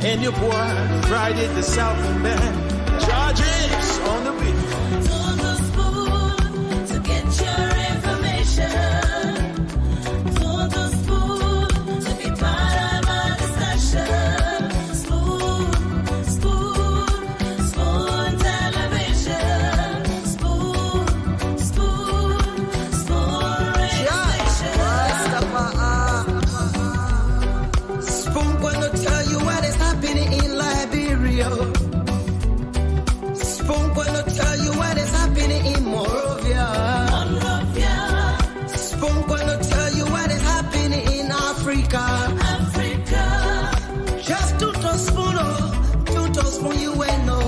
and your boy Friday the Southern Band. Charges on the beat. On the spoon to get your information. On the spoon to be part of our discussion. Spoon, spoon, spoon television. Spoon, spoon, spoon radio station. Spoon gonna tell you what is happening in Liberia. Spoon gonna tell you what is happening in Monrovia. Spoon gonna tell you what is happening in Africa. Just to spoon, you will know.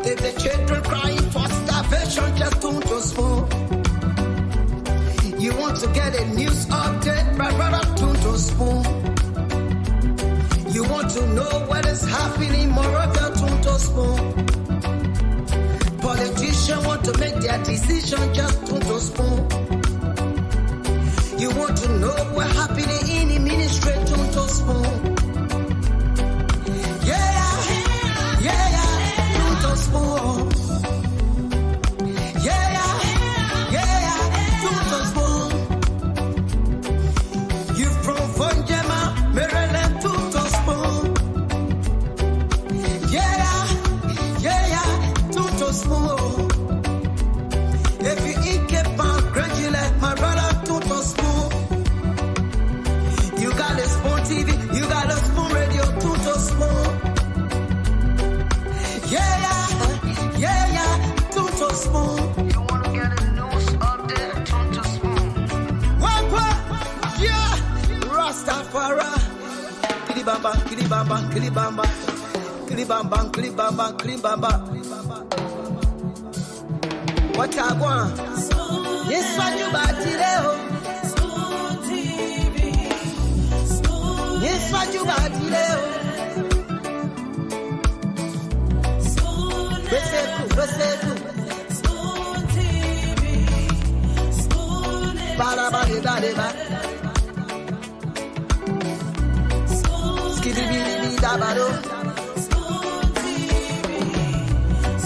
If the children crying for starvation, just to spoon. You want to get a news update, brother, to spoon. You want to know what is happening in Monrovia, to spoon. Politicians want to make their decision, just to spoon. You want to know what happening in the ministry, to spoon. Yeah, to spoon. Yeah, to spoon. You from Fonjema, Maryland, to spoon. Yeah, to spoon. If you eat kepan, congratulate my brother, to spoon. You got a Spoon TV, you got a Spoon Radio, to spoon. Yeah, to spoon. You wanna get a news update, to spoon. What? Yeah, Rastafari. Kilibamba, kilibamba, kilibamba. Kilibamba, kilibamba, kilibamba. What I want? Yes, what you got today? Spoon TV. Spoon. Yes, what you got today? Spoon. Spoon TV. Spoon. Bada. Spoon. Skidibidi dabado. Spoon TV.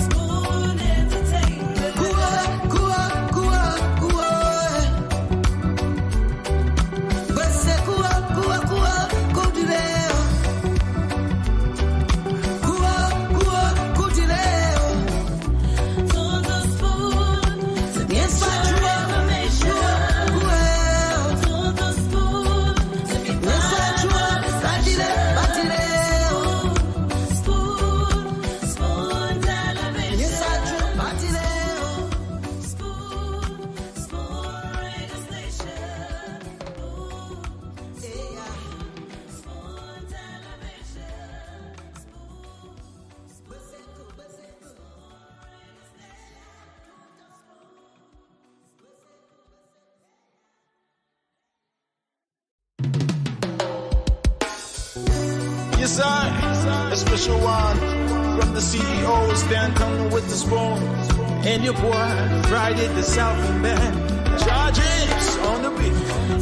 Spoon entertainment. Kuwa. Bese kuwa, kudileo. Kuwa, kudileo. On the spoon to get your information. On the spoon to be part of our discussion. Spoon, spoon television. Spoon, spoon radio station. Spoon television. Yes, sir. A special one from the CEO, Stan coming with the spoon. And your boy, Friday the Southern Band. Charges on the beat.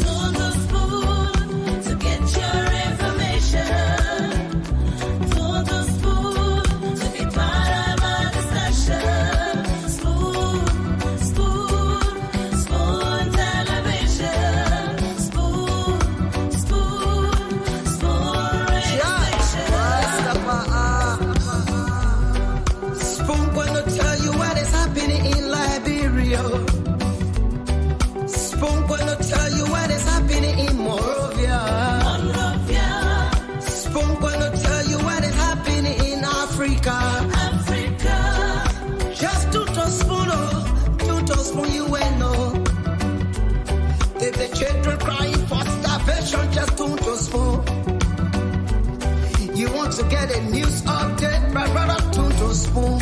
On the spoon to get your information. On the spoon to be part of our discussion. Spoon, spoon, spoon television. Spoon, spoon, spoon radio station. Spoon gonna tell you what is happening in Liberia. Spoon gonna tell you what is happening in Monrovia. Spoon gonna tell you what is happening in Africa. Just to spoon, you will know. If the children crying for starvation, just to spoon. You want to get a news update, brother, to spoon.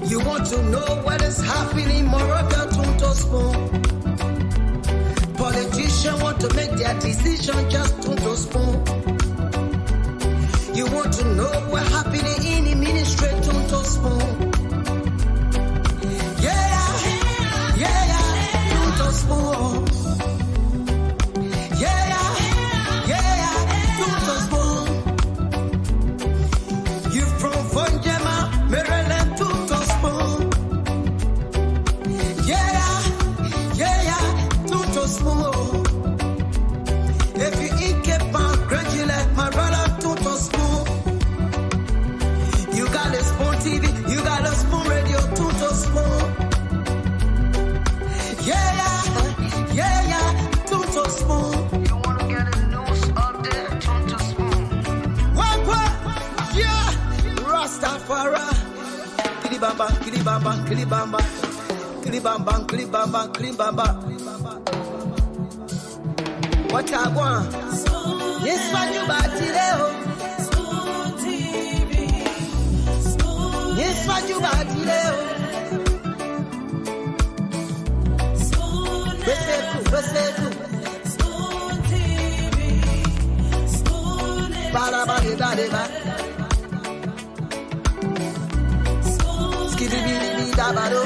You want to know what is happening in Monrovia, to spoon. Politicians want to make their decision, just to spoon. You want to know what happening in the ministry, to spoon. Yeah, to spoon. Yeah, to spoon. Kilibamba. What I want? Yes, what you batileo. Yes, what you batileo. Beseku. Baraba. Skidibidi dabado.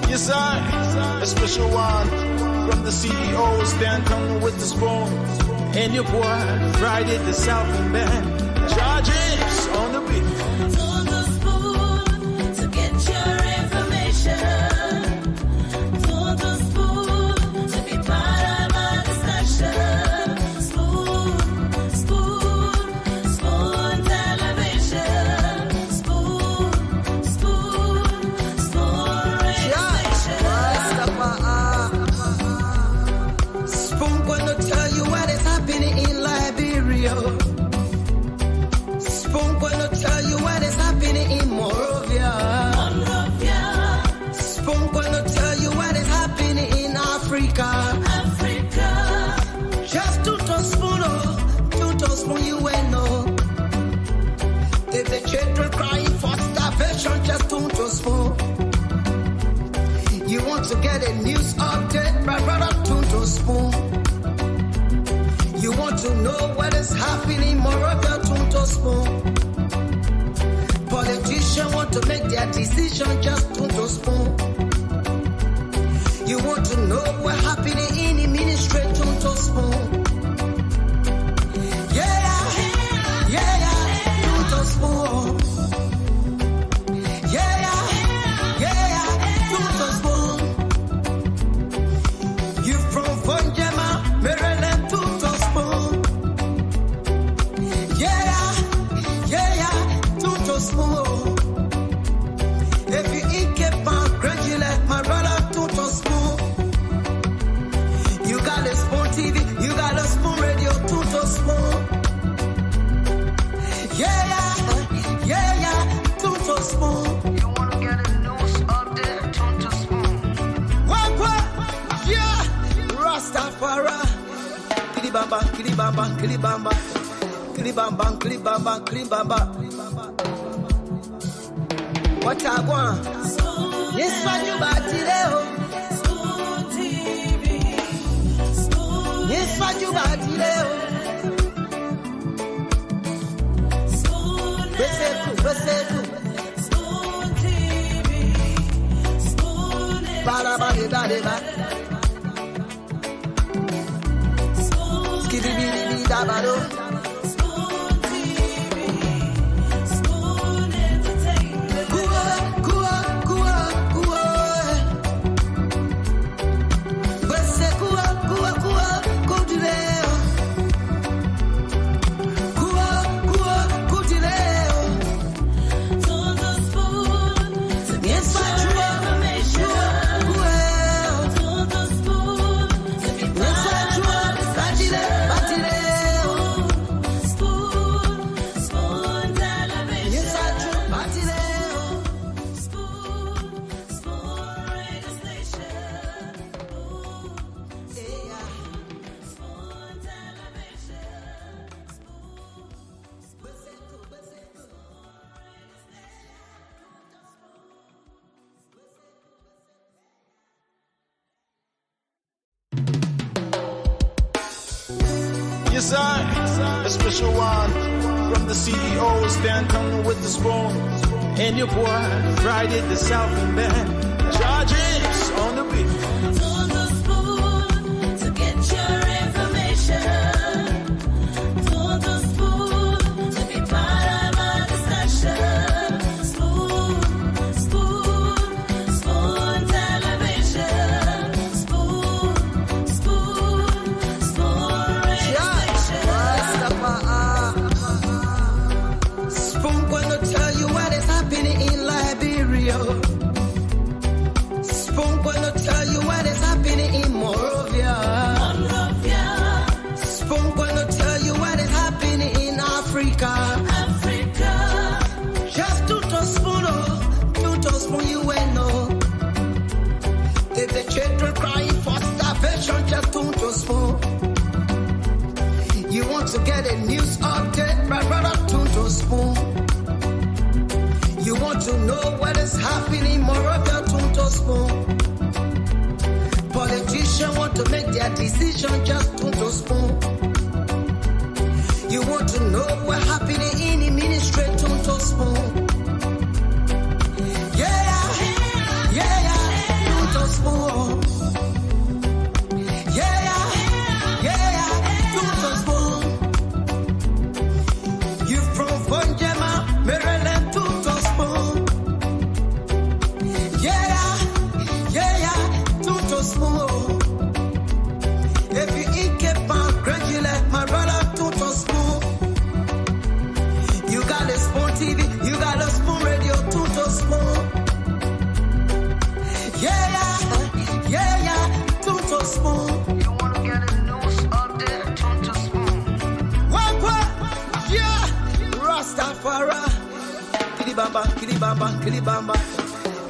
Yes, I, a special one from the CEO, stand coming with the spoon. And your boy, Friday the Southern Band, Judges on the beat. To the spoon to get your information. To the spoon to be part of our discussion. Spoon television. Spoon radio station. Spoon gonna tell you what is happening in Liberia. Spoon gonna tell you what is happening in Monrovia. Spoon gonna tell you what is happening in Africa. Just to spoon you will know. If the children crying for starvation, just to spoon. You want to get a news update, my brother, to spoon. You want to know what is happening in Monrovia, to spoon. Politicians want to make their decision, just to spoon. You want to know what's happening in the ministry, to spoon. To spoon. To spoon. You from Vonjema, Maryland, to spoon. To spoon. If you eat kepa, graduate, my brother, to spoon. You got a spoon TV, you got a spoon radio, to spoon. To spoon. You wanna get a news update, to spoon. What? Yeah, Rastafari. Kilibamba. What I want? Yes, what you batileo. Yes, what you batileo. Beseku. Baraba. Skidibidi dabado. Yes, I, a special one from the CEO, stand coming with the spoon. And your boy, Friday the Southern Band. Charges on the beat. To the spoon to get your information. To the spoon to be part of our discussion. Spoon, spoon, spoon television. Spoon, spoon, spoon radio station. Spoon gonna tell you what is happening in Liberia. Spoon gonna tell you what is happening in Morovia. Spoon gonna tell you what is happening in Africa. Just to spoon you will know. If the children crying for starvation, just to spoon. You want to get a news update, my brother, to spoon. You want to know what is happening in Morovia, to spoon. Politicians want to make their decision, just to spoon. You want to know what's happening in the ministry, to spoon. To spoon. To spoon. You from Vonjema, Maryland, to spoon. To spoon. If you eat kepan, gradually, my brother, to spoon. You got a spoon TV, you got a spoon radio, to spoon. To spoon. You want to get a news update, to spoon. What? Yeah. Rastafari. Kilibamba, kilibamba, kilibamba.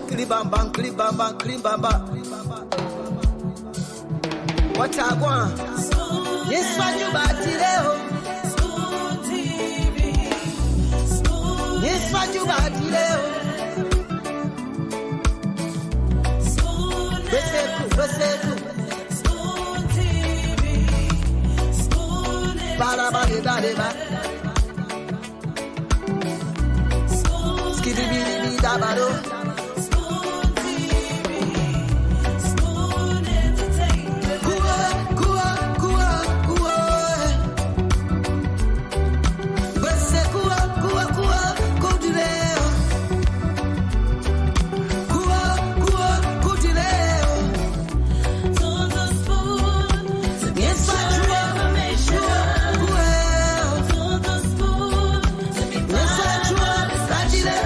Kilibamba, kilibamba, kilibamba. What I want? This one you got today. Spoon TV. Spoon. This one you got today. Spoon TV. Spoon. Bada bada bada bada. Skiddy biddy bida bado. Spoon TV. Spoon entertainment. Kuwa. Bese kuwa, kudileo. Kuwa, kudileo. To the spoon to get your information. To the spoon to be part of our discussion.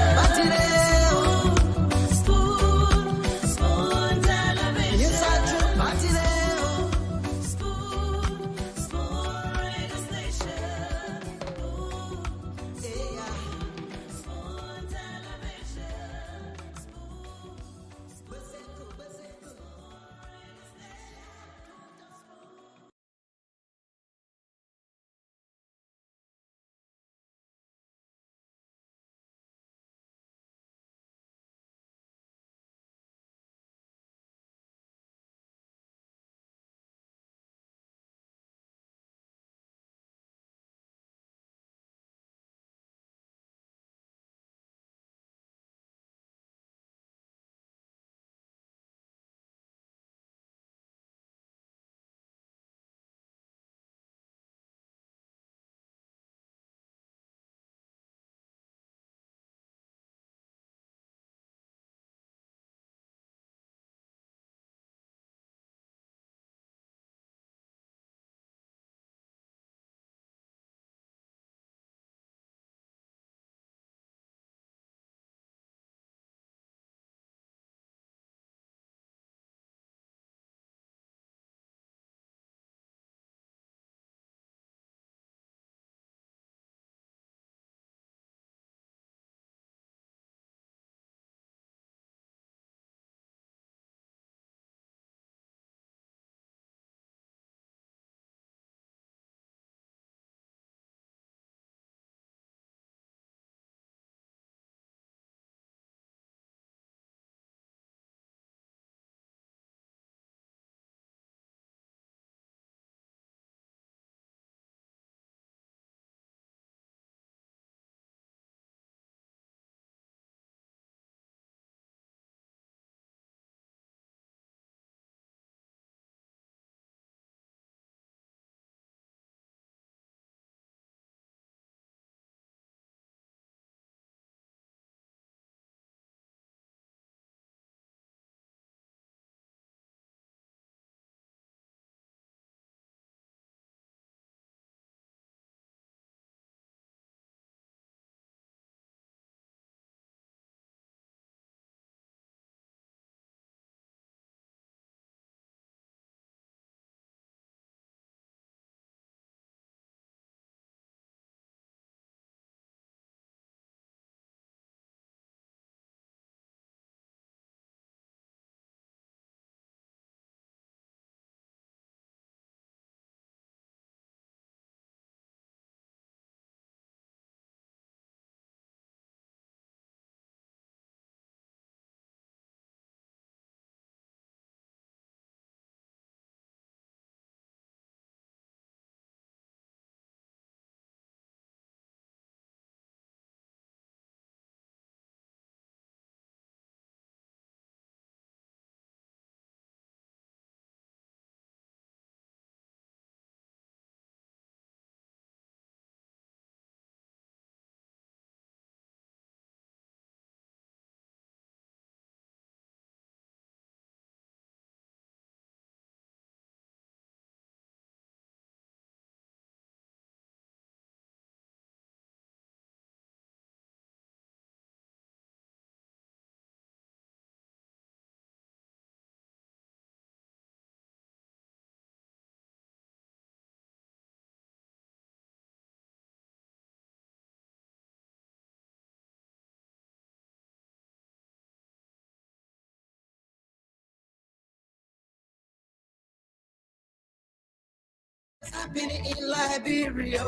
happening in Liberia.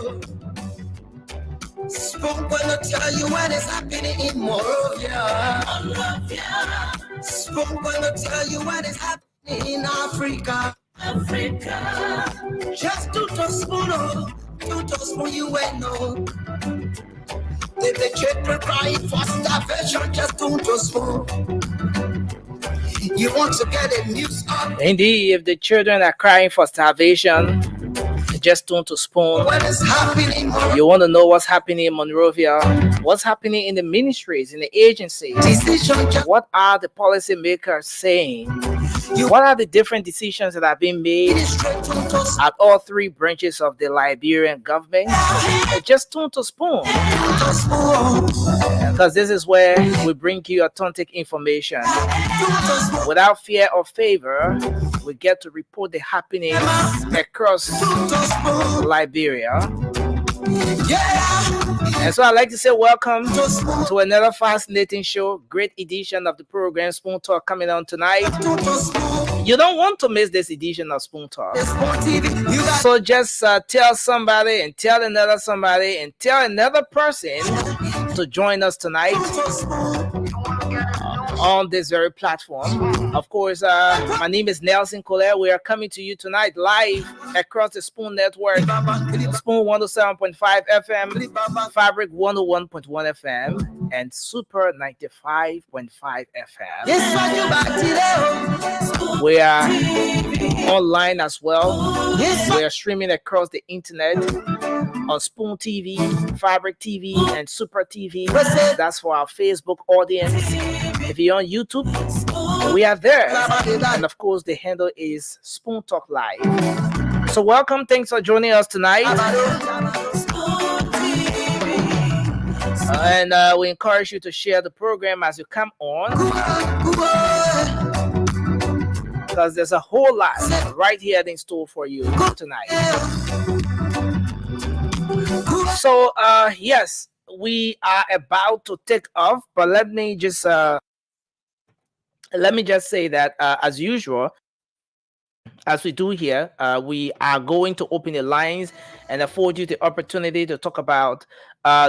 Spoon gonna tell you what is happening in Morovia. Spoon gonna tell you what is happening in Africa. Just to spoon, you ain't know. If the children crying for starvation, just to spoon. You want to get the news up. Indeed, if the children are crying for starvation, just tune to Spoon. What is happening? You want to know what's happening in Monrovia, what's happening in the ministries, in the agencies, what are the policymakers saying, what are the different decisions that have been made at all three branches of the Liberian government. Just tune to Spoon, because this is where we bring you authentic information without fear or favor. We get to report the happenings across Liberia. And so I'd like to say welcome to another fascinating show, great edition of the program Spoon Talk coming on tonight. You don't want to miss this edition of Spoon Talk. So just tell somebody and tell another somebody and tell another person to join us tonight on this very platform. Of course, my name is Nelson Collier. We are coming to you tonight live across the Spoon Network, Spoon 107.5 FM, Fabric 101.1 FM, and Super 95.5 FM. We are online as well. We are streaming across the internet on Spoon TV, Fabric TV, and Super TV. That's for our Facebook audience. If you're on YouTube, we are there. And of course, the handle is Spoon Talk Live. So welcome. Thanks for joining us tonight. And we encourage you to share the program as you come on, because there's a whole lot right here in store for you tonight. So, yes, we are about to take off, but let me just say that as usual, as we do here, we are going to open the lines and afford you the opportunity to talk about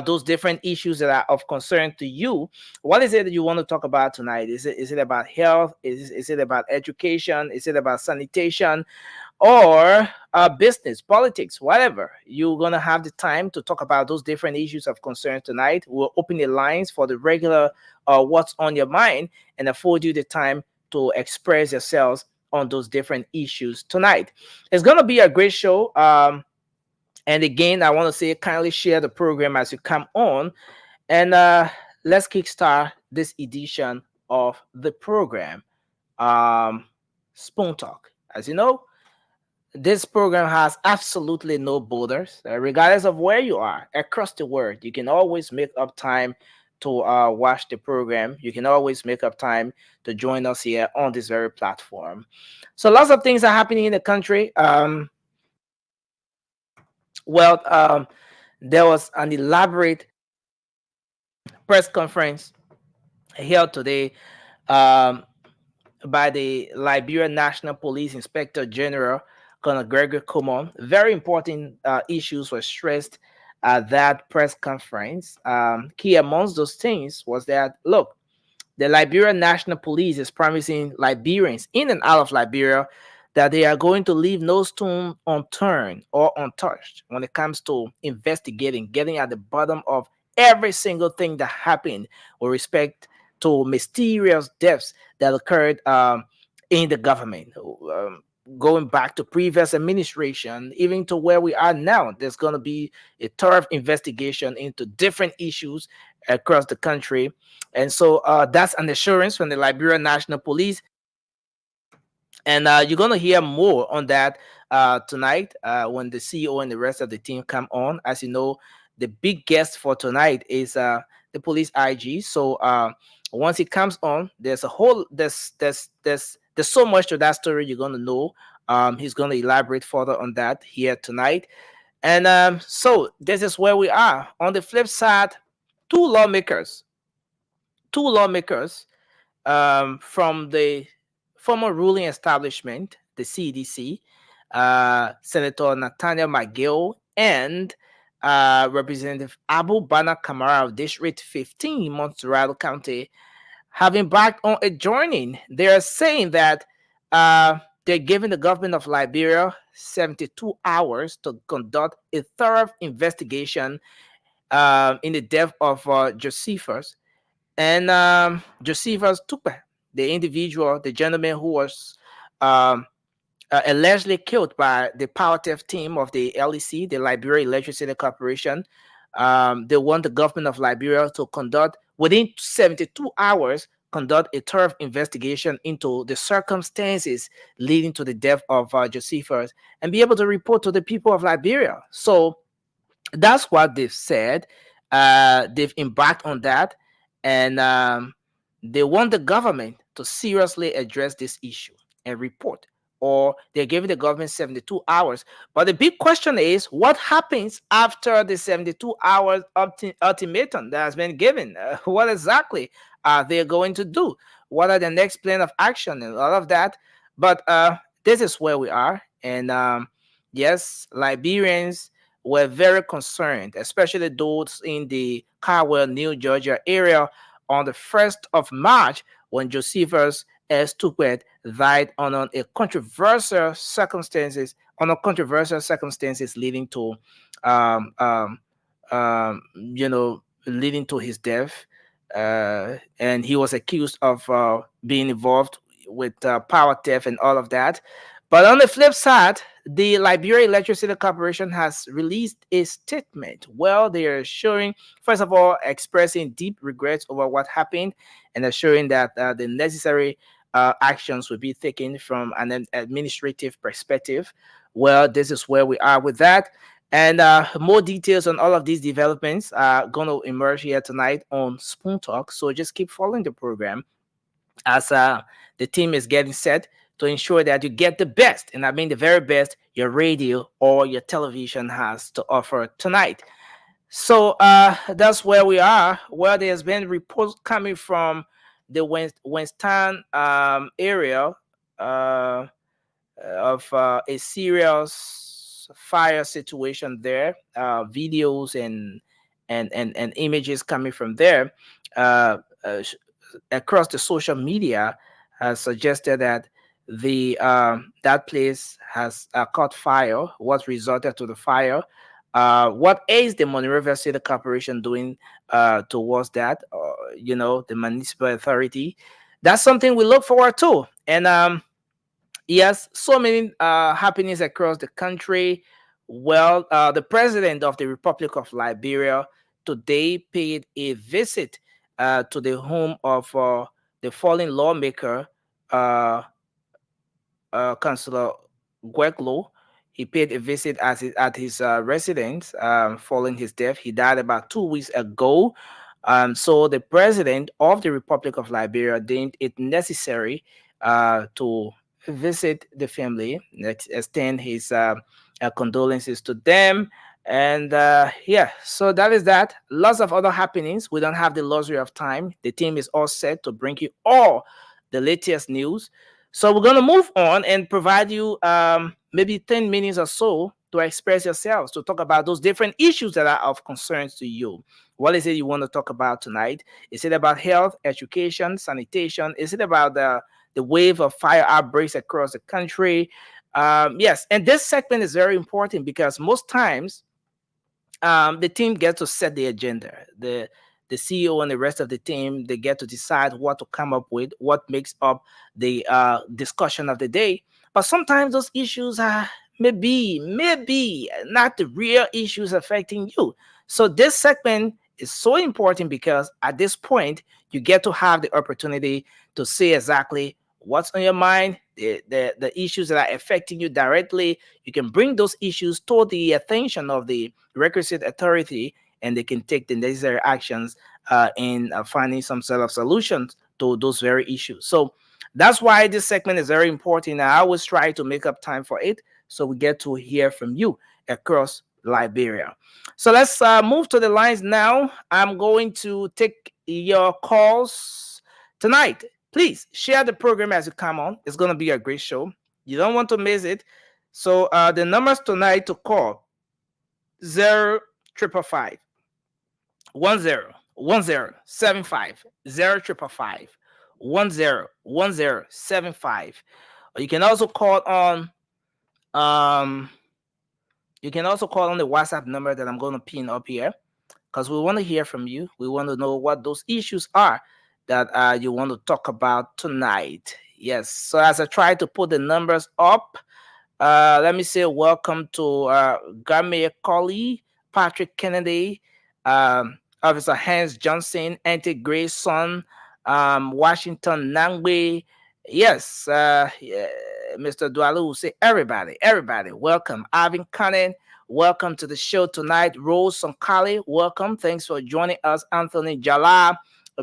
those different issues that are of concern to you. What is it that you want to talk about tonight? Is it about health? Is it about education? Is it about sanitation? Or business, politics, whatever? You're going to have the time to talk about those different issues of concern tonight. We'll open the lines for the regular what's on your mind and afford you the time to express yourselves on those different issues tonight. It's going to be a great show. And again, I want to say kindly share the program as you come on. And let's kickstart this edition of the program, Spoon Talk. As you know, this program has absolutely no borders. Regardless of where you are across the world, you can always make up time to watch the program. You can always make up time to join us here on this very platform. So lots of things are happening in the country. There was an elaborate press conference held today by the Liberia National Police Inspector General, Colonel Gregory Common. Very important issues were stressed at that press conference. Key amongst those things was that, look, the Liberia National Police is promising Liberians in and out of Liberia that they are going to leave no stone unturned or untouched when it comes to investigating, getting at the bottom of every single thing that happened with respect to mysterious deaths that occurred in the government. Going back to previous administration, even to where we are now, there's going to be a thorough investigation into different issues across the country. And so that's an assurance from the Liberia National Police. And you're going to hear more on that tonight when the CEO and the rest of the team come on. As you know, the big guest for tonight is the police IG. So once he comes on, there's so much to that story you're going to know. He's going to elaborate further on that here tonight. And so this is where we are. On the flip side, two lawmakers from the former ruling establishment, the CDC, Senator Nathaniel McGill, and Representative Abu Bana Kamara of District 15, Montserrat County, have embarked on a journey. They are saying that they're giving the government of Liberia 72 hours to conduct a thorough investigation in the death of Josephus. And Josephus Tupe, the individual, the gentleman who was um, allegedly killed by the power theft team of the LEC, the Liberia Electricity Corporation. They want the government of Liberia to conduct, within 72 hours, conduct a thorough investigation into the circumstances leading to the death of Josephus and be able to report to the people of Liberia. So that's what they've said. They've embarked on that, and they want the government to seriously address this issue and report, or they're giving the government 72 hours. But the big question is, what happens after the 72 hours ultimatum that has been given? What exactly are they going to do? What are the next plan of action and all of that? But this is where we are. And yes, Liberians were very concerned, especially those in the Carwell, New Georgia area on the 1st of March when Josephus S. Tukwet died on controversial circumstances leading to um, um, leading to his death. And he was accused of being involved with power theft and all of that. But on the flip side, the Liberia Electricity Corporation has released a statement. Well, they are showing, first of all, expressing deep regrets over what happened and assuring that the necessary actions will be taken from an administrative perspective. Well, this is where we are with that. And more details on all of these developments are going to emerge here tonight on Spoon Talk. So just keep following the program as the team is getting set to ensure that you get the best, and I mean the very best, your radio or your television has to offer tonight. So that's where we are. Well, there's been reports coming from the Winston area uh, of a serious fire situation there. Videos and images coming from there uh, uh, sh- across the social media has suggested that the that place has caught fire. What resulted to the fire? What is the Monrovia City Corporation doing towards that? The municipal authority. That's something we look forward to. And yes, so many happenings across the country. Well, the president of the Republic of Liberia today paid a visit to the home of the fallen lawmaker, uh, Councillor Gweklo. He paid a visit at his residence following his death. He died about 2 weeks ago. So the president of the Republic of Liberia deemed it necessary to visit the family, extend his condolences to them. And yeah, so that is that. Lots of other happenings. We don't have the luxury of time. The team is all set to bring you all the latest news. So we're gonna move on and provide you maybe 10 minutes or so to express yourselves, to talk about those different issues that are of concerns to you. What is it you want to talk about tonight? Is it about health, education, sanitation? Is it about the wave of fire outbreaks across the country? Yes, and this segment is very important because most times the team gets to set the agenda. The CEO and the rest of the team, they get to decide what to come up with, what makes up the discussion of the day. But sometimes those issues are maybe not the real issues affecting you. So this segment is so important because at this point you get to have the opportunity to say exactly what's on your mind, the issues that are affecting you directly. You can bring those issues to the attention of the requisite authority, and they can take the necessary actions in finding some sort of solutions to those very issues. So that's why this segment is very important. I always try to make up time for it so we get to hear from you across Liberia. So let's move to the lines now. I'm going to take your calls tonight. Please share the program as you come on. It's going to be a great show. You don't want to miss it. So the numbers tonight to call 0555 101075 0555 101075. You can also call on you can also call on the WhatsApp number that I'm going to pin up here, because we want to hear from you. We want to know what those issues are that you want to talk about tonight. Yes. So as I try to put the numbers up, let me say welcome to Game Colley, Patrick Kennedy, Officer Hans Johnson, Auntie Grayson, Washington Nangwe. Yes, yeah, Mr. Dwalu will say everybody, welcome. Arvin Cannon, welcome to the show tonight. Rose Sonkali, welcome. Thanks for joining us. Anthony Jala,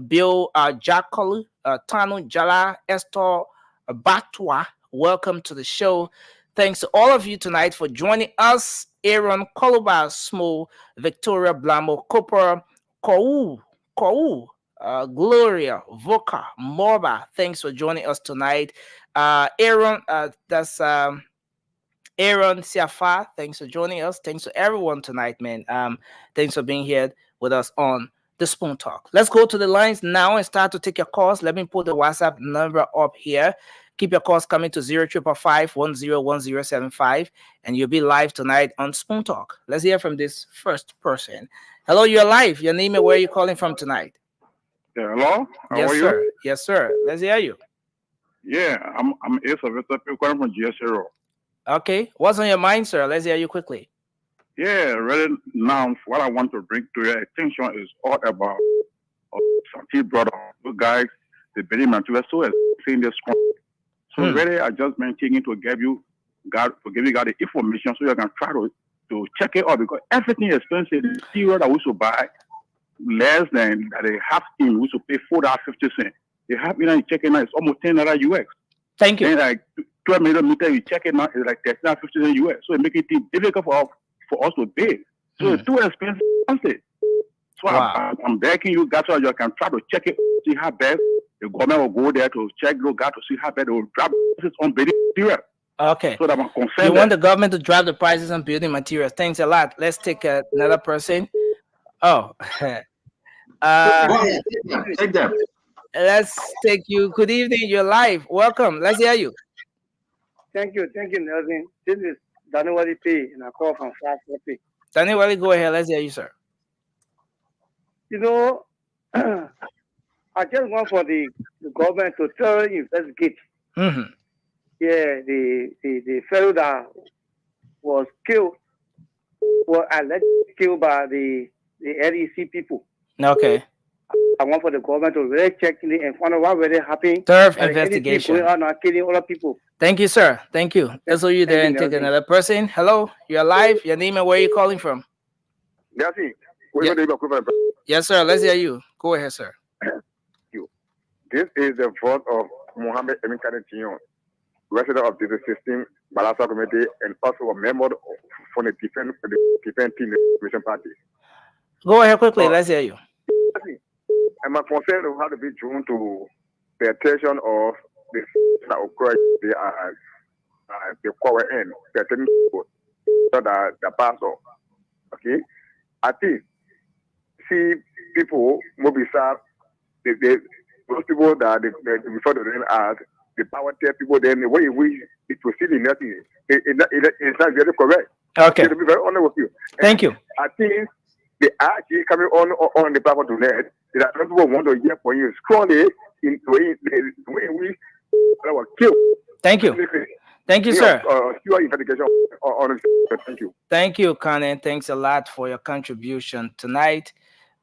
Bill Jacolu, Tanu Jala, Esther Batwa, welcome to the show. Thanks to all of you tonight for joining us. Aaron Koluba Smo, Victoria Blamo Cooper, Kou, Gloria, Voka, Morba. Thanks for joining us tonight. Aaron, that's Aaron Siafa. Thanks for joining us. Thanks to everyone tonight, man. Thanks for being here with us on the Spoon Talk. Let's go to the lines now and start to take your calls. Let me put the WhatsApp number up here. Keep your calls coming to 0555 101075, and you'll be live tonight on Spoon Talk. Let's hear from this first person. Hello, you're live. Your name and where are you calling from tonight? Yeah, hello? Yes, sir. Yes, sir. Let's hear you. Yeah, I'm Ace of calling from Judicial. Okay. What's on your mind, sir? Let's hear you quickly. Yeah, really now what I want to bring to your attention is all about some key brother, you guys, the very material so as saying this. So really I just been taking to give you guys the information so you can try to check it out, because everything is expensive. The material that we should buy less than that they have in, we should pay $4.50. They have check it now, it's almost $10 US. Thank you. And like 12 millimeter, you check it now, it's like $13.50 US. So it makes it difficult for us to pay. So it's too expensive. So I'm begging you guys so you can try to check it, see how bad the government will go there to check those guys to see how bad they will drop this on building material. Okay. So that I'm concerned. You want the government to drop the prices on building materials. Thanks a lot. Let's take another person. Oh. Take them. Let's take you. Good evening. You're live. Welcome. Let's hear you. Thank you, Nelson. This is Daniel P. and I call from South Africa. Daniel, go ahead. Let's hear you, sir. You know, I just want for the government to thoroughly investigate. Mm-hmm. Yeah, the fellow that was killed was allegedly killed by the LEC people. Okay. I want for the government to really check in and find out what really happened. Thorough investigation. Going on and killing other people. Thank you, sir. Thank you. Let's hold you there and take another person. Hello, you're live. Your name and where are you calling from? Yes, sir. Let's hear you. Go ahead, sir. This is the vote of Mohammed Emin Kanetinho, resident of the 16 Balasa Committee and also a member for the defense team, the mission party. Go ahead quickly. Let's hear you. I'm concerned of how to be drawn to the attention of the that occurred the power end, certain people, so that the pastor. Okay, I think see people mobilize those people that they refer to them as the power tell people. Then the way we proceed in nothing, it's not very correct. Okay. To be very honest with you. Thank you. I think the actually coming on the platform tonight that people want to hear from you strongly in the way we were killed. Thank you. Thank you, sir. Thank you. Thank you, Kanen. Thanks a lot for your contribution tonight.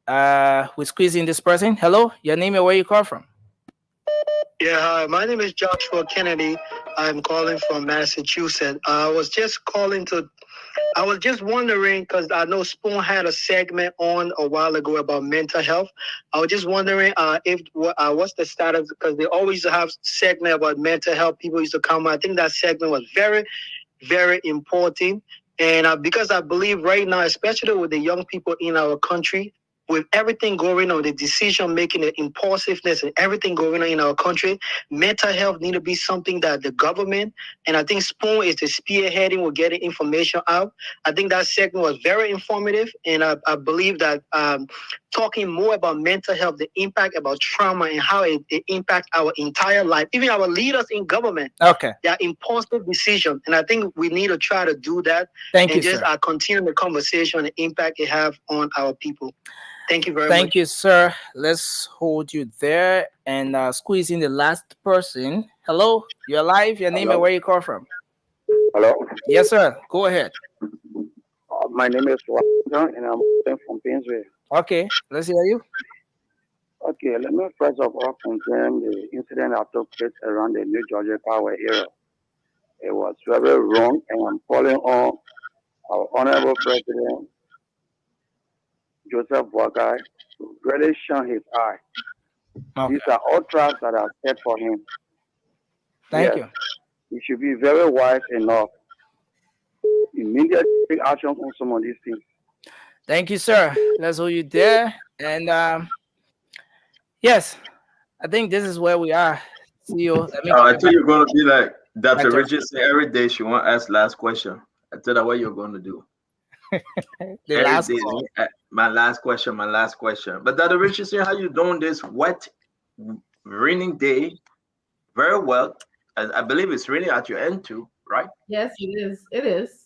We're squeezing this person. Hello, your name and where you call from? Yeah, hi. My name is Joshua Kennedy. I'm calling from Massachusetts. I was just wondering, because I know Spoon had a segment on a while ago about mental health. I was just wondering what's the status, because they always have segment about mental health. People used to come. I think that segment was very, very important. And because I believe right now, especially with the young people in our country, with everything going on, the decision making, the impulsiveness, and everything going on in our country, mental health need to be something that the government, and I think Spoon is the spearheading with getting information out. I think that segment was very informative, and I believe that talking more about mental health, the impact about trauma, and how it impacts our entire life, even our leaders in government. Okay. Their impulsive decision, and I think we need to try to do that. Thank you, just sir. Continue the conversation and the impact it have on our people. Thank you very much. Thank you, sir. Let's hold you there and squeeze in the last person. Hello, you're live. Your name and where you call from? Hello. Yes, sir. Go ahead. My name is Washington, and I'm from Painesville. Okay, let's hear you. Okay, let me first of all confirm the incident that took place around the New Georgia Power area. It was very wrong, and I'm calling on our Honorable President Joseph Boakai to really shine his eye. Okay. These are all traps that are set for him. Thank you. He should be very wise enough. Immediately take action on some of these things. Thank you, sir. Let's hold you there. And yes, I think this is where we are. See you. Let me I thought you were going to be like Dr. Richardson every day. She won't ask last question. I thought that's what you're going to do. The last day, my last question. But Dr. Richardson, how you doing this wet, raining day? Very well. I believe it's raining at your end too, right? Yes, it is.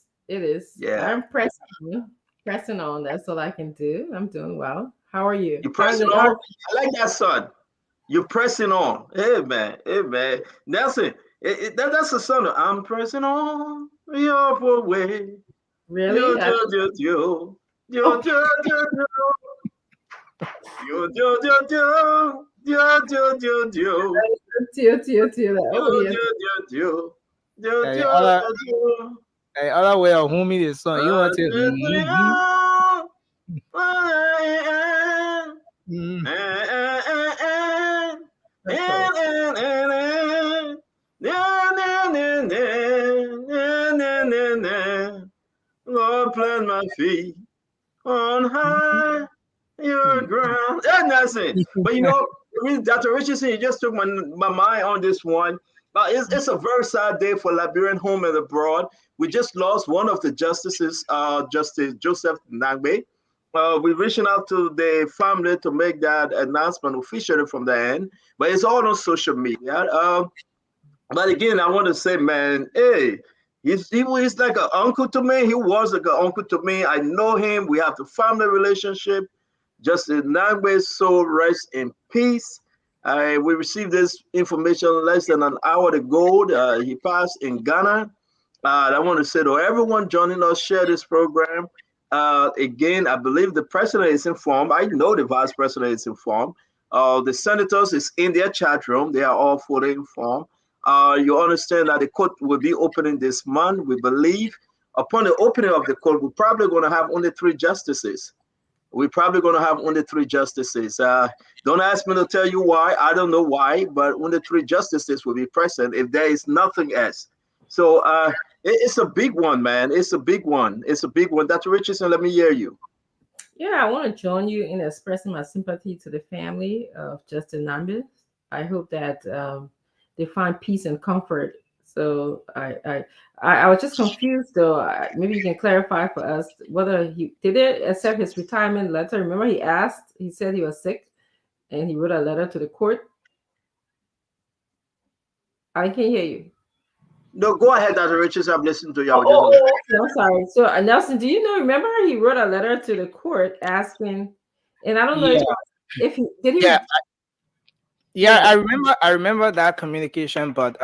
Yeah. I'm pressing on. That's all I can do. I'm doing well. How are you? You pressing on? I like that, son. You're pressing on. Hey man. Nelson, that's the song. I'm pressing on your way. Really? Yo. Hey, other way of whom this song. You want to Lord, plant my feet on high your ground. And that's it. But you know, Dr. Richardson, you just took my mind on this one. It's a very sad day for Liberian home and abroad. We just lost one of the justices, Justice Joseph Nagbe. We're reaching out to the family to make that announcement officially from the end, but it's all on social media. But again, I want to say, man, hey, he's like an uncle to me. He was like an uncle to me. I know him. We have the family relationship. Justice Nagbe's soul rest in peace. We received this information less than an hour ago. He passed in Ghana. I want to say to everyone joining us, share this program. Again, I believe the president is informed. I know the vice president is informed. The senators is in their chat room. They are all fully informed. You understand that the court will be opening this month. We believe upon the opening of the court, we're probably going to have only 3 justices. We're probably going to have only 3 justices. Don't ask me to tell you why. I don't know why, but only 3 justices will be present if there is nothing else. So it's a big one, man. It's a big one. Dr. Richardson, let me hear you. Yeah, I want to join you in expressing my sympathy to the family of Justin Nagbe. I hope that they find peace and comfort. So I was just confused, though. Maybe you can clarify for us whether did they accept his retirement letter? Remember, he said he was sick, and he wrote a letter to the court. I can't hear you. No, go ahead, Dr. Richardson. I'm listening to you. I'm sorry. So Nelson, do you know? Remember, he wrote a letter to the court asking, and I don't know if he did. He I remember that communication, but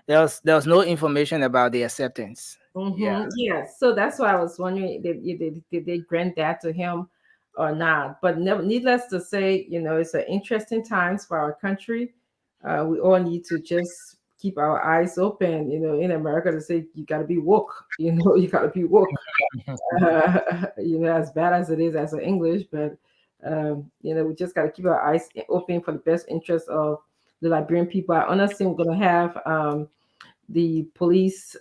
there was no information about the acceptance. Mm-hmm. Yeah, so that's why I was wondering did they grant that to him or not? But needless to say, it's an interesting times for our country. We all need to just keep our eyes open, in America, to say you got to be woke. You got to be woke. As bad as it is as an English, but we just got to keep our eyes open for the best interest of the Liberian people. I understand we're going to have the police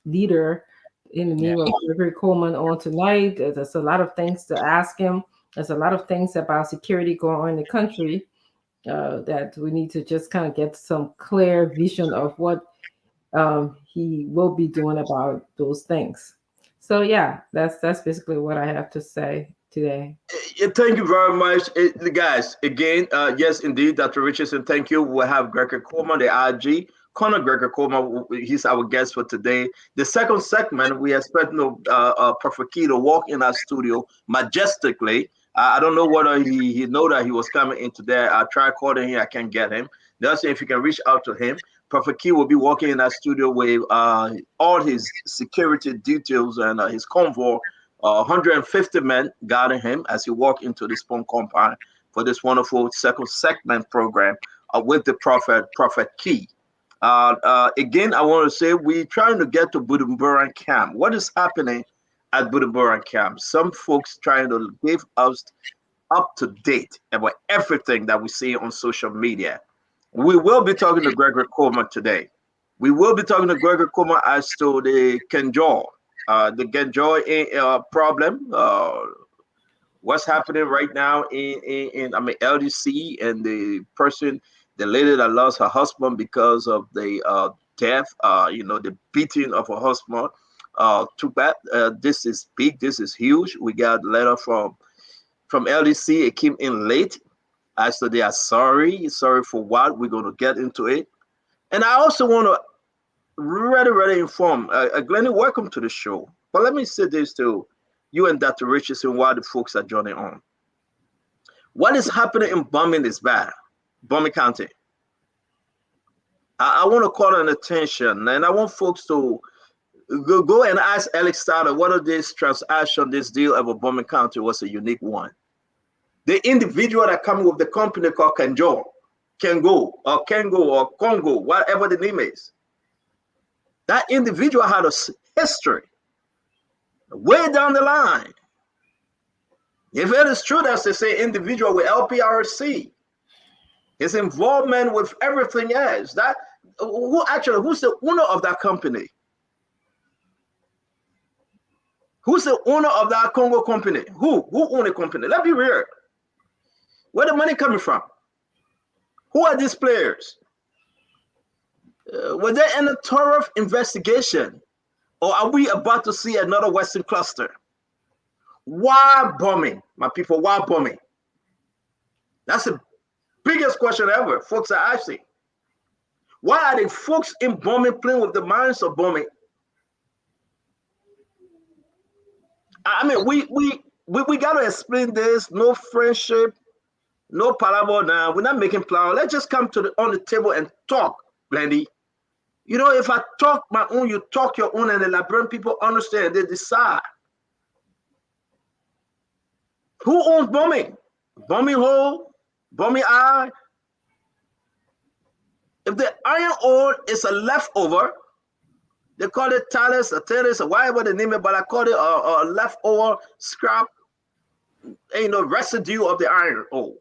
leader in the name of Gregory Coleman on tonight. There's a lot of things to ask him. There's a lot of things about security going on in the country that we need to just kind of get some clear vision of what he will be doing about those things. So yeah, that's basically what I have to say today. Thank you very much, guys. Again, yes, indeed, Dr. Richardson. Thank you. We'll have Gregory Coleman, the IG. Conor Gregory Coleman, he's our guest for today. The second segment, we expect Prophet Key to walk in our studio majestically. I don't know whether he know that he was coming in today. I tried calling him, I can't get him. Just if you can reach out to him. Prophet Key will be walking in our studio with all his security details and his convoy. 150 men guarding him as he walked into the spawn compound for this wonderful second segment program with the Prophet Key. Again, I want to say we're trying to get to Bujumbura camp. What is happening at Bujumbura camp? Some folks trying to give us up to date about everything that we see on social media. We will be talking to Gregory Coleman today. We will be talking to Gregory Coleman as to the Kenjo problem. What's happening right now in LDC, and the lady that lost her husband because of the death, the beating of her husband. Too bad. This is big. This is huge. We got a letter from LDC. It came in late. As to they are sorry for what. We're going to get into it. And I also want to really inform Glennie, welcome to the show. But let me say this to you and Dr. Richardson while the folks are joining on. What is happening in Bombing is bad. Bombing County. I want to call an attention, and I want folks to go and ask Alex Starter whether this transaction, this deal of Bombing County was a unique one. The individual that come with the company called Kengo, or Congo, whatever the name is. That individual had a history way down the line. If it is true that they say individual with LPRC, his involvement with everything else, who's the owner of that company? Who's the owner of that Congo company? Who owns the company? Let's be real. Where the money coming from? Who are these players? Were there any thorough investigation, or are we about to see another Western cluster? Why bombing, my people? Why bombing? That's the biggest question ever folks are asking. Why are the folks in bombing playing with the minds of bombing? I mean, we got to explain this. No friendship, no palaver now. We're not making plan. Let's just come on the table and talk, Blendy. If I talk my own, you talk your own, and the Liberian people understand. They decide. Who owns bombing? Bombing hole? Bombing eye? If the iron ore is a leftover, they call it talus or terrace or whatever they name it, but I call it a leftover scrap, residue of the iron ore.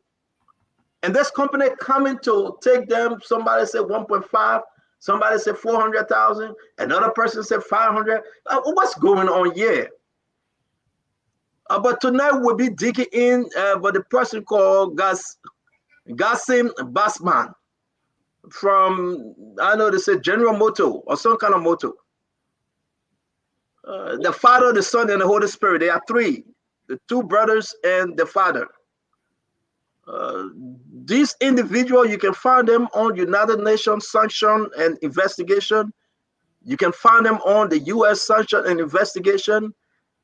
And this company coming to take them, somebody said 1.5, somebody said 400,000, another person said 500. What's going on here? But tonight we'll be digging in by the person called Gassim Basman from, I know they said General Moto or some kind of moto. The Father, the Son, and the Holy Spirit. They are three. The two brothers and the Father. These individuals, you can find them on United Nations sanction and investigation. You can find them on the U.S. sanction and investigation.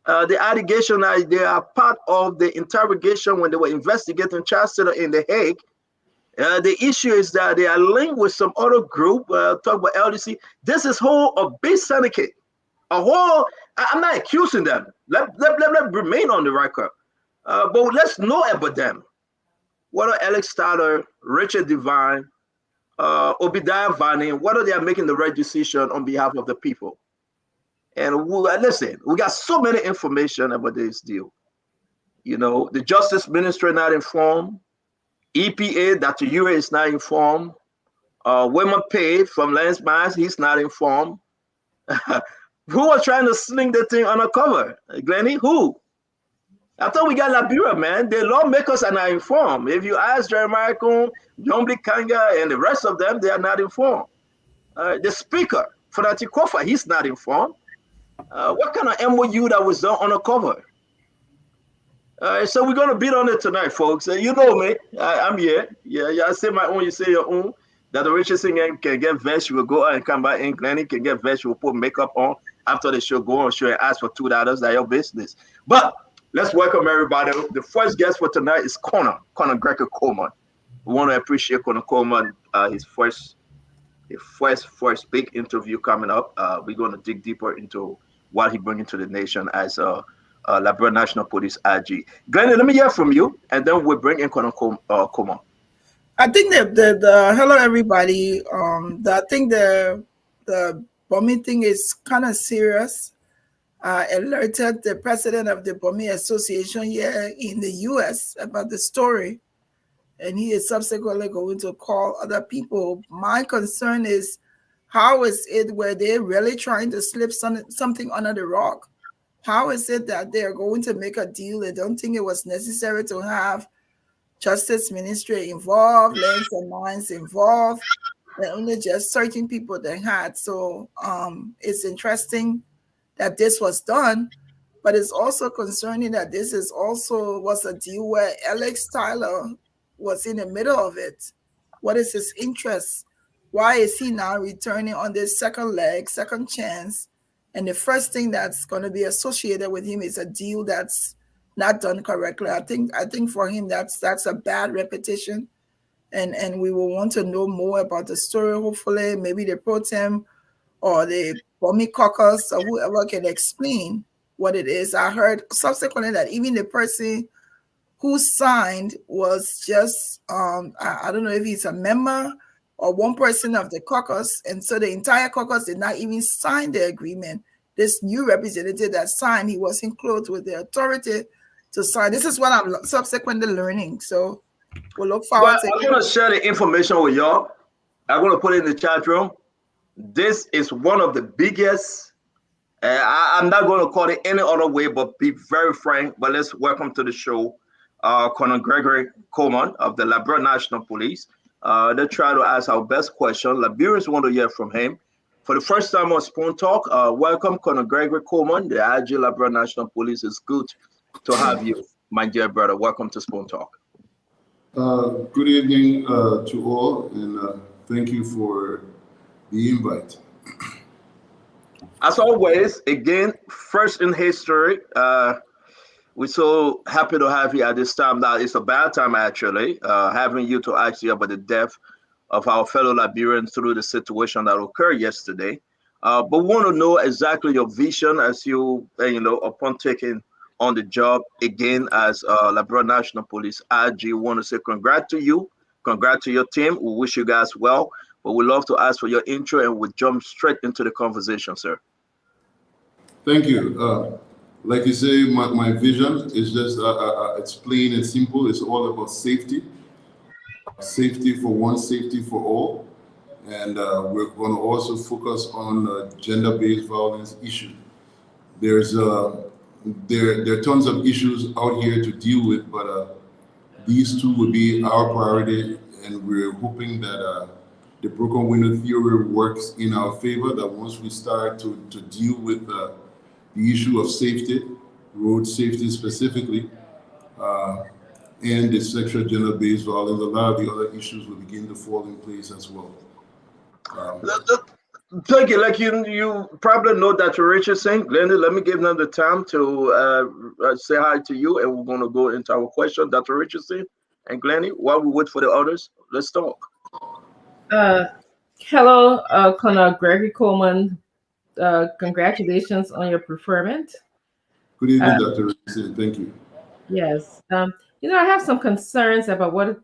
The allegation that they are part of the interrogation when they were investigating Charles Taylor in The Hague. The issue is that they are linked with some other group, talk about LDC. This is a big syndicate. I'm not accusing them. Let remain on the record. But let's know about them. What are Alex Starter, Richard Devine, Obadiah Vani, whether they are making the right decision on behalf of the people. And listen, we got so many information about this deal. The Justice Ministry not informed. EPA, Dr. Ure is not informed. Women paid from Lance Myers, he's not informed. Who was trying to sling the thing undercover? Glenny, who? I thought we got Liberia, man. The lawmakers are not informed. If you ask Jeremiah Kuhn, John Kanga, and the rest of them, they are not informed. The speaker, Fanati Kofa, he's not informed. What kind of MOU that was done undercover? So we're gonna beat on it tonight, folks. You know me, I'm here. Yeah, I say my own, you say your own. That the Richardson can get vexed, you will go out and come back in. Glenny can get vexed, you will put makeup on after the show, go on show and ask for $2. That's your business. But let's welcome everybody. The first guest for tonight is Connor Greco Coleman. We want to appreciate Connor Coleman, his first big interview coming up. We're going to dig deeper into what he bringing to the nation as Liberia National Police IG. Glenn, let me hear from you, and then we'll bring in Connor Coleman. I think that the hello everybody. I think the bombing thing is kind of serious. Alerted the president of the Bombing Association here in the U.S. about the story, and he is subsequently going to call other people. My concern is, how is it where they're really trying to slip something under the rug? How is it that they're going to make a deal? They don't think it was necessary to have Justice Ministry involved, lands and mines involved, and only just certain people they had. So it's interesting that this was done, but it's also concerning that this was a deal where Alex Tyler was in the middle of it. What is his interest? Why is he now returning on this second leg, second chance? And the first thing that's going to be associated with him is a deal that's not done correctly. I think for him that's a bad repetition, and we will want to know more about the story. Hopefully, maybe the pro tem or the Bombing Caucus or whoever can explain what it is. I heard subsequently that even the person who signed was just I don't know if he's a member or one person of the caucus, and so the entire caucus did not even sign the agreement. This new representative that signed, he wasn't clothed with the authority to sign. This is what I'm subsequently learning. So we'll look forward to it. I'm going to share the information with y'all. I'm going to put it in the chat room. This is one of the biggest, I'm not going to call it any other way, but be very frank. But let's welcome to the show, Colonel Gregory Coleman of the Liberia National Police. They try to ask our best question. Liberians want to hear from him. For the first time on Spoon Talk, welcome Colonel Gregory Coleman, the IG Liberia National Police. It's good to have you, my dear brother. Welcome to Spoon Talk. Good evening to all, and thank you for the invite. As always, again, first in history, we're so happy to have you at this time. Now, it's a bad time, actually, having you to ask you about the death of our fellow Liberians through the situation that occurred yesterday. But we want to know exactly your vision as you upon taking on the job again as Liberia National Police IG. We want to say congrats to you, congrats to your team. We wish you guys well, but we'd love to ask for your intro and we'll jump straight into the conversation, sir. Thank you. Like you say, my vision is just, it's plain and simple. It's all about safety. Safety for one, safety for all. And we're going to also focus on gender-based violence issue. There are tons of issues out here to deal with, but these two will be our priority, and we're hoping that the broken window theory works in our favor, that once we start to deal with the issue of safety, road safety specifically, and the sexual gender-based violence, a lot of the other issues will begin to fall in place as well. Thank you. Like you probably know Dr. Richardson. Glenda, let me give them the time to say hi to you, and we're going to go into our question. Dr. Richardson and Glenny, while we wait for the others, let's talk. Hello, Colonel Gregory Coleman. Congratulations on your preferment. Good evening, Dr. Richardson. Thank you. Yes. I have some concerns about what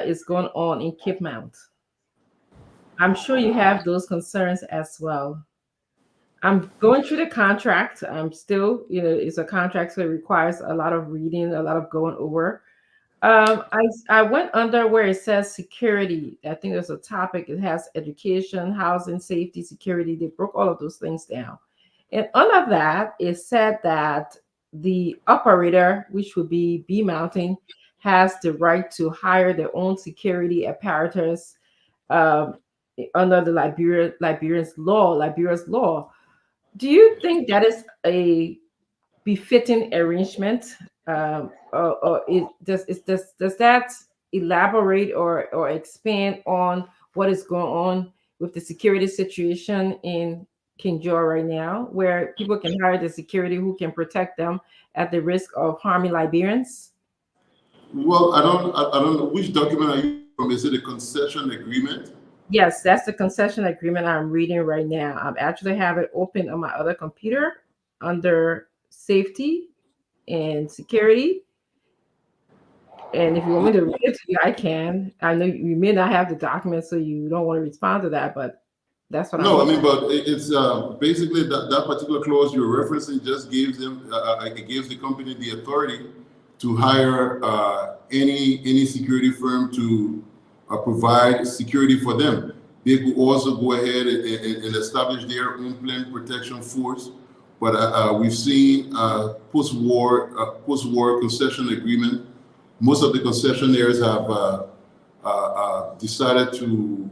is going on in Cape Mount. I'm sure you have those concerns as well. I'm going through the contract. I'm still, it's a contract, so it requires a lot of reading, a lot of going over. I went under where it says security. I think there's a topic. It has education, housing, safety, security. They broke all of those things down. And under that, it said that the operator, which would be B Mountain, has the right to hire their own security apparatus um, under the Liberia's law. Do you think that is a befitting arrangement, or does that elaborate or expand on what is going on with the security situation in King Joe right now, where people can hire the security who can protect them at the risk of harming Liberians? Well, I don't know which document are you from. Is it a concession agreement? Yes, that's the concession agreement I'm reading right now. I actually have it open on my other computer under safety and security. And if you want me to read it to you, I can. I know you may not have the document, so you don't want to respond to that, but that's what No, I I'm mean, but it's basically that particular clause you're referencing just gives them, it gives the company the authority to hire any security firm to provide security for them. They could also go ahead and establish their own planned protection force. But we've seen post-war concession agreement. Most of the concessionaires have decided to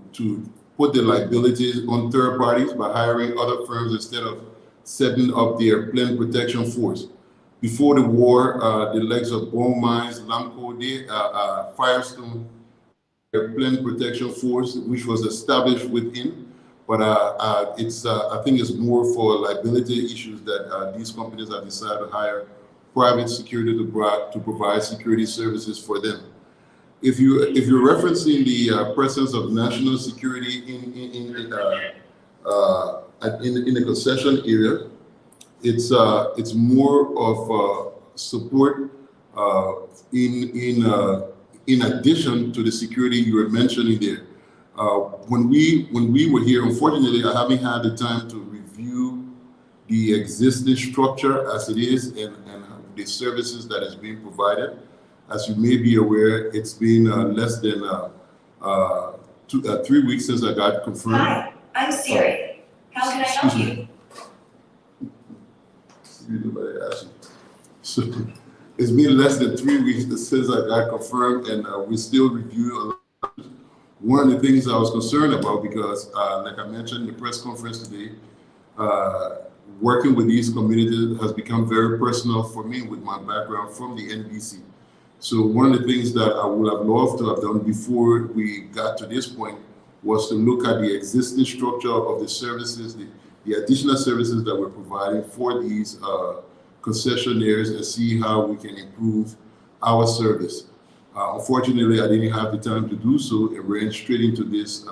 put the liabilities on third parties by hiring other firms instead of setting up their planned protection force. Before the war, the likes of Bone Mines, Lamco, Firestone, their planned protection force, which was established within. But I think it's more for liability issues that these companies have decided to hire private security to provide security services for them. If you're referencing the presence of national security in the concession area, it's more of support in addition to the security you were mentioning there. When we were here, unfortunately, I haven't had the time to review the existing structure as it is and the services that is being provided. As you may be aware, it's been less than 3 weeks since I got confirmed. Hi, I'm Siri. How can I help you? So it's been less than 3 weeks since I got confirmed, and we still review a lot. One of the things I was concerned about, because like I mentioned in the press conference today, working with these communities has become very personal for me with my background from the NBC. So one of the things that I would have loved to have done before we got to this point was to look at the existing structure of the services, the additional services that we're providing for these concessionaires, and see how we can improve our service. Unfortunately, I didn't have the time to do so, and ran straight into this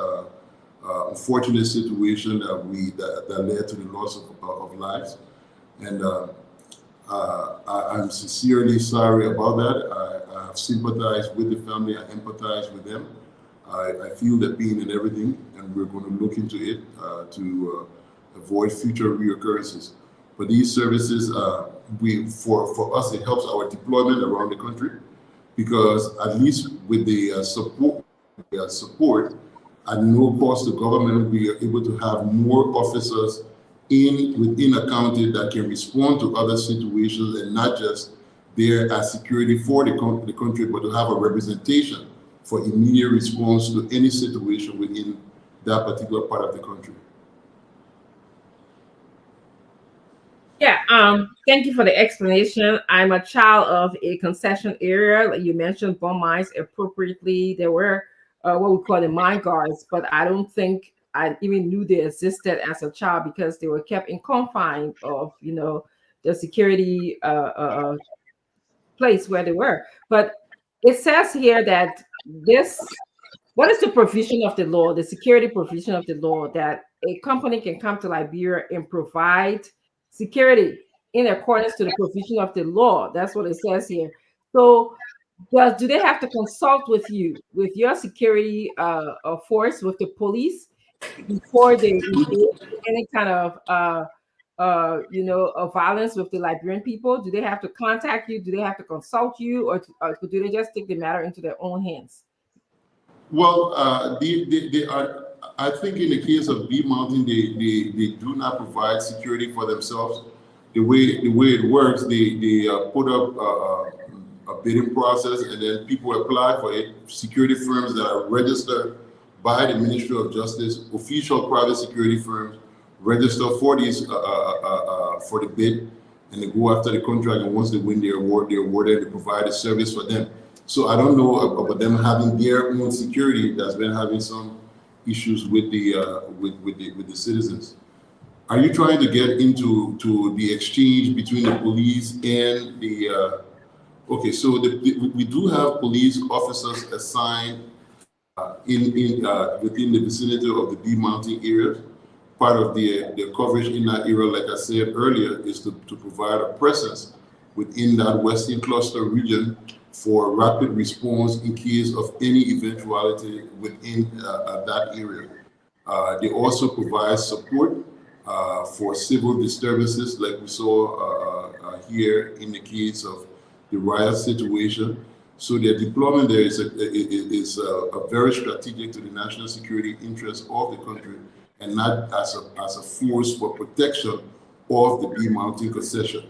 unfortunate situation that led to the loss of lives. And I'm sincerely sorry about that. I have sympathized with the family. I empathize with them. I feel the pain and everything, and we're going to look into it to avoid future reoccurrences. But these services, for us, it helps our deployment around the country, because at least with the support at no cost to government, we are able to have more officers within a county that can respond to other situations, and not just there as security for the country, but to have a representation for immediate response to any situation within that particular part of the country. Yeah, thank you for the explanation. I'm a child of a concession area. Like you mentioned, Bone Mines appropriately. There were what we call the mine guards, but I don't think I even knew they existed as a child, because they were kept in confine of, the security place where they were. But it says here that what is the provision of the law, the security provision of the law, that a company can come to Liberia and provide security in accordance to the provision of the law? That's what it says here. So do they have to consult with you, with your security force, with the police, before they engage in any kind of violence with the Liberian people? Do they have to contact you? Do they have to consult you, or do they just take the matter into their own hands? Well, they are I think in the case of B Mountain, they do not provide security for themselves. The way it works, they put up a bidding process, and then people apply for it. Security firms that are registered by the Ministry of Justice, official private security firms, register for these for the bid, and they go after the contract. And once they win the award, they awarded. They provide a service for them. So I don't know about them having their own security that's been having some issues with the citizens. Are you trying to get into the exchange between the police and the? Okay, so we do have police officers assigned within the vicinity of the B Mountain area. Part of the coverage in that area, like I said earlier, is to provide a presence within that Western Cluster region for rapid response in case of any eventuality within that area. They also provide support for civil disturbances, like we saw here in the case of the riot situation. So their deployment there is very strategic to the national security interests of the country, and not as a force for protection of the B Mountain concession.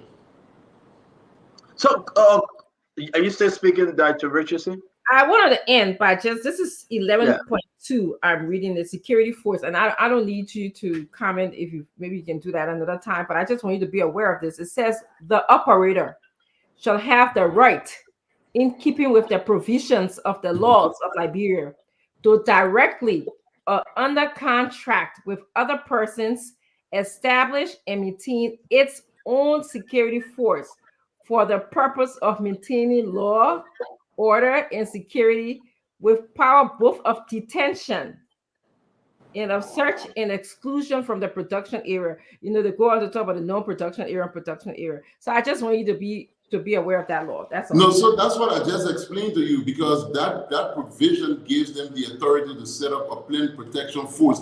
So, are you still speaking, Dr. Richardson? I wanted to end by this is 11.2. I'm reading the security force, and I don't need you to comment if maybe you can do that another time, but I just want you to be aware of this. It says the operator shall have the right, in keeping with the provisions of the laws of Liberia, to directly or under contract with other persons establish and maintain its own security force for the purpose of maintaining law, order, and security, with power both of detention and of search and exclusion from the production area. You know, they go on to talk about the non-production area and production area. So I just want you to be aware of that law. That's all. No, so that's what I just explained to you, because that provision gives them the authority to set up a planned protection force,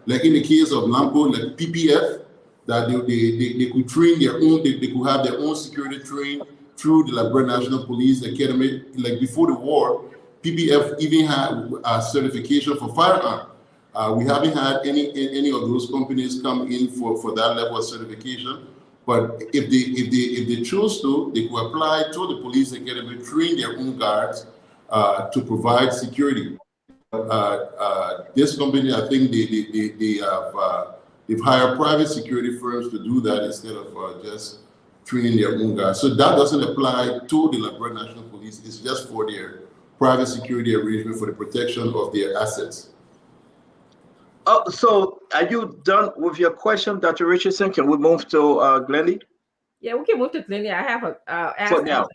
like in the case of Lampo, like PPF, that they could train their own, they could have their own security train through the Liberia National Police Academy. Like before the war, PPF even had a certification for firearm. We haven't had any of those companies come in for that level of certification. But if they chose to, they could apply to the police academy, train their own guards to provide security. This company, I think they've hired private security firms to do that instead of just training their own guards. So that doesn't apply to the Liberia National Police. It's just for their private security arrangement for the protection of their assets. So are you done with your question, Dr. Richardson? Can we move to Glendy? Yeah, we can move to Glendy. I have a for now.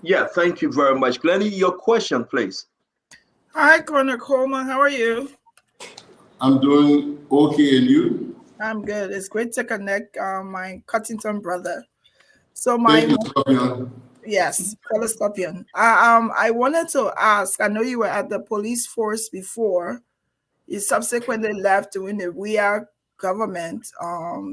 Yeah, thank you very much. Glendy, your question, please. Hi, Colonel Coleman. How are you? I'm doing okay, and you? I'm good. It's great to connect, my Cuttington brother. So Thank you, Scorpion. Yes, fellow Scorpion. I wanted to ask, I know you were at the police force before. You subsequently left during the RIA government.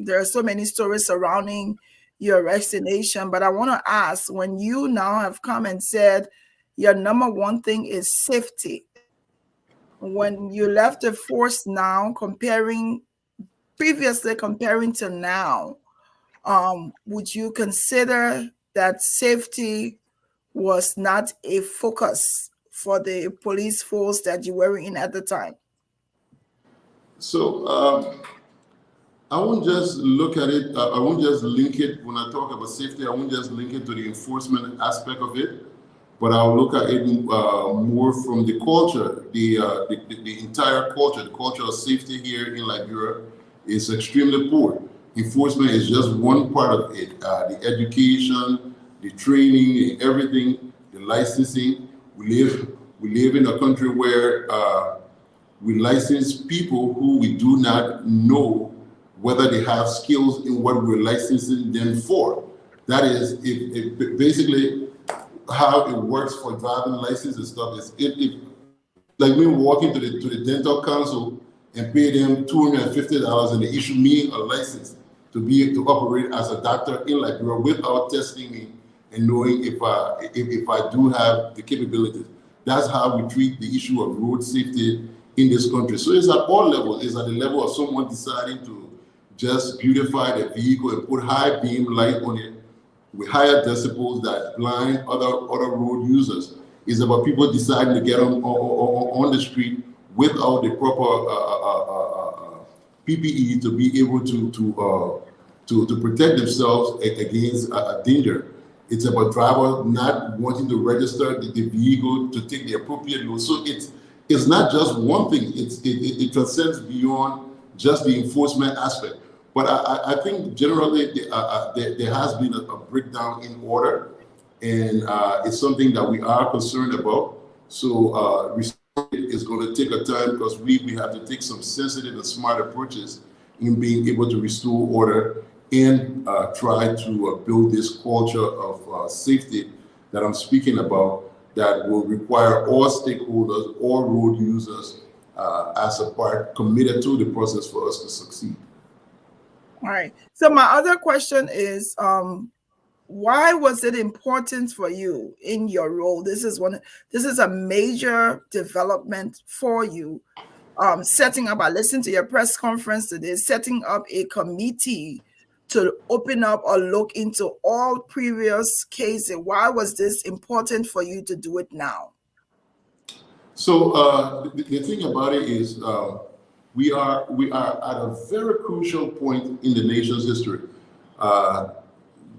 There are so many stories surrounding your resignation, but I want to ask, when you now have come and said your number one thing is safety, when you left the force now, previously comparing to now, would you consider that safety was not a focus for the police force that you were in at the time? So I won't just look at it, I won't just link it, when I talk about safety, I won't just link it to the enforcement aspect of it, but I'll look at it more from the culture, the entire culture. The culture of safety here in Liberia is extremely poor. Enforcement is just one part of it. The education, the training, everything, the licensing. We live in a country where we license people who we do not know whether they have skills in what we're licensing them for. That is, basically how it works for driving license and stuff is, like me walking to the dental council and pay them $250 and they issue me a license to be able to operate as a doctor in Liberia without testing me and knowing if I do have the capabilities. That's how we treat the issue of road safety in this country. So it's at all levels. It's at the level of someone deciding to just beautify the vehicle and put high beam light on it with higher decibels that blind other road users. It's about people deciding to get on the street without the proper PPE to be able to protect themselves against a danger. It's about drivers not wanting to register the vehicle to take the appropriate load. So it's not just one thing. It transcends beyond just the enforcement aspect. But I think generally there has been a breakdown in order, and it's something that we are concerned about. So it's going to take a time because we have to take some sensitive and smart approaches in being able to restore order and try to build this culture of safety that I'm speaking about that will require all stakeholders, all road users as a part committed to the process for us to succeed. All right. So my other question is, why was it important for you in your role? This is a major development for you. Setting up, I listened to your press conference today, setting up a committee to open up or look into all previous cases. Why was this important for you to do it now? So the thing about it is we are at a very crucial point in the nation's history.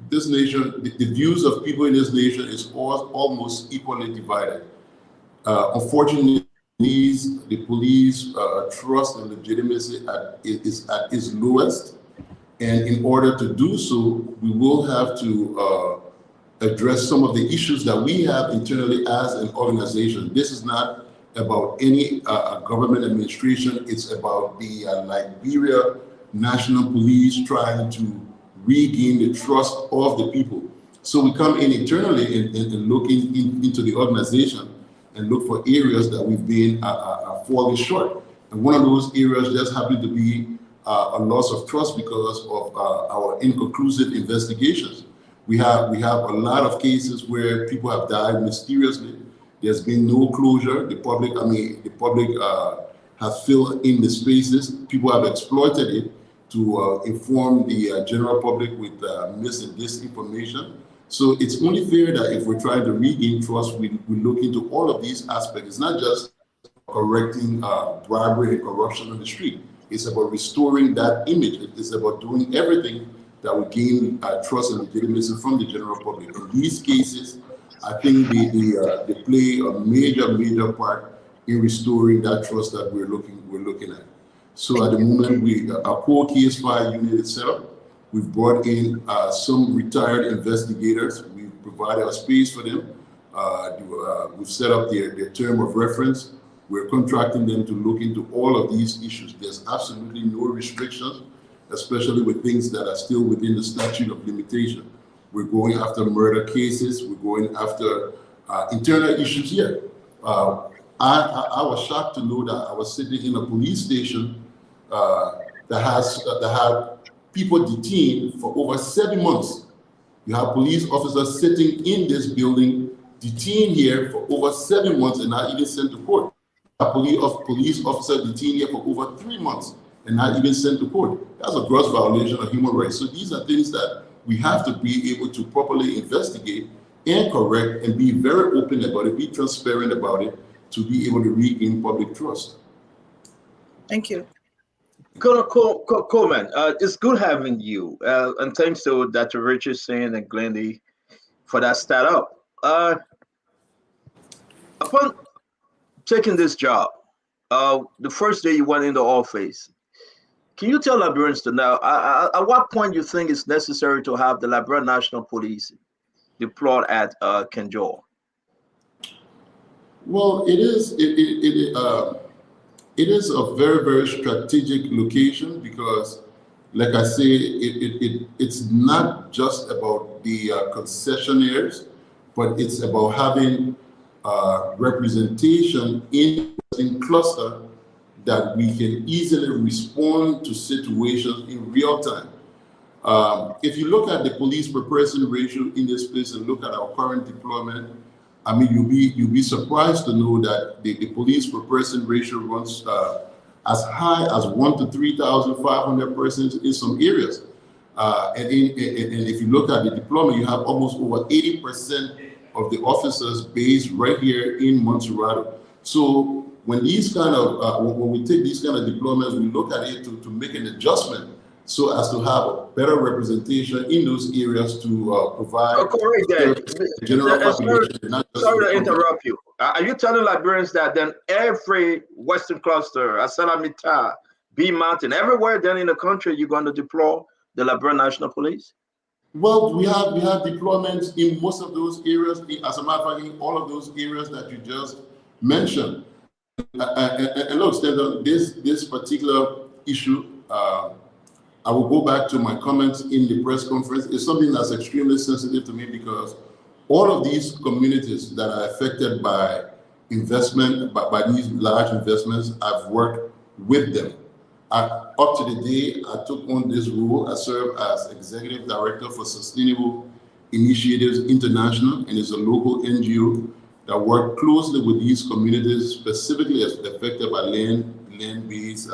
This nation, the views of people in this nation is almost equally divided. Unfortunately, the police trust and legitimacy is at its lowest. And in order to do so, we will have to address some of the issues that we have internally as an organization. This is not about any government administration. It's about the Liberia National Police trying to regain the trust of the people. So we come in internally and look into the organization and look for areas that we've been falling short. And one of those areas just happened to be a loss of trust because of our inconclusive investigations. We have a lot of cases where people have died mysteriously. There's been no closure. The public has filled in the spaces. People have exploited it to inform the general public with mis and disinformation. So it's only fair that if we're trying to regain trust, we look into all of these aspects. It's not just correcting bribery and corruption on the street. It's about restoring that image. It's about doing everything that will gain trust and legitimacy from the general public. In these cases, I think they play a major part in restoring that trust that we're looking at. So at the moment, our core case file unit is set up. We've brought in some retired investigators. We've provided a space for them. We've set up their term of reference. We're contracting them to look into all of these issues. There's absolutely no restrictions, especially with things that are still within the statute of limitation. We're going after murder cases. We're going after internal issues here. I was shocked to know that I was sitting in a police station that had people detained for over 7 months. You have police officers sitting in this building, detained here for over 7 months and not even sent to court. A police officer detained here for over 3 months and not even sent to court. That's a gross violation of human rights. So these are things that we have to be able to properly investigate and correct and be very open about it, be transparent about it to be able to regain public trust. Thank you. Coleman, it's good having you. And thanks to Dr. Richardson and Glendy for that startup. Upon taking this job, the first day you went into office, can you tell Liberians to know at what point you think it's necessary to have the Liberia National Police deployed at Keno? Well, it is a very strategic location because, like I say, it's not just about the concessionaires, but it's about having representation in cluster that we can easily respond to situations in real time. If you look at the police per person ratio in this place and look at our current deployment, I mean, you'll be surprised to know that the police per person ratio runs as high as 1 to 3,500 persons in some areas. And if you look at the deployment, you have almost over 80% of the officers based right here in Montserrat. So when these kind of when we take these kind of deployments, we look at it to make an adjustment so as to have a better representation in those areas to provide correct general population. Sorry to interrupt you. Are you telling Liberians that then every Western cluster, Asalamita, B Mountain, everywhere then in the country, you're going to deploy the Liberian National Police? Well, we have deployments in most of those areas. As a matter of fact, in all of those areas that you just mentioned. And look, Stanton, this particular issue, I will go back to my comments in the press conference. It's something that's extremely sensitive to me because all of these communities that are affected by investment, by these large investments, I've worked with them. Up to the day I took on this role, I serve as Executive Director for Sustainable Initiatives International, and it's a local NGO that work closely with these communities, specifically as affected by land-based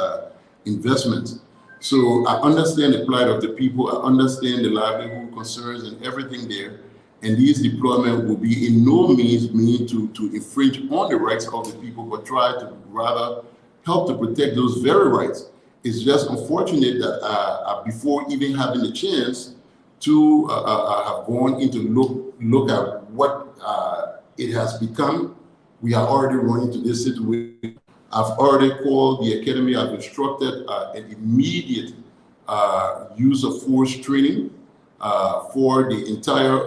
investments. So I understand the plight of the people, I understand the livelihood concerns and everything there, and these deployments will be in no means mean to infringe on the rights of the people, but try to rather help to protect those very rights. It's just unfortunate that before even having the chance to have gone into look at what it has become, we are already running to this situation. I've already called the academy. I've instructed an immediate use of force training for the entire.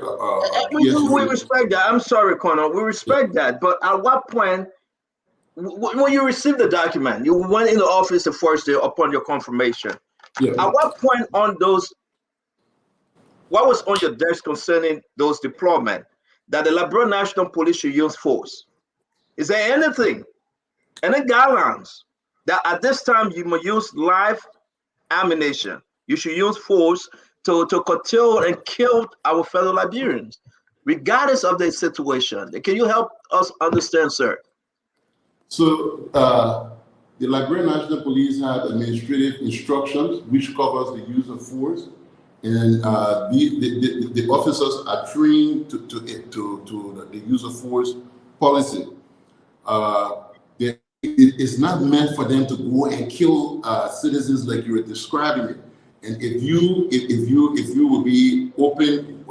We respect that. I'm sorry, Keno. We respect that. But at what point, when you received the document, you went in the office the first day upon your confirmation. Yeah. At what point on those, what was on your desk concerning those deployment that the Liberian National Police should use force? Is there anything, any guidelines that at this time you must use live ammunition? You should use force to curtail and kill our fellow Liberians, regardless of the situation. Can you help us understand, sir? So the Liberian National Police have administrative instructions which covers the use of force, and the officers are trained to the use of force policy. It's not meant for them to go and kill citizens like you were describing it. And if you will be open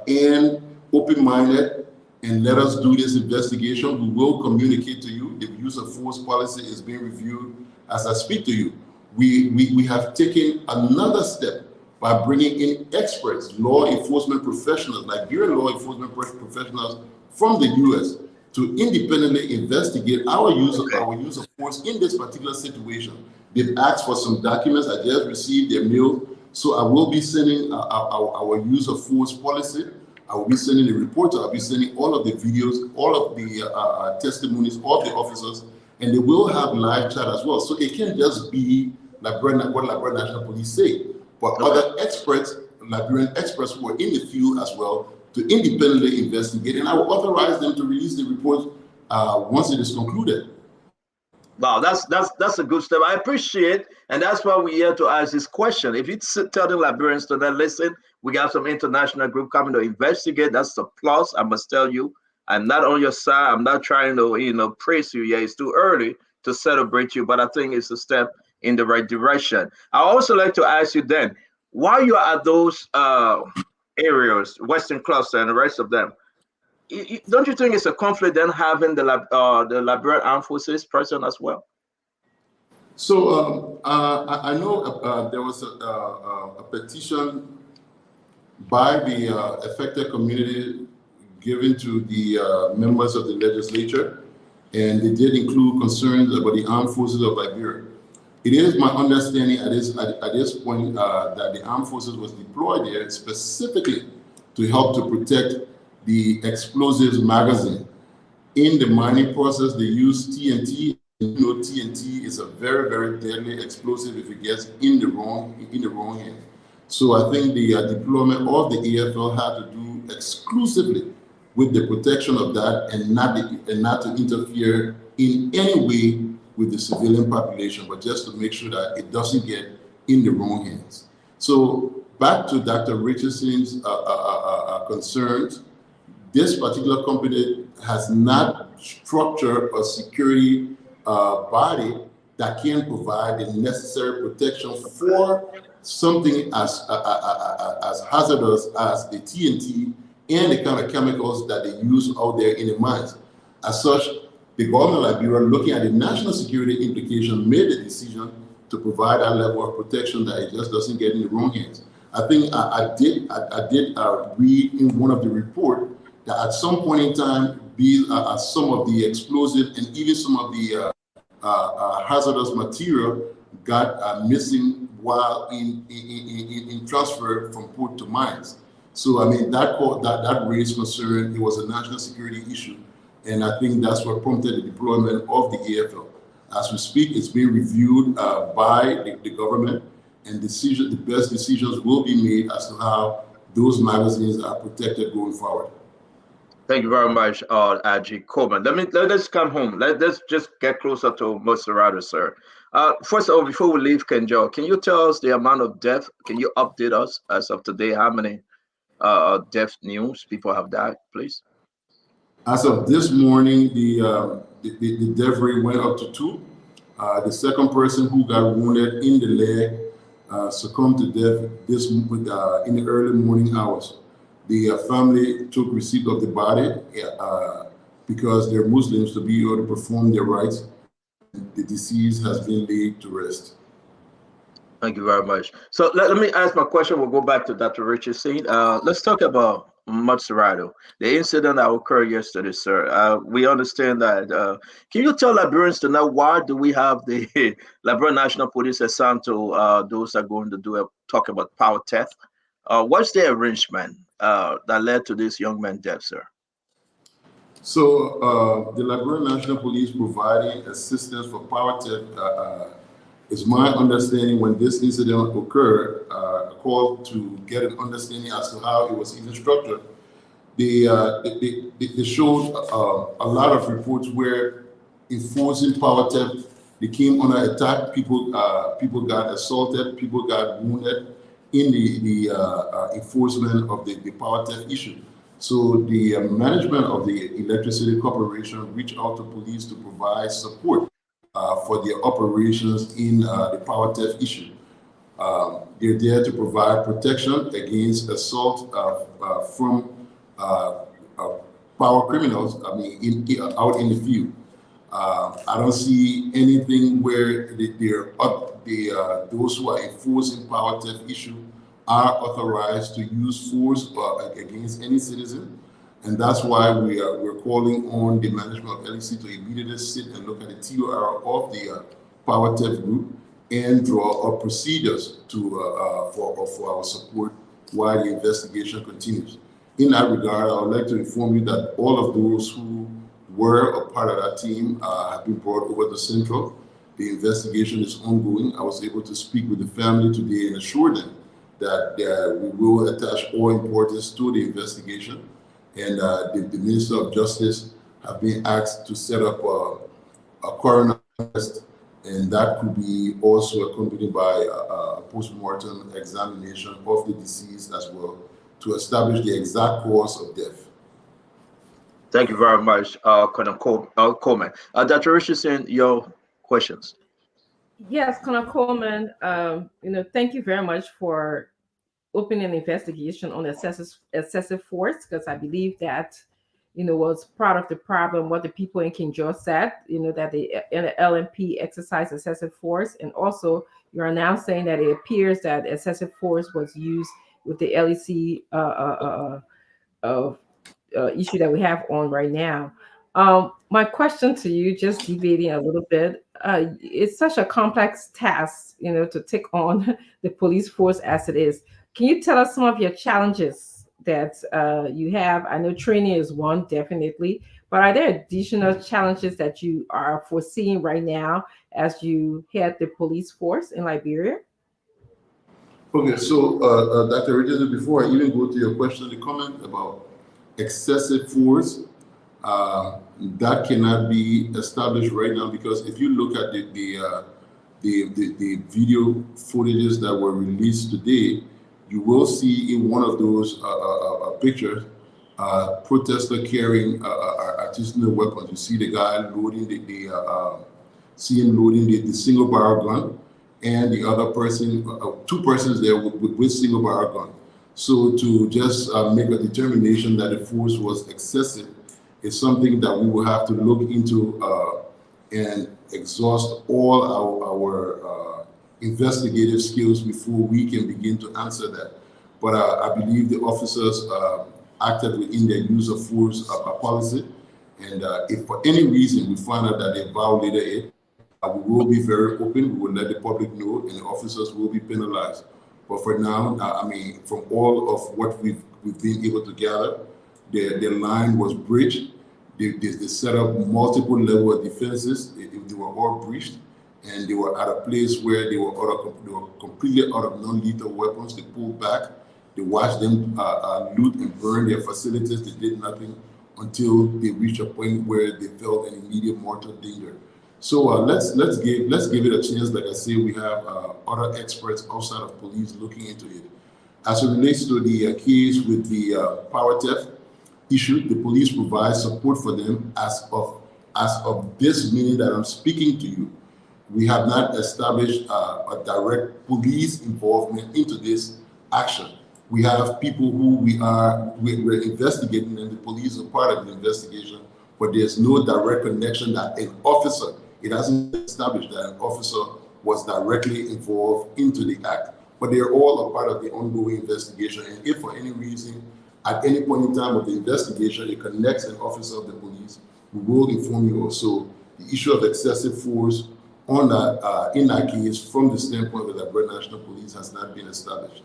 and open-minded and let us do this investigation, we will communicate to you. The use of force policy is being reviewed as I speak to you. We have taken another step by bringing in experts, law enforcement professionals, Liberian law enforcement professionals from the U.S. to independently investigate our use of force in this particular situation. They've asked for some documents. I just received their mail, so I will be sending our use of force policy. I will be sending the reports. I'll be sending all of the videos, all of the testimonies of the officers, and they will have live chat as well. So it can't just be what Liberian National Police say, but other experts, Liberian experts who are in the field as well, to independently investigate, and I will authorize them to release the report once it is concluded. Wow, that's a good step. I appreciate, and that's why we're here to ask this question. If you tell the Liberians to then listen, we got some international group coming to investigate. That's a plus. I must tell you, I'm not on your side. I'm not trying to praise you. Yeah, it's too early to celebrate you, but I think it's a step in the right direction. I also like to ask you then, while you are at those areas, Western Cluster and the rest of them, don't you think it's a conflict then having the Liberian Armed Forces present as well? So I know there was a petition by the affected community given to the members of the legislature, and they did include concerns about the armed forces of Liberia. It is my understanding at this point that the armed forces was deployed there specifically to help to protect the explosives magazine. In the mining process, they use TNT. You know, TNT is a very, very deadly explosive if it gets in the wrong hand. So I think the deployment of the AFL had to do exclusively with the protection of that, and not to interfere in any way with the civilian population, but just to make sure that it doesn't get in the wrong hands. So back to Dr. Richardson's concerns, this particular company has not structured a security body that can provide the necessary protection for something as hazardous as the TNT and the kind of chemicals that they use out there in the mines. As such, the government of Liberia, looking at the national security implication, made the decision to provide that level of protection that it just doesn't get in the wrong hands. I think I did read in one of the report that at some point in time, some of the explosive and even some of the hazardous material got missing while in transfer from port to mines. So I mean that raised concern. It was a national security issue, and I think that's what prompted the deployment of the AFL. As we speak, it's being reviewed by the government, and the best decisions will be made as to how those magazines are protected going forward. Thank you very much, RG Coleman. Let's come home. Let's just get closer to Monserrato, sir. First of all, before we leave Kenjo, can you tell us the amount of death? Can you update us as of today? How many death news people have died, please? As of this morning, the death rate went up to 2. The second person who got wounded in the leg succumbed to death in the early morning hours. The family took receipt of the body because they're Muslims to be able to perform their rites. The deceased has been laid to rest. Thank you very much. So let me ask my question. We'll go back to Dr. Richardson. Let's talk about Monserrato, the incident that occurred yesterday, sir. We understand that. Can you tell Liberians to know why do we have the Liberian National Police assigned to those that are going to talk about power theft? What's the arrangement that led to this young man's death, sir? So the Liberian National Police providing assistance for power theft is my understanding. When this incident occurred, a call to get an understanding as to how it was even structured. They showed a lot of reports where enforcing power theft, they came under attack. People got assaulted. People got wounded in the enforcement of the power theft issue. So the management of the Electricity Corporation reached out to police to provide support for their operations in the power theft issue. They're there to provide protection against assault from power criminals. I mean, out in the field. I don't see anything where those who are enforcing power theft issue are authorized to use force against any citizen, and that's why we're calling on the management of LEC to immediately sit and look at the TOR of the power theft group and draw up procedures for our support while the investigation continues. In that regard, I would like to inform you that all of those who were a part of that team have been brought over to Central. The investigation is ongoing. I was able to speak with the family today and assure them that we will attach all importance to the investigation. And the Minister of Justice have been asked to set up a coroner test, and that could be also accompanied by a post-mortem examination of the deceased as well to establish the exact cause of death. Thank you very much, Colonel Coleman. Dr. Richardson, your questions. Yes, Colonel Coleman, thank you very much for opening an investigation on excessive force, because I believe that, was part of the problem, what the people in King George said, that the LNP exercised excessive force. And also, you're now saying that it appears that excessive force was used with the LEC issue that we have on right now. My question to you, just deviating a little bit, it's such a complex task, to take on the police force as it is. Can you tell us some of your challenges that you have? I know training is one, definitely, but are there additional challenges that you are foreseeing right now as you head the police force in Liberia? Okay, so Dr. Richardson, before I even go to your question, the comment about excessive force, that cannot be established right now, because if you look at the video footages that were released today, you will see in one of those pictures protester carrying artisanal weapons. You see the guy loading see him loading the single barrel gun, and the other person, two persons there with single barrel gun. So to just make a determination that the force was excessive is something that we will have to look into and exhaust all our investigative skills before we can begin to answer that. But I believe the officers acted within their use of force policy, and if for any reason we find out that they violated it, we will be very open. We will let the public know, and the officers will be penalized. But for now, I mean, from all of what we've been able to gather, the line was breached. They set up multiple level of defenses. They were all breached, and they were at a place where they were completely out of non-lethal weapons. They pulled back. They watched them loot and burn their facilities. They did nothing until they reached a point where they felt an immediate mortal danger. So let's give it a chance. Like I say, we have other experts outside of police looking into it. As it relates to the case with the power theft issue, the police provide support for them as of this minute that I'm speaking to you. We have not established a direct police involvement into this action. We have people who we're investigating, and the police are part of the investigation, but there's no direct connection that an officer, it hasn't been established that an officer was directly involved into the act. But they're all a part of the ongoing investigation. And if for any reason, at any point in time of the investigation, it connects an officer of the police, we will inform you also. The issue of excessive force on that, in that case, from the standpoint of the Alberta National Police, has not been established.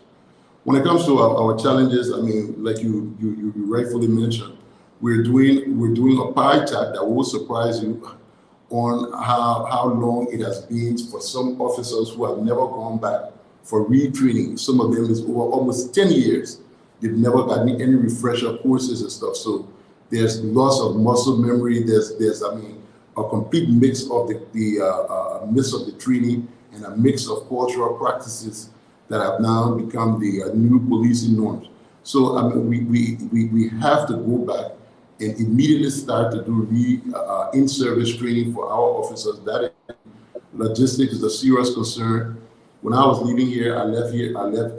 When it comes to our challenges, I mean, like you rightfully mentioned, we're doing a pie chart that will surprise you on how long it has been for some officers who have never gone back for retraining. Some of them is over almost 10 years. They've never gotten any refresher courses and stuff. So there's loss of muscle memory. There's I mean, a complete mix of the mix of the training and a mix of cultural practices that have now become the new policing norms. So I mean, we have to go back and immediately start to do in-service training for our officers. That logistics is a serious concern. When I was leaving here, I left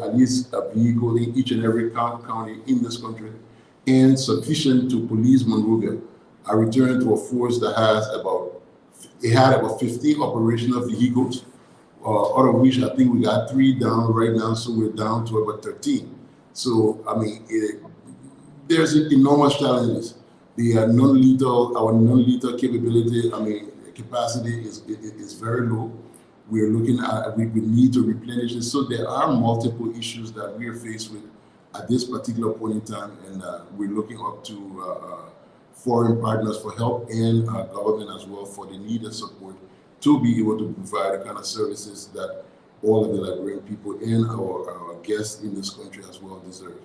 at least a vehicle in each and every county in this country, and sufficient to police Monrovia. I returned to a force that had about 15 operational vehicles, out of which I think we got 3 down right now, so we're down to about 13. So, I mean, there's enormous challenges. The our non-lethal capability, I mean, capacity is very low. We're looking at, we need to replenish it. So there are multiple issues that we are faced with at this particular point in time, and we're looking up to foreign partners for help, and government as well for the needed support to be able to provide the kind of services that all of the Liberian people and our guests in this country as well deserve.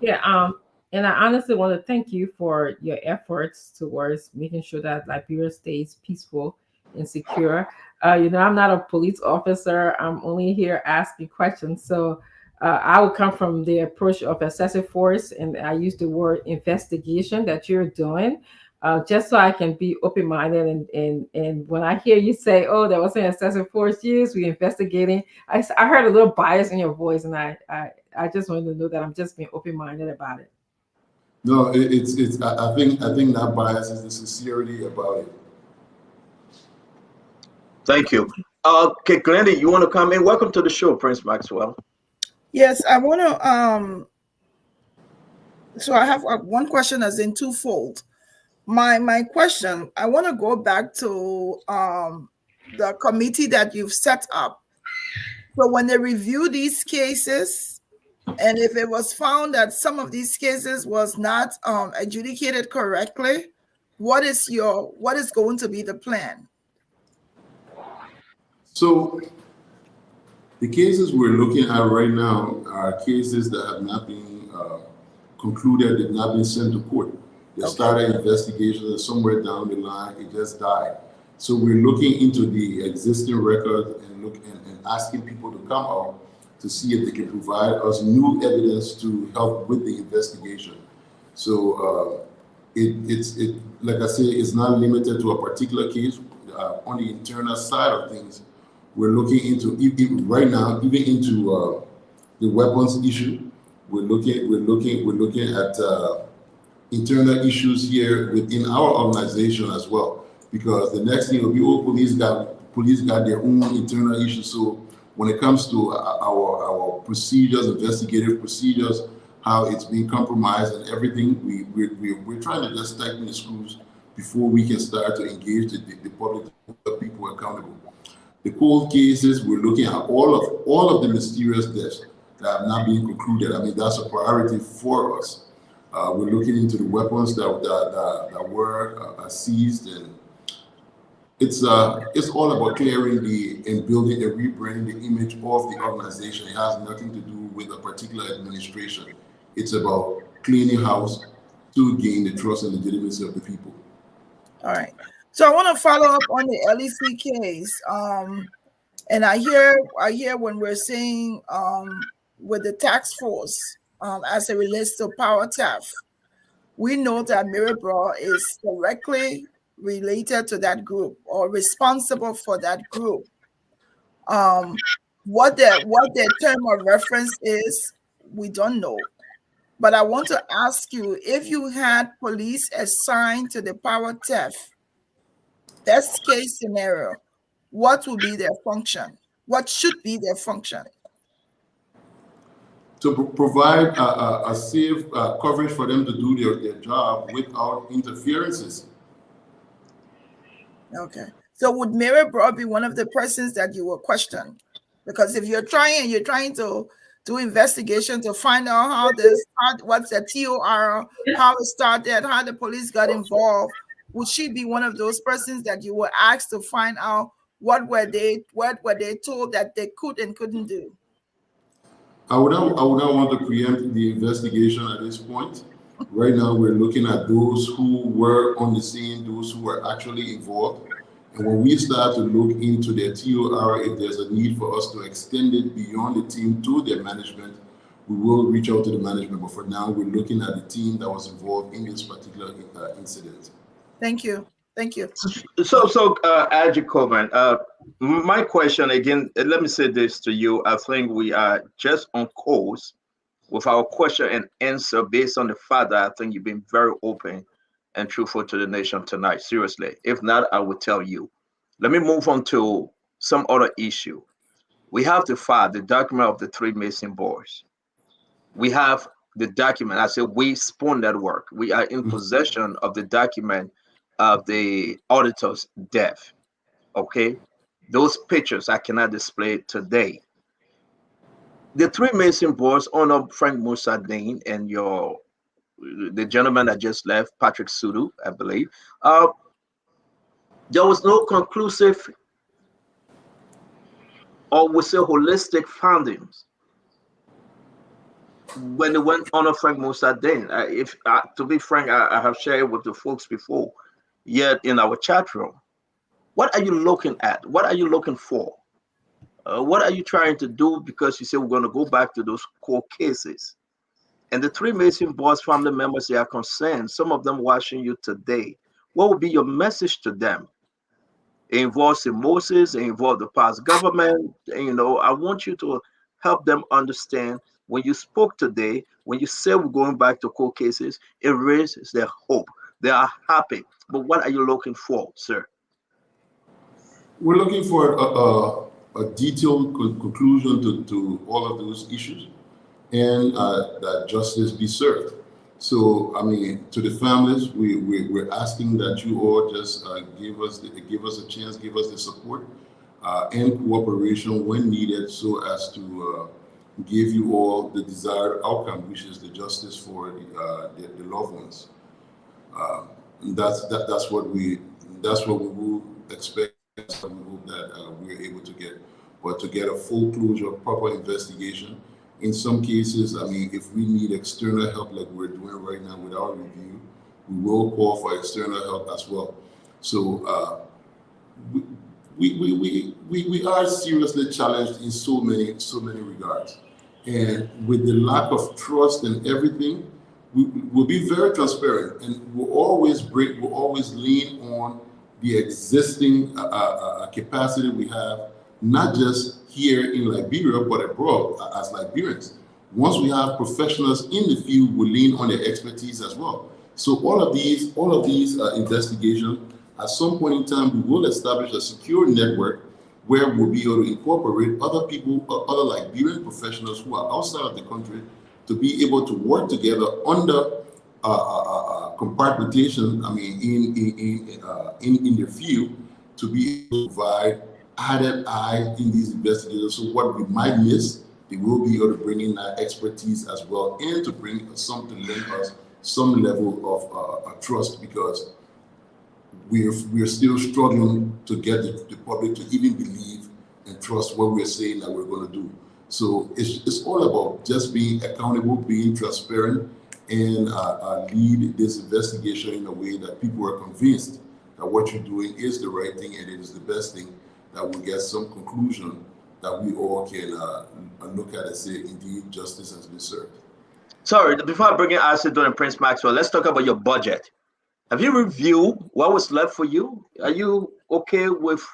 Yeah, and I honestly want to thank you for your efforts towards making sure that Liberia stays peaceful and secure. You know, I'm not a police officer. I'm only here asking questions. So I would come from the approach of excessive force, and I use the word investigation that you're doing, just so I can be open-minded. And when I hear you say, "Oh, there was an excessive force used, we're investigating," I heard a little bias in your voice, and I just wanted to know that I'm just being open-minded about it. No, it's. I think that bias is the sincerity about it. Thank you. Okay, Glendy, you want to come in? Welcome to the show, Prince Maxwell. Yes, I want to. So I have one question as in twofold. My question, I want to go back to the committee that you've set up. So when they review these cases, and if it was found that some of these cases was not adjudicated correctly, what is going to be the plan? So the cases we're looking at right now are cases that have not been concluded they've not been sent to court. They started investigations, and somewhere down the line, it just died. So we're looking into the existing record and asking people to come out to see if they can provide us new evidence to help with the investigation. So it's like I say, it's not limited to a particular case. On the internal side of things, we're looking into right now, even into the weapons issue. We're looking at internal issues here within our organization as well, because the next thing will be, police got their own internal issues. So when it comes to our procedures, investigative procedures, how it's being compromised and everything, we're trying to just tighten the screws before we can start to engage the public, the people accountable. The cold cases, we're looking at all of the mysterious deaths that have not been concluded. I mean, that's a priority for us. We're looking into the weapons that were seized, and it's all about clearing and building and rebranding the image of the organization. It has nothing to do with a particular administration. It's about cleaning house to gain the trust and legitimacy of the people. All right. So I want to follow up on the LEC case. And I hear when we're saying with the task force as it relates to power theft, we know that Mirabel is directly related to that group or responsible for that group. What their term of reference is, we don't know. But I want to ask you, if you had police assigned to the power theft, best case scenario, what would be their function? What should be their function? To provide a safe coverage for them to do their job without interferences. Okay. So would Mirabel be one of the persons that you will question? Because if you're trying to do investigation to find out what's the TOR, how it started, how the police got involved, would she be one of those persons that you were asked to find out what were they told that they could and couldn't do? I would not want to preempt the investigation at this point. Right now, we're looking at those who were on the scene, those who were actually involved. And when we start to look into their TOR, if there's a need for us to extend it beyond the team to their management, we will reach out to the management. But for now, we're looking at the team that was involved in this particular incident. Thank you. Thank you. So, Adji Coleman, my question again, let me say this to you. I think we are just on course with our question and answer based on the fact that I think you've been very open and truthful to the nation tonight. Seriously. If not, I will tell you. Let me move on to some other issue. We have the file, the document of the 3 missing boys. We have the document. I said we spun that work. We are in possession of the document of the auditor's death. Okay, those pictures I cannot display today. The 3 missing boys, Honor Frank Musadin and the gentleman that just left, Patrick Sudu, I believe. There was no conclusive or we say holistic findings when they went on Frank Musadin. To be frank, I have shared with the folks before, yet in our chat room. What are you looking at? What are you looking for? What are you trying to do? Because you say we're going to go back to those court cases. And the 3 missing boys family members, they are concerned. Some of them watching you today. What would be your message to them? It involves Moses, it involves the past government. And, I want you to help them understand when you spoke today, when you say we're going back to court cases, it raises their hope. They are happy. But what are you looking for, sir? We're looking for a detailed conclusion to all of those issues, and that justice be served. So, I mean, to the families, we're asking that you all just give us a chance, give us the support and cooperation when needed, so as to give you all the desired outcome, which is the justice for the loved ones. That's what we will expect. We hope that we're able to get, but to get a full closure, proper investigation, In some cases, I mean, if we need external help like we're doing right now with our review, we will call for external help as well. So we are seriously challenged in so many regards. And with the lack of trust and everything, we'll be very transparent, and we'll always lean on the existing capacity we have, not just here in Liberia, but abroad as Liberians. Once we have professionals in the field, we lean on their expertise as well. So all of these investigations, at some point in time, we will establish a secure network where we'll be able to incorporate other people, other Liberian professionals who are outside of the country, to be able to work together under compartmentation. I mean, in the field, to be able to provide added eye in these investigations. So what we might miss, they will be able to bring in that expertise as well, and to bring some to lend us some level of trust, because we're still struggling to get the public to even believe and trust what we're saying that we're going to do. So it's all about just being accountable, being transparent, and lead this investigation in a way that people are convinced that what you're doing is the right thing and it is the best thing, that will get some conclusion that we all can look at and say, indeed, justice has been served. Sorry, before I bring in Acid and Prince Maxwell, let's talk about your budget. Have you reviewed what was left for you? Are you okay with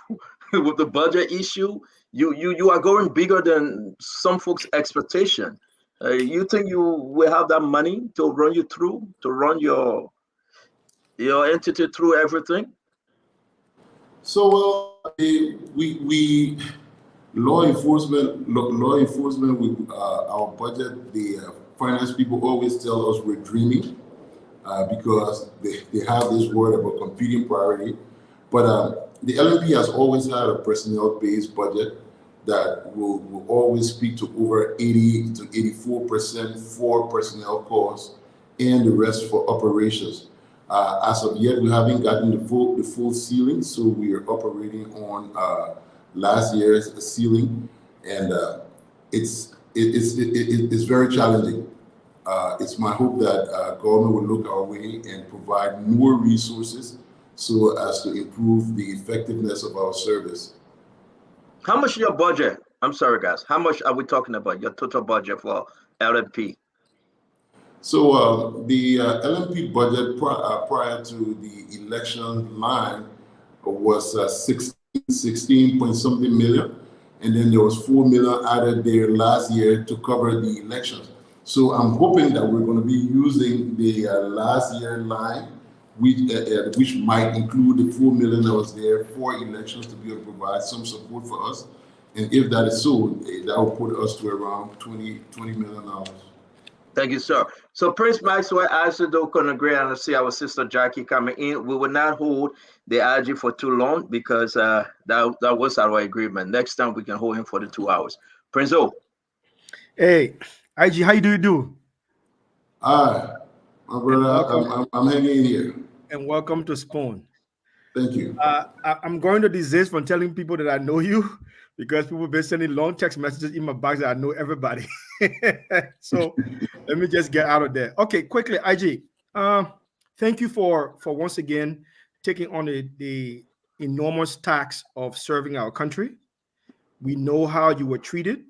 with the budget issue? You are going bigger than some folks' expectation. You think you will have that money to run you through, to run your entity through everything? So we law enforcement with our budget, the finance people always tell us we're dreaming. Because they have this word about competing priority. But the LNP has always had a personnel-based budget that will always speak to over 80 to 84% for personnel costs and the rest for operations. As of yet, we haven't gotten the full ceiling, so we are operating on last year's ceiling, and it's very challenging. It's my hope that government will look our way and provide more resources so as to improve the effectiveness of our service. How much is your budget? I'm sorry, guys. How much are we talking about? Your total budget for LNP? So the LNP budget prior to the election line was 16 point something million, and then there was 4 million added there last year to cover the elections. So I'm hoping that we're going to be using the last year line, which might include the 4 million that was there for elections, to be able to provide some support for us. And if that is so, that will put us to around $20 million. Thank you, sir. So Prince Maxwell, Asido, Conagray, and I see our sister Jackie coming in. We will not hold the IG for too long because that was our agreement. Next time we can hold him for the 2 hours. Prince O. Hey, IG, how do you do? Hi, my brother. I'm hanging in here. And welcome to Spoon. Thank you. I'm going to desist from telling people that I know you, because people have been sending long text messages in my box that I know everybody. So let me just get out of there. Okay, quickly, IG. Thank you for once again taking on the enormous task of serving our country. We know how you were treated.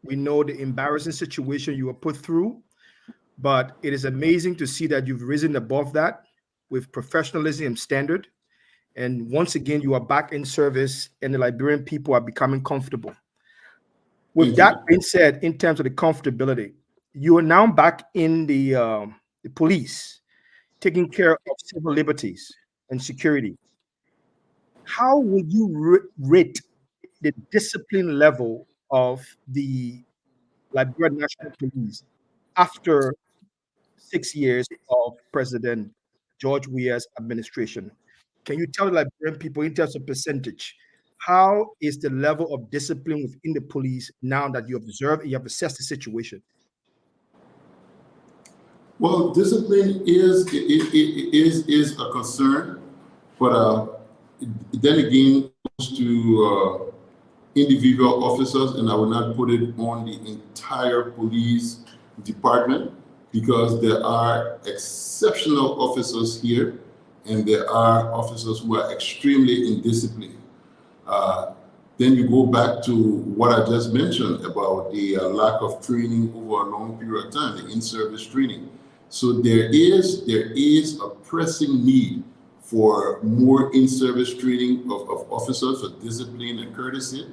We know the embarrassing situation you were put through, but it is amazing to see that you've risen above that with professionalism and standard. And once again, you are back in service, and the Liberian people are becoming comfortable. With that being said, in terms of the comfortability, you are now back in the police, taking care of civil liberties and security. How would you rate the discipline level of the Liberian National Police after 6 years of President George Weah's administration? Can you tell the Liberian people, in terms of percentage, how is the level of discipline within the police now that you observe and you have assessed the situation? Well, discipline is a concern, but then again, to individual officers, and I will not put it on the entire police department, because there are exceptional officers here, and there are officers who are extremely indisciplined. Then you go back to what I just mentioned about the lack of training over a long period of time, the in-service training. So there is a pressing need for more in-service training of officers for discipline and courtesy.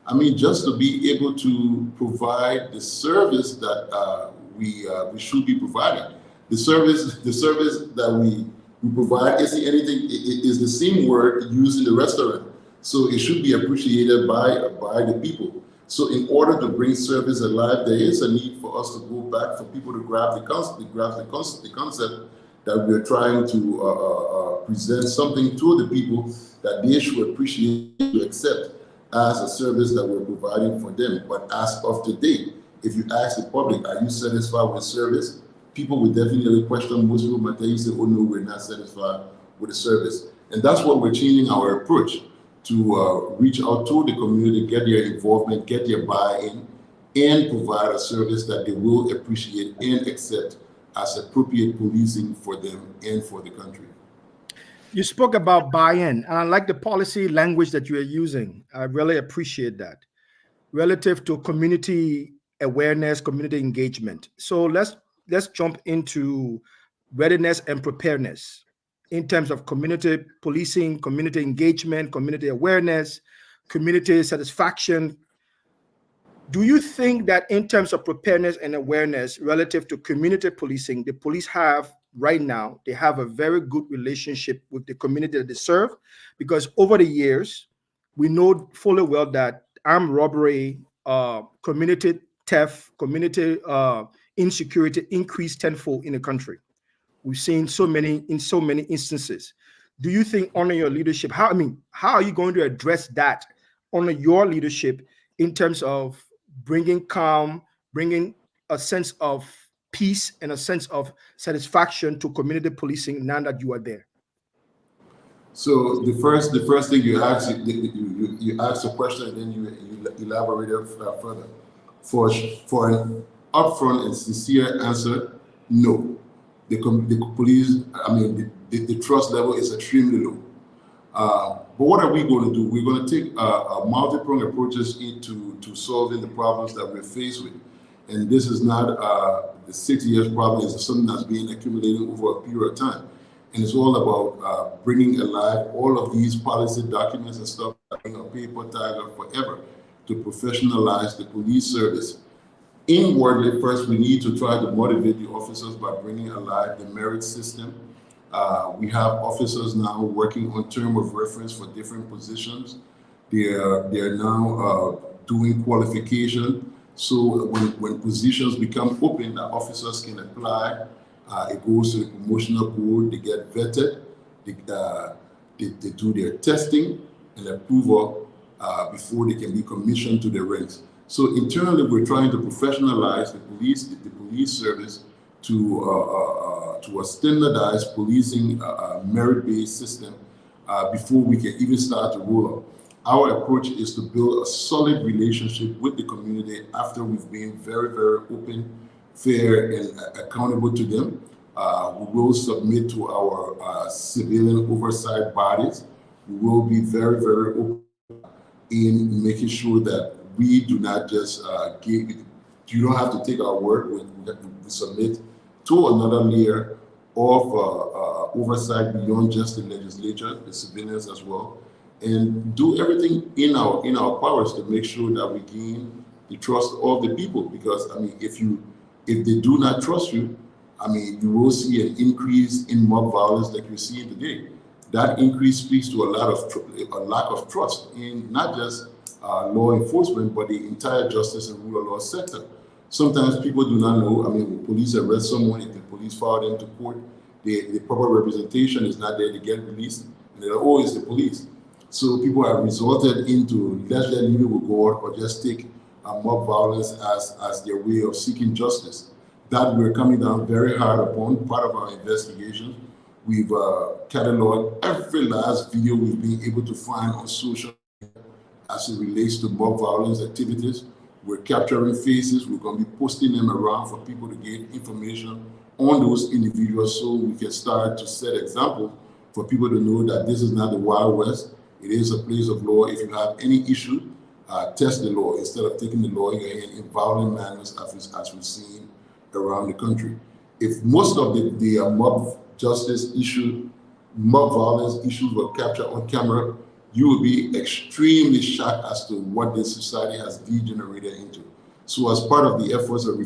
I mean, just to be able to provide the service that we should be providing. The service that we provide is the same word used in the restaurant. So it should be appreciated by the people. So in order to bring service alive, there is a need for us to go back, for people to grab the concept that we're trying to present something to the people that they should appreciate, to accept as a service that we're providing for them. But as of today, if you ask the public, are you satisfied with service? People will definitely question. Most people might tell you, say, oh no, we're not satisfied with the service. And that's what we're changing our approach to reach out to the community, get their involvement, get their buy-in, and provide a service that they will appreciate and accept as appropriate policing for them and for the country. You spoke about buy-in, and I like the policy language that you are using. I really appreciate that. Relative to community awareness, community engagement. So let's jump into readiness and preparedness in terms of community policing, community engagement, community awareness, community satisfaction. Do you think that in terms of preparedness and awareness relative to community policing, the police have right now, they have a very good relationship with the community that they serve? Because over the years, we know fully well that armed robbery, community theft, community insecurity increased tenfold in the country. We've seen so many instances. Do you think under your leadership, how are you going to address that under your leadership in terms of bringing calm, bringing a sense of peace and a sense of satisfaction to community policing now that you are there? So the first thing you ask a question, and then you elaborate further. For an upfront and sincere answer, no. The police, the trust level is extremely low. But what are we going to do? We're going to take a multi-pronged approaches into solving the problems that we're faced with. And this is not the 6 years problem, it's something that's been accumulating over a period of time. And it's all about bringing alive all of these policy documents and stuff, being a paper tiger forever, to professionalize the police service. Inwardly, first, we need to try to motivate the officers by bringing alive the merit system. We have officers now working on term of reference for different positions. They are now doing qualification. So when positions become open, the officers can apply. It goes to the promotional board. They get vetted. They do their testing and approval before they can be commissioned to the ranks. So internally, we're trying to professionalize the police service to a standardized policing merit-based system before we can even start to roll out. Our approach is to build a solid relationship with the community after we've been very, very open, fair, and accountable to them. We will submit to our civilian oversight bodies. We will be very, very open in making sure that we do not just you don't have to take our word. We submit to another layer of oversight beyond just the legislature, the civilians as well, and do everything in our powers to make sure that we gain the trust of the people. Because if they do not trust you, you will see an increase in mob violence like you're seeing today. That increase speaks to a lack of trust in not just law enforcement, but the entire justice and rule of law sector. Sometimes people do not know. When police arrest someone, if the police file them to court, the proper representation is not there to get released, and they're always the police. So people have resorted into let them leave it with God, or just take mob violence as their way of seeking justice. That we're coming down very hard upon. Part of our investigation, we've cataloged every last video we've been able to find on social media as it relates to mob violence activities. We're capturing faces. We're going to be posting them around for people to get information on those individuals so we can start to set examples for people to know that this is not the Wild West. It is a place of law. If you have any issue, test the law instead of taking the law in your hand in violent manners as we've seen around the country. If most of the mob justice issue, mob violence issues were captured on camera, you will be extremely shocked as to what this society has degenerated into. So as part of the efforts of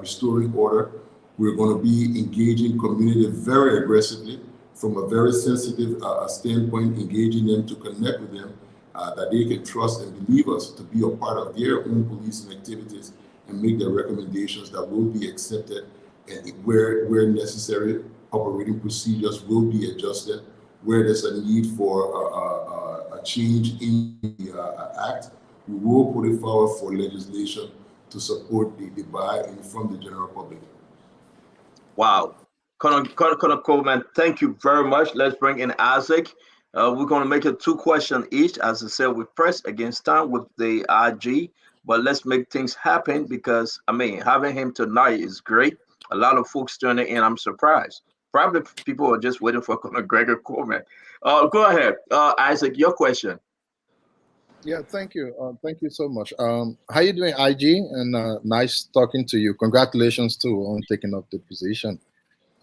restoring order, we're going to be engaging community very aggressively from a very sensitive standpoint, engaging them to connect with them, that they can trust and believe us to be a part of their own policing activities and make their recommendations that will be accepted, and where necessary, operating procedures will be adjusted. Where there's a need for a change in the act, we will put it forward for legislation to support the buy-in from the general public. Wow. Colonel Coleman, thank you very much. Let's bring in Isaac. We're going to make it 2 questions each. As I said, we press against time with the IG, but let's make things happen because, I mean, having him tonight is great. A lot of folks tuning in. I'm surprised. Probably people are just waiting for Colonel Gregor Coleman. Go ahead, Isaac, your question. Yeah, thank you. Thank you so much. How you doing, IG? And nice talking to you. Congratulations too on taking up the position.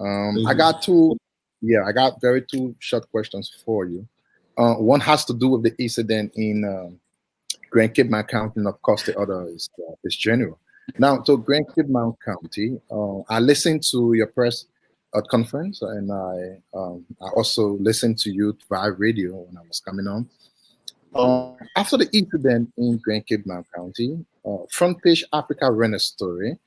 I got 2 short questions for you. One has to do with the incident in Grand Cape Mount County, and of course the other is general. Now, to Grand Cape Mount County, I listened to your press conference, and I also listened to you via radio when I was coming on. After the incident in Grand Cape Mount County, Front Page Africa ran a story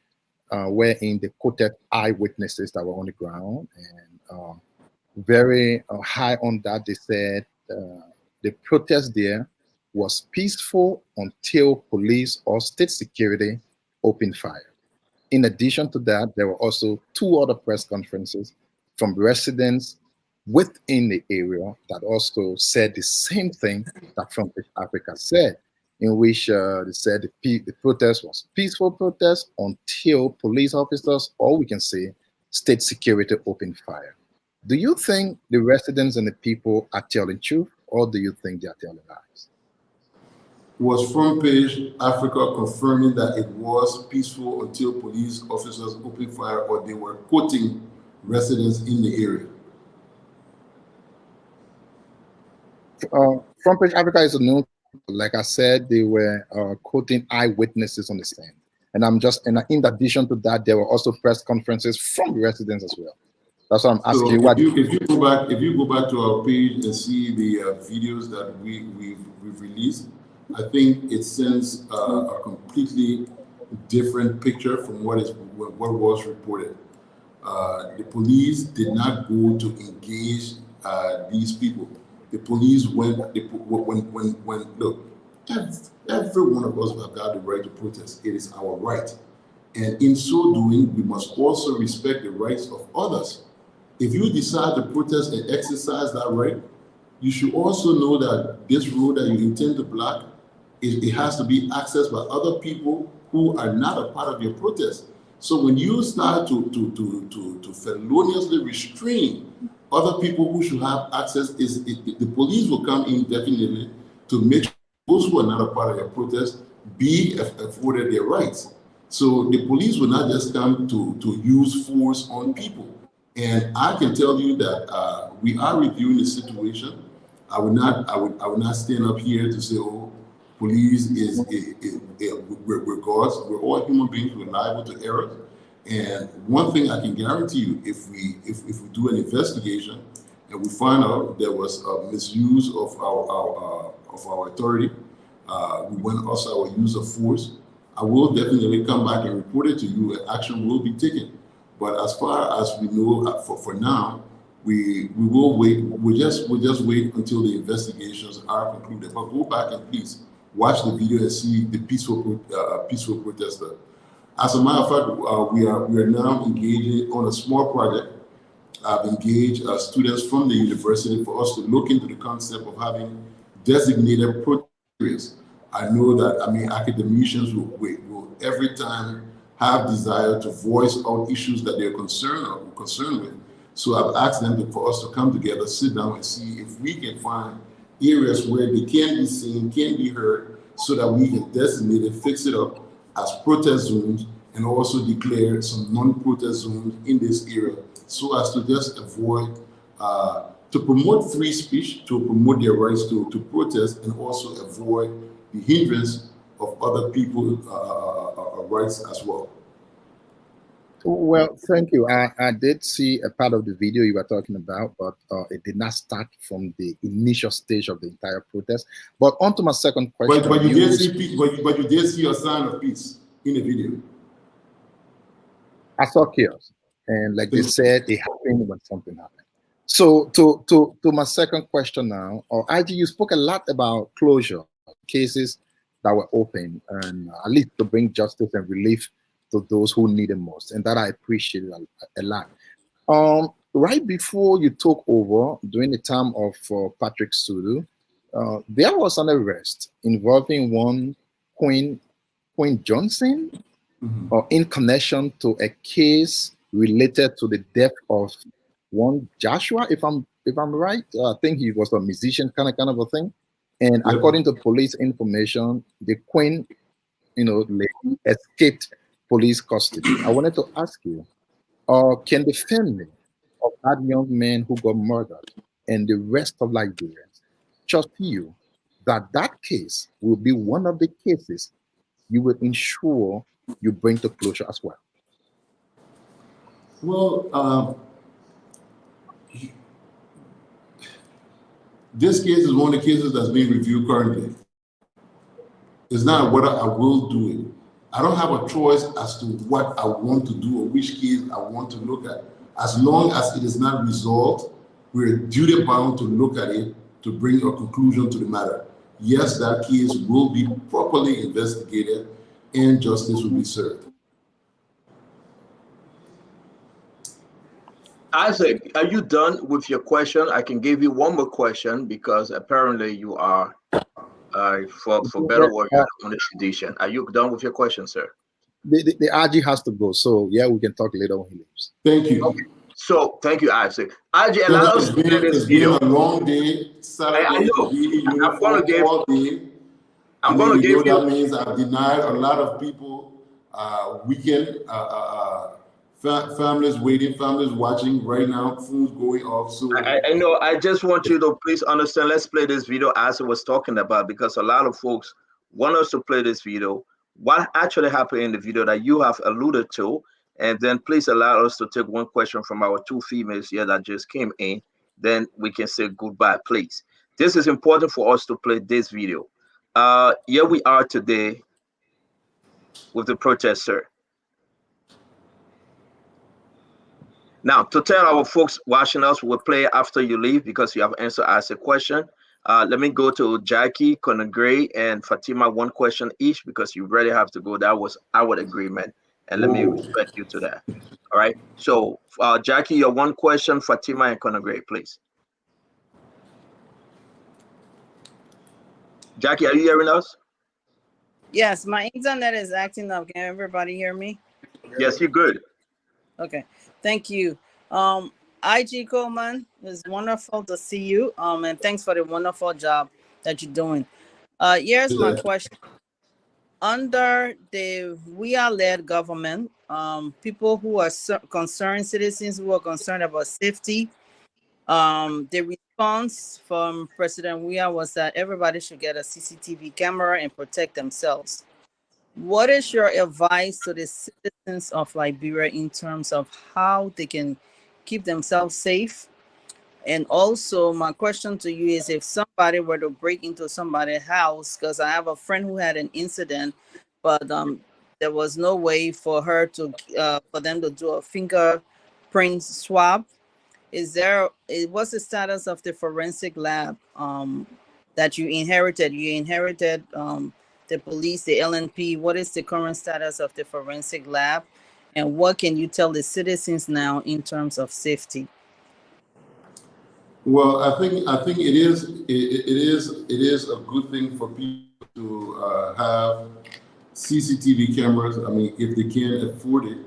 wherein they quoted eyewitnesses that were on the ground, and very high on that, they said the protest there was peaceful until police or state security opened fire. In addition to that, there were also 2 other press conferences from residents within the area that also said the same thing that Front Page Africa said, in which they said the protest was peaceful protest until police officers, or we can say state security, opened fire. Do you think the residents and the people are telling truth, or do you think they are telling lies? Was Front Page Africa confirming that it was peaceful until police officers opened fire, or they were quoting residents in the area? Front Page Africa is a new, like I said, they were quoting eyewitnesses on the stand. And in addition to that, there were also press conferences from residents as well. That's what I'm asking you. If you go back to our page and see the videos that we've released, I think it sends a completely different picture from what was reported. The police did not go to engage these people. The police went. Look, every one of us have got the right to protest. It is our right, and in so doing, we must also respect the rights of others. If you decide to protest and exercise that right, you should also know that this road that you intend to block, it has to be accessed by other people who are not a part of your protest. So when you start to feloniously restrain other people who should have access, the police will come in definitely to make sure those who are not a part of your protest be afforded their rights. So the police will not just come to use force on people. And I can tell you that we are reviewing the situation. I would not stand up here to say, oh, police we're gods. We're all human beings. We're liable to errors. And one thing I can guarantee you, if we do an investigation and we find out there was a misuse of our authority, we went also our use of force, I will definitely come back and report it to you, and action will be taken. But as far as we know, for now, we will wait. We'll just wait until the investigations are concluded. But go back and please watch the video and see the peaceful protester. As a matter of fact, we are now engaging on a small project. I've engaged students from the university for us to look into the concept of having designated protest areas. I know that, academicians will every time have desire to voice out issues that they're concerned with. So I've asked them for us to come together, sit down, and see if we can find areas where they can be seen, can be heard, so that we can designate and fix it up as protest zones, and also declare some non-protest zones in this area, so as to just avoid, to promote free speech, to promote their rights to protest, and also avoid the hindrance of other people's rights as well. Well, thank you. I did see a part of the video you were talking about, but it did not start from the initial stage of the entire protest. But on to my second question. But you did see a sign of peace in the video. I saw chaos, and like they said, it happened when something happened. So to my second question now, IG, you spoke a lot about closure cases that were open, and at least to bring justice and relief to those who need it most, and that I appreciate a lot. Right before you took over, during the time of Patrick Sudu, there was an arrest involving one Queen Johnson, in connection to a case related to the death of one Joshua, if I'm right. I think he was a musician, kind of a thing. And according to police information, the Queen, lady escaped police custody. I wanted to ask you, can the family of that young man who got murdered and the rest of Liberians trust you that that case will be one of the cases you will ensure you bring to closure as well? Well, this case is one of the cases that's being reviewed currently. It's not whether I will do it. I don't have a choice as to what I want to do or which case I want to look at. As long as it is not resolved, we're duty bound to look at it to bring a conclusion to the matter. Yes, that case will be properly investigated and justice will be served. Isaac, are you done with your question? I can give you one more question because apparently you are, for better word, on the tradition. Are you done with your question, sir? The RG has to go, so yeah, we can talk later when he leaves. Thank you. Okay. So thank you, Isaac. RG, allow us to play this video. It's been a long day. Saturday, I know. I'm going to give. All day. I'm going to give you. That means I've denied a lot of people weekend. Families waiting, families watching right now, phones going off. So I know. I just want you to please understand. Let's play this video as I was talking about, because a lot of folks want us to play this video. What actually happened in the video that you have alluded to, and then please allow us to take one question from our two females here that just came in. Then we can say goodbye, please. This is important for us to play this video. Here we are today with the protester. Now, to tell our folks watching us, we'll play after you leave because you have answered us a question. Let me go to Jackie, Connor Gray, and Fatima, one question each because you really have to go. That was our agreement, and let me respect you to that. All right. So, Jackie, your one question, Fatima and Connor Gray, please. Jackie, are you hearing us? Yes, my internet is acting up. Can everybody hear me? Yes, you're good. Okay, thank you. IG Coleman, it's wonderful to see you. And thanks for the wonderful job that you're doing. Here's my question. Under the We Are led government, people who are concerned, citizens who are concerned about safety, the response from President Weah was that everybody should get a CCTV camera and protect themselves. What is your advice to the citizens of Liberia in terms of how they can keep themselves safe? And also, my question to you is, if somebody were to break into somebody's house, because I have a friend who had an incident, but there was no way for her to for them to do a fingerprint swab. What's the status of the forensic lab that you inherited? You inherited the police, the LNP. What is the current status of the forensic lab, and what can you tell the citizens now in terms of safety? Well, I think it is a good thing for people to have CCTV cameras. I mean, if they can afford it,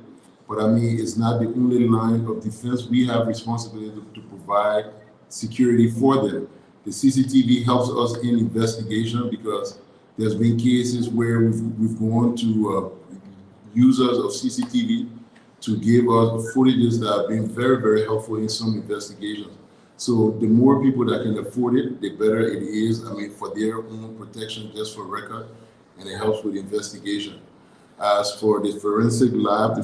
but I mean, it's not the only line of defense. We have responsibility to provide security for them. The CCTV helps us in investigation because there's been cases where we've gone to users of CCTV to give us footages that have been very, very helpful in some investigations. So the more people that can afford it, the better it is. I mean, for their own protection, just for record, and it helps with investigation. As for the forensic lab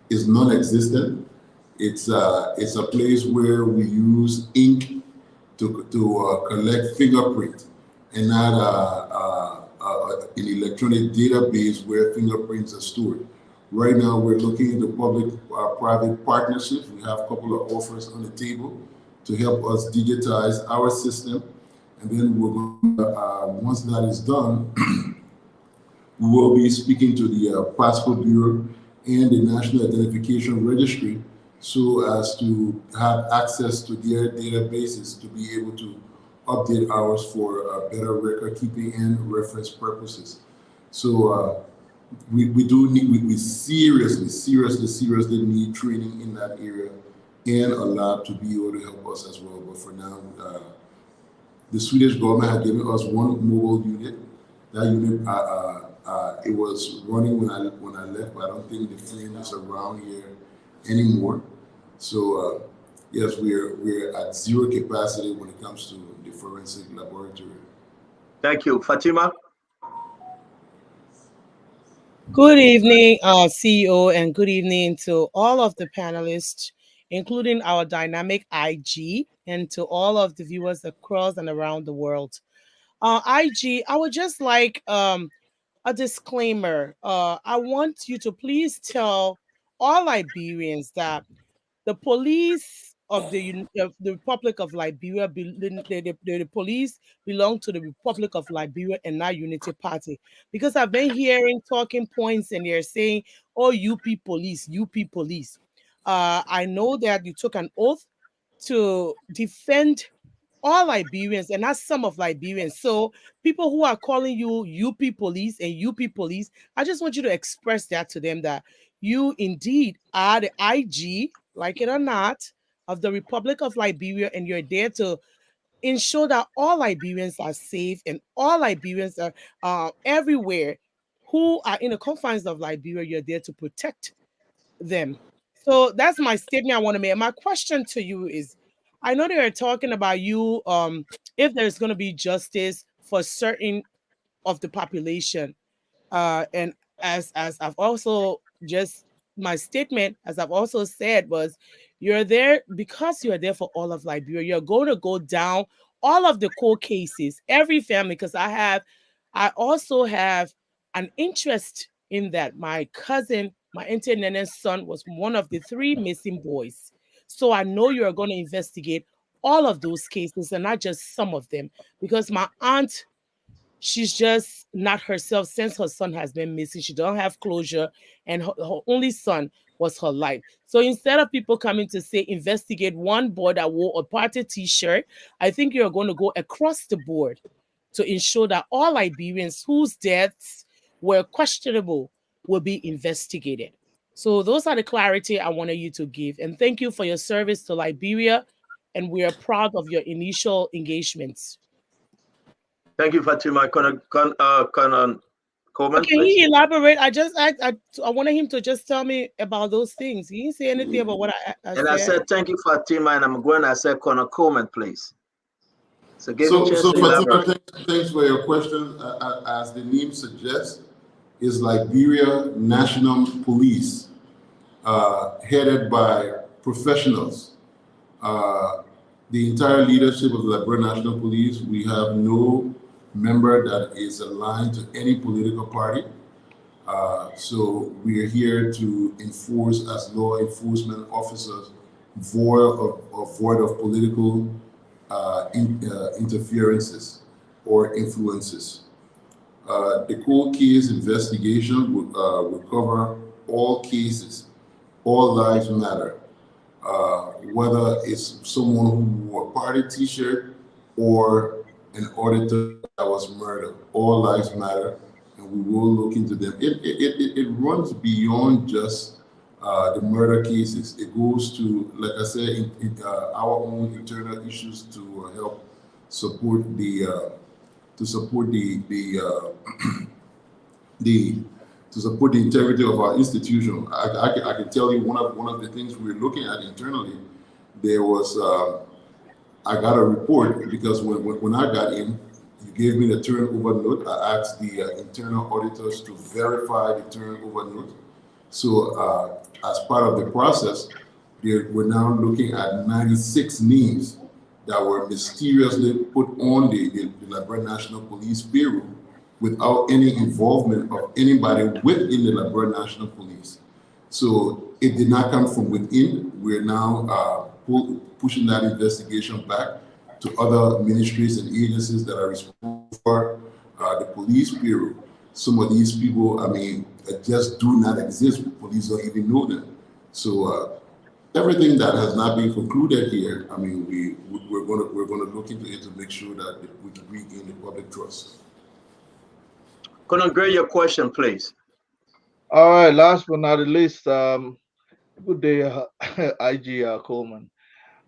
is non-existent. It's a place where we use ink to collect fingerprint and not an electronic database where fingerprints are stored. Right now, we're looking into public-private partnerships. We have a couple of offers on the table to help us digitize our system. And then we're going to, once that is done, we will be speaking to the Passport Bureau and the National Identification Registry so as to have access to their databases to be able to update ours for better record keeping and reference purposes. So we seriously need training in that area and a lab to be able to help us as well. But for now, the Swedish government had given us one mobile unit. That unit, it was running when I left, but I don't think the plane is around here anymore. So yes, we're at zero capacity when it comes to the forensic laboratory. Thank you, Fatima. Good evening, CEO, and good evening to all of the panelists, including our dynamic IG, and to all of the viewers across and around the world. IG, I would just like a disclaimer. I want you to please tell all Liberians that the police of the Republic of Liberia, the police belong to the Republic of Liberia and not Unity Party. Because I've been hearing talking points and they're saying, oh, UP police, UP police. I know that you took an oath to defend all Liberians and not some of Liberians. So people who are calling you UP police and UP police, I just want you to express that to them that you indeed are the IG, like it or not, of the Republic of Liberia, and you're there to ensure that all Liberians are safe and all Liberians are everywhere who are in the confines of Liberia. You're there to protect them. So that's my statement I want to make. My question to you is, I know they are talking about you, if there's going to be justice for certain of the population, and as I've also just my statement, as I've also said, was you're there because you're there for all of Liberia. You're going to go down all of the court cases, every family, because I also have an interest in that. My cousin, my auntie Nene's son, was one of the 3 missing boys. So I know you're going to investigate all of those cases and not just some of them, because my aunt, she's just not herself since her son has been missing. She don't have closure, and her only son was her life. So instead of people coming to say investigate one boy that wore a party t-shirt, I think you're going to go across the board to ensure that all Liberians whose deaths were questionable will be investigated. So those are the clarity I wanted you to give. And thank you for your service to Liberia. And we are proud of your initial engagements. Thank you, Fatima. Comment, can he elaborate? I wanted him to just tell me about those things. He didn't say anything about what I said. I said, thank you, Fatima, and I'm going to say, comment, please. So Fatima, thanks for your question. As the name suggests, is Liberia National Police, headed by professionals. The entire leadership of the Liberia National Police, we have no member that is aligned to any political party. So we are here to enforce as law enforcement officers, void of political interferences or influences. The cold case investigation would cover all cases. All lives matter. Whether it's someone who wore a party t-shirt or an auditor that was murdered. All lives matter, and we will look into them. It runs beyond just the murder cases. It goes to, like I said, our own internal issues to help support the to support the integrity of our institution. I can tell you one of the things we're looking at internally. There was I got a report because when I got in, you gave me the turnover note. I asked the internal auditors to verify the turnover note. So as part of the process, we're now looking at 96 names that were mysteriously put on the Liberia National Police payroll without any involvement of anybody within the Liberia National Police. So it did not come from within. We're now pushing that investigation back to other ministries and agencies that are responsible for the police bureau. Some of these people, I mean, just do not exist. Police don't even know them. So everything that has not been concluded here, I mean, we're going to look into it to make sure that we can regain the public trust. Colonel Gray, your question, please. All right. Last but not the least, good day, IG Coleman.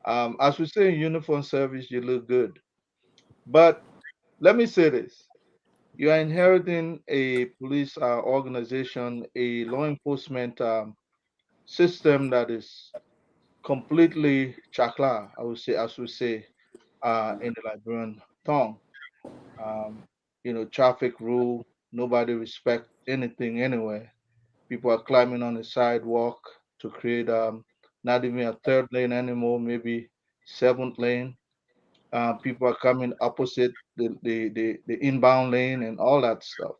As we say in uniform service, you look good. But let me say this. You are inheriting a police organization, a law enforcement system that is completely chakla, I would say, as we say in the Liberian tongue. Traffic rule, nobody respect anything anywhere. People are climbing on the sidewalk to create not even a third lane anymore, maybe seventh lane. People are coming opposite the inbound lane and all that stuff.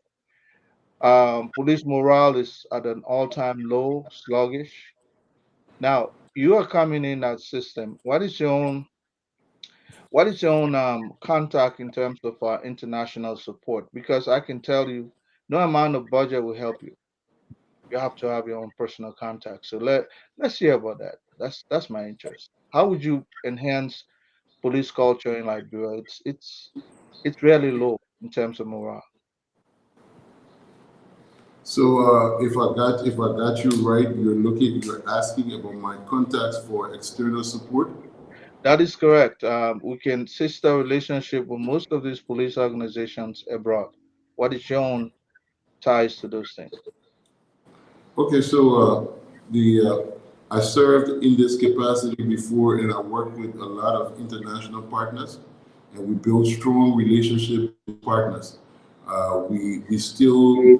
Police morale is at an all-time low, sluggish. Now you are coming in that system. What is your own contact in terms of international support? Because I can tell you, no amount of budget will help you. You have to have your own personal contact. So let's hear about that. That's my interest. How would you enhance police culture in Liberia? It's really low in terms of morale. So if I got you right, you're asking about my contacts for external support. That is correct. We can sister relationship with most of these police organizations abroad. What is your own ties to those things? Okay, so I served in this capacity before, and I worked with a lot of international partners, and we built strong relationships with partners. We still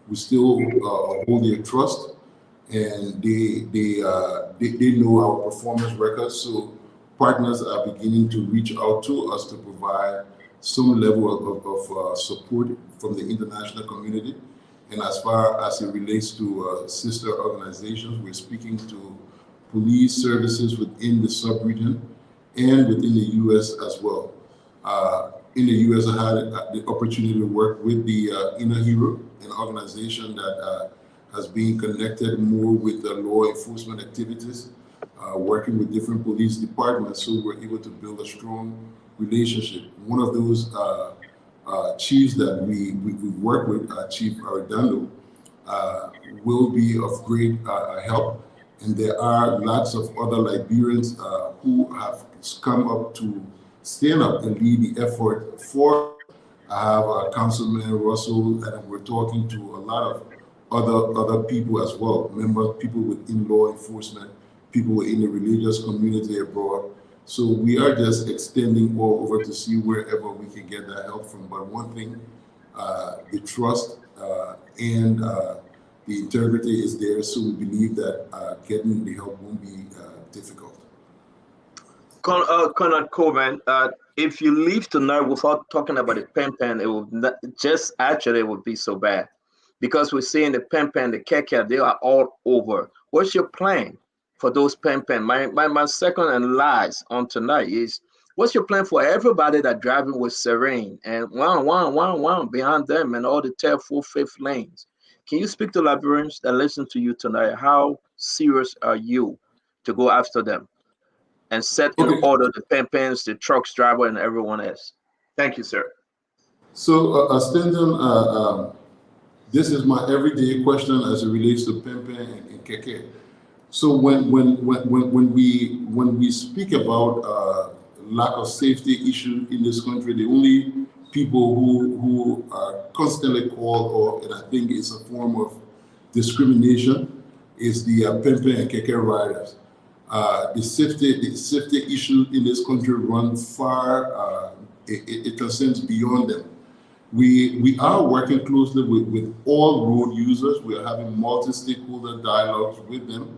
hold their trust, and they know our performance records. So partners are beginning to reach out to us to provide some level of support from the international community. And as far as it relates to sister organizations, we're speaking to police services within the sub-region and within the U.S. as well. In the U.S., I had the opportunity to work with the Inner Hero, an organization that has been connected more with the law enforcement activities, working with different police departments, so we're able to build a strong relationship. One of those chiefs that we work with, Chief Aridando, will be of great help. And there are lots of other Liberians who have come up to stand up and lead the effort for. I have Councilman Russell, and we're talking to a lot of other people as well, people within law enforcement, people within the religious community abroad. So we are just extending all over to see wherever we can get that help from. But one thing, the trust and the integrity is there, so we believe that getting the help won't be difficult. Colonel Coleman, if you leave tonight without talking about the pen, it will not, just actually it would be so bad, because we're seeing the pen, the keke, they are all over. What's your plan for those pen? My second and last on tonight is, what's your plan for everybody that driving with serene and one behind them and all the 4th, 5th lanes? Can you speak to Liberians that listen to you tonight? How serious are you to go after them and set in order the pen, the trucks driver, and everyone else? Thank you, sir. So, Stanton, this is my everyday question as it relates to Pempe and Keke. So when we speak about lack of safety issue in this country, the only people who are constantly called, or and I think it's a form of discrimination, is the Pempe and Keke riders. The safety issue in this country run far. It concerns beyond them. We are working closely with all road users. We are having multi-stakeholder dialogues with them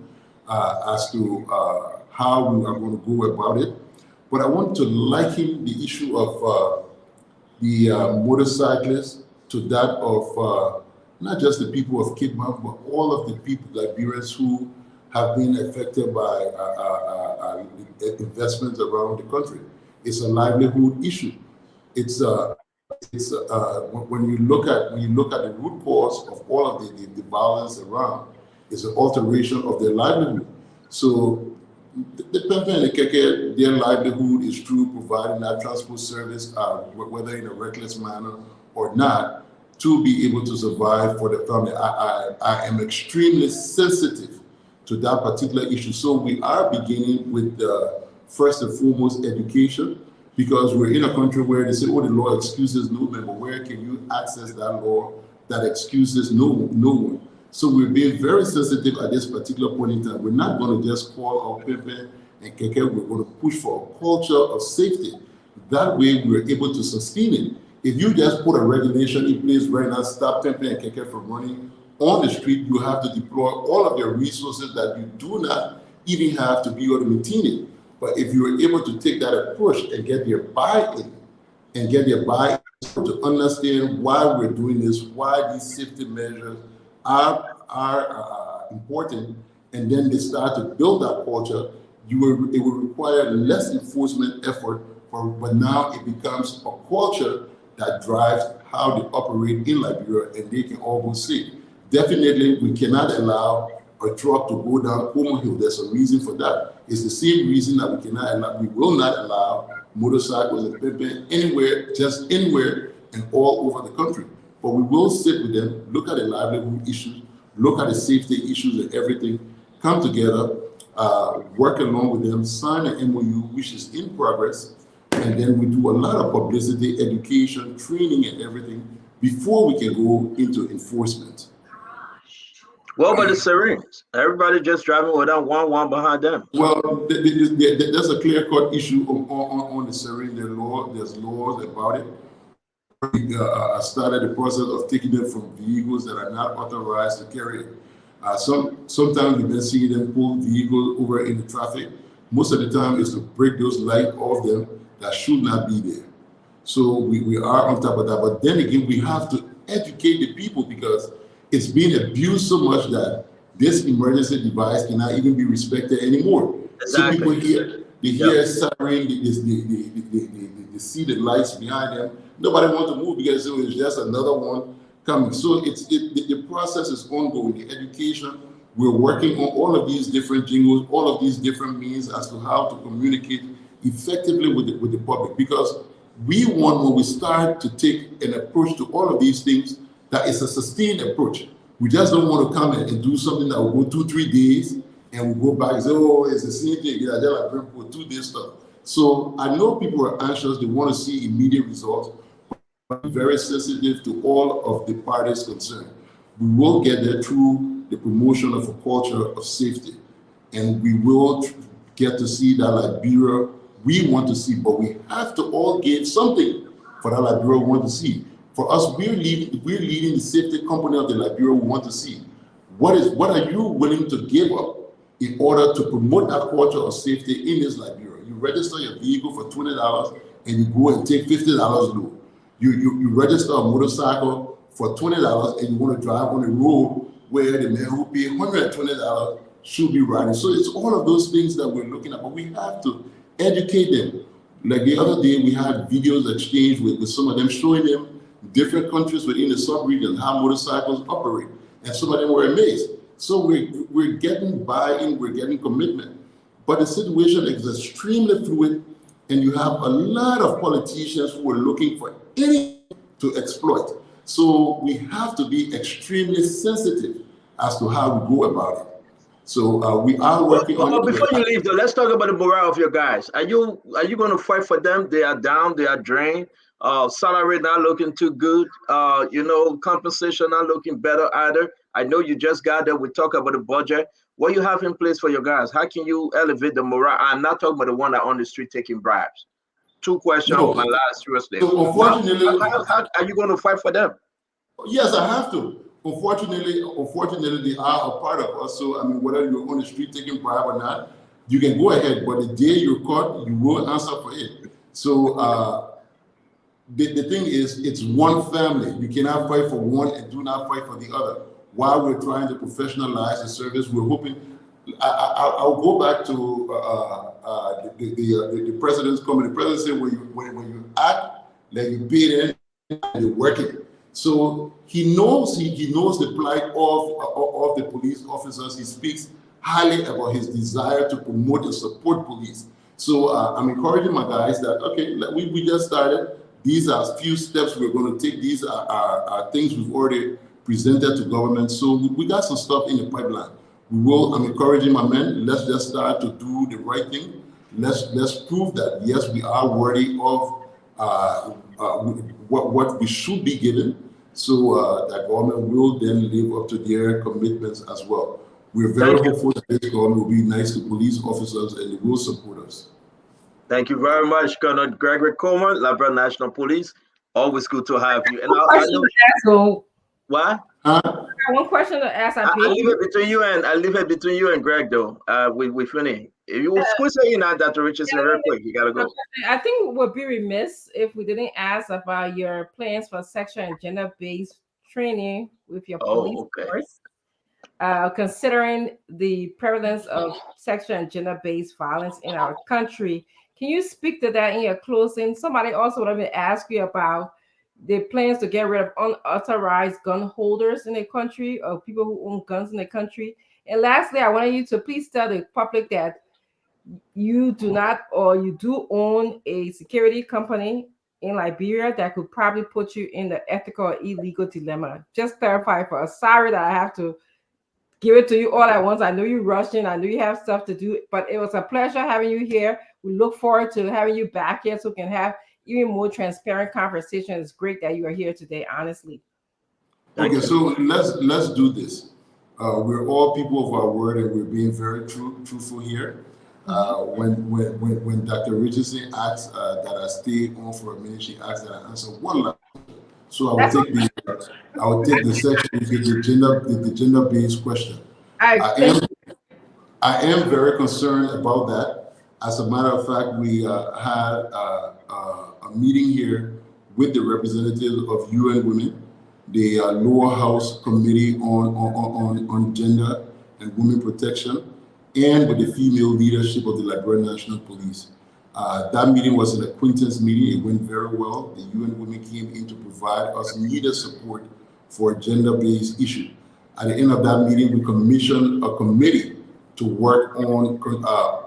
as to how we are going to go about it. But I want to liken the issue of the motorcyclists to that of not just the people of Cape Mount, but all of the people, Liberians, who have been affected by investments around the country. It's a livelihood issue. It's when you look at the root cause of all of the violence around, is an alteration of their livelihood. So the Pempe and the Keke, their livelihood is through providing that transport service, whether in a reckless manner or not, to be able to survive for the family. I am extremely sensitive to that particular issue. So we are beginning with first and foremost education, because we're in a country where they say, oh, the law excuses no man, but where can you access that law that excuses no one? So we're being very sensitive at this particular point in time. We're not going to just call our Pempe and Keke. We're going to push for a culture of safety. That way we're able to sustain it. If you just put a regulation in place right now, stop Pempe and Keke from running on the street, you have to deploy all of your resources that you do not even have to be able to maintain it. But if you are able to take that approach and get their buy-in, to understand why we're doing this, why these safety measures are important, and then they start to build that culture, it will require less enforcement effort, but now it becomes a culture that drives how they operate in Liberia, and they can all go safe. Definitely, we cannot allow a truck to go down Como Hill. There's a reason for that. It's the same reason that we will not allow motorcycles and Pempe anywhere, just anywhere and all over the country. But we will sit with them, look at the livelihood issues, look at the safety issues and everything, come together, work along with them, sign an MOU, which is in progress, and then we do a lot of publicity, education, training and everything before we can go into enforcement. What about the sirens? Everybody just driving without one behind them. Well, there's a clear-cut issue on the siren. There's laws about it. I started the process of taking them from vehicles that are not authorized to carry it. Sometimes we've been seeing them pull vehicles over in the traffic. Most of the time is to break those lights off them that should not be there. So we are on top of that. But then again, we have to educate the people, because it's being abused so much that this emergency device cannot even be respected anymore. Exactly. So people hear a siren, they see the lights behind them. Nobody wants to move because it's just another one coming. So the process is ongoing. The education, we're working on all of these different jingles, all of these different means as to how to communicate effectively with the public. Because we want, when we start to take an approach to all of these things, that is a sustained approach. We just don't want to come in and do something that will go 2-3 days and we'll go back and say, oh, it's the same thing. Yeah, they're like 2 days stuff. So I know people are anxious. They want to see immediate results. But I'm very sensitive to all of the parties concerned. We will get there through the promotion of a culture of safety. And we will get to see that Liberia we want to see. But we have to all give something for that Liberia we want to see. For us, we're leading the safety company of the Liberia we want to see. What are you willing to give up in order to promote that culture of safety in this Liberia? You register your vehicle for $20 and you go and take $50 load. You register a motorcycle for $20 and you want to drive on a road where the man who paid $120 should be riding. So it's all of those things that we're looking at, but we have to educate them. Like the other day, we had videos exchanged with some of them, showing them different countries within the sub-region, how motorcycles operate. And some of them were amazed. So we're getting buy-in, we're getting commitment. But the situation is extremely fluid, and you have a lot of politicians who are looking for anything to exploit. So we have to be extremely sensitive as to how we go about it. So we are working on it. Before you leave, though, let's talk about the morale of your guys. Are you going to fight for them? They are down, they are drained. Salary not looking too good. Compensation not looking better either. I know you just got there. We talk about the budget. What you have in place for your guys? How can you elevate the morale? I'm not talking about the one that on the street taking bribes. Two questions. No. My last seriously. So unfortunately, how are you going to fight for them? Yes, I have to. Unfortunately, they are a part of us. So I mean, whether you're on the street taking bribe or not, you can go ahead. But the day you're caught, you will answer for it. So the thing is, it's one family. You cannot fight for one and do not fight for the other. While we're trying to professionalize the service, we're hoping. I'll go back to the president's comment. The president said, when you act like you paid in, and you're working. So he knows the plight of the police officers. He speaks highly about his desire to promote and support police. So I'm encouraging my guys that, okay, we just started. These are few steps we're going to take. These are things we've already presented to government. So we got some stuff in the pipeline. I'm encouraging my men, let's just start to do the right thing. Let's prove that, yes, we are worthy of what we should be given, so that government will then live up to their commitments as well. We're very hopeful that this government will be nice to police officers and they will support us. Thank you very much, Colonel Gregory Coleman, Labrador National Police. Always good to have you. And what? One question to ask. I leave it between you and Greg, though. We finish. If you squeeze it in, Dr. Richardson, real quick, you gotta go. I think we'd be remiss if we didn't ask about your plans for sexual and gender-based training with your police force. Considering the prevalence of sexual and gender-based violence in our country, can you speak to that in your closing? Somebody also wanted me to ask you about the plans to get rid of unauthorized gun holders in the country, or people who own guns in the country. And lastly, I wanted you to please tell the public that you do not, or you do own a security company in Liberia that could probably put you in the ethical or illegal dilemma. Just clarify for us. Sorry that I have to give it to you all at once. I know you're rushing. I know you have stuff to do, but it was a pleasure having you here. We look forward to having you back here so we can have even more transparent conversation. It's great that you are here today, honestly. Okay, so let's do this. We're all people of our word, and we're being very truthful here. When Dr. Richardson asked that I stay on for a minute, she asked that I answer one last question. So I will take the section, the gender-based question. I am very concerned about that. As a matter of fact, we had a meeting here with the representatives of UN Women, the lower house committee on gender and women protection, and with the female leadership of the Liberian National Police. That meeting was an acquaintance meeting. It went very well. The UN Women came in to provide us needed support for a gender-based issue. At the end of that meeting, we commissioned a committee to work on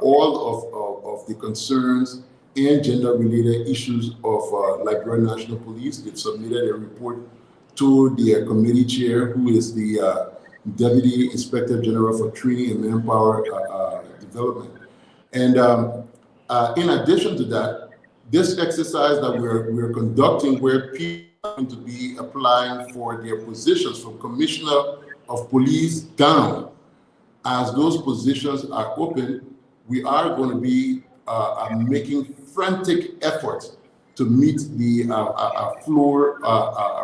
all of the concerns and gender-related issues of Liberian National Police. They've submitted a report to the committee chair, who is the Deputy Inspector General for Training and Manpower Development. And in addition to that, this exercise that we're conducting, where people are going to be applying for their positions from Commissioner of Police down, as those positions are open, we are going to be making frantic efforts to meet the floor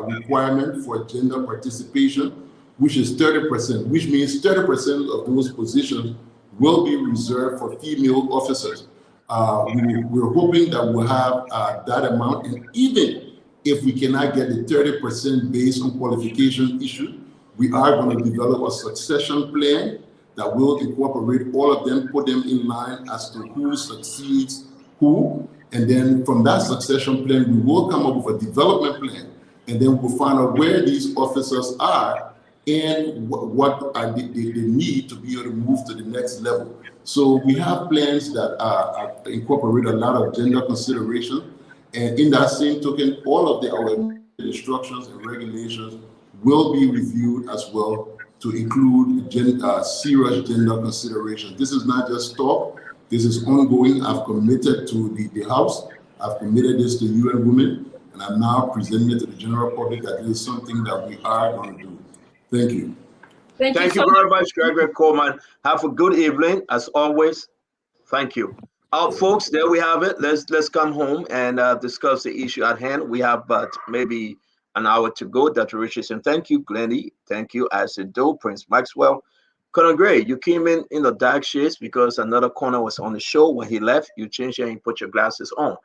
requirement for gender participation, which is 30%, which means 30% of those positions will be reserved for female officers. We're hoping that we'll have that amount, and even if we cannot get the 30% based on qualification issue, we are going to develop a succession plan that will incorporate all of them, put them in line as to who succeeds who, and then from that succession plan, we will come up with a development plan, and then we'll find out where these officers are and what are the need to be able to move to the next level. So we have plans that incorporate a lot of gender consideration, and in that same token, all of our instructions and regulations will be reviewed as well to include serious gender consideration. This is not just talk, this is ongoing. I've committed to the House, I've committed this to UN Women, and I'm now presenting it to the general public that this is something that we are going to do. Thank you. Thank you very much, Gregory Coleman. Have a good evening, as always. Thank you. Folks, there we have it. Let's come home and discuss the issue at hand. We have maybe an hour to go. Dr. Richardson, thank you. Glennie, thank you. Asido, Prince Maxwell. Conor Gray, you came in the dark shades because another corner was on the show. When he left, you changed and you put your glasses on.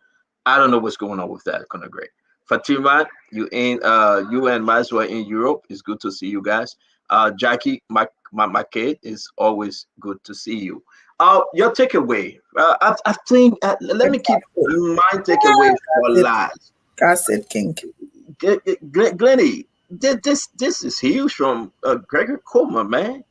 I don't know what's going on with that, Conor Gray. Fatima, you and Maxwell in Europe. It's good to see you guys. Jackie McCade, is always good to see you. Your takeaway. I think let me keep my takeaway for last. Gossip King. Glennie, this is huge from Gregory Coleman, man.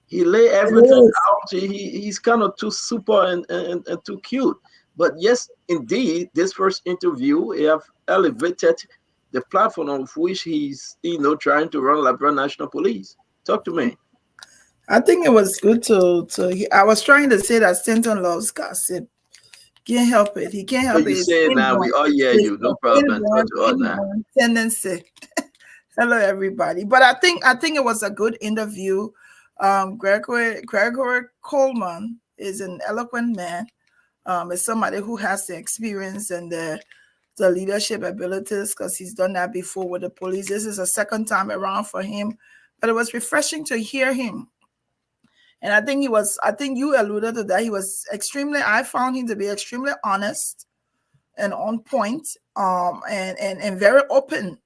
He lay everything out. He's kind of too super and too cute. But yes, indeed, this first interview, he have elevated the platform on which he's trying to run Liberia National Police. Talk to me. I think it was good to I was trying to say that Stanton loves gossip. Can't help it. He can't help it. You say it now. We all hear you. No problem. Tendency. Hello, everybody. But I think it was a good interview. Gregory Coleman is an eloquent man. Is somebody who has the experience and the leadership abilities, because he's done that before with the police. This is a second time around for him, but it was refreshing to hear him. And I think you alluded to that. I found him to be extremely honest and on point, and very open.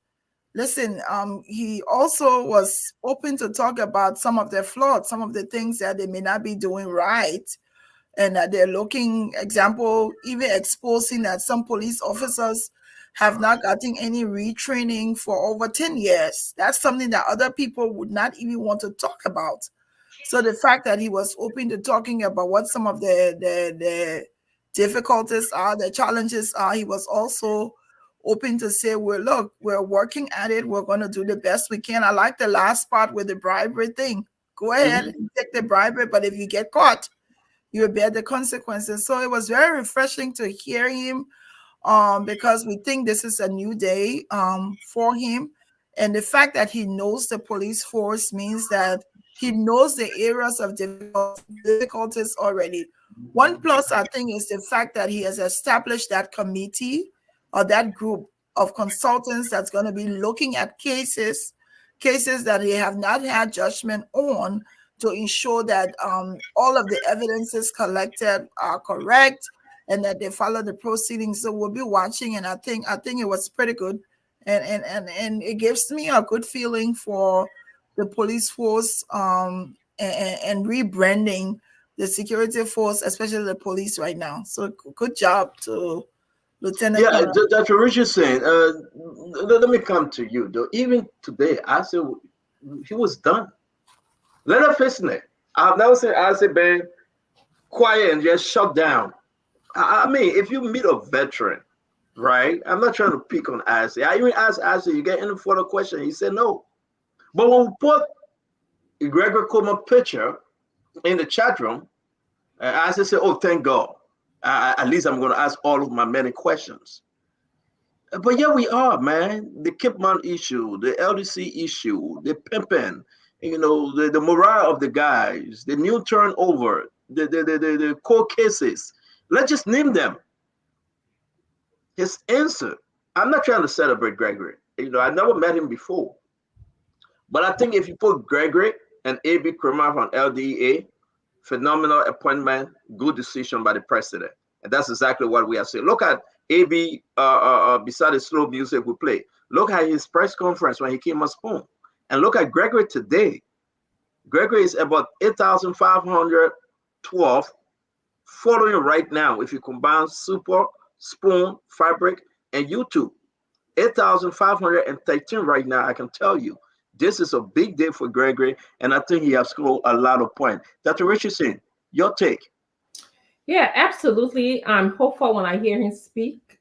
Listen, he also was open to talk about some of their flaws, some of the things that they may not be doing right, and that they're looking, example, even exposing that some police officers have not gotten any retraining for over 10 years. That's something that other people would not even want to talk about. So the fact that he was open to talking about what some of the difficulties are, the challenges are, he was also open to say, well, we're working at it. We're going to do the best we can. I like the last part with the bribery thing. Go ahead and take the bribery, but if you get caught, you bear the consequences. So it was very refreshing to hear him, because we think this is a new day for him. And the fact that he knows the police force means that he knows the areas of difficulties already. One plus, I think, is the fact that he has established that committee or that group of consultants that's going to be looking at cases that he have not had judgment on, to ensure that all of the evidences collected are correct and that they follow the proceedings. So we'll be watching, and I think it was pretty good, and it gives me a good feeling for the police force, and rebranding the security force, especially the police right now. So good job to Lieutenant. Yeah, Dr. Richardson, let me come to you though. Even today, I said he was done. Let her face it. I've never seen Isaac been quiet and just shut down. I mean, if you meet a veteran, right? I'm not trying to pick on Isaac. I even asked Isaac, you get any further question? He said no. But when we put Gregory Coleman picture in the chat room, Isaac said, oh, thank God. At least I'm going to ask all of my many questions. But yeah, we are, man. The Kipman issue, the LDC issue, the pimping, the morale of the guys, the new turnover, the court cases. Let's just name them. His answer. I'm not trying to celebrate Gregory. I never met him before. But I think if you put Gregory and A.B. Kramer on LDEA, phenomenal appointment, good decision by the president. And that's exactly what we are saying. Look at A.B. Beside the slow music we play. Look at his press conference when he came on Spoon. And look at Gregory today. Gregory is about 8,512 following right now. If you combine Super, Spoon, Fabric, and YouTube, 8,513 right now, I can tell you. This is a big day for Gregory, and I think he has scored a lot of points. Dr. Richardson, your take. Yeah, absolutely. I'm hopeful when I hear him speak.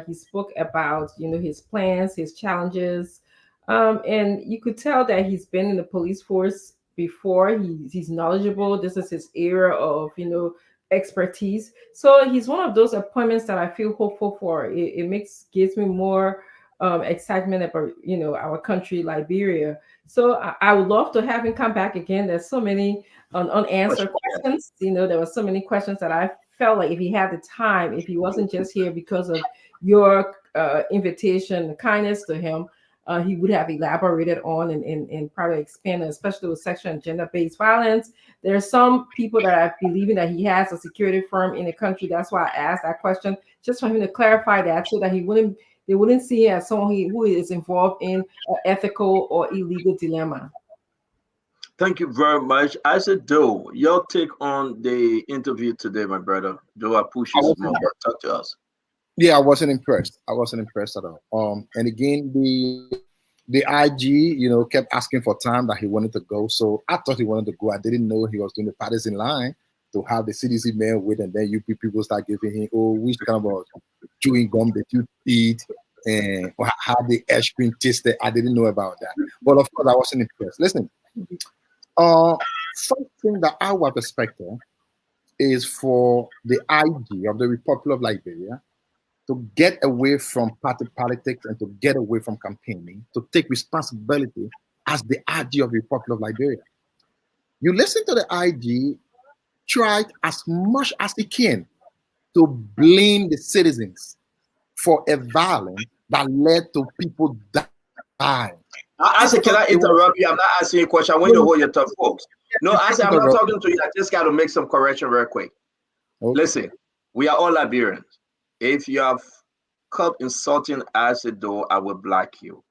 He spoke about, his plans, his challenges, and you could tell that he's been in the police force before. He's knowledgeable. This is his area of, expertise. So he's one of those appointments that I feel hopeful for. It gives me more excitement about, our country, Liberia. So I would love to have him come back again. There's so many unanswered questions. There were so many questions that I felt like if he had the time, if he wasn't just here because of your invitation, kindness to him, he would have elaborated on and probably expanded, especially with sexual and gender-based violence. There are some people that are believing that he has a security firm in the country. That's why I asked that question, just for him to clarify that, so that they wouldn't see him as someone who is involved in an ethical or illegal dilemma. Thank you very much. I said, Joe, your take on the interview today, my brother. Joe, I push you some more. Talk to us. Yeah, I wasn't impressed. I wasn't impressed at all. And again, the IG, kept asking for time that he wanted to go. So I thought he wanted to go. I didn't know he was doing the parties in line to have the CDC man with, and then UP people start giving him, which kind of chewing gum that you eat and how the ice cream tasted. I didn't know about that. But of course, I wasn't impressed. Listen, first thing that I was expecting is for the IG of the Republic of Liberia to get away from party politics and to get away from campaigning, to take responsibility as the IG of the Republic of Liberia. You listen to the IG, tried as much as he can to blame the citizens for a violence that led to people dying. I said, can I interrupt you? I'm not asking you a question. I want you to hold your tongue, folks. No, I said, I'm not talking to you. I just got to make some correction real quick. Okay. Listen, we are all Liberians. If you have caught insulting Asido, I will block you.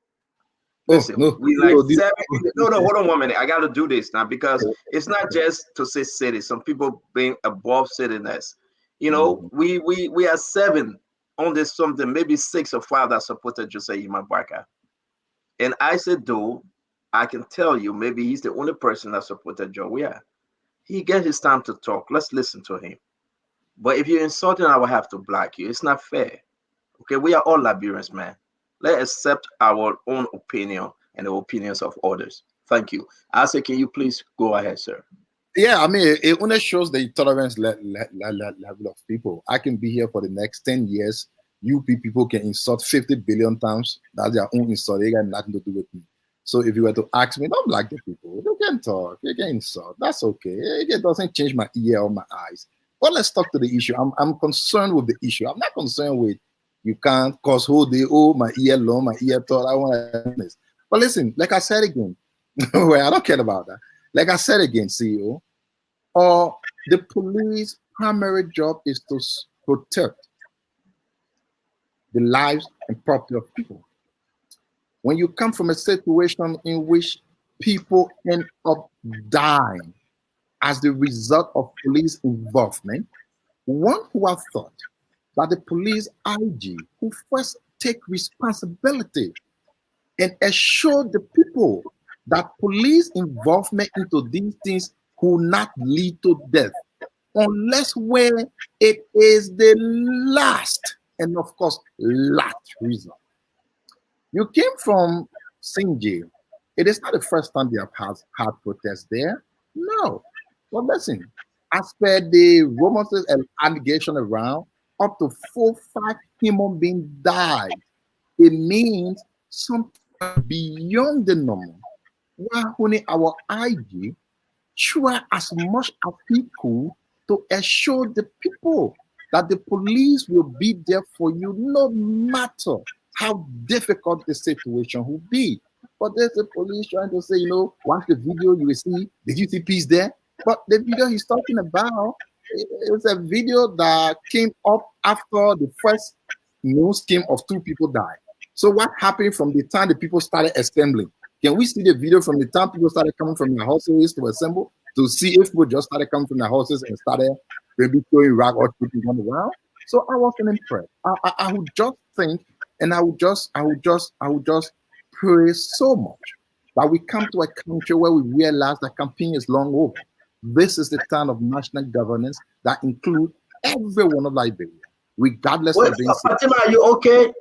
Listen, hold on 1 minute. I got to do this now, because it's not just to say city. Some people being above cityness. We are 7 on this something, maybe 6 or 5 that supported Jose Imabaka. And I said, though, I can tell you, maybe he's the only person that supported Joe. Yeah, he gets his time to talk. Let's listen to him. But if you're insulting, I will have to block you. It's not fair. Okay, we are all Liberians, man. Let's accept our own opinion and the opinions of others. Thank you. I say, can you please go ahead, sir? Yeah, I mean, it only shows the tolerance level of people. I can be here for the next 10 years. UP people can insult 50 billion times. That's their own insult. They got nothing to do with me. So if you were to ask me, don't block the people. You can talk. You can insult. That's okay. It doesn't change my ear or my eyes. But let's talk to the issue. I'm concerned with the issue. I'm not concerned with you can't cause whole day. Oh, my ear long, my ear tall. I want to this. But listen, like I said again, well, I don't care about that. Like I said again, CEO, the police primary job is to protect the lives and property of people. When you come from a situation in which people end up dying as the result of police involvement, one who have thought that the police IG who first take responsibility and assure the people that police involvement into these things will not lead to death, unless where it is the last and of course last result. You came from Sinji. It is not the first time they have had protests there. No. But listen, as per the rumors and allegation around, up to 4-5 human beings died. It means something beyond the normal. Why only our IG try as much as he could to assure the people that the police will be there for you no matter how difficult the situation will be. But there's the police trying to say, watch the video, you will see, did you see peace there? But the video he's talking about, it's a video that came up after the first news came of 2 people died. So what happened from the time the people started assembling? Can we see the video from the time people started coming from their houses to assemble, to see if people just started coming from their houses and started maybe throwing rag or shooting on the ground? So I wasn't impressed. I would just think, and I would just pray so much But we come to a country where we realize that campaign is long over. This is the time of national governance that include everyone of Liberia, regardless Wait, of being. Fatima, are you okay?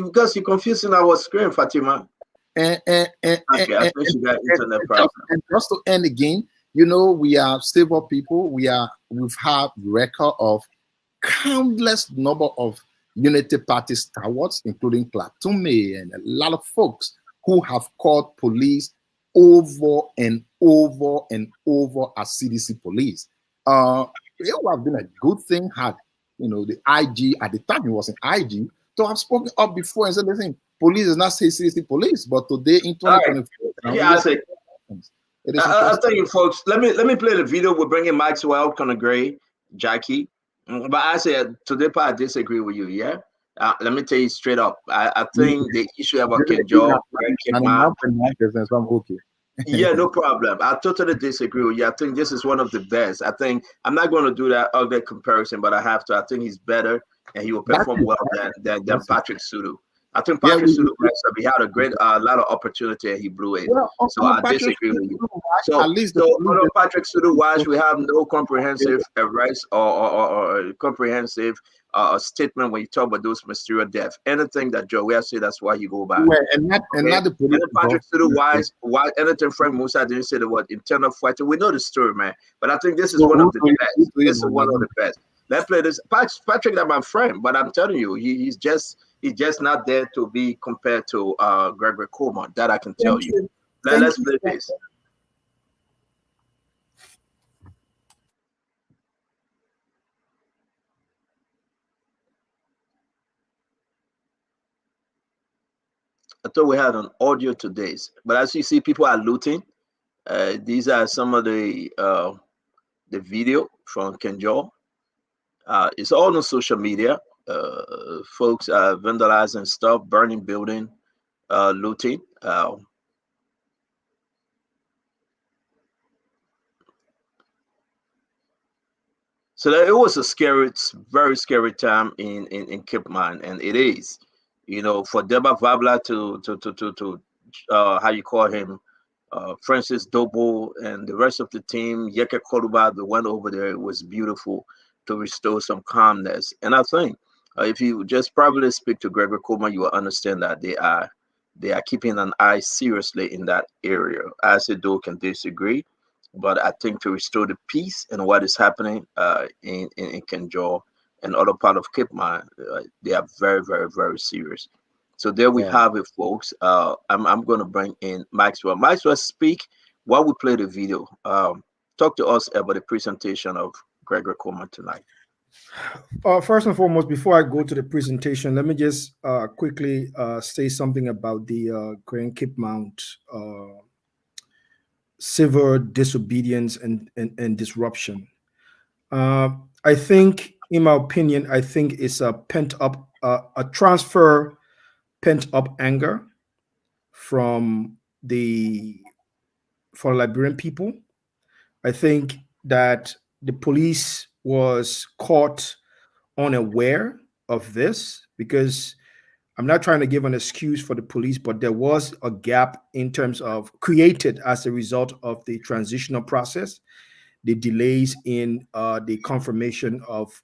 Because you're confusing our screen, Fatima. Okay, I think you got internet problem. And just to end again, we are civil people. We've had record of countless number of Unity Party stalwarts, including Platume and a lot of folks who have called police over and over and over as CDC police. It would have been a good thing had the IG at the time, it wasn't IG, to have spoken up before and said, listen, police is not CDC police, but today in 2024, Yeah, I say. I'll tell you, folks. Let me play the video. We're bringing Maxwell, Conor Gray, Jackie. But I said today, part I disagree with you. Yeah. Let me tell you straight up. I think the issue about Kenjo, yeah, no problem. I totally disagree with you. I think this is one of the best. I think I'm not going to do that other comparison, but I have to. I think he's better and he will perform well than Patrick Sudu. I think Patrick Sudu, he had a lot of opportunity and he blew it. Well, so I disagree with you. So on Patrick Sudu watch, we have no comprehensive arrest or comprehensive statement when you talk about those mysterious deaths. Anything that Joe Ware said, that's why you go back. Well, and not the police. Patrick Sudu why anything Frank Musa didn't say the word internal fighting. We know the story, man. But I think this is one of the best. This is one of the best. Let's play this. Patrick, that's my friend, but I'm telling you, he's just not there to be compared to Gregory Coleman. That I can tell you. Let's play this. I thought we had an audio today, but as you see, people are looting. These are some of the video from Kenjo. It's all on social media. Folks are vandalizing stuff, burning building, looting. So it was a scary, very scary time in Cape Man, and it is, for Deba Vabla to how you call him, Francis Dobo and the rest of the team, Yeke Koruba, that went over there. It was beautiful to restore some calmness. And I think if you just probably speak to Gregory Coleman, you will understand that they are keeping an eye seriously in that area. I say Doe can disagree, but I think to restore the peace and what is happening in Kenjo and other part of Cape Man, they are very, very, very serious. So there we have it, folks. I'm going to bring in Maxwell. Maxwell, speak while we play the video. Talk to us about the presentation of Gregory Coleman tonight. First and foremost, before I go to the presentation, let me just quickly say something about the Grand Cape Mount civil disobedience and disruption. I think, in my opinion, I think it's a pent-up, a transfer pent-up anger for Liberian people. I think that the police was caught unaware of this, because I'm not trying to give an excuse for the police, but there was a gap in terms of created as a result of the transitional process, the delays in the confirmation of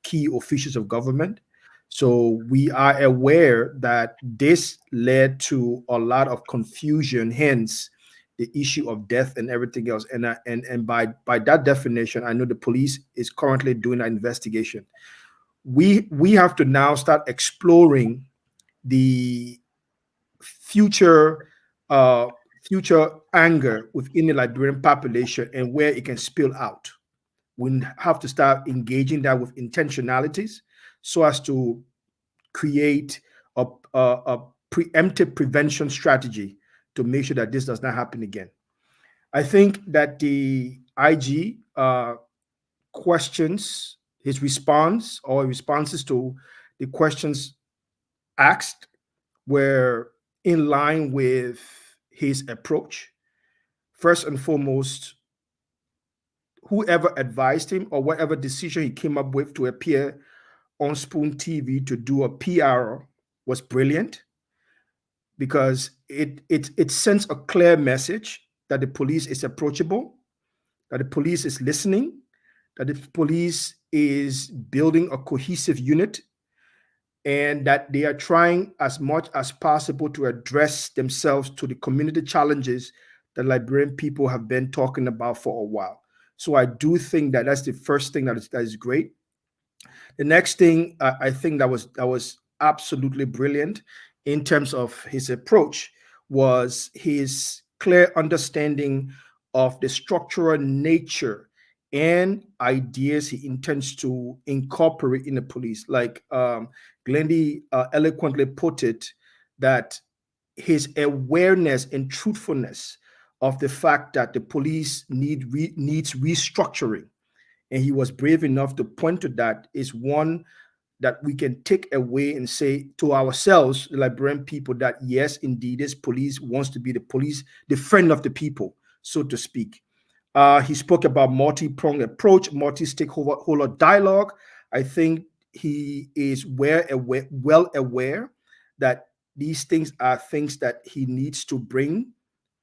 key officials of government. So we are aware that this led to a lot of confusion, hence the issue of death and everything else. And by that definition, I know the police is currently doing an investigation. We have to now start exploring the future anger within the Liberian population and where it can spill out. We have to start engaging that with intentionalities so as to create a preemptive prevention strategy to make sure that this does not happen again. I think that the IG questions, his response or responses to the questions asked were in line with his approach. First and foremost, whoever advised him or whatever decision he came up with to appear on Spoon TV to do a PR was brilliant. because it sends a clear message that the police is approachable, that the police is listening, that the police is building a cohesive unit, and that they are trying as much as possible to address themselves to the community challenges that Liberian people have been talking about for a while. So I do think that that's the first thing that is great. The next thing I think that was absolutely brilliant in terms of his approach was his clear understanding of the structural nature and ideas he intends to incorporate in the police. Like Glendy eloquently put it, that his awareness and truthfulness of the fact that the police needs restructuring, and he was brave enough to point to that, is one that we can take away and say to ourselves, the Liberian people, that yes, indeed, this police wants to be the police, the friend of the people, so to speak. He spoke about multi-pronged approach, multi-stakeholder dialogue. I think he is well aware that these things are things that he needs to bring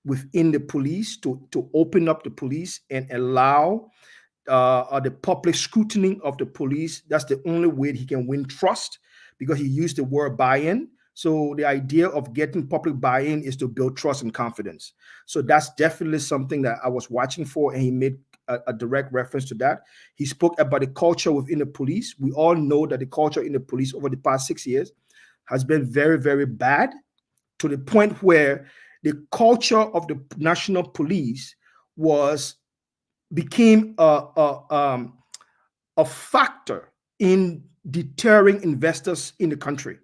within the police to open up the police and allow the public scrutiny of the police. That's the only way he can win trust, because he used the word buy-in. So the idea of getting public buy-in is to build trust and confidence. So that's definitely something that I was watching for, and he made a direct reference to that. He spoke about the culture within the police. We all know that the culture in the police over the past 6 years has been very, very bad, to the point where the culture of the national police became a factor in deterring investors in the country.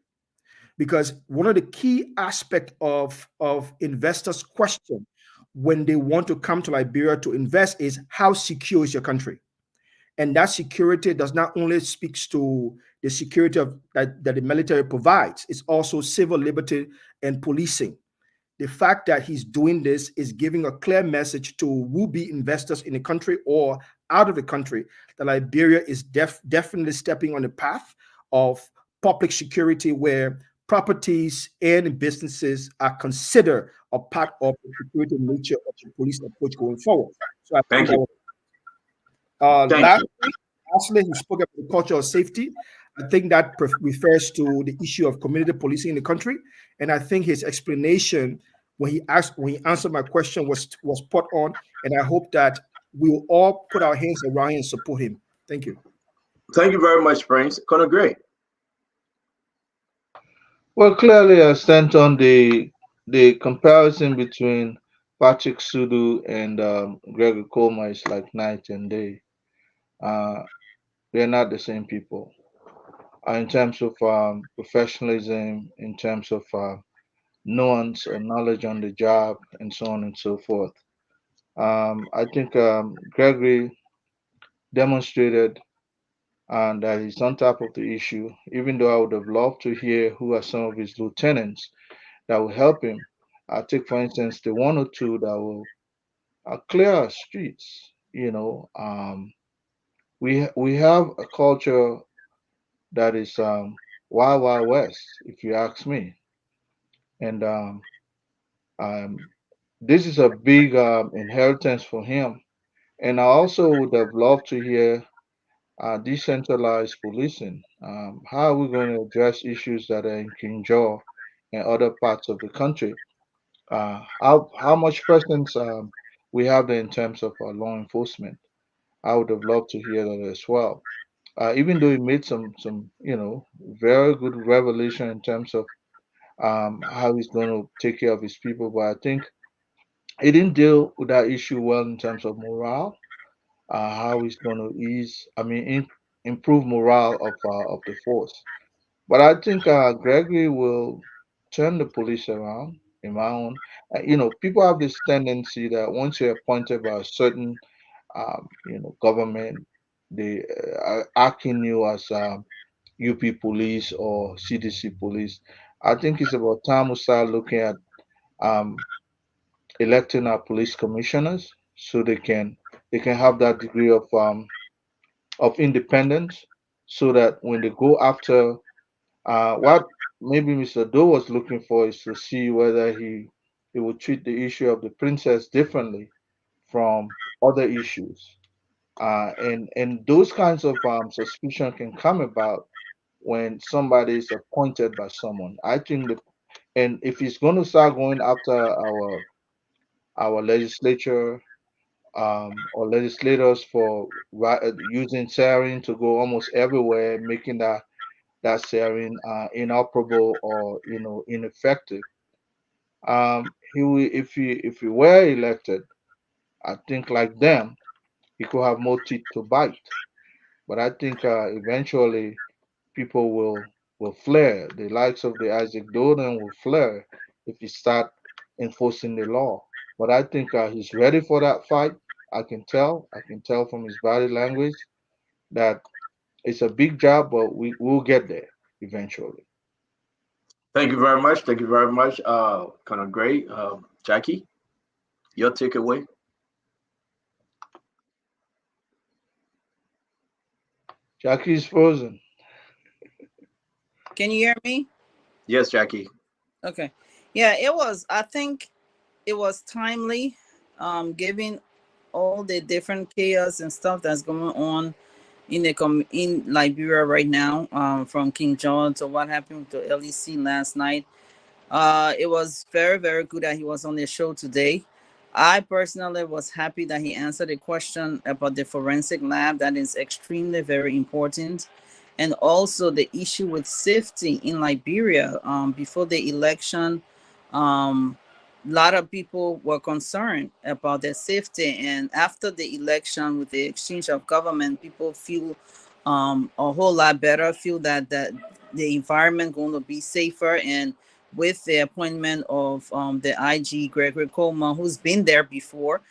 Because one of the key aspects of investors' question when they want to come to Liberia to invest is, how secure is your country? And that security does not only speaks to the security that the military provides, it's also civil liberty and policing. The fact that he's doing this is giving a clear message to would-be investors in the country or out of the country that Liberia is definitely stepping on the path of public security, where properties and businesses are considered a part of the security nature of the police approach going forward. So I think Thank that you. was Thank you. lastly, he spoke about the culture of safety. I think that refers to the issue of community policing in the country, and I think his explanation when he answered my question was spot on. And I hope that we will all put our hands around him and support him. Thank you. Thank you very much, Prince. Conor Gray. Well, clearly, I stand on the comparison between Patrick Sudu and Gregor Colma is like night and day. Uh, they're not the same people. In terms of professionalism, in terms of nuance or knowledge on the job, and so on and so forth. I think Gregory demonstrated that he's on top of the issue, even though I would have loved to hear who are some of his lieutenants that will help him. I take, for instance, the one or two that will clear our streets. We have a culture that is wild, wild west, if you ask me, and um, this is a big inheritance for him. And I also would have loved to hear decentralized policing. How are we going to address issues that are in Kinjor and other parts of the country? How much presence we have there in terms of law enforcement? I would have loved to hear that as well. Even though he made some very good revelation in terms of how he's going to take care of his people, but I think he didn't deal with that issue well in terms of morale, how he's going to improve morale of the force. But I think Gregory will turn the police around. In my own, people have this tendency that once you're appointed by a certain, government, they are acting you as UP police or CDC police. I think it's about time we start looking at um, electing our police commissioners so they can have that degree of independence, so that when they go after what maybe Mr. Doe was looking for is to see whether he would treat the issue of the princess differently from other issues. And those kinds of suspicion can come about when somebody is appointed by someone. I think and if he's going to start going after our legislature or legislators for using sarin to go almost everywhere, making that sarin inoperable or ineffective. If he were elected, I think like them, he could have more teeth to bite. But I think eventually people will flare. The likes of the Isaac Doden will flare if he start enforcing the law. But I think he's ready for that fight. I can tell. I can tell from his body language that it's a big job, but we'll get there eventually. Thank you very much. Thank you very much. Kind of great. Jackie, your takeaway. Jackie's frozen. Can you hear me? Yes, Jackie. Okay. Yeah, I think it was timely, given all the different chaos and stuff that's going on in Liberia right now, from King John to what happened to LEC last night. It was very, very good that he was on the show today. I personally was happy that he answered a question about the forensic lab. That is extremely very important. And also the issue with safety in Liberia. Before the election, a lot of people were concerned about their safety. And after the election, with the exchange of government, people feel a whole lot better, feel that the environment going to be safer. And with the appointment of the IG Gregory Coleman, who's been there before,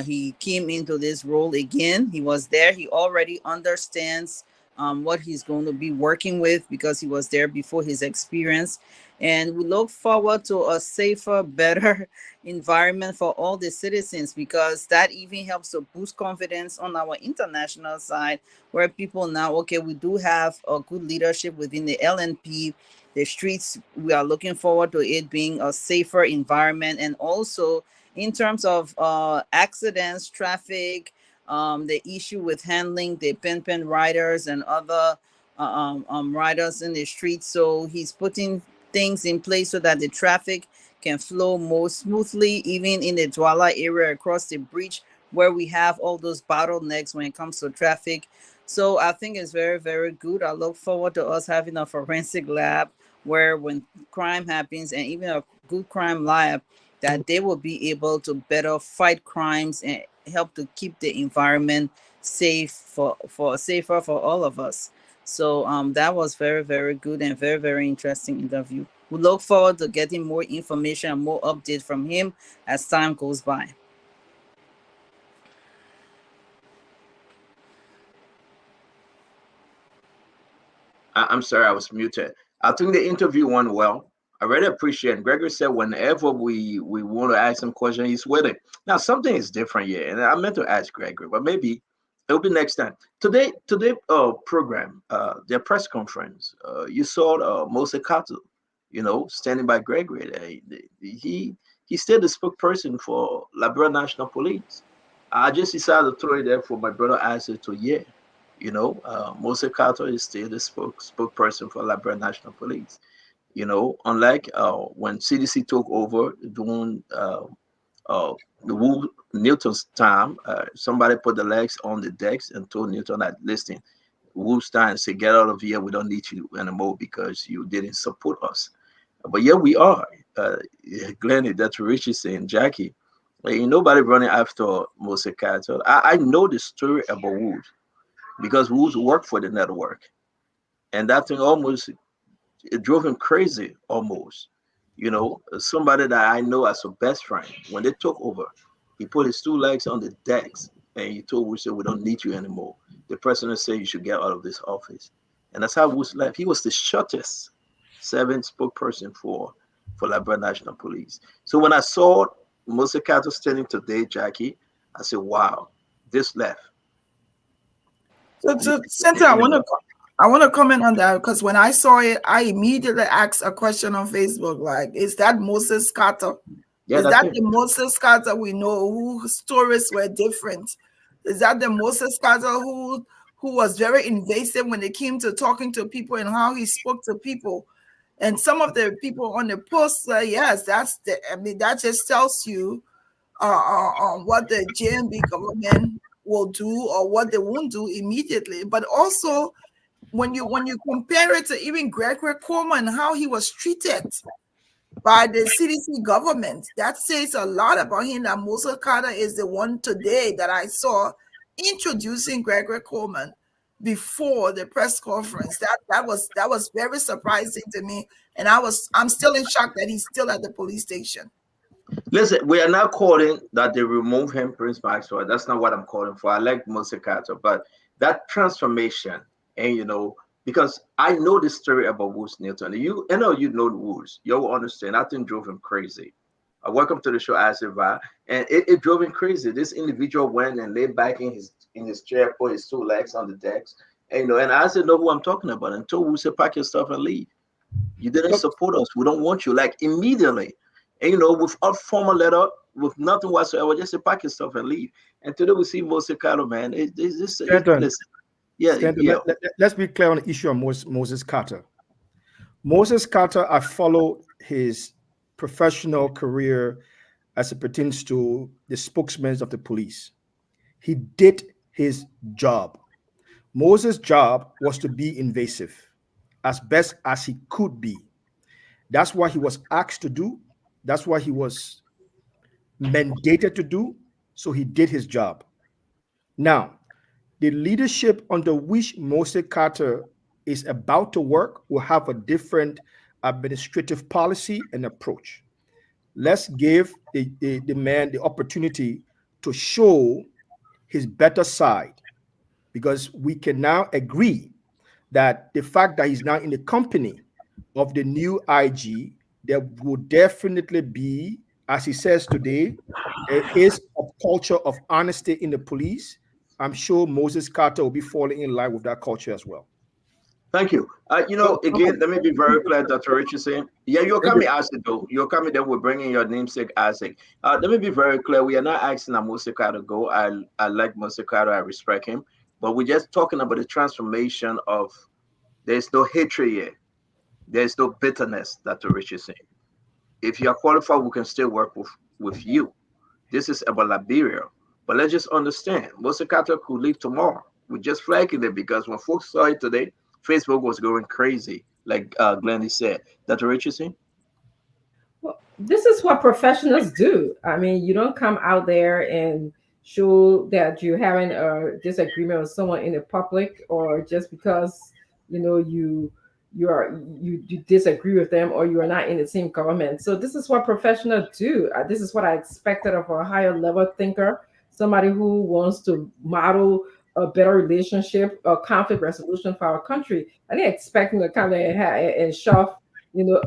he came into this role again. He was there. He already understands what he's going to be working with because he was there before, his experience. And we look forward to a safer, better environment for all the citizens, because that even helps to boost confidence on our international side, where people now, okay, we do have a good leadership within the LNP. The streets, we are looking forward to it being a safer environment. And also in terms of accidents, traffic, the issue with handling the pen riders and other riders in the streets. So he's putting things in place so that the traffic can flow more smoothly, even in the Douala area across the bridge, where we have all those bottlenecks when it comes to traffic. So I think it's very, very good. I look forward to us having a forensic lab where when crime happens, and even a good crime lab, that they will be able to better fight crimes and help to keep the environment safer for all of us. So that was very, very good and very, very interesting interview. We look forward to getting more information and more updates from him as time goes by. I'm sorry, I was muted. I think the interview went well. I really appreciate it. Gregory said whenever we want to ask him question, he's with it. Now something is different here, and I meant to ask Gregory, but maybe it'll be next time. Today program, their press conference. You saw Mose Kato, standing by Gregory. He's still the spokesperson for Liberia National Police. I just decided to throw it there for my brother answer to yeah. Mose Kato is still the spokesperson for Liberia National Police. Unlike when CDC took over during the Wu Newton's time, somebody put the legs on the decks and told Newton that, listen, Wu's time say, get out of here, we don't need you anymore because you didn't support us. But here we are. Glennie, that's Richie saying, Jackie, ain't nobody running after Mose Kato. I know the story about Wu, because Woods worked for the network, and that thing almost, it drove him crazy almost. Somebody that I know as a best friend, when they took over, he put his two legs on the decks and he told Woods, we don't need you anymore. The president said you should get out of this office. And that's how Woods left. He was the shortest serving spokesperson for Liberia National Police. So when I saw Mose Kato standing today, Jackie, I said, wow, this left. So Cynthia, I want to I want to comment on that because when I saw it, I immediately asked a question on Facebook like, is that Moses Carter? Yeah, Is that's that it. the Moses Carter we know whose stories were different? Is that the Moses Carter who was very invasive when it came to talking to people and how he spoke to people? And some of the people on the post say, yes, that's the, I mean, that just tells you what the JMB government will do or what they won't do immediately. But also, when you compare it to even Gregory Coleman and how he was treated by the CDC government, that says a lot about him. That Moses Carter is the one today that I saw introducing Gregory Coleman before the press conference. That was very surprising to me, and I'm still in shock that he's still at the police station. Listen, we are not calling that they remove him, Prince Maxwell. That's not what I'm calling for. I like Musikato, but that transformation, and because I know the story about Woods Newton. I know you know Woods. You'll understand. That thing drove him crazy. Welcome to the show, Asiva. And it drove him crazy. This individual went and laid back in his chair, put his two legs on the decks, and I said, know who I'm talking about. And told Woods to pack your stuff and leave. You didn't support us. We don't want you. Like immediately. And without formal letter, with nothing whatsoever, just pack your stuff and leave. And today we see Moses Carter, man. Listen. Yeah, Stanton, yeah. let's be clear on the issue of Moses Carter. Moses Carter, I followed his professional career as it pertains to the spokesman of the police. He did his job. Moses' job was to be invasive as best as he could be. That's what he was asked to do. That's what he was mandated to do. So he did his job. Now, the leadership under which Moses Carter is about to work will have a different administrative policy and approach. Let's give the man the opportunity to show his better side, because we can now agree that the fact that he's now in the company of the new IG, there will definitely be, as he says today, there is a culture of honesty in the police. I'm sure Moses Carter will be falling in line with that culture as well. Thank you. Again, let me be very clear, Dr. Richardson. Yeah, you're coming, Isaac, though. You're coming, then we're bringing your namesake, Isaac. Let me be very clear. We are not asking Moses Carter to go. I like Moses Carter. I respect him. But we're just talking about the transformation of there's no hatred here. There's no bitterness, Dr. Richardson. If you are qualified, we can still work with you. This is about Liberia. But let's just understand, Moses Carter could leave tomorrow. We're just flagging it because when folks saw it today, Facebook was going crazy, like Glennie said. Dr. Richardson? Well, this is what professionals do. I mean, you don't come out there and show that you're having a disagreement with someone in the public, or just because you disagree with them or you are not in the same government. So this is what professionals do. This is what I expected of a higher level thinker, somebody who wants to model a better relationship or conflict resolution for our country. I didn't expect them to come there and shove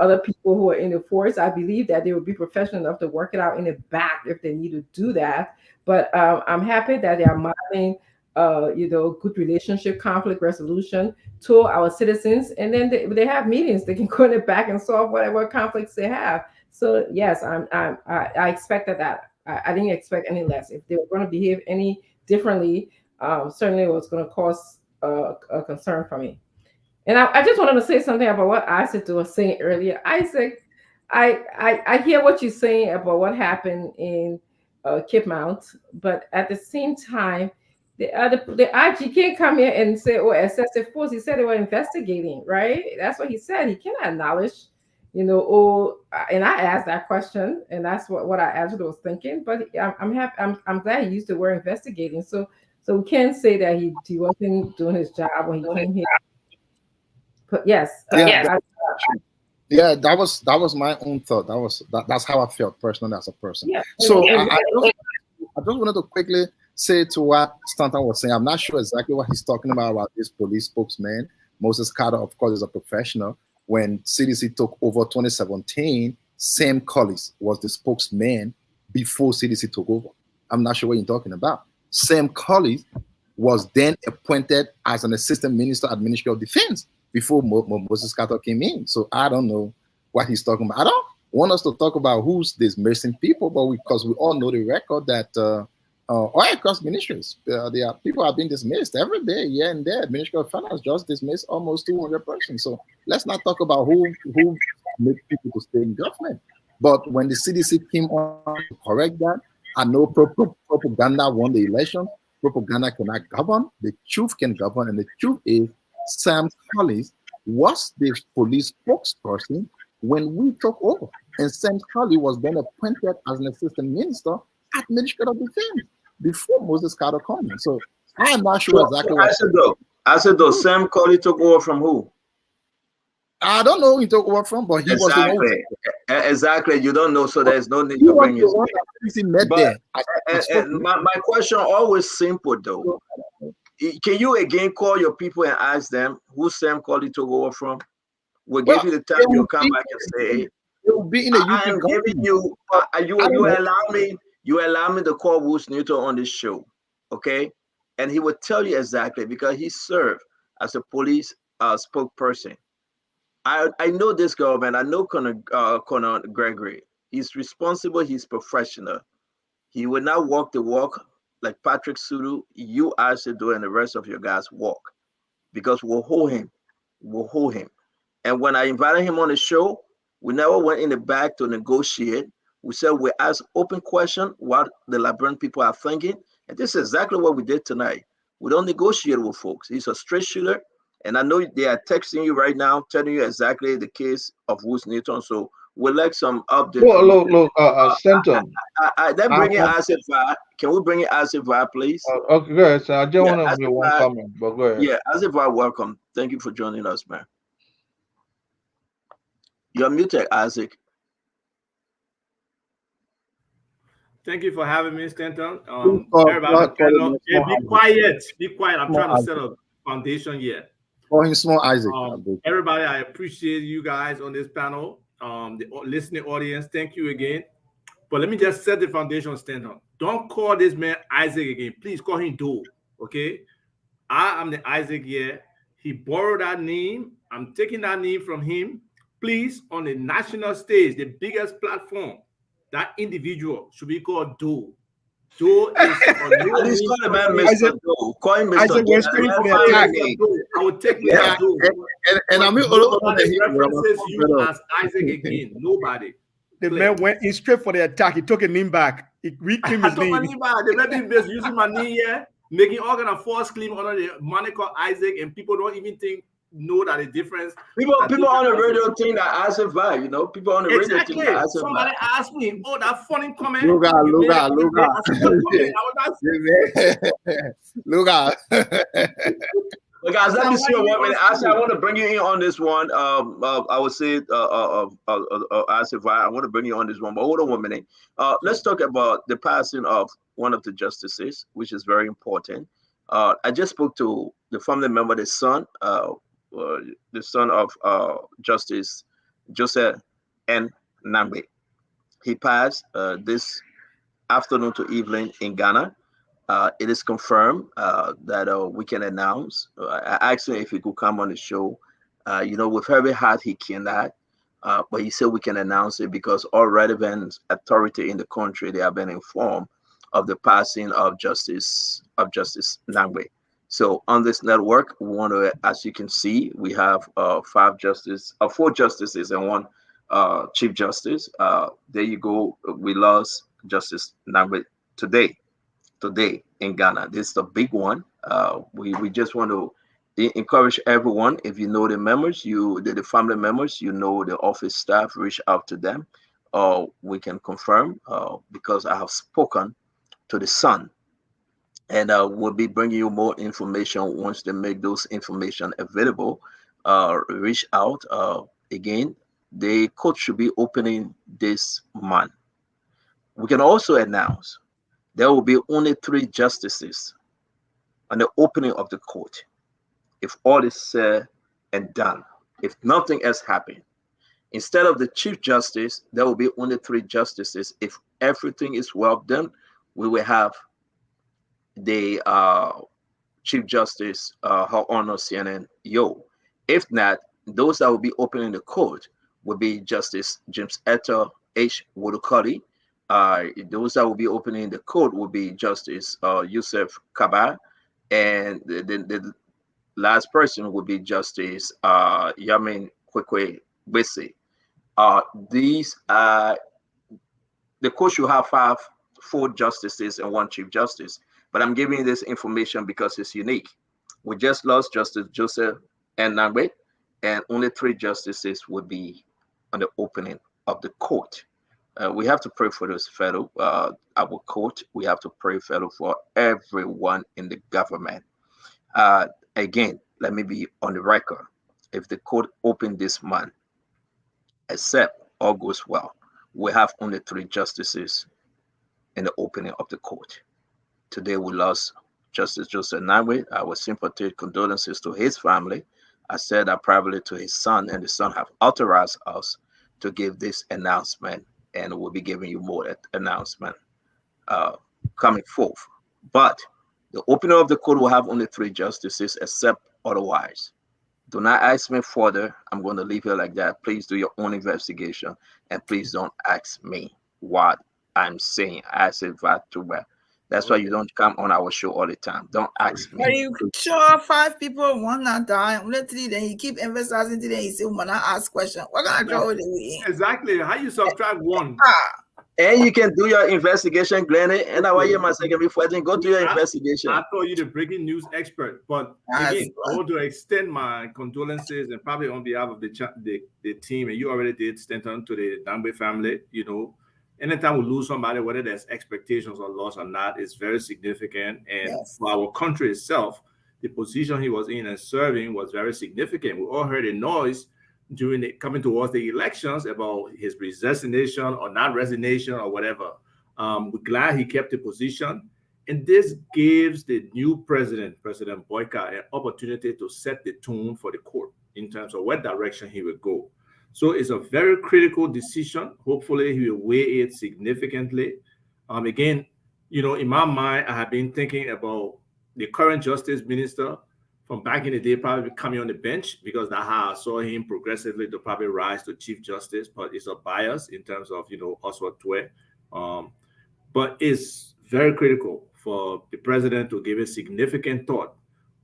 other people who are in the force. I believe that they would be professional enough to work it out in the back if they need to do that. But I'm happy that they are modeling good relationship, conflict resolution to our citizens, and then they have meetings. They can go in the back and solve whatever conflicts they have. So yes, I expected that. I didn't expect any less. If they were going to behave any differently, certainly it was going to cause a concern for me. And I just wanted to say something about what Isaac was saying earlier. Isaac, I hear what you're saying about what happened in Cape Mount, but at the same time, the IG can't come here and say, "Oh, excessive force." He said they were investigating, right? That's what he said. He cannot acknowledge, and I asked that question, and that's what I actually was thinking. But I'm happy. I'm glad he used the word investigating. So we can't say that he wasn't doing his job when he came here. But yes, yeah, that was my own thought. That's how I felt personally as a person. Yeah. So I just wanted to quickly say to what Stanton was saying. I'm not sure exactly what he's talking about this police spokesman. Moses Carter, of course, is a professional. When CDC took over 2017, Sam Collins was the spokesman before CDC took over. I'm not sure what you're talking about. Sam Collins was then appointed as an assistant minister at Ministry of Defense before Moses Carter came in. So I don't know what he's talking about. I don't want us to talk about who's dismissing people, but because we all know the record that all across ministries, there are people have been dismissed every day, here and there. Ministry of Finance just dismissed almost 200 persons. So let's not talk about who made people to stay in government. But when the CDC came on to correct that, I know propaganda won the election. Propaganda cannot govern. The truth can govern, and the truth is Sam Collins was the police spokesperson when we took over, and Sam Collins was then appointed as an assistant minister at Ministry of Defense before Moses Carter came in. So I am not sure exactly what. I said though, Sam Collins took over from who? I don't know who he took over from, but he was the one. Exactly. You don't know, so there's no need to bring his name. But my question always simple though. Can you again call your people and ask them who Sam Collins took over from? We'll give you the time. You'll come back and say, it will be in the I am giving you. You allow me to call Bruce Newton on this show, okay? And he will tell you exactly because he served as a police spokesperson. I know this government. I know Conor Gregory. He's responsible. He's professional. He will not walk the walk like Patrick Sudu. You asked to do, and the rest of your guys walk, because we'll hold him. We'll hold him. And when I invited him on the show, we never went in the back to negotiate. We said we ask open question what the Liberian people are thinking, and this is exactly what we did tonight. We don't negotiate with folks. He's a straight shooter. And I know they are texting you right now, telling you exactly the case of Woods Newton. So we'll like some updates. Look, Stanton. Then bring in Asif VAR. Can we bring in Asif VAR, please? Okay, go ahead. So I just want to make one comment, but go ahead. Yeah, Asif VAR, welcome. Thank you for joining us, man. You're muted, Isaac. Thank you for having me, Stanton. Everybody, be quiet. Be quiet. I'm trying to set a foundation here. Call him Small Isaac. Everybody, I appreciate you guys on this panel. The listening audience, thank you again. But let me just set the foundation, Stanton. Don't call this man Isaac again. Please call him Doe. Okay? I am the Isaac here. He borrowed that name. I'm taking that name from him. Please, on the national stage, the biggest platform, that individual should be called Doe. Doe is Please call the man Mr. Doe. Call him Mr. Doe. I will take you as Doe. And I'm nobody references you as Isaac again. Nobody. The man went in straight for the attack. He took a name back. He reclaimed his name. I took my name back. The red based using my name here, making all kind of false claim under the moniker Isaac, and people don't even know that the difference. People on the radio think that Asif VAR, you know, people on the radio think that Asif VAR. Somebody asked me, oh, that funny comment. Look out. But guys, let me see one minute. Actually, I want to bring you in on this one. I would say Asif VAR, I want to bring you on this one, but hold on 1 minute. Let's talk about the passing of one of the justices, which is very important. I just spoke to the family member, the son of Justice Joseph N. Nambe. He passed this afternoon to evening in Ghana. It is confirmed that we can announce. I asked him if he could come on the show. With every heart he cannot, but he said we can announce it because all relevant authority in the country, they have been informed of the passing of Justice Nambe. So on this network, we want to, as you can see, we have 4 justices and 1 Chief Justice. There you go. We lost Justice Nambe today in Ghana. This is the big one. We just want to encourage everyone. If you know the members, the family members, the office staff, reach out to them. We can confirm because I have spoken to the son, and we'll be bringing you more information once they make those information available. Reach out again. The court should be opening this month. We can also announce there will be only 3 justices on the opening of the court. If all is said and done, if nothing else happened, instead of the Chief Justice, there will be only 3 justices. If everything is well done, we will have the Chief Justice, Her Honor CNN Yo. If not, those that will be opening the court will be Justice James Etta H. Wodukoti. Those that will be opening the court will be Justice Yusuf Kaba, and the last person would be Justice Yamin Kwekwe Bese. Uh, these The court should have four justices and one chief justice. But I'm giving you this information because it's unique. We just lost Justice Joseph and Nangbe, and only three justices would be on the opening of the court. We have to pray for this fellow, our court. We have to pray fellow for everyone in the government. Uh, Again, let me be on the record. If the court open this month, except all goes well, we have only three justices in the opening of the court. Today we lost Justice Joseph Nangwe. Our sympathetic condolences to his family. I said that privately to his son, and the son have authorized us to give this announcement, and we'll be giving you more announcement uh, coming forth. But the opening of the court will have only three justices, except otherwise. Do not ask me further. I'm going to leave it like that. Please do your own investigation, and please don't ask me what I'm saying. I said that too well. That's why you don't come on our show all the time. Don't ask Are me. you sure five people want not die? Only three, then you keep emphasizing today. You say, when I ask question, what kind of trouble do we in? Exactly. How you subtract one? And you can do your investigation, Glenn. And I want you my second before then go do your investigation. I thought you the breaking news expert, but again, I want to extend my condolences and probably on behalf of the team, and you already did Stanton to the Dambe family. You know, anytime we lose somebody, whether there's expectations or loss or not, it's very significant. And for our country itself, the position he was in and serving was very significant. We all heard a noise during coming towards the elections about his resignation or not resignation or whatever. We're glad he kept the position. And this gives the new president, President Boyka, an opportunity to set the tone for the court in terms of what direction he will go. So it's a very critical decision. Hopefully, he will weigh it significantly. Again, you know, in my mind, I have been thinking about the current justice minister from back in the day, probably coming on the bench, because that's how I saw him progressively to probably rise to chief justice. But it's a bias in terms of, you know, Oswald Twe. But it's very critical for the president to give a significant thought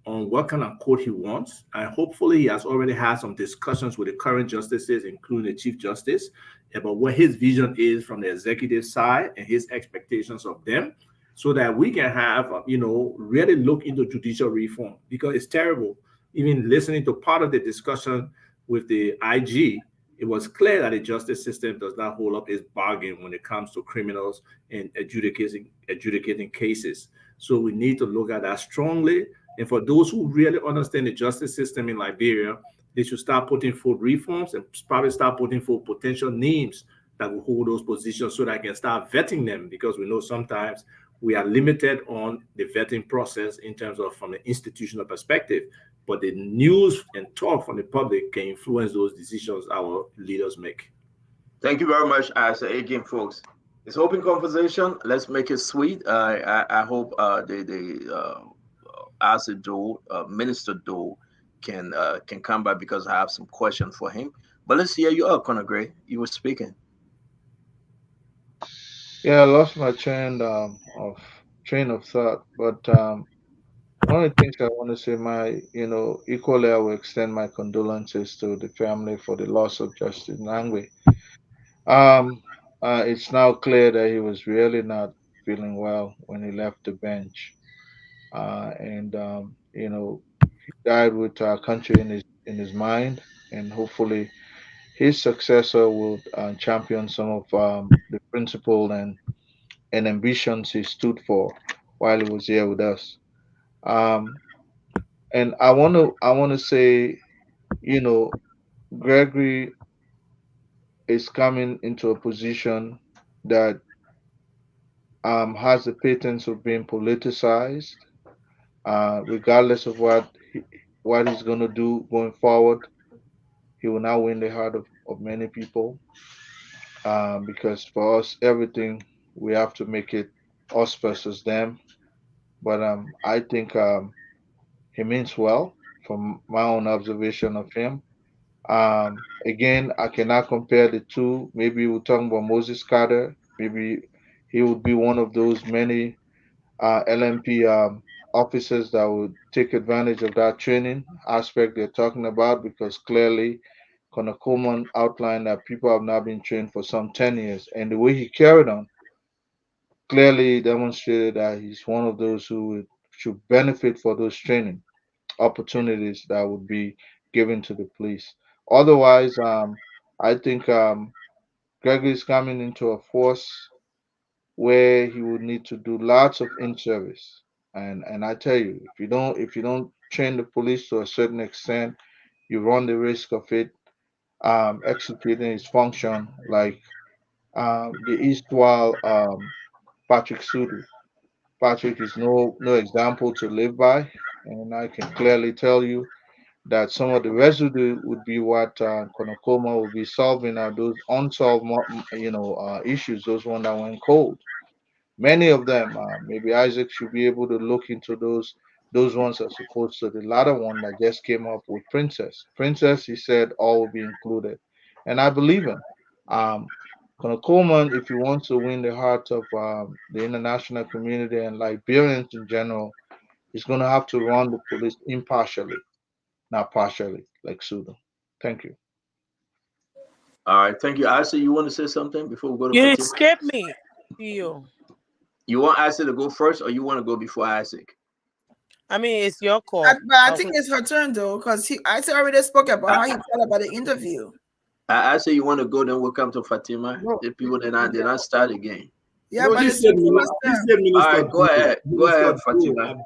on what kind of court he wants. And hopefully he has already had some discussions with the current justices, including the chief justice, about what his vision is from the executive side and his expectations of them, so that we can have, you know, really look into judicial reform, because it's terrible. Even listening to part of the discussion with the IG, it was clear that the justice system does not hold up its bargain when it comes to criminals and adjudicating cases. So we need to look at that strongly. And for those who really understand the justice system in Liberia, they should start putting forth reforms and probably start putting forth potential names that will hold those positions so that I can start vetting them, because we know sometimes we are limited on the vetting process in terms of from an institutional perspective, but the news and talk from the public can influence those decisions our leaders make. Thank you very much, as again, folks. It's open conversation. Let's make it sweet. I hope as a Minister Doe can come back, because I have some questions for him. But let's hear you up, Conor Gray. You were speaking. Yeah, I lost my train of thought, but one of the things I want to say, equally, I will extend my condolences to the family for the loss of Justice Nangwe. It's now clear that he was really not feeling well when he left the bench, and he died with our country in his mind, and hopefully his successor will champion some of the principle and ambitions he stood for while he was here with us. Um, and I want to say, you know, Gregory is coming into a position that has the patents of being politicized. Regardless of what he's going to do going forward, he will now win the heart of many people. Because for us, everything we have to make it us versus them. But I think He means well, from my own observation of him. Again, I cannot compare the two. Maybe we're talking about Moses Carter. Maybe he would be one of those many LMP officers that would take advantage of that training aspect they're talking about, because clearly Connor Coleman outlined that people have now been trained for some 10 years. And the way he carried on clearly demonstrated that he's one of those who should benefit for those training opportunities that would be given to the police. Otherwise, I think Gregory is coming into a force where he would need to do lots of in service. And I tell you, if you don't train the police to a certain extent, you run the risk of it executing its function like the Eastwell Patrick Sudi. Patrick is no example to live by, and I can clearly tell you that some of the residue would be what Konokoma will be solving are those unsolved, issues, those ones that went cold. Many of them, maybe Isaac should be able to look into those ones as opposed to the latter one that just came up with Princess. Princess, he said, all will be included, and I believe him. Um, Conor Coleman, if he wants to win the heart of the international community and Liberians in general, he's going to have to run the police impartially, not partially, like Sudo. Thank you. All right, thank you. Asa, you want to say something before we go to You Fatima? skip me. You. You want Asa to go first, or you want to go before Isaac? I mean, it's your call. But I think it's her turn though, because I already spoke about how he felt about the interview. Asa, you want to go, then we'll come to Fatima. The people did not start again. Yeah, but it's Fatima's turn. All right, go ahead. Go ahead, Fatima.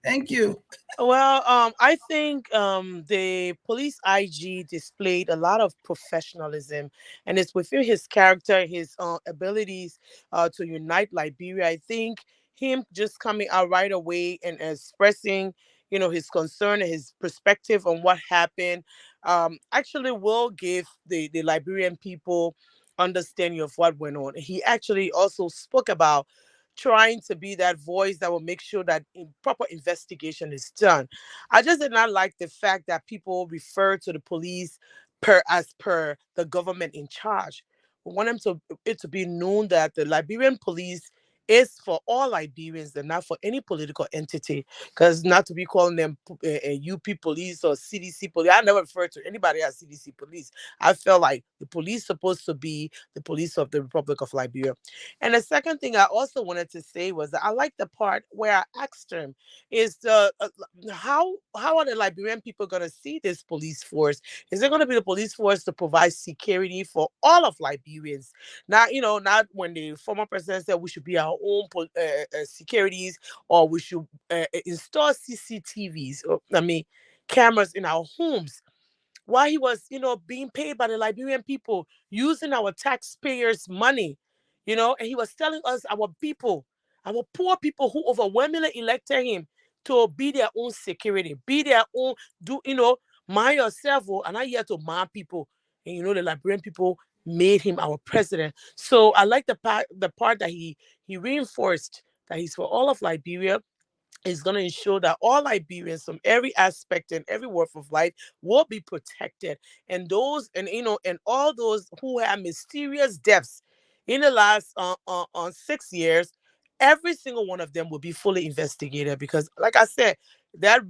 Thank you. Well, I think the police IG displayed a lot of professionalism, and it's within his character, his abilities to unite Liberia. I think him just coming out right away and expressing, his concern and his perspective on what happened, actually will give the Liberian people understanding of what went on. He actually also spoke about trying to be that voice that will make sure that proper investigation is done. I just did not like the fact that people refer to the police as per the government in charge. We want it to be known that the Liberian police is for all Liberians and not for any political entity. Because not to be calling them UP police or CDC police. I never refer to anybody as CDC police. I felt like the police supposed to be the police of the Republic of Liberia. And the second thing I also wanted to say was that I like the part where I asked him is how are the Liberian people going to see this police force? Is it going to be the police force to provide security for all of Liberians? Not not when the former president said we should be our own securities, or we should install CCTVs, cameras in our homes, while he was, being paid by the Liberian people using our taxpayers' money, and he was telling us our people, our poor people who overwhelmingly elected him to be their own security, be their own, mind yourself, and I here to mind people. And the Liberian people made him our president. So I like the part that he reinforced that he's for all of Liberia, is going to ensure that all Liberians from every aspect and every walk of life will be protected. And those, and all those who have mysterious deaths in the last 6 years, every single one of them will be fully investigated. Because, like I said, that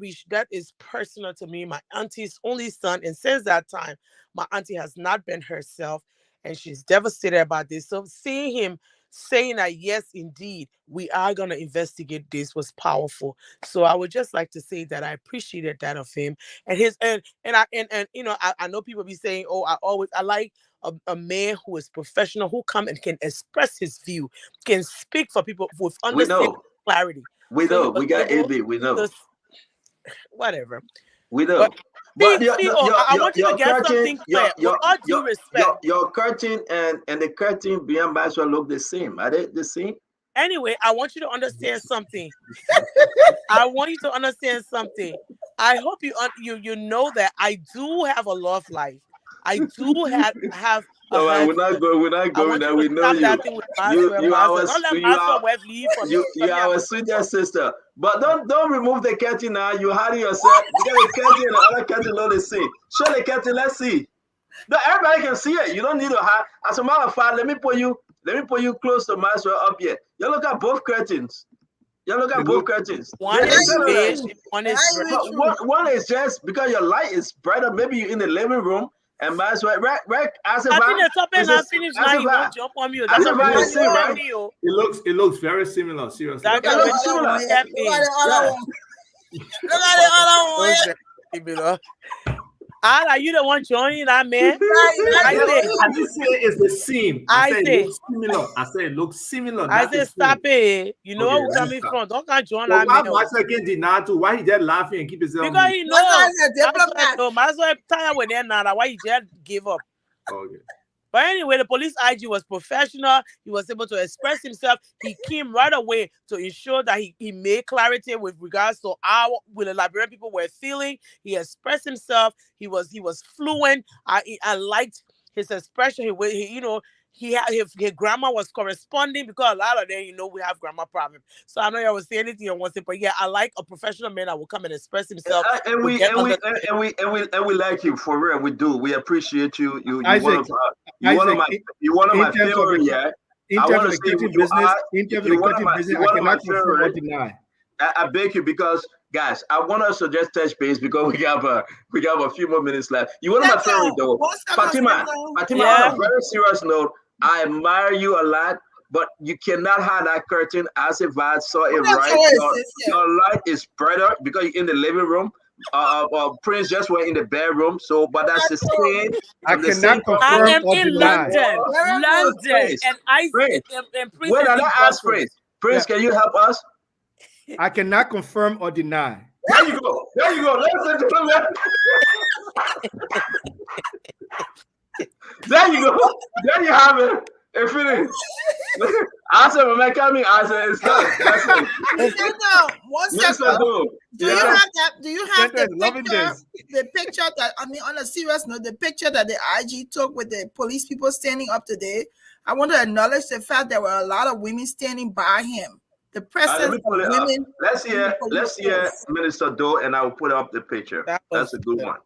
is personal to me. My auntie's only son, and since that time, my auntie has not been herself, and she's devastated about this. So seeing him saying that yes, indeed, we are going to investigate this was powerful. So I would just like to say that I appreciated that of him, and his I know people be saying, oh, I like a man who is professional, who come and can express his view, can speak for people with understanding, clarity. We know. We got AB. We know. Whatever. We know. But I want you to get something clear. With all due respect, your curtain and the curtain behind might as well look the same. Are they the same? Anyway, I want you to understand something. I want you to understand something. I hope you know that I do have a love life. I do have a No, heart. we're not going. We're not I going want there. you We to know stop you. that thing with Maxwell. Maxwell. Don't let Maxwell wife leave for me. You are our sweeter sister. But don't remove the curtain now. You hiding yourself because the curtain and the other curtain not the same. Show the curtain. Let's see. No, everybody can see it. You don't need to hide. As a matter of fact, let me put you close to Maxwell up here. You look at both curtains. You look at both curtains. One is beige, one is One is just because your light is brighter. Maybe you're in the living room and Maxwell, right? As if I think the topic not finished now. You won't jump on me. That's if I is same, right? It looks very similar. Seriously, that it looks similar. Look at the other one. Look at the other one. Are you the one joining that man? I didn't say it's the same. I said it looks similar. I said it looks similar. I said stop it. You know where we're coming from. Don't come join that man. Why can't deny to? Why he just laughing and keep his own? Because he knows. Might as well tired with them now. Why he just give up? Okay. But anyway, the police IG was professional. He was able to express himself. He came right away to ensure that he made clarity with regards to how the Liberian people were feeling. He expressed himself. He was fluent. I liked his expression. His grammar was corresponding because a lot of them, we have grammar problems. So I know you will say anything you want to say, but yeah, I like a professional man that will come and express himself. And we like you for real. We do. We appreciate you. You one of my favorite. Yeah. In terms of the business, I cannot confirm or deny. I beg you because, guys, I want us to just touch base because we have a few more minutes left. You one of my favorite though, Fatima. On a very serious note, I admire you a lot, but you cannot hide that curtain as if I saw it right. Your light is brighter because you're in the living room. Prince just went in the bedroom, but that's the same. I cannot confirm. I am in London, and Prince. Prince. When I ask Prince, can you help us? I cannot confirm or deny. There you go. Ladies and gentlemen. There you go. There you have it. It finished. I said, when I come in, I said, it's done. That's it. One second. Do you have the picture that, on a serious note, the picture that the IG took with the police people standing up today? I want to acknowledge the fact there were a lot of women standing by him. The presence of women. Let's hear Minister Doe, and I will put up the picture. That's a good one.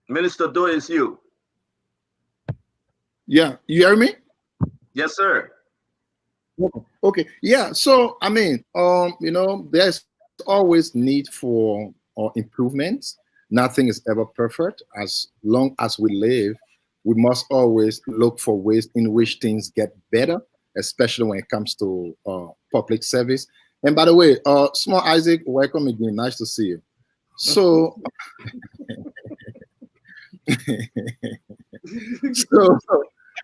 Minister Doe, is you. Yeah, you hear me? Yes, sir. Okay. Yeah. So there's always need for improvements. Nothing is ever perfect. As long as we live, we must always look for ways in which things get better, especially when it comes to public service. And by the way, Small Isaac, welcome again. Nice to see you. So,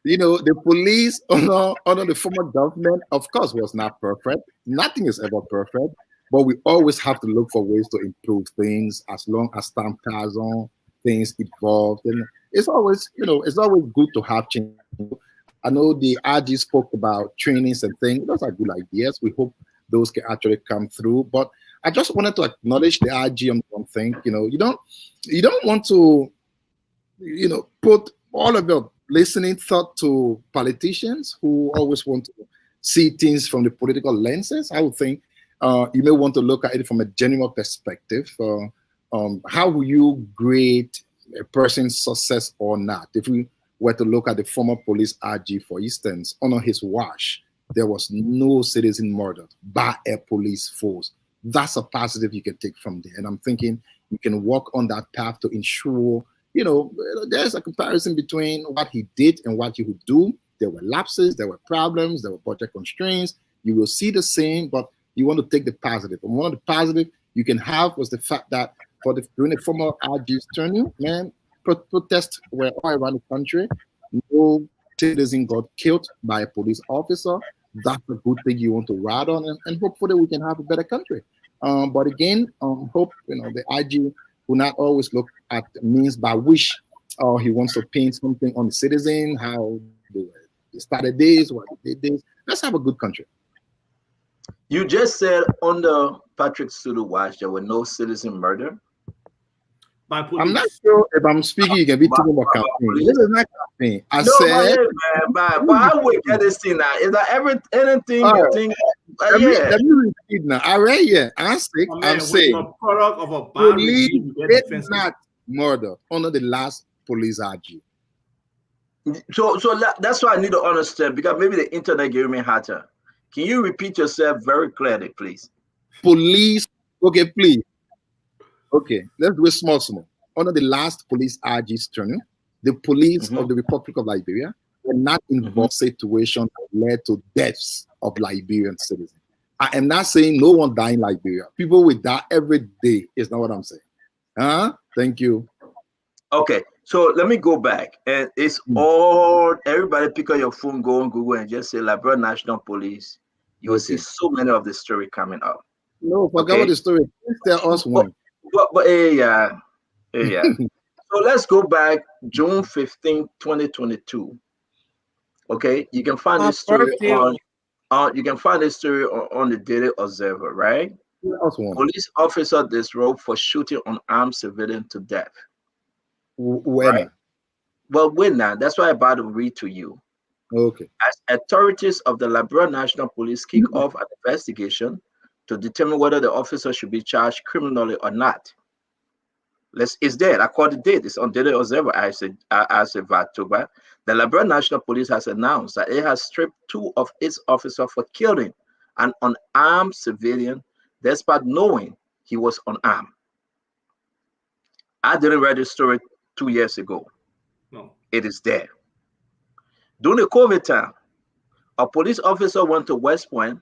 the police under the former government, of course, was not perfect. Nothing is ever perfect, but we always have to look for ways to improve things as long as time passes on, things evolve. And it's always good to have change. I know the RG spoke about trainings and things. Those are good ideas. We hope those can actually come through. But I just wanted to acknowledge the RG on one thing. You don't want to, put all of your listening thought to politicians who always want to see things from the political lenses. I would think you may want to look at it from a general perspective. How will you grade a person's success or not? If we were to look at the former police RG, for instance, under his watch, there was no citizen murdered by a police force. That's a positive you can take from there. And I'm thinking you can walk on that path to ensure, there's a comparison between what he did and what he would do. There were lapses, there were problems, there were budget constraints. You will see the same, but you want to take the positive. And one of the positive you can have was the fact that during the former RG's tenure, protests were all around the country. No citizen got killed by a police officer. That's a good thing you want to ride on, and hopefully we can have a better country. But again, hope the IG will not always look at means by which he wants to paint something on the citizen, how they started this, what they did this. Let's have a good country. You just said under Patrick Sulu watch there were no citizen murder. by police. I'm not sure if I'm speaking, you can be talking about campaign. This is not campaign. I No, said. but I would get this thing now. Is that anything you think? Let me repeat now. I read here. I'm saying a product of a bad police regime, you did get defensive. not murder under the last police RG. So that's why I need to understand, because maybe the internet gave me harder. Can you repeat yourself very clearly, please? Police, okay, please. Okay, let's do it small. Under the last police RG's turn, the police of the Republic of Liberia were not involved in situations that led to deaths of Liberian citizens. I am not saying no one died in Liberia. People will die every day, is not what I'm saying. Thank you. Okay, so let me go back. And it's all, everybody pick up your phone, go on Google and just say Liberia National Police. You will see so many of the story coming up. No, forget what the story. Please tell us one. But yeah. So let's go back June 15, 2022. Okay, you can find this story on the Daily Observer, right? Police officer disrobed for shooting unarmed civilian to death. When? Right? Well, when now? That's why I'm about to read to you. Okay. As authorities of the Liberia National Police kick off an investigation to determine whether the officer should be charged criminally or not. It's there. I call the date. It's on Daily Observer as of October. The Liberia National Police has announced that it has stripped 2 of its officers for killing an unarmed civilian, despite knowing he was unarmed. I didn't read this story 2 years ago. No. It is there. During the COVID time, a police officer went to West Point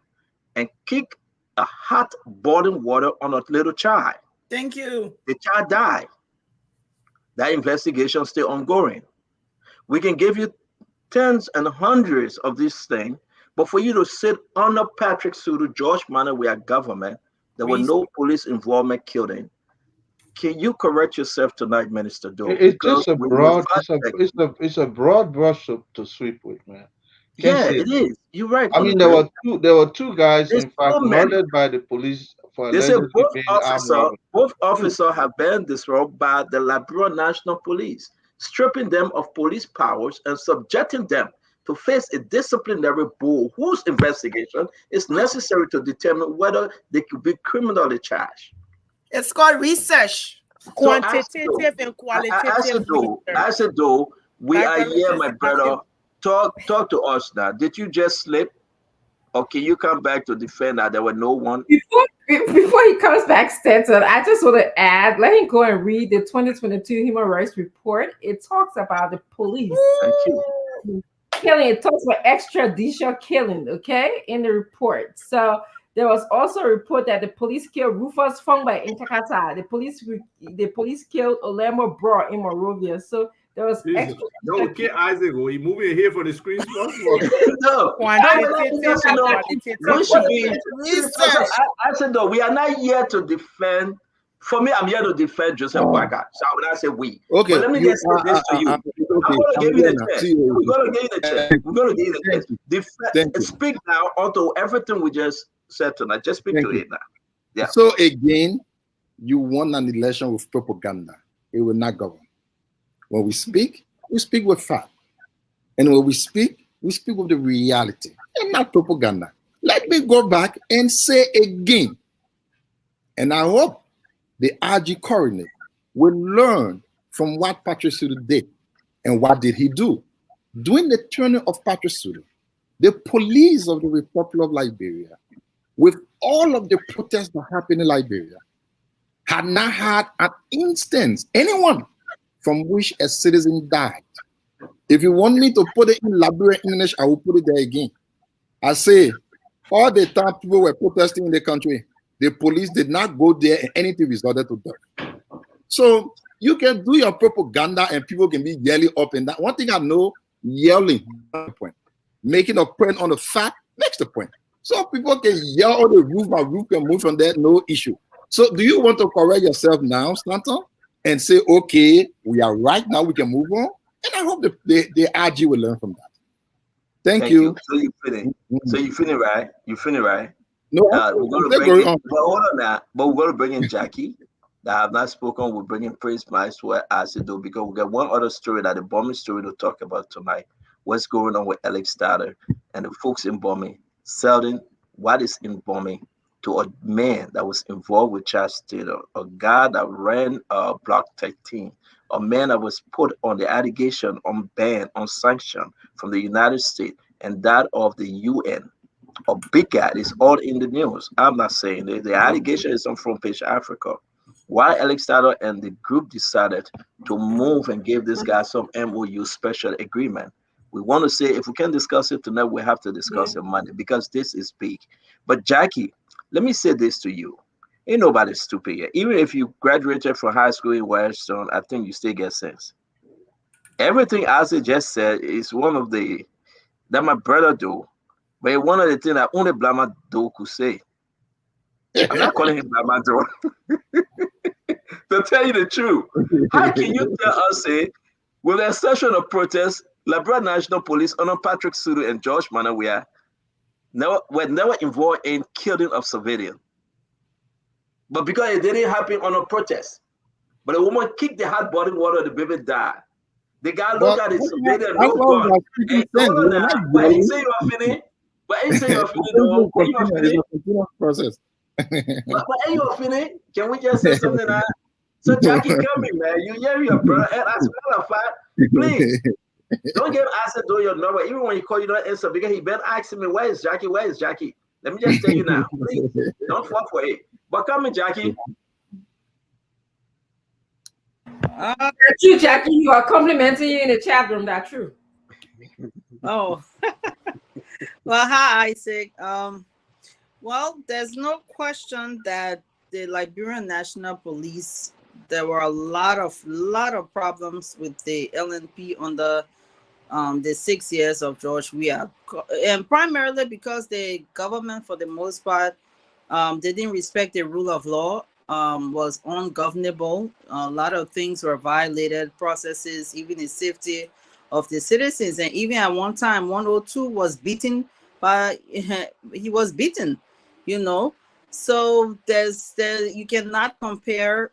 and kicked a hot boiling water on a little child. Thank you. The child died. That investigation is still ongoing. We can give you tens and hundreds of these things, but for you to sit under Patrick Sudu, George Manor, we are government, there were no police involvement killing. Can you correct yourself tonight, Minister Doe? It's just a broad, it's a broad brush to sweep with, man. Yeah, it is. You're right. I mean, there were two guys, in fact, murdered by the police for allegedly being armed robbers. Both officers have been disrobed by the Liberia National Police, stripping them of police powers and subjecting them to face a disciplinary bull whose investigation is necessary to determine whether they could be criminally charged. It's called research. Quantitative and qualitative. I said, though, we are here, my brother. Talk to us now. Did you just slip? Or can you come back to defend that there were no one? Before he comes back, Stanton, I just want to add, let him go and read the 2022 Human Rights Report. It talks about the police. Thank you. Killing. It talks about extrajudicial killing, okay, in the report. So there was also a report that the police killed Rufus Fongba in Takata. The police killed Olemo Bro in Monrovia. So there was extra. No, okay, Isaac, he moving here for the screen. No, I said, though, we are not here to defend. For me, I'm here to defend Joseph Kwaga. So when I say we, okay, but let me just say this to you. I'm going to give you the chance. We're going to give you the chance. We're going to give you the chance. Speak now onto everything we just said tonight. Just speak to it now. Yeah. So again, you won an election with propaganda. It will not govern. When we speak with fact. And when we speak with the reality and not propaganda. Let me go back and say again, and I hope the RG coroner will learn from what Patrick Sudu did. And what did he do? During the turning of Patrick Sudu, the police of the Republic of Liberia, with all of the protests that happened in Liberia, had not had an instance, anyone, from which a citizen died. If you want me to put it in Liberian English, I will put it there again. I say, all the time people were protesting in the country, the police did not go there and anything resorted to death. So you can do your propaganda and people can be yelling up and down. One thing I know, yelling, point. Making a point on the fact makes the point. So people can yell on the roof, my roof can move from there, no issue. So do you want to correct yourself now, Stanton? And say, okay, we are right now, we can move on. And I hope the RG will learn from that. Thank you. So you feeling, right? You feeling right? No, we're going to bring in, but hold on now. But we're going to bring in Jackie. that have not spoken will bring in praise mics where as it do, because we got one other story, that the bombing story to talk about tonight. What's going on with Alex Starter and the folks in bombing, selling what is in bombing to a man that was involved with child stealer, a guy that ran a Block 13, a man that was put on the allegation on ban, on sanction from the United States and that of the UN. A big guy. It's all in the news. I'm not saying it. The allegation is on Front Page Africa. Why Alex Tyler and the group decided to move and give this guy some MOU special agreement. We want to say if we can discuss it tonight, we have to discuss it Monday because this is big. But Jackie, let me say this to you. Ain't nobody stupid here. Even if you graduated from high school in Wellstone, I think you still get sense. Everything Asa just said is one of the that my brother do. But one of the things that only Blama do could say. I'm not calling him Blama do. To tell you the truth, how can you tell us, say, with the exception of protests, Labrador National Police under Patrick Sudu and George Manawia were never involved in killing of civilians. But because it didn't happen on a protest, but a woman kicked the hot boiling water, the baby died. The guy looked at his civilian, no gun. Hey, hold on now. But he say you are finished. But he say you are finished, though. You are finished. Process. But you are finished. Can we just say something now? So Jackie, come in, man. You hear your brother. And as a matter of fact, please don't give Asa do your number. Even when you call, you don't answer because he been asking me, where is Jackie? Where is Jackie? Let me just tell you now. Please don't fall for it. But come in, Jackie. That's true, Jackie. You are complimenting you in the chat room. That's true. Oh, well, hi, Isaac. Well, there's no question that the Liberian National Police, there were a lot of problems with the LNP under the 6 years of George Weah, and primarily because the government, for the most part, they didn't respect the rule of law, was ungovernable. A lot of things were violated, processes, even the safety of the citizens. And even at one time, 102 was beaten by, he was beaten, you know. So you cannot compare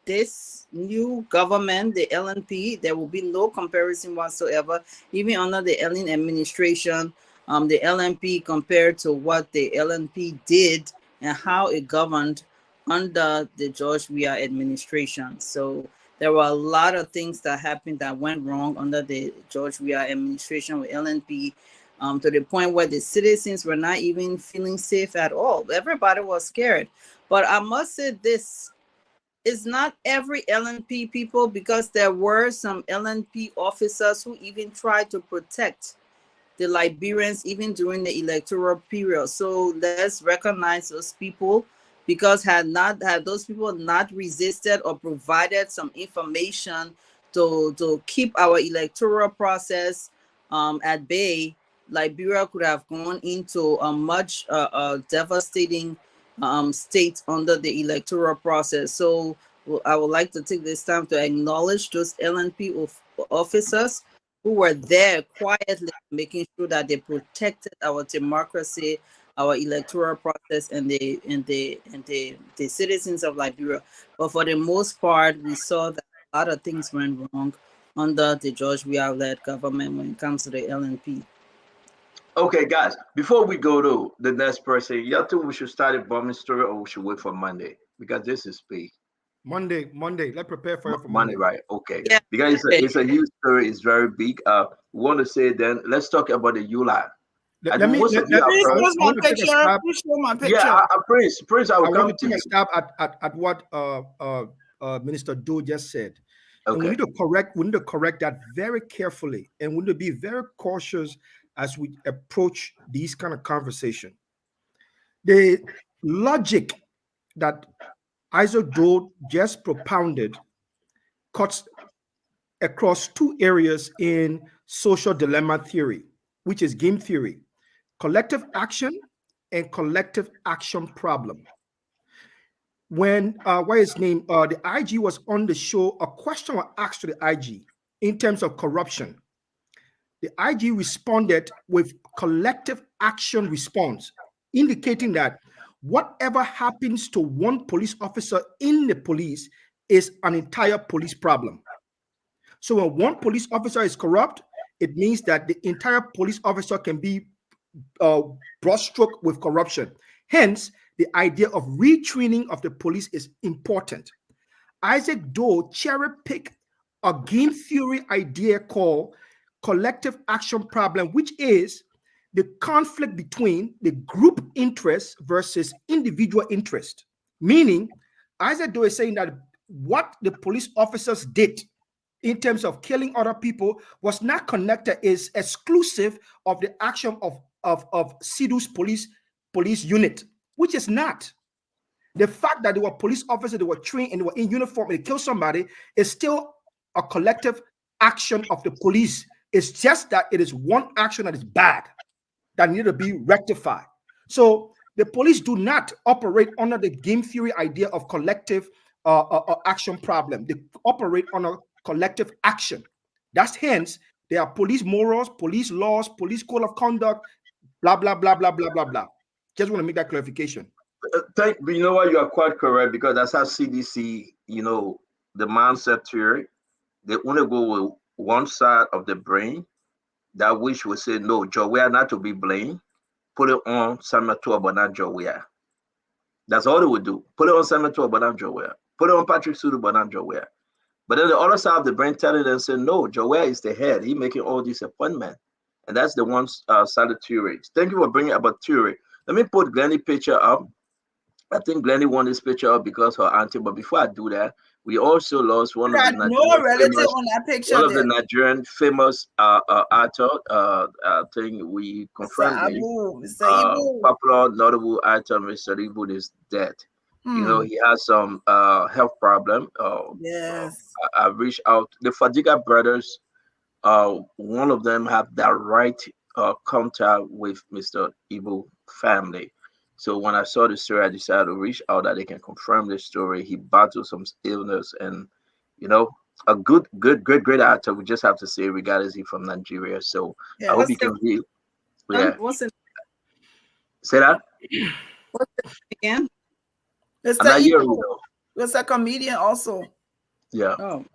this new government, the LNP. There will be no comparison whatsoever, even under the Ellen administration, the LNP compared to what the LNP did and how it governed under the George Weah administration. So there were a lot of things that happened that went wrong under the George Weah administration with LNP, to the point where the citizens were not even feeling safe at all. Everybody was scared. But I must say this, it's not every LNP people, because there were some LNP officers who even tried to protect the Liberians even during the electoral period. So let's recognize those people, because had those people not resisted or provided some information to keep our electoral process at bay, Liberia could have gone into a much devastating state under the electoral process. So I would like to take this time to acknowledge those LNP officers who were there quietly making sure that they protected our democracy, our electoral process, and the citizens of Liberia. But for the most part, we saw that a lot of things went wrong under the George Weah-led government when it comes to the LNP. Okay, guys, before we go to the next person, y'all think we should start a bombing story or we should wait for Monday? Because this is big. Monday. Let's prepare for Monday, right? Okay. Yeah. Because it's a huge story. It's very big. We want to say then, let's talk about the ULA. Please show my picture. Please show my picture. Yeah, Prince, I will come want to take a stab at what Minister Doe just said. Okay. And we need to correct that very carefully, and we need to be very cautious as we approach these kind of conversation. The logic that Isaac Doe just propounded cuts across two areas in social dilemma theory, which is game theory: collective action and collective action problem. When the IG was on the show, a question was asked to the IG in terms of corruption. The IG responded with collective action response, indicating that whatever happens to one police officer in the police is an entire police problem. So when one police officer is corrupt, it means that the entire police officer can be broad stroke with corruption. Hence, the idea of retraining of the police is important. Isaac Doe cherry-picked a game theory idea called collective action problem, which is the conflict between the group interest versus individual interest. Meaning, Isaac Doe is saying that what the police officers did in terms of killing other people was not connected, is exclusive of the action of CEDU's police unit, which is not. The fact that they were police officers, they were trained and they were in uniform and they killed somebody is still a collective action of the police. It's just that it is one action that is bad, that need to be rectified. So the police do not operate under the game theory idea of collective action problem. They operate on a collective action. That's hence there are police morals, police laws, police code of conduct, blah, blah, blah, blah, blah, blah, blah. Just want to make that clarification. You know what? You are quite correct, because that's how CDC, the mindset theory, they want to go with one side of the brain that which will say, no, Joe not to be blamed. Put it on Samuel Toa, but not Joe. That's all they would do. Put it on Samuel Toa, but not Joe. Put it on Patrick Sudu, but not Joe. But then the other side of the brain telling them, say, no, Joe is the head. He making all these appointments. And that's the one side of theory. Thank you for bringing up a theory. Let me put Glennie's picture up. I think Glennie won this picture up because her auntie. But before I do that, we also lost one of the Nigerian famous actor. I think we confirmed it. Popular, notable actor, Mr. Ibu is dead. He has some health problem. Yes. I reached out. The Fadiga brothers, one of them have direct contact with Mr. Ibu family. So when I saw the story, I decided to reach out that they can confirm the story. He battled some illness, and a great actor. We just have to say, regardless, he's from Nigeria. So I hope he can be. Yeah. What's it? Say that. What's it again? It's a comedian also. Yeah. Oh.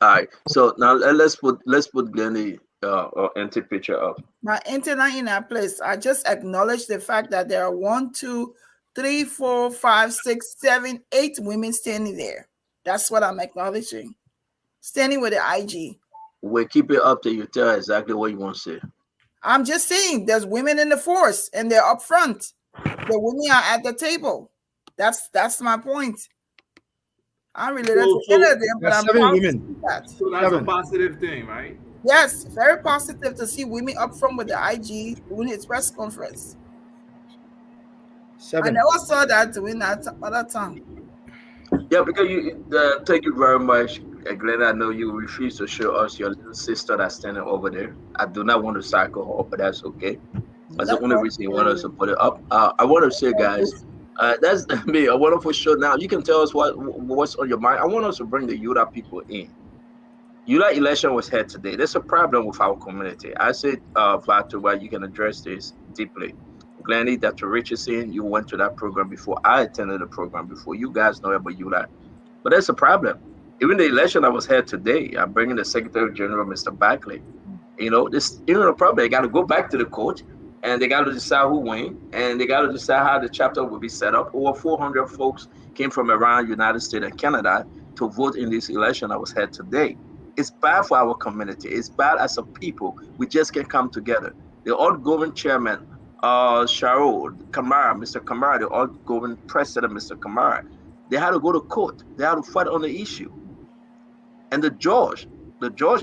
All right. So now let's put Glennie empty picture up. My internet in that place. I just acknowledge the fact that there are 1, 2, 3, 4, 5, 6, 7, 8 women standing there. That's what I'm acknowledging. Standing with the IG. We'll keep it up till you tell exactly what you want to say. I'm just saying there's women in the force and they're up front. The women are at the table. That's my point. I'm related to any of them, but I'm women. That. So that's a positive thing, right? Yes, very positive to see women up front with the IG doing its press conference. 7. I never saw that during that other time. Yeah, because thank you very much, Glenn. I know you refuse to show us your little sister that's standing over there. I do not want to cycle her, but that's okay. That's the only reason you want us to put it up. I want to say, guys, that's me, a wonderful show. Now you can tell us what's on your mind. I want us to bring the Utah people in. Utah election was held today. There's a problem with our community. I said, Vlad, you can address this deeply. Glennie, Dr. Richardson, you went to that program before. I attended the program before. You guys know about Utah. But there's a problem. Even the election that was held today, I'm bringing the Secretary General, Mr. Bakley. This problem. They got to go back to the court, and they got to decide who wins, and they got to decide how the chapter will be set up. Over 400 folks came from around the United States and Canada to vote in this election that was held today. It's bad for our community. It's bad as a people. We just can't come together. The outgoing chairman, Sharo Kamara, Mr. Kamara, the outgoing president, Mr. Kamara, they had to go to court. They had to fight on the issue. And the judge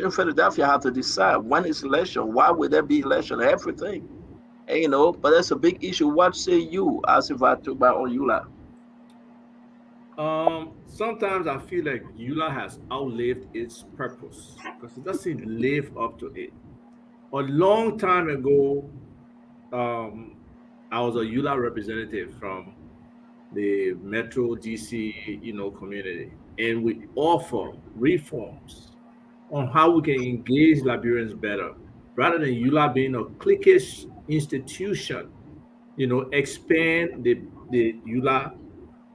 in Philadelphia have to decide when is election, why would there be election, everything. And, but that's a big issue. What say you, as if I took my own Eula? Sometimes I feel like Eula has outlived its purpose because it doesn't live up to it. A long time ago, I was a Eula representative from the Metro DC, community, and we offer reforms on how we can engage Liberians better, rather than Eula being a cliquish institution. Expand the the EULA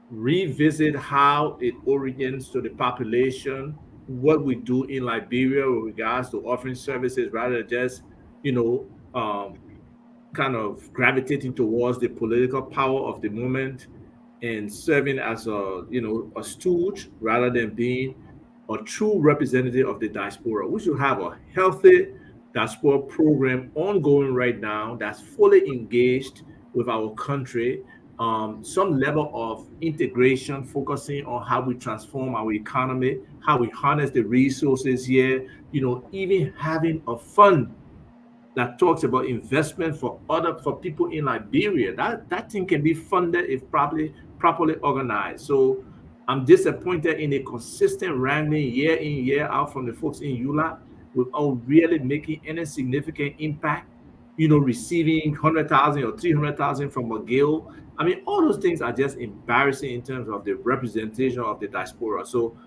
revisit how it originates to the population, what we do in Liberia with regards to offering services rather than just, you know, kind of gravitating towards the political power of the moment and serving as a, you know, a stooge rather than being a true representative of the diaspora. We should have a healthy diaspora program ongoing right now that's fully engaged with our country. Some level of integration, focusing on how we transform our economy, how we harness the resources here, you know, even having a fund that talks about investment for people in Liberia. That thing can be funded if properly organized. So I'm disappointed in a consistent wrangling year in year out from the folks in EULA without really making any significant impact. You know, receiving 100,000 or 300,000 from McGill. I mean, all those things are just embarrassing in terms of the representation of the diaspora. So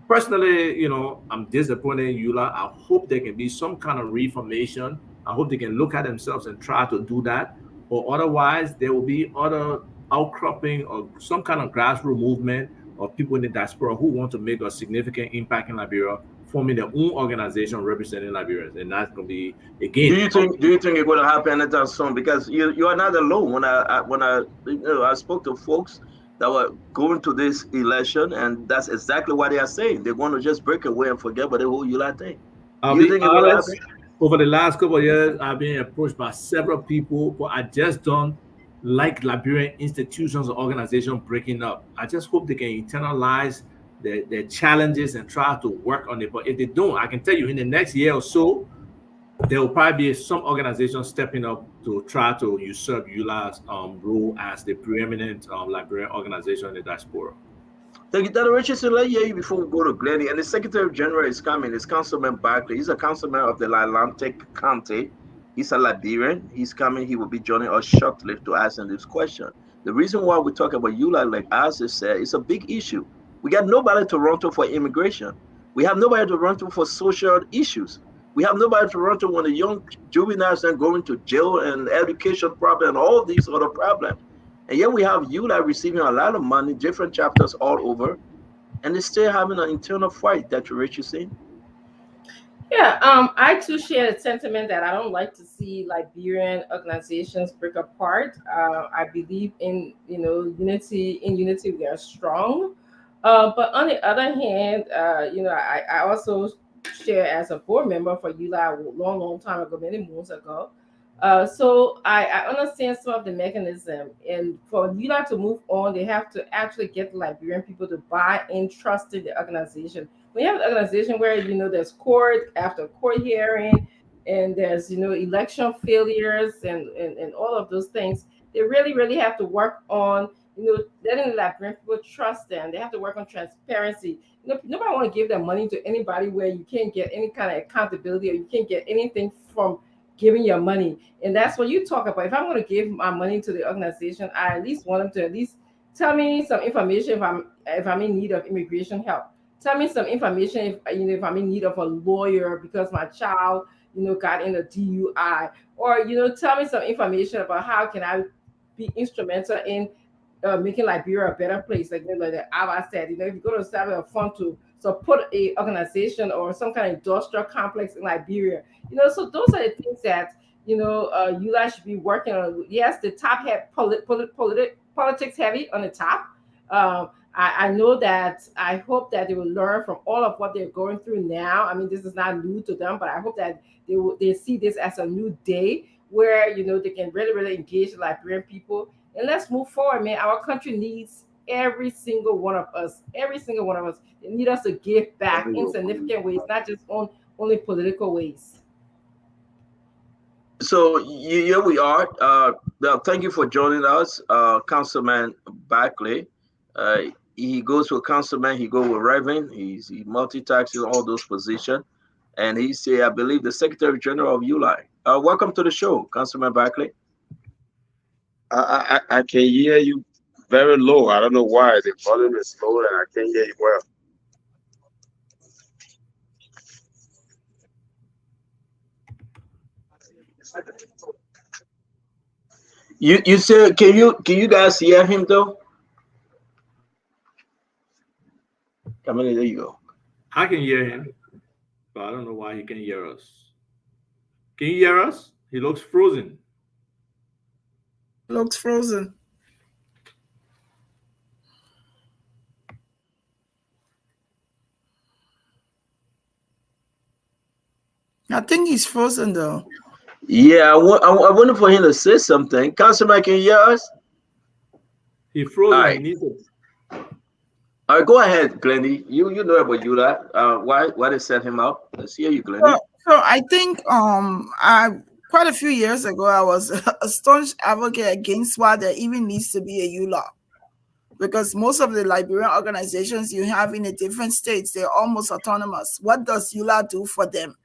personally, you know, I'm disappointed in EULA. I hope there can be some kind of reformation. I hope they can look at themselves and try to do that. Or otherwise, there will be other outcropping or some kind of grassroots movement of people in the diaspora who want to make a significant impact in Liberia, forming their own organization representing Liberians. And that's going to be, again, Do you think it's going to happen anytime soon? Because you are not alone. I spoke to folks that were going to this election, and that's exactly what they are saying. They want to just break away and forget about the whole ULA thing. I'll Do you be think it's going to happen? honest. Over the last couple of years, I've been approached by several people, but I just don't like Liberian institutions or organizations breaking up. I just hope they can internalize their challenges and try to work on it. But if they don't, I can tell you in the next year or so, there will probably be some organizations stepping up to try to usurp EULA's role as the preeminent Liberian organization in the diaspora. Dr. Richardson, let me hear you before we go to Glennie. And the Secretary General is coming. It's Councilman Barkley. He's a councilman of the Atlantic County. He's a Liberian. He's coming. He will be joining us shortly to ask him this question. The reason why we talk about ULA, like Asa said, it's a big issue. We got nobody to run to for immigration. We have nobody to run to for social issues. We have nobody to run to when the young juveniles are going to jail and education problem and all these other problems. And yet we have ULA receiving a lot of money, different chapters all over, and they're still having an internal fight that Rich is saying. Yeah, I too share the sentiment that I don't like to see Liberian organizations break apart. I believe in unity. In unity, we are strong. But on the other hand, I also share as a board member for ULA a long time ago, many moons ago. So I understand some of the mechanism, and for ULA to move on, they have to actually get the Liberian people to buy in, trust in the organization. We have an organization where there's court after court hearing, and there's election failures and all of those things. They really have to work on letting the Liberian people trust them. They have to work on transparency. Nobody want to give their money to anybody where you can't get any kind of accountability, or you can't get anything from giving your money. And that's what you talk about. If I'm going to give my money to the organization, I at least want them to at least tell me some information if I'm in need of immigration help. Tell me some information if I'm in need of a lawyer because my child got in a DUI, or tell me some information about how can I be instrumental in making Liberia a better place. Like Abba said, if you go to establish a fund to support a organization or some kind of industrial complex in Liberia, so those are the things that you guys should be working on. Yes, the top head politics heavy on the top. I know that. I hope that they will learn from all of what they're going through now. I mean, this is not new to them, but I hope that they see this as a new day where they can really engage the Liberian people, and let's move forward, man. Our country needs every single one of us. Every single one of us. They need us to give back in significant ways, not just only political ways. So here we are. Thank you for joining us, Councilman Barkley. He goes with councilman, he goes with Reverend, he multitasks all those positions. And he's, I believe, the Secretary General of ULI. Welcome to the show, Councilman Barkley. I can hear you very low. I don't know why. The volume is low and I can't hear you well. You said, can you guys hear him though? Come in, there you go. I can hear him, but I don't know why he can hear us. Can you hear us? He looks frozen. Looks frozen. I think he's frozen though. Yeah, I wanted for him to say something. Councilman, can you hear us? He All frozen. He right. needs it. All right, go ahead, Glenny. You know about you that. Why they set him up? Let's hear you, So, Glenny. so I think I quite a few years ago I was a staunch advocate against why there even needs to be a ULA, because most of the Liberian organizations you have in the different states, they're almost autonomous. What does ULA do for them?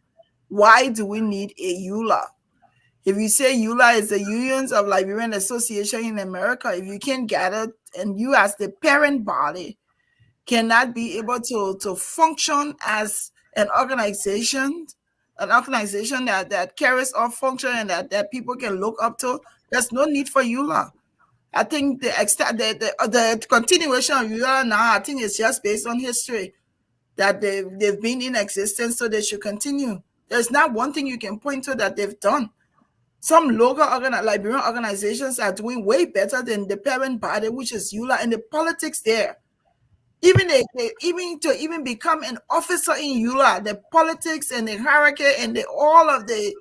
Why do we need a ULA? If you say ULA is the Unions of Liberian Association in America, if you can't gather and you as the parent body cannot be able to function as an organization that carries out function and that people can look up to, there's no need for ULA. I think the continuation of ULA now, I think it's just based on history that they've been in existence, so they should continue. There's not one thing you can point to that they've done. Some local Liberian organizations are doing way better than the parent body, which is ULA, and the politics there. Even even to even become an officer in ULA, the politics and the hierarchy and all of the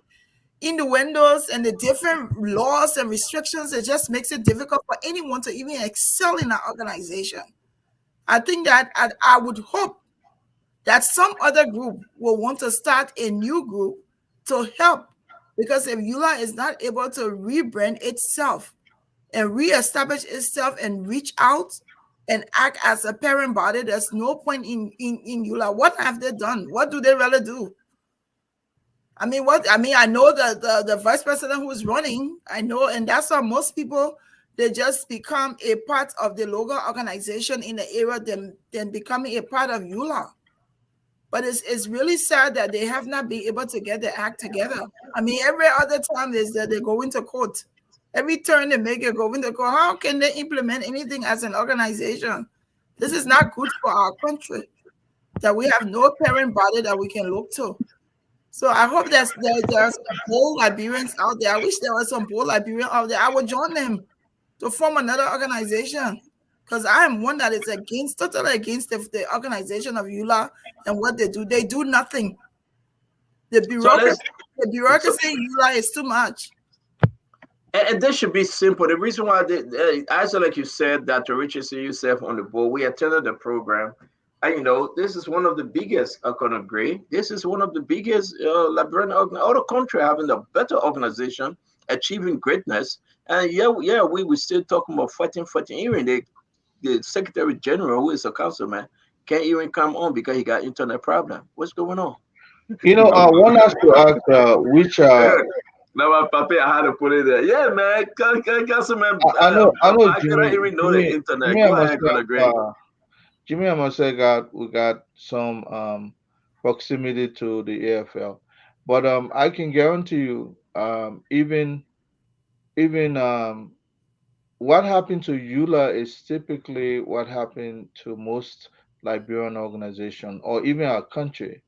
innuendos and the different laws and restrictions, it just makes it difficult for anyone to even excel in an organization. I think that I would hope that some other group will want to start a new group to help, because if ULA is not able to rebrand itself and reestablish itself and reach out and act as a parent body, there's no point in ULA. What have they done? What do they really do? I know the vice president who is running, I know, and that's why most people, they just become a part of the local organization in the area than becoming a part of ULA. But it's really sad that they have not been able to get their act together. I mean, every other time is that they go into court. Every turn they make it go into court. How can they implement anything as an organization? This is not good for our country, that we have no parent body that we can look to. So I hope there's some bold Liberians out there. I wish there was some bold Liberians out there. I would join them to form another organization, because I am one that is totally against the organization of ULA and what they do. They do nothing. The bureaucracy in ULA is too much. And this should be simple. The reason why, also like you said, Dr. Richardson, yourself on the board, we attended the program. And, this is one of the biggest, I can agree. This is one of the biggest Liberian other country having a better organization, achieving greatness. And we were still talking about fighting. Even the Secretary General, who is a councilman, can't even come on because he got internet problem. What's going on? One has to ask which. Now, my papa, I had to put it there. Yeah, man, councilman. I know, I Jimmy. couldn't even know the internet. Go ahead, Jimmy and myself we got some proximity to the AFL, but I can guarantee you, even what happened to EULA is typically what happened to most Liberian organization or even our country.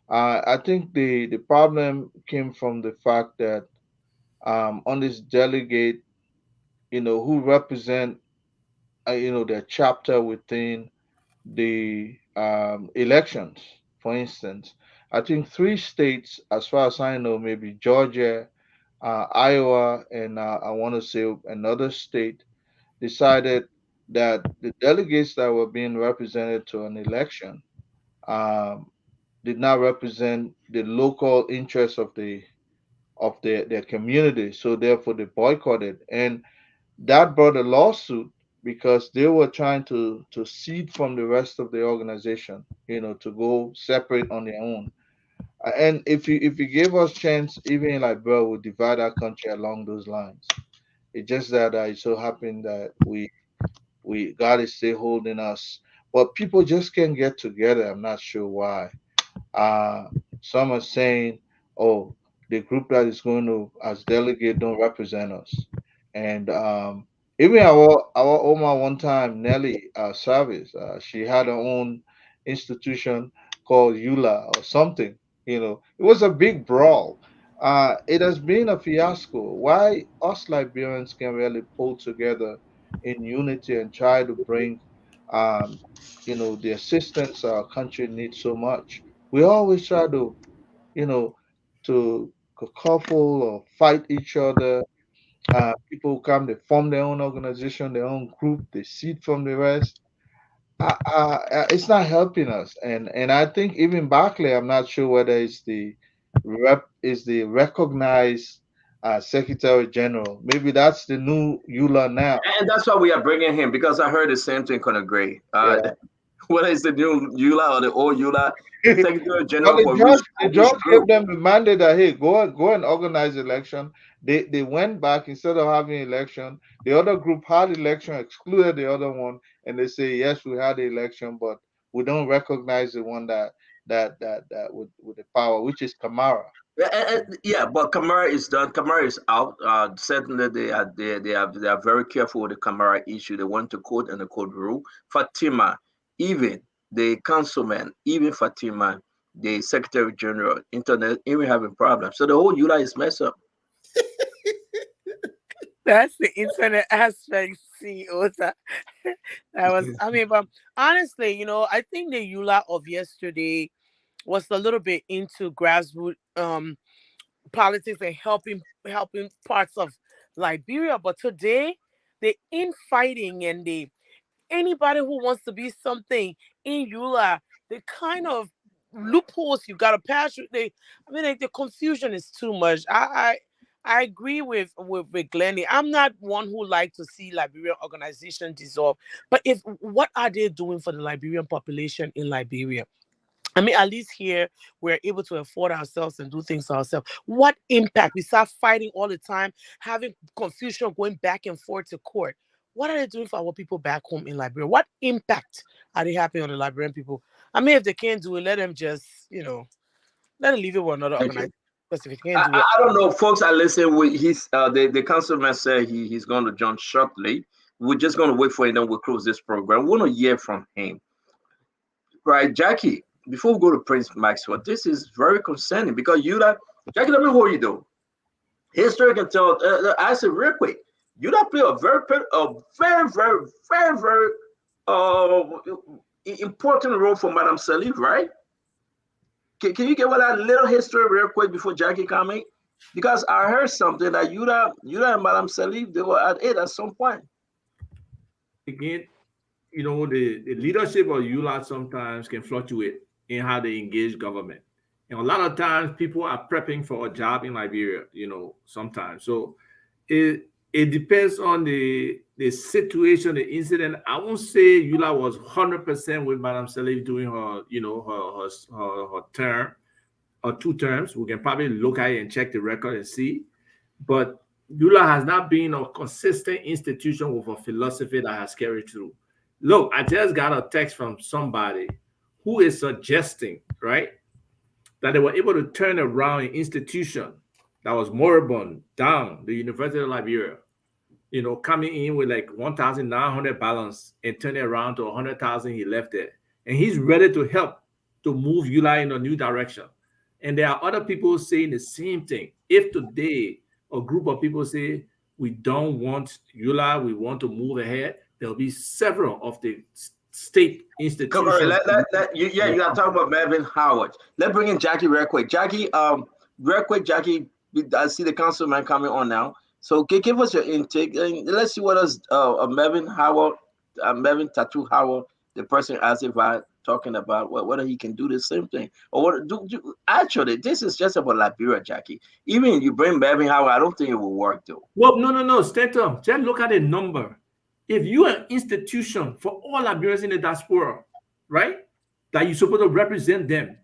I think the problem came from the fact that on this delegate, who represent their chapter within the elections. For instance, I think three states, as far as I know, maybe Georgia, Iowa, and I want to say another state, decided that the delegates that were being represented to an election um, did not represent the local interests of their community. So therefore, they boycotted, and that brought a lawsuit because they were trying to cede from the rest of the organization, to go separate on their own. And if you give us chance, even like bro, we'll divide our country along those lines. It's just that it so happened that we God is still holding us, but people just can't get together. I'm not sure why. Uh, some are saying, "Oh, the group that is going to as delegate don't represent us." And even our Oma one time, Nelly Service, she had her own institution called Eula or something. It was a big brawl. It has been a fiasco. Why us Liberians can really pull together in unity and try to bring, um, the assistance our country needs so much. We always try to, you know, to couple or fight each other. People come, they form their own organization, their own group, they seed from the rest. It's not helping us, and I think even Barclay, I'm not sure whether it's the recognized Secretary General. Maybe that's the new EULA now. And that's why we are bringing him, because I heard the same thing, Conor Gray. Yeah. Whether it's the new EULA or the old EULA, Secretary But General the for judge, which gave group? them a mandate that, hey, go and organize election. They went back instead of having election. The other group had election, excluded the other one, and they say yes, we had the election, but we don't recognize the one that with the power, which is Kamara. Yeah, but Kamara is done. Kamara is out. Certainly, they are very careful with the Kamara issue. They want to code and the code rule. Fatima, even the councilman, even Fatima, the Secretary General, internet, even having problems. So the whole ULA is messed up. That's the internet aspect, CEO. That was, I mean, but honestly, I think the EULA of yesterday was a little bit into grassroots politics and helping parts of Liberia. But today, the infighting and the anybody who wants to be something in EULA, the kind of loopholes you gotta pass through. Like, the confusion is too much. I agree with Glennie. I'm not one who like to see Liberian organization dissolve. But what are they doing for the Liberian population in Liberia? I mean, at least here we're able to afford ourselves and do things ourselves. What impact? We start fighting all the time, having confusion, going back and forth to court. What are they doing for our people back home in Liberia? What impact are they having on the Liberian people? I mean, if they can't do it, let them just, let them leave it with another Thank you. organization. Because if they can't do I, it, I don't know, folks. I listen. The councilman said he's going to join shortly. We're just going to wait for him, then we'll close this program. We want to hear from him, right, Jackie? Before we go to Prince Maxwell, this is very concerning because Jackie, let me hold you though. History can tell. I said real quick, play a very, very, very, very uh, important role for Madame Salif, right? Can you give us that little history real quick before Jackie comment? Because I heard something that Yuda and Madame Salif, they were at it at some point. Again, the leadership of ULA sometimes can fluctuate in how they engage government. And a lot of times people are prepping for a job in Liberia, sometimes. So it depends on the situation, the incident. I won't say Yula was 100% with Madame Salif doing her, her term or 2 terms. We can probably look at it and check the record and see. But Yula has not been a consistent institution with a philosophy that has carried through. Look, I just got a text from somebody who is suggesting, right, that they were able to turn around an institution that was moribund down, the University of Liberia, coming in with like 1,900 balance and turn it around to 100,000 he left there. And he's ready to help to move ULA in a new direction. And there are other people saying the same thing. If today a group of people say, we don't want ULA, we want to move ahead, there'll be several of the state institutions. You got to talk about Melvin Howard. Let's bring in Jackie real quick. Jackie, Jackie, I see the councilman coming on now. So give us your intake and let's see what else Melvin Howard, Melvin Tattoo Howard, the person as if I talking about whether he can do the same thing or what do actually this is just about Liberia, Jackie. Even if you bring Melvin Howard, I don't think it will work though. Well, no, Stater, just look at the number. If you're an institution for all Liberians in the diaspora, right, that you're supposed to represent them,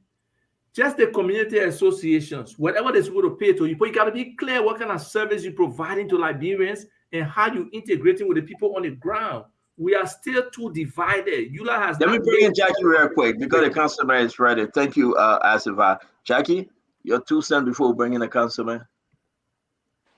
just the community associations, whatever they're supposed to pay to you, but you got to be clear what kind of service you're providing to Liberians and how you're integrating with the people on the ground. We are still too divided. Yula has. Let me bring in Jackie real quick because the councilman is ready. Thank you, Asiva. Jackie, your 2 cents before we bring in the councilman.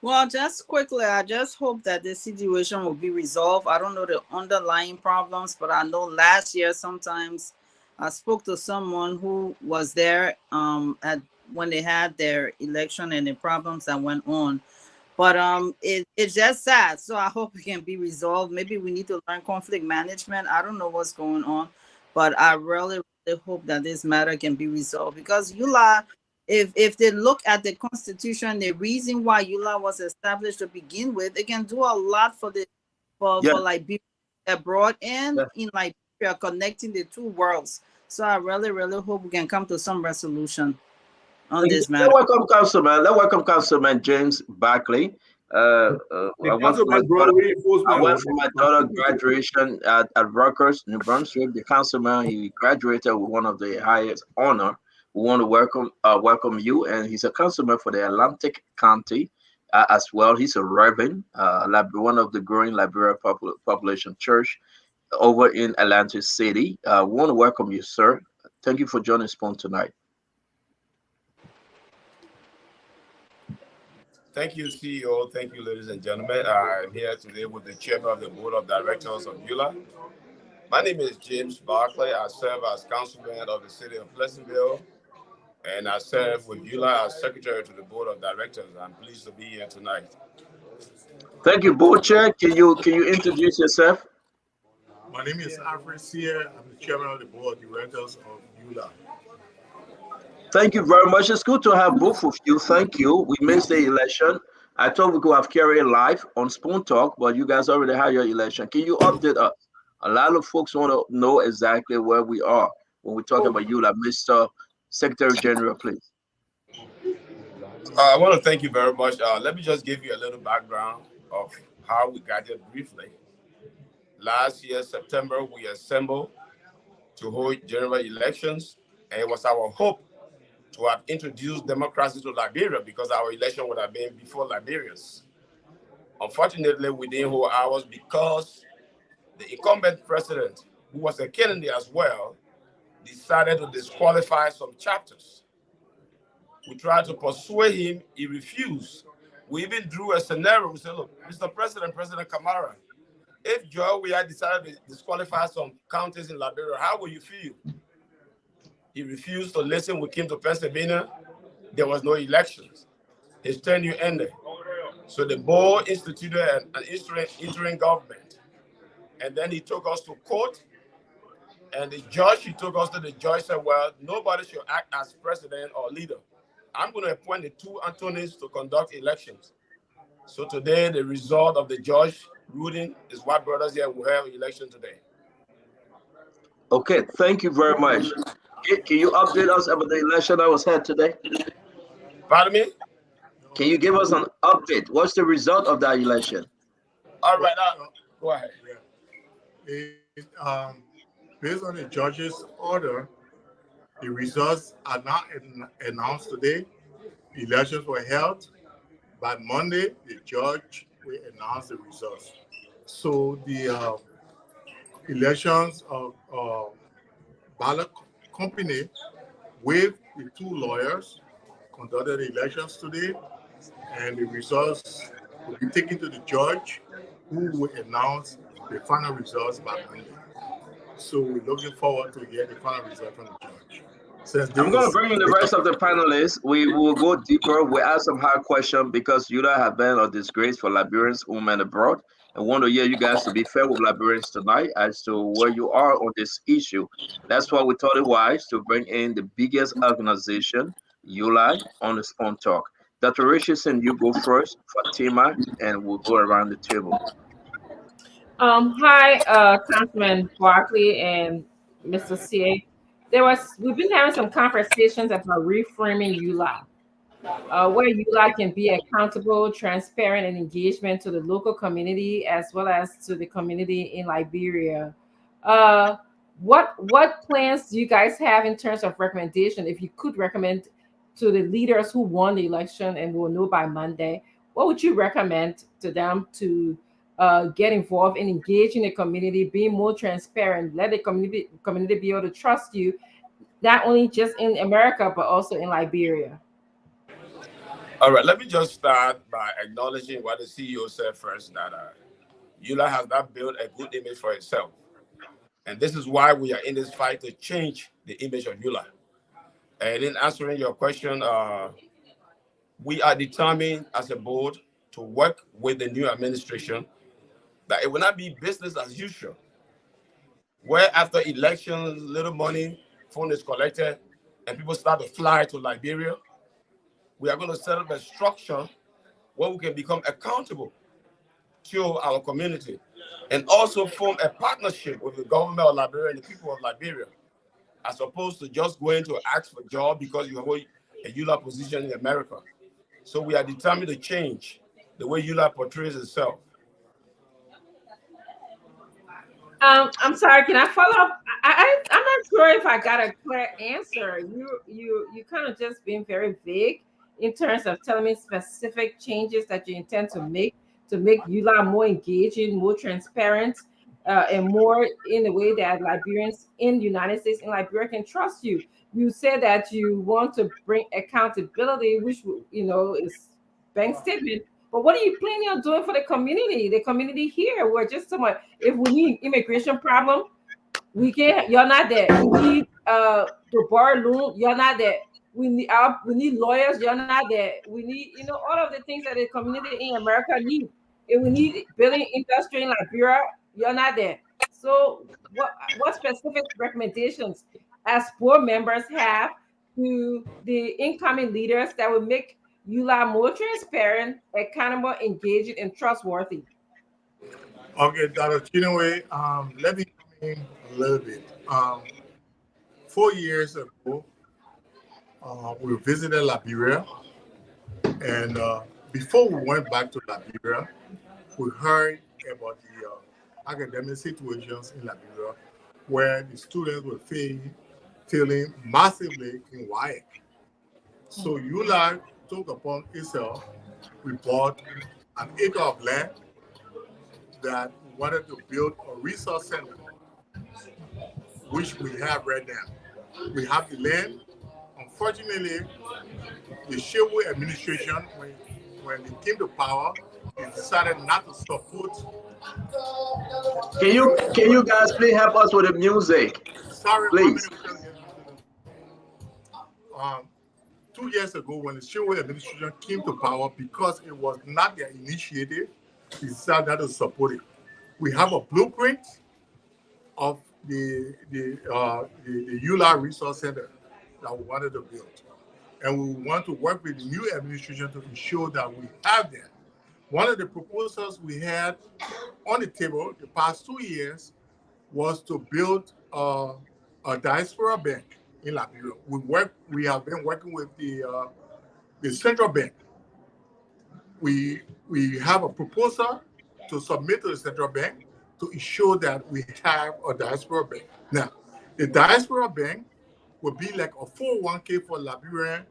Well, just quickly, I just hope that this situation will be resolved. I don't know the underlying problems, but I know last year sometimes I spoke to someone who was there at when they had their election and the problems that went on. But it's just sad. So I hope it can be resolved. Maybe we need to learn conflict management. I don't know what's going on, but I really hope that this matter can be resolved because EULA, if they look at the constitution, the reason why EULA was established to begin with, it can do a lot for the Yeah. for Liberia abroad and Yeah. in Liberia, connecting the two worlds. So I really hope we can come to some resolution on this Let's matter. welcome Councilman. Let's welcome Councilman James Barkley. The I went for my councilman brought daughter. I reinforcement. went for my daughter graduation at Rutgers, New Brunswick. The councilman he graduated with one of the highest honor. We want to welcome you, and he's a councilman for the Atlantic County as well. He's a reverend, one of the growing Liberia population church over in Atlantic City. We want to welcome you, sir. Thank you for joining Spoon tonight. Thank you, CEO. Thank you, ladies and gentlemen. I'm here today with the chairman of the board of directors of EULA. My name is James Barclay. I serve as councilman of the city of Pleasantville, and I serve with EULA as secretary to the board of directors. I'm pleased to be here tonight. Thank you, board chair. Can you introduce yourself? My name is Alfred Sear. I'm the chairman of the board of directors of EULA. Thank you very much. It's good to have both of you. Thank you. We missed the election. I thought we could have carried live on Spoon Talk, but you guys already had your election. Can you update us? A lot of folks want to know exactly where we are when we talk about EULA. Mr. Secretary General, please. I want to thank you very much. Let me just give you a little background of how we got here briefly. Last year, September, we assembled to hold general elections, and it was our hope to have introduced democracy to Liberia because our election would have been before Liberians. Unfortunately, we didn't hold ours because the incumbent president, who was a Kennedy as well, decided to disqualify some chapters. We tried to persuade him, he refused. We even drew a scenario. We said, look, Mr. President, President Kamara, if Joe we had decided to disqualify some counties in Liberia, how will you feel? He refused to listen. We came to Pennsylvania. There was no elections. His tenure ended. So the board instituted an interim government. And then he took us to court. And the judge, he took us to the judge, said, well, nobody should act as president or leader. I'm going to appoint the two attorneys to conduct elections. So today, the result of the judge ruling is what brought us here. We have an election today. Okay, thank you very much. Can you update us about the election that was held today? Pardon me? Can you give us an update? What's the result of that election? All right, go ahead. Based on the judge's order, the results are not announced today. The elections were held. By Monday, the judge will announce the results. So the elections of ballot company with the two lawyers conducted the elections today, and the results will be taken to the judge, who will announce the final results by Monday. So we're looking forward to get the final result from the judge. I'm going to bring in the rest of the panelists. We will go deeper. We ask some hard questions because you have been a disgrace for Liberians, women abroad. I want to hear you guys to be fair with Liberians tonight as to where you are on this issue. That's why we thought it wise to bring in the biggest organization, EULA, on the Spoon Talk. Dr. Richardson, you go first, Fatima, and we'll go around the table. Hi, Councilman Barkley and Mr. CA. We've been having some conversations about reframing EULA, where EULA can be accountable, transparent, and engagement to the local community as well as to the community in Liberia. What plans do you guys have in terms of recommendation? If you could recommend to the leaders who won the election and will know by Monday, what would you recommend to them to get involved and engage in the community, be more transparent, let the community be able to trust you, not only just in America, but also in Liberia? All right, let me just start by acknowledging what the CEO said first, that EULA has not built a good image for itself. And this is why we are in this fight to change the image of EULA. And in answering your question, we are determined as a board to work with the new administration that it will not be business as usual, where after elections, little money, phone is collected, and people start to fly to Liberia. We are going to set up a structure where we can become accountable to our community and also form a partnership with the government of Liberia and the people of Liberia, as opposed to just going to ask for a job because you hold a EULA position in America. So we are determined to change the way EULA portrays itself. I'm sorry. Can I follow up? I'm not sure if I got a clear answer. You kind of just being very vague in terms of telling me specific changes that you intend to make EULA more engaging, more transparent, and more in the way that Liberians in the United States and Liberia can trust you. You said that you want to bring accountability, which is bank statement. But what are you planning on doing for the community? The community here, we're just somewhat. If we need immigration problem, we can. You're not there. We need to borrow loan. You're not there. We need lawyers. You're not there. We need all of the things that the community in America need. If we need building industry in Liberia, you're not there. So what specific recommendations as board members have to the incoming leaders that will make EULA more transparent, accountable, engaging, and trustworthy? Okay, Dr. Chinwe, let me come in a little bit. 4 years ago, we visited Liberia, and before we went back to Liberia, we heard about the academic situations in Liberia where the students were failing massively in WIAC. So EULA took upon itself, we bought an acre of land that we wanted to build a resource center, which we have right now. We have the land. Unfortunately, the Shehu administration, when it came to power, it decided not to support. Can you guys please help us with the music? Sorry, please. 2 years ago, when the Shehu administration came to power, because it was not their initiative, they decided not to support it. We have a blueprint of the EULA Resource Center that we wanted to build. And we want to work with the new administration to ensure that we have that. One of the proposals we had on the table the past 2 years was to build a diaspora bank in Liberia. We have been working with the central bank. We have a proposal to submit to the central bank to ensure that we have a diaspora bank. Now, the diaspora bank will be like a 401k for Liberians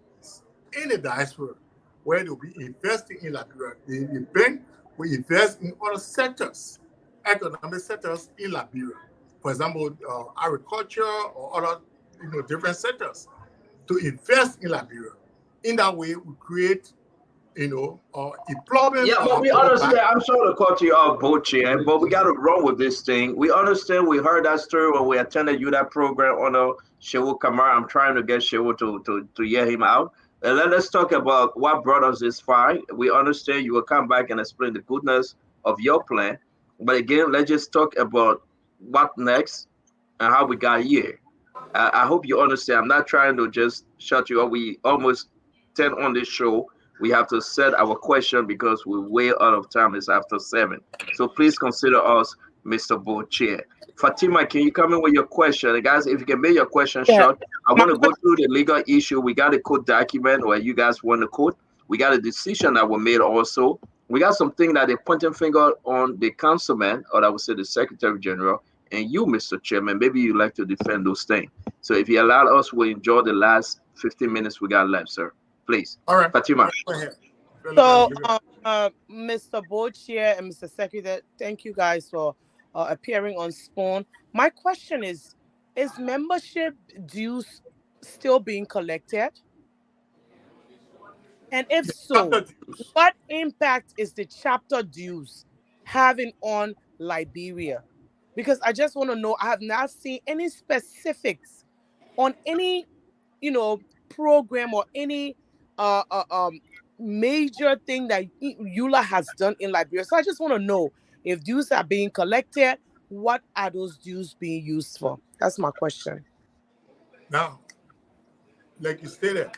in the diaspora, where they'll be investing in Liberia. The bank will invest in other sectors, economic sectors in Liberia. For example, agriculture or other different sectors to invest in Liberia. In that way, we create employment. Yeah, but we understand. I'm sorry to cut you off, Boche, but we got to run with this thing. We understand. We heard that story when we attended you that program on Shehu Kamara. I'm trying to get Shehu to hear him out. And let's talk about what brought us this far. We understand you will come back and explain the goodness of your plan. But again, let's just talk about what next and how we got here. I hope you understand. I'm not trying to just shut you up. We almost 10 on this show. We have to set our question because we're way out of time. It's after 7. So please consider us, Mr. Board Chair. Fatima, can you come in with your question? And guys, if you can make your question short, I want to go through the legal issue. We got a court document where you guys want to quote. We got a decision that was made also. We got something that they're pointing finger on the councilman, or I would say the Secretary General, and you, Mr. Chairman. Maybe you'd like to defend those things. So if you allow us, we'll enjoy the last 15 minutes we got left, sir. Please. All right. Fatima. Go ahead. So, Mr. Board Chair and Mr. Secretary, thank you guys for appearing on Spoon. My question is membership dues still being collected? And if so, what impact is the chapter dues having on Liberia? Because I just want to know, I have not seen any specifics on any, program or any major thing that EULA has done in Liberia. So I just want to know if dues are being collected, what are those dues being used for? That's my question. Now, like you stated,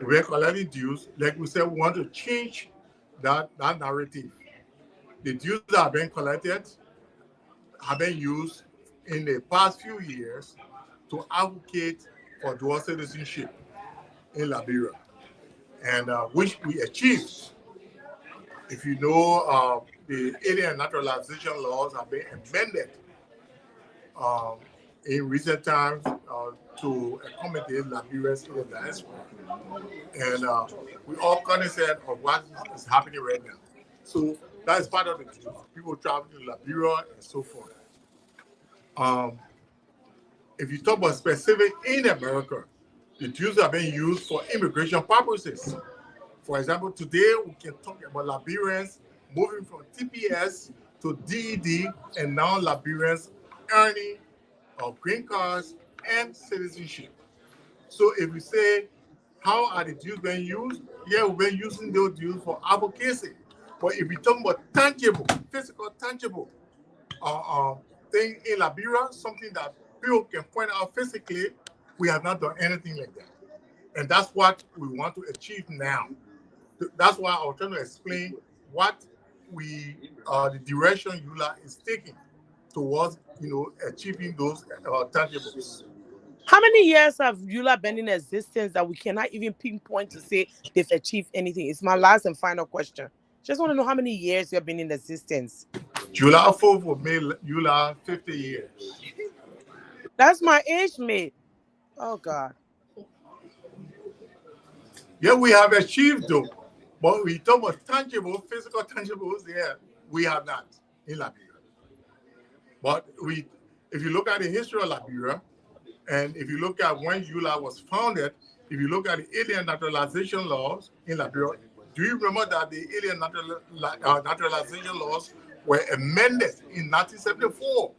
we're collecting dues. Like we said, we want to change that narrative. The dues that have been collected have been used in the past few years to advocate for dual citizenship in Liberia, and which we achieved. If you know, the alien naturalization laws have been amended in recent times to accommodate Liberians in the diaspora. And we all cognizant of what is happening right now. So that is part of the truth. People travel to Liberia and so forth. If you talk about specific in America, the dues are being used for immigration purposes. For example, today we can talk about Liberians moving from TPS to DED, and now Liberians earning green cards and citizenship. So if we say, how are the dues being used? Yeah, we've been using those dues for advocacy. But if we talk about tangible, physical, tangible thing in Liberia, something that people can point out physically, we have not done anything like that. And that's what we want to achieve now. That's why I was trying to explain what the direction EULA is taking towards, achieving those tangibles. How many years have EULA been in existence that we cannot even pinpoint to say they've achieved anything? It's my last and final question. Just want to know how many years you've been in existence. July 4th will make EULA 50 years. That's my age, mate. Oh, God. Yeah, we have achieved though. But we talk about tangible, physical tangibles, yeah, we have not in Liberia. But if you look at the history of Liberia, and if you look at when EULA was founded, if you look at the alien naturalization laws in Liberia, do you remember that the alien naturalization laws were amended in 1974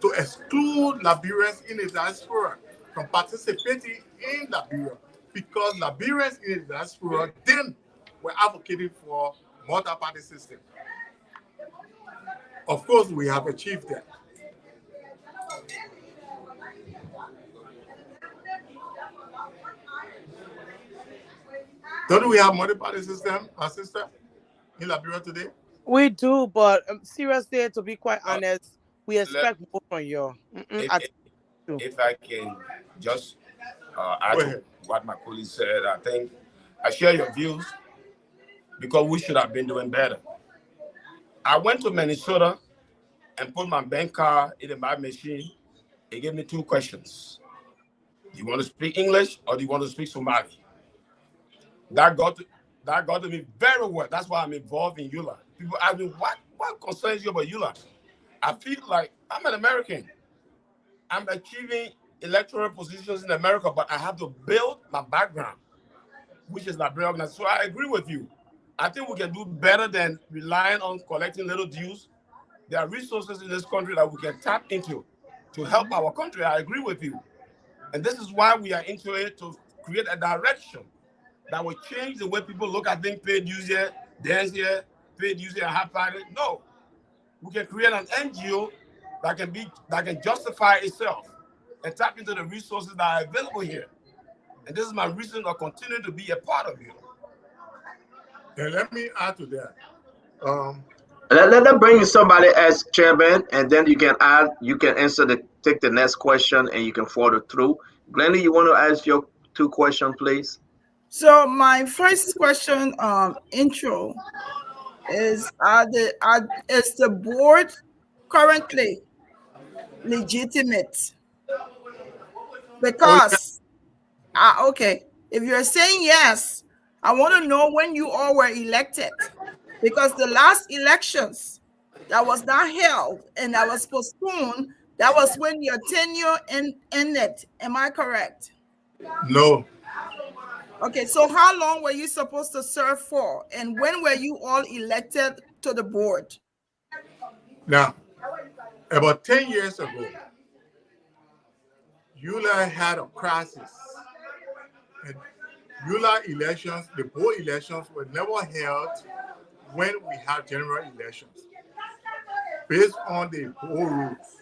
to exclude Liberians in the diaspora from participating in Liberia, because Liberians in the diaspora then were advocating for multi-party system. Of course, we have achieved that. Don't we have multi-party system, our sister, in Liberia today? We do, but seriously, to be quite honest, we expect more from you. If I can just add to what my colleague said, I think I share your views, because we should have been doing better. I went to Minnesota and put my bank card in my machine. It gave me 2 questions. Do you want to speak English or do you want to speak Somali? That got to me very well. That's why I'm involved in EULA. People ask me, what concerns you about EULA? I feel like I'm an American. I'm achieving electoral positions in America, but I have to build my background, which is Liberian. So I agree with you. I think we can do better than relying on collecting little dues. There are resources in this country that we can tap into to help our country. I agree with you. And this is why we are into it, to create a direction that will change the way people look at being paid dues here, dance here, paid dues here, half party. No. We can create an NGO that can justify itself and tap into the resources that are available here. And this is my reason of continuing to be a part of it. And let me add to that. Let them bring you somebody as chairman, and then you can take the next question, and you can follow through. Glennie, you want to ask your 2 questions, please? So my first question, intro, is the board currently legitimate? Because, okay, if you're saying yes, I want to know when you all were elected, because the last elections that was not held and that was postponed, that was when your tenure ended. Am I correct? No. Okay, so how long were you supposed to serve for? And when were you all elected to the board? Now, about 10 years ago, EULA had a crisis. And EULA elections, the board elections were never held when we had general elections. Based on the board rules,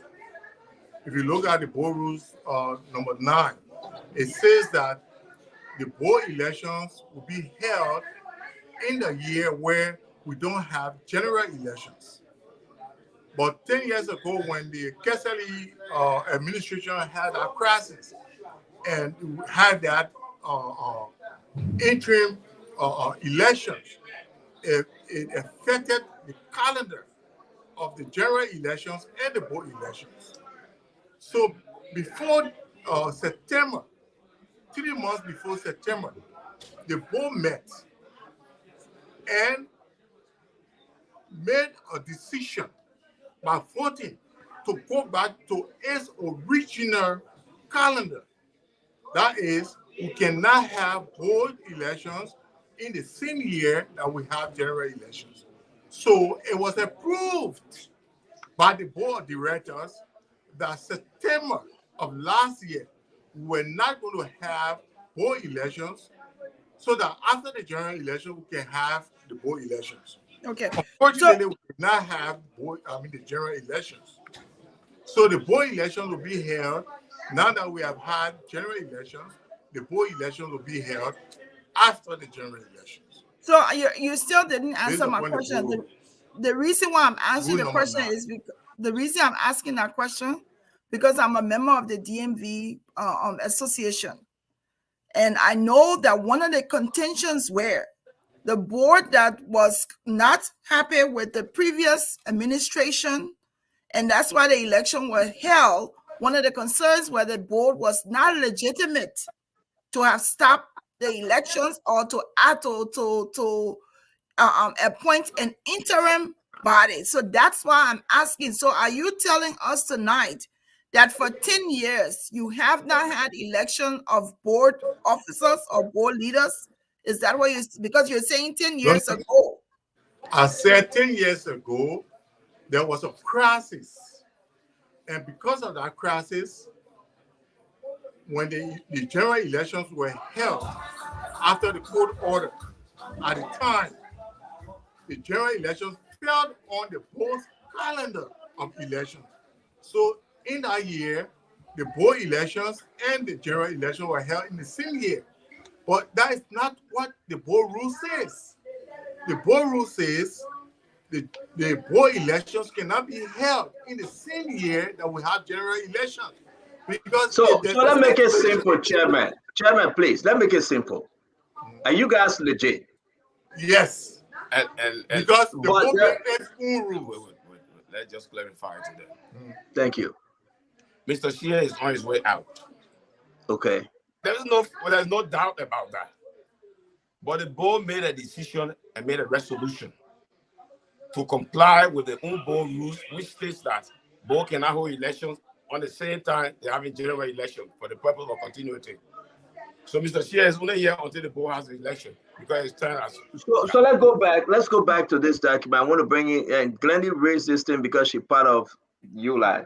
if you look at the board rules number 9, it says that the board elections will be held in the year where we don't have general elections. But 10 years ago, when the Keseli administration had a crisis and had that interim elections, it affected the calendar of the general elections and the board elections. So before September, 3 months before September, the board met and made a decision by voting to go back to its original calendar. That is, we cannot have board elections in the same year that we have general elections. So it was approved by the board of directors that September of last year, we were not going to have board elections, so that after the general election, we can have the board elections. Okay. Unfortunately, we did not have the general elections. So the board elections will be held. Now that we have had general elections, the board elections will be held after the general elections. So you still didn't answer my question. The reason why I'm asking the question is because the reason I'm asking that question because I'm a member of the DMV association, and I know that one of the contentions were the board that was not happy with the previous administration, and that's why the election was held. One of the concerns were the board was not legitimate to have stopped the elections or to appoint an interim body. So that's why I'm asking. So are you telling us tonight that for 10 years you have not had election of board officers or board leaders? Is that what you, because you're saying 10 years ago? I said 10 years ago, there was a crisis. And because of that crisis, when the general elections were held after the court order, at the time, the general elections fell on the board calendar of elections. So in that year, the board elections and the general election were held in the same year. But that is not what the board rule says. The board rule says the board elections cannot be held in the same year that we have general elections. Because so let's make it simple, Chairman. Chairman, please, let's make it simple. Are you guys legit? Yes. And because the board has own rules. Let's just clarify to them. Thank you. Mr. Shea is on his way out. Okay. There's no doubt about that. But the board made a decision and made a resolution to comply with the own board rules, which states that board cannot hold elections on the same time they're having general election for the purpose of continuity. So Mr. Shea is only here until the board has the election because it's time as so let's go back. Let's go back to this document. I want to bring in and Glendy raised this thing because she's part of ULI.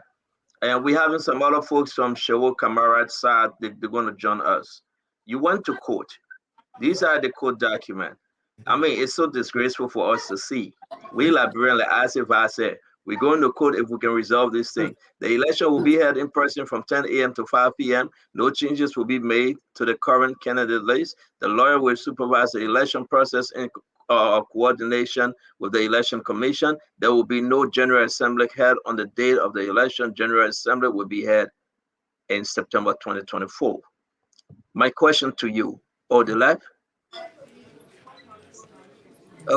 And we're having some other folks from Shewo Kamarad's side, they're going to join us. You went to court. These are the court documents. I mean, it's so disgraceful for us to see. We Liberian, like as if I said, we're going to court if we can resolve this thing. The election will be held in person from 10 a.m. to 5 p.m. No changes will be made to the current candidate list. The lawyer will supervise the election process in coordination with the election commission. There will be no general assembly held on the date of the election. General assembly will be held in September 2024. My question to you, the left?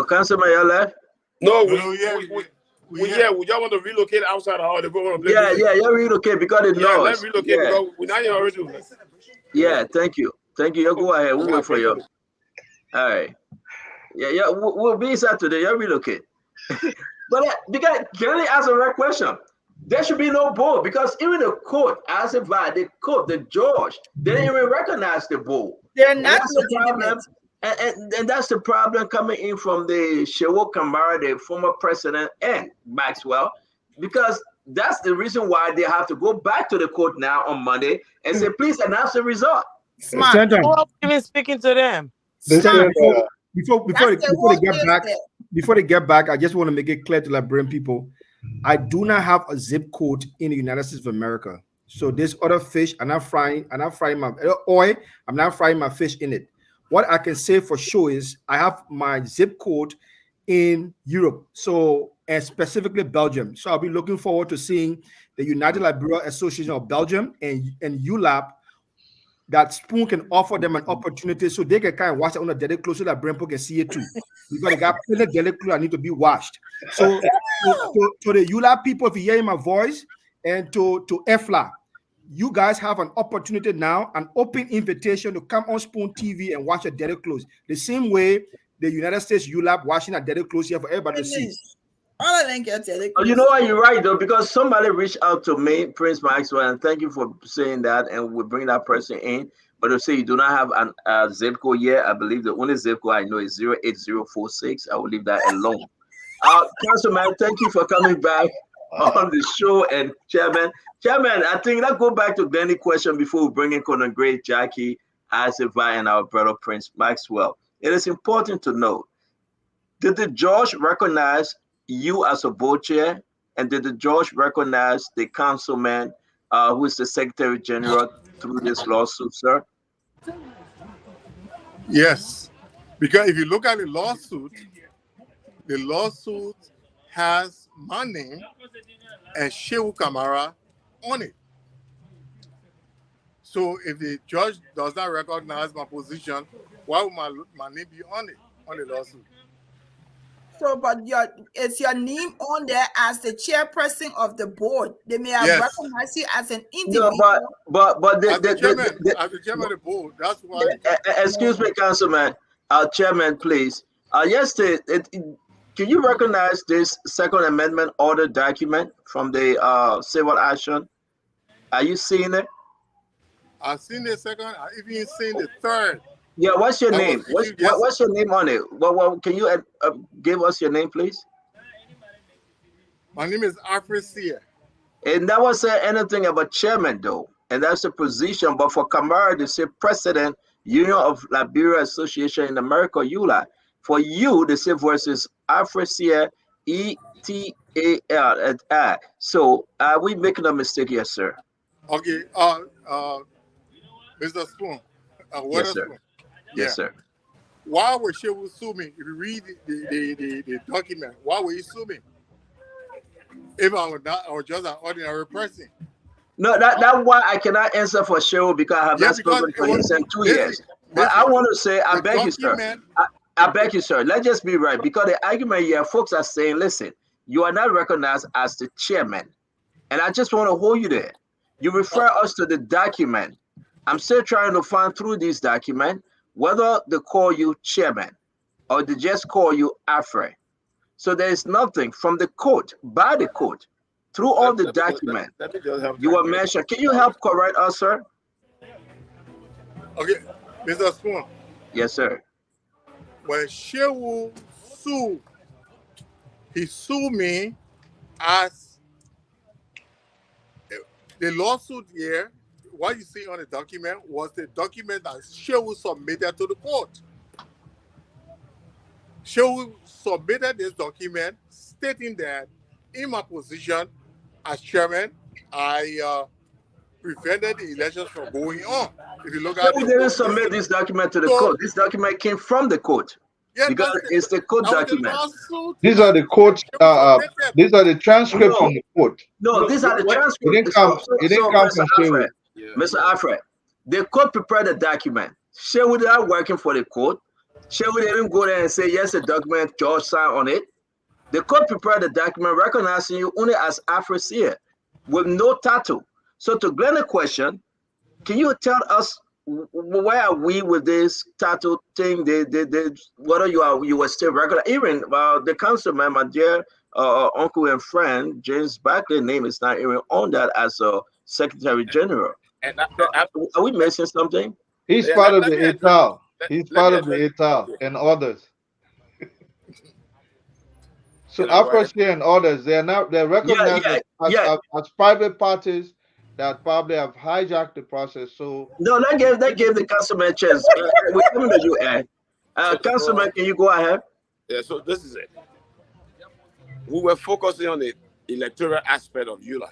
Councilman, you left? No, we just want to relocate outside of the program. Yeah, you relocate because it knows. Let's relocate because we're not here already. Yeah, thank you. You go ahead. We'll wait for you. All right. Yeah, we'll be inside today. You relocate. But because can I ask a right question? There should be no board because even the court, as if the court, the judge, they didn't even recognize the board. They're And not that's the legitimate. problem. And that's the problem coming in from the Shewo Kamara, the former president, and Maxwell, because that's the reason why they have to go back to the court now on Monday and say, please announce the result. Who are even speaking to them? Before they get back, I just want to make it clear to Liberian people, I do not have a zip code in the United States of America. So this other fish, I'm not frying my oil, I'm not frying my fish in it. What I can say for sure is I have my zip code in Europe, so and specifically Belgium. So I'll be looking forward to seeing the United Liberal Association of Belgium and ULAB, that Spoon can offer them an opportunity so they can kind of wash it on the daily clothes so that Brempo can see it too. Because they got plenty of daily clothes that need to be washed. So to the ULAB people, if you hear my voice, and to EFLA, you guys have an opportunity now, an open invitation to come on Spoon TV and wash your daily clothes. The same way the United States ULAB washing our daily clothes here for everybody to see. All of them get daily You know what? You're right, though, because somebody reached out to me, Prince Maxwell, and thank you for saying that, and we'll bring that person in. But to say you do not have a zip code yet, I believe the only zip code I know is 08046. I will leave that alone. Councilman, thank you for coming back on the show. And Chairman, I think let's go back to Glennie's question before we bring in Colonel Great, Jackie, Asiva, and our brother Prince Maxwell. It is important to know, did the judge recognize you as a board chair, and did the judge recognize the councilman who is the Secretary General through this lawsuit, sir? Yes, because if you look at the lawsuit has my name and Shehu Kamara on it. So if the judge does not recognize my position, why would my name be on it, on the lawsuit? So, but is your name on there as the chairperson of the board? They may have recognized you as an individual. No, but as the chairman of the board, that's why. Excuse me, Councilman, Chairman, please. Yesterday, can you recognize this Second Amendment order document from the civil action? Are you seeing it? I've seen the second. I've even seen the third. Yeah, what's your name? What's your name on it? Well, can you give us your name, please? My name is Alfred Sear. It never said anything about chairman, though, and that's the position. But for Kamara, they say President, Union of Liberia Association in America, ULA. For you, they say versus Alfred Sear, ETAL. So, are we making a mistake here, sir? Okay, Mr. Spoon. Yes, sir. Spoon. Yes, sir. Why would she sue me? If you read the document, why would you sue me? If I was just an ordinary person. No, that's why I cannot answer for Cheryl, because I have not spoken to him in 2 years. But I want to say, I beg you, sir. I beg you, sir. Let's just be right, because the argument here, folks are saying, listen, you are not recognized as the chairman, and I just want to hold you there. You refer us to the document. I'm still trying to find through this document whether they call you chairman or they just call you Afre. So there is nothing from the court, by the court, through all the document you were mentioned. Can you help correct us, sir? Okay, Mr. Spoon. Yes, sir. When Shehu sued, he sued me as the lawsuit here. What you see on the document was the document that Shehu submitted to the court. Shehu submitted this document stating that in my position as chairman, I prevented the elections from going on. If you look at we didn't submit this document to the court. This document came from the court. Because it's the court document. These are the court. These are the transcripts from the court. No, these are the transcripts. It didn't come from Shehu. Mr. Alfred, the court prepared the document. Shehu is not working for the court. Shehu didn't go there and say, yes, the document, George signed on it. The court prepared the document recognizing you only as Alfred Sear with no title. So to Glenn a question, can you tell us where are we with this title thing? Whether you were still regular, even the councilman, my dear uncle and friend, James Barkley's name is not even on that as a Secretary General. And are we missing something? He's Yeah, part of let the me address. ATAL. Let, He's let part me of the address. ATAL Okay. and others. So Can I go ahead? Apache and others, they're Yeah, recognized yeah, yeah. as private parties that probably have hijacked the process. So No, that gave the councilman a chance. We coming to you, Ed. Councilman, can you go ahead? Yeah. So this is it. We were focusing on the electoral aspect of EULA,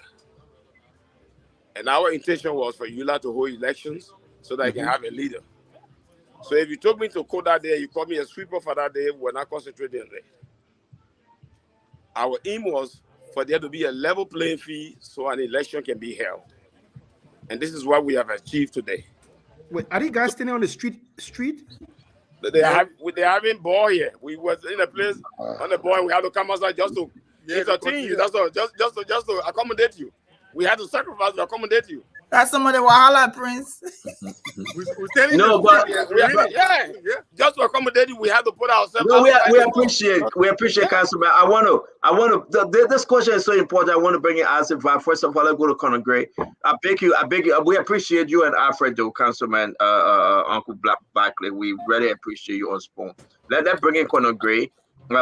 and our intention was for EULA to hold elections so that I can have a leader. So if you took me to court that day, you called me a sweeper for that day, we're not concentrating on it. Our aim was for there to be a level playing field so an election can be held. And this is what we have achieved today. Wait, are you guys standing on the street? They having ball here. We was in a place on the ball and we had to come outside just to entertain you. That's all. Just to accommodate you. We had to sacrifice to accommodate you. That's some of the Wahala, Prince. We're standing No, but yeah. Just to accommodate you, we had to put ourselves no, outside. we appreciate Councilman. I want to. This question is so important. I want to bring in Asif. First of all, let's go to Conor Gray. I beg you. We appreciate you and Alfred, though, Councilman, Uncle Blackley. We really appreciate you on Spoon. Let's bring in Conor Gray.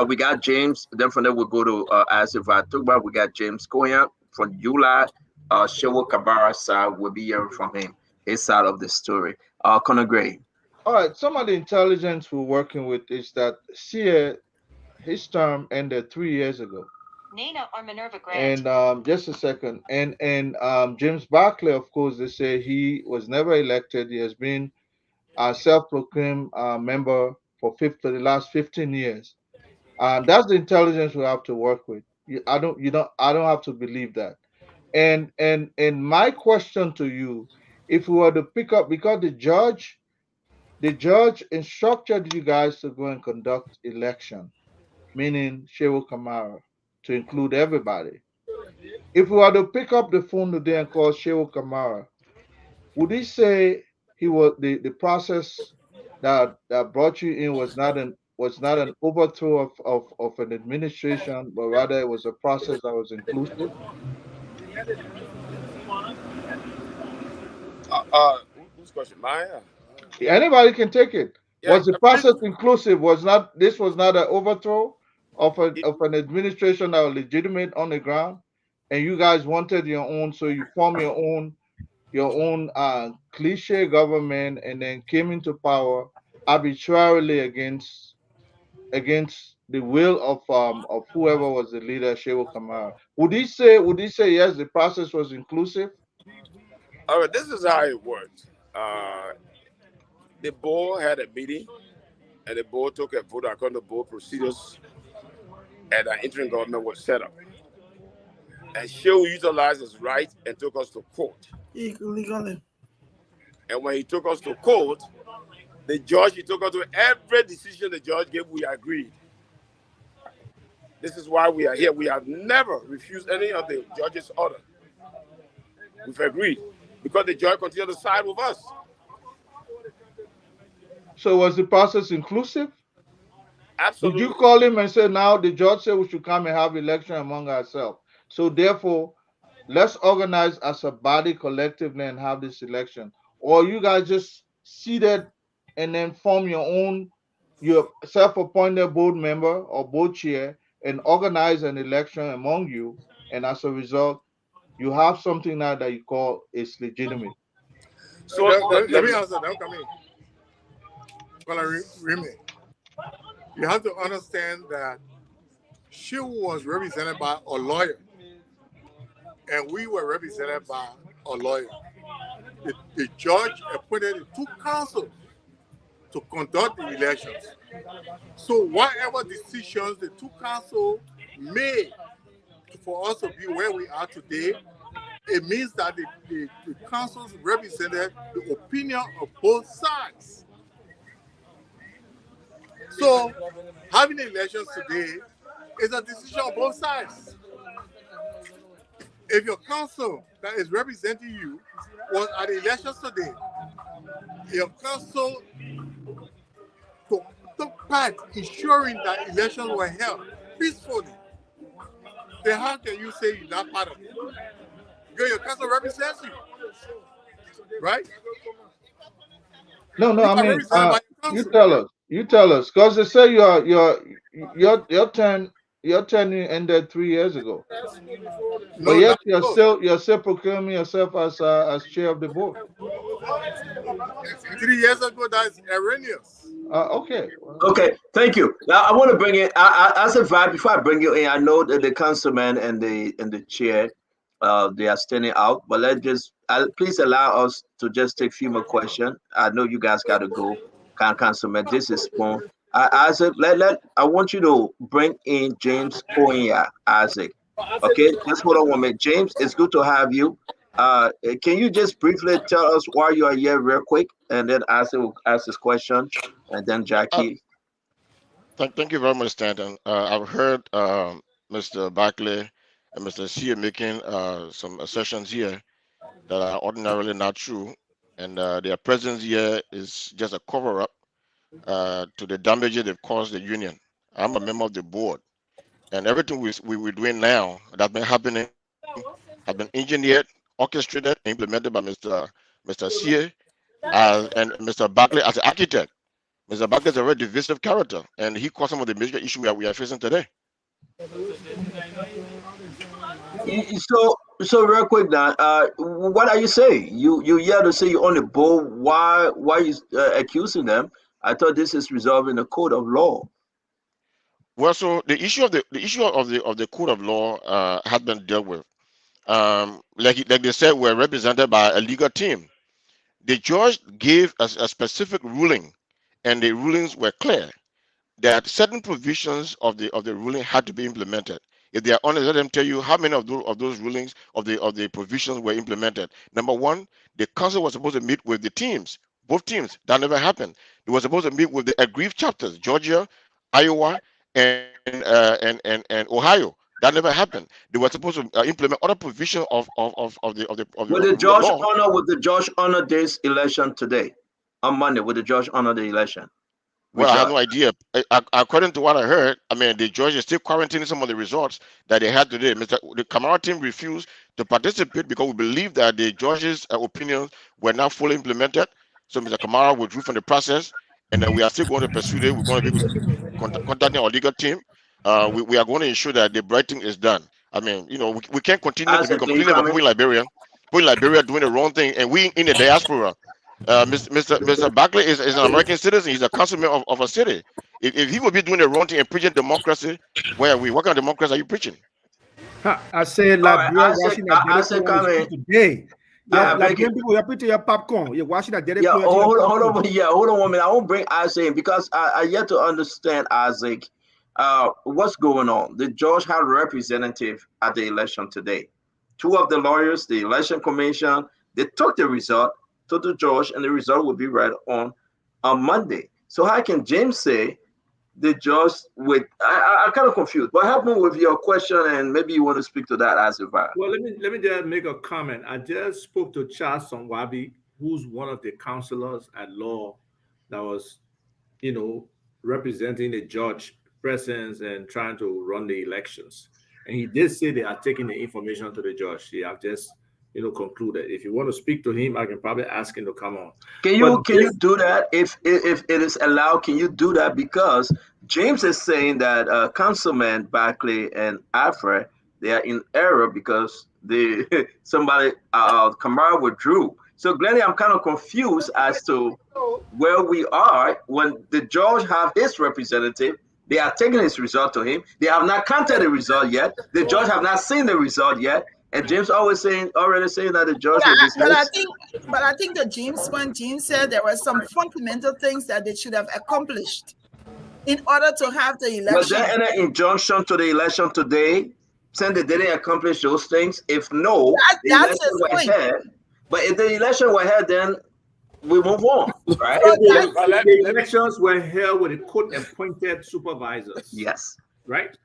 We got James. Then from there we'll go to Asif Atuba. We got James Koya from ULA. Shewa Kabara side. We'll be hearing from him, his side of the story. Conor Gray. all right, some of the intelligence we're working with is that Sear, his term ended 3 years ago. Nina or Minerva Grant. And just a second. And James Barclay, of course, they say he was never elected. He has been a self-proclaimed member for the last 15 years. That's the intelligence we have to work with. I don't have to believe that. And my question to you, if we were to pick up, because the judge instructed you guys to go and conduct election, meaning Shehu Kamara, to include everybody. If we were to pick up the phone today and call Shehu Kamara, would he say he was the process that brought you in was not an overthrow of an administration, but rather it was a process that was inclusive? Whose question? Mine? Anybody can take it. Was the process inclusive? This was not an overthrow of an administration that was legitimate on the ground, and you guys wanted your own, so you formed your own cliche government, and then came into power arbitrarily against the will of whoever was the leader, Shehu Kamara. Would he say yes, the process was inclusive? All right, this is how it worked. The board had a meeting, and the board took a vote according to board procedures, and an interim government was set up. And Shehu utilized his right and took us to court. Legally. And when he took us to court, the judge, he took us to every decision the judge gave, we agreed. This is why we are here. We have never refused any of the judge's order. We've agreed because the judge continued to side with us. So was the process inclusive? Absolutely. Did you call him and say, now the judge said we should come and have election among ourselves, so therefore let's organize as a body collectively and have this election? Or you guys just seated and then form your self-appointed board member or board chair and organize an election among you, and as a result you have something now that you call is legitimate? So let me answer. Don't come in. Well, Remy, you have to understand that she was represented by a lawyer, and we were represented by a lawyer. The judge appointed the two councils to conduct the elections. So whatever decisions the two councils made for us to be where we are today, it means that the councils represented the opinion of both sides. So having elections today is a decision on both sides. If your council that is representing you was at the elections today, your council took part ensuring that elections were held peacefully, then how can you say you're not part of it? Because your council represents you, right? No, Which I are mean, represented by your you council. tell us, because they say your tenure ended 3 years ago, but No, yet not so. you're still proclaiming yourself as chair of the board. 3 years ago, that's erroneous. Okay. Okay, thank you. Now I want to bring in as a vibe before I bring you in. I know that the councilman and the chair, they are standing out, but please allow us to just take a few more questions. I know you guys got to go. Councilman, this is Spoon. Isaac, I want you to bring in James Konya, Isaac. Okay, just hold on one minute. James, it's good to have you. Can you just briefly tell us why you are here, real quick, and then Isaac will ask his question, and then Jackie. Thank you very much, Stanton. I've heard Mr. Barkley and Mr. Sear making some assertions here that are ordinarily not true, and their presence here is just a cover-up to the damages they've caused the union. I'm a member of the board, and everything we're doing now that's been happening has been engineered, orchestrated, and implemented by Mr. Sear and Mr. Barkley as the architect. Mr. Barkley is a very divisive character, and he caused some of the major issues we are facing today. So real quick now, what are you saying? You here to say you're on the board? Why you accusing them? I thought this is resolved in the code of law. Well, so the issue of the code of law has been dealt with. Like they said, we're represented by a legal team. The judge gave us a specific ruling, and the rulings were clear that certain provisions of the ruling had to be implemented. If they are honest, let them tell you how many of those rulings of the provisions were implemented. Number one, the council was supposed to meet with the teams, both teams. That never happened. They were supposed to meet with the aggrieved chapters, Georgia, Iowa, and Ohio. That never happened. They were supposed to implement other provisions of the Will the rule of judge law. honor this election today on Monday? Will the judge honor the election? Well, I have no idea. According to what I heard, I mean, the judge is still quarantining some of the results that they had today. The Kamara team refused to participate because we believe that the judge's opinions were not fully implemented. So Mr. Kamara withdrew from the process, and then we are still going to pursue it. We're going to be contacting our legal team. We are going to ensure that the brighting is done. I mean, we can't continue to be complaining about people in Liberia doing the wrong thing, and we in the diaspora. Mr. Barkley is an American citizen. He's a councilman of a city. If he would be doing the wrong thing and preaching democracy, where are we? What kind of democracy are you preaching? I said Liberia washing that today. Yeah, Liberian people, you're putting your popcorn. You're washing that dedicated. Yeah, hold on 1 minute. I won't bring Isaac in because I yet to understand, Isaac, what's going on. The judge had a representative at the election today. Two of the lawyers, the election commission, they took the result to the judge, and the result will be read on Monday. So how can James say the judge I'm kind of confused. What happened with your question, and maybe you want to speak to that as well? Well, let me just make a comment. I just spoke to Charles Sonwabi, who's one of the counselors at law that was, representing the judge presence and trying to run the elections. And he did say they are taking the information to the judge. He have just concluded. If you want to speak to him, I can probably ask him to come on. Can you do that if it is allowed? Can you do that? Because James is saying that Councilman Barkley and Alfred, they are in error because somebody Kamara withdrew. So Glennie, I'm kind of confused as to where we are when the judge have his representative. They are taking his result to him. They have not counted the result yet. The judge have not seen the result yet. And James already saying that the judge will dismiss. But I think that when James said there were some fundamental things that they should have accomplished in order to have the election. Was there any injunction to the election today saying they didn't accomplish those things? If no, that's his point. But if the election were held, then we move on, right? The elections were held with the court-appointed supervisors. Yes. Right?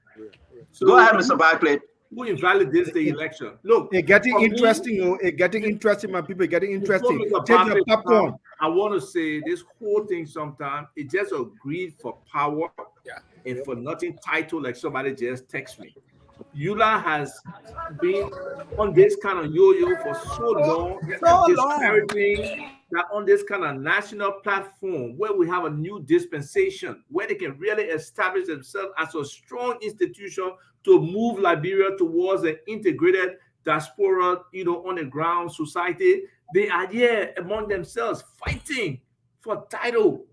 So go ahead, Mr. Barkley. Who invalidates the election? Look, it's getting interesting. It's getting interesting, man. People are getting interesting. Take your popcorn. I want to say this whole thing sometimes it just a greed for power and for nothing title, like somebody just text me. Eula has been on this kind of yo-yo for so long, disparaging that on this kind of national platform where we have a new dispensation, where they can really establish themselves as a strong institution to move Liberia towards an integrated diaspora, on the ground society, they are there among themselves fighting for title.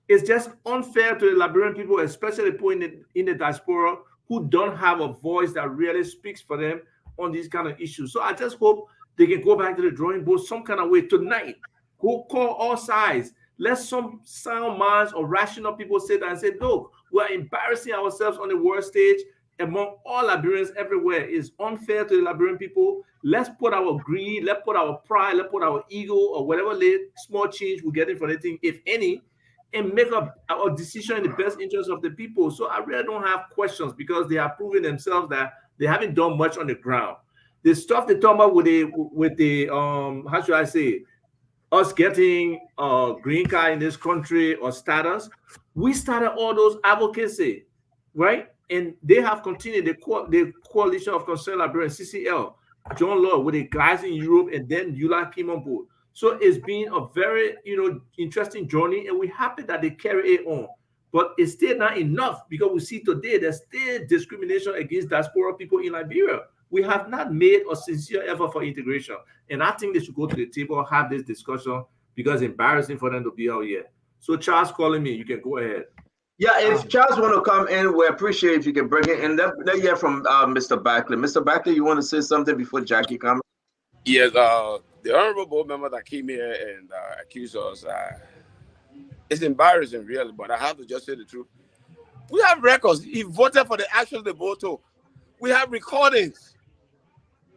It's just unfair to the Liberian people, especially people in the diaspora who don't have a voice that really speaks for them on these kind of issues. So I just hope they can go back to the drawing board some kind of way tonight. Go call all sides. Let some sound minds or rational people sit down and say, look, we're embarrassing ourselves on the world stage among all Liberians everywhere. It's unfair to the Liberian people. Let's put our greed, let's put our pride, let's put our ego or whatever small change we're getting for anything, if any, and make a decision in the best interest of the people. So I really don't have questions because they are proving themselves that they haven't done much on the ground. The stuff they talk about with the how should I say, us getting a green card in this country or status, we started all those advocacy, right? And they have continued the Coalition of Concerned Liberians, CCL, John Law with the guys in Europe, and then Eula came on board. So it's been a very interesting journey, and we're happy that they carry it on. But it's still not enough because we see today there's still discrimination against diaspora people in Liberia. We have not made a sincere effort for integration. And I think they should go to the table, have this discussion, because it's embarrassing for them to be out here. So Charles calling me, you can go ahead. Yeah, if Charles want to come in, we appreciate if you can bring it in. Let's hear from Mr. Backley. Mr. Backley, you want to say something before Jackie comes? Yes, the honorable board member that came here and accused us, it's embarrassing, really, but I have to just say the truth. We have records. He voted for the actions they both took. We have recordings.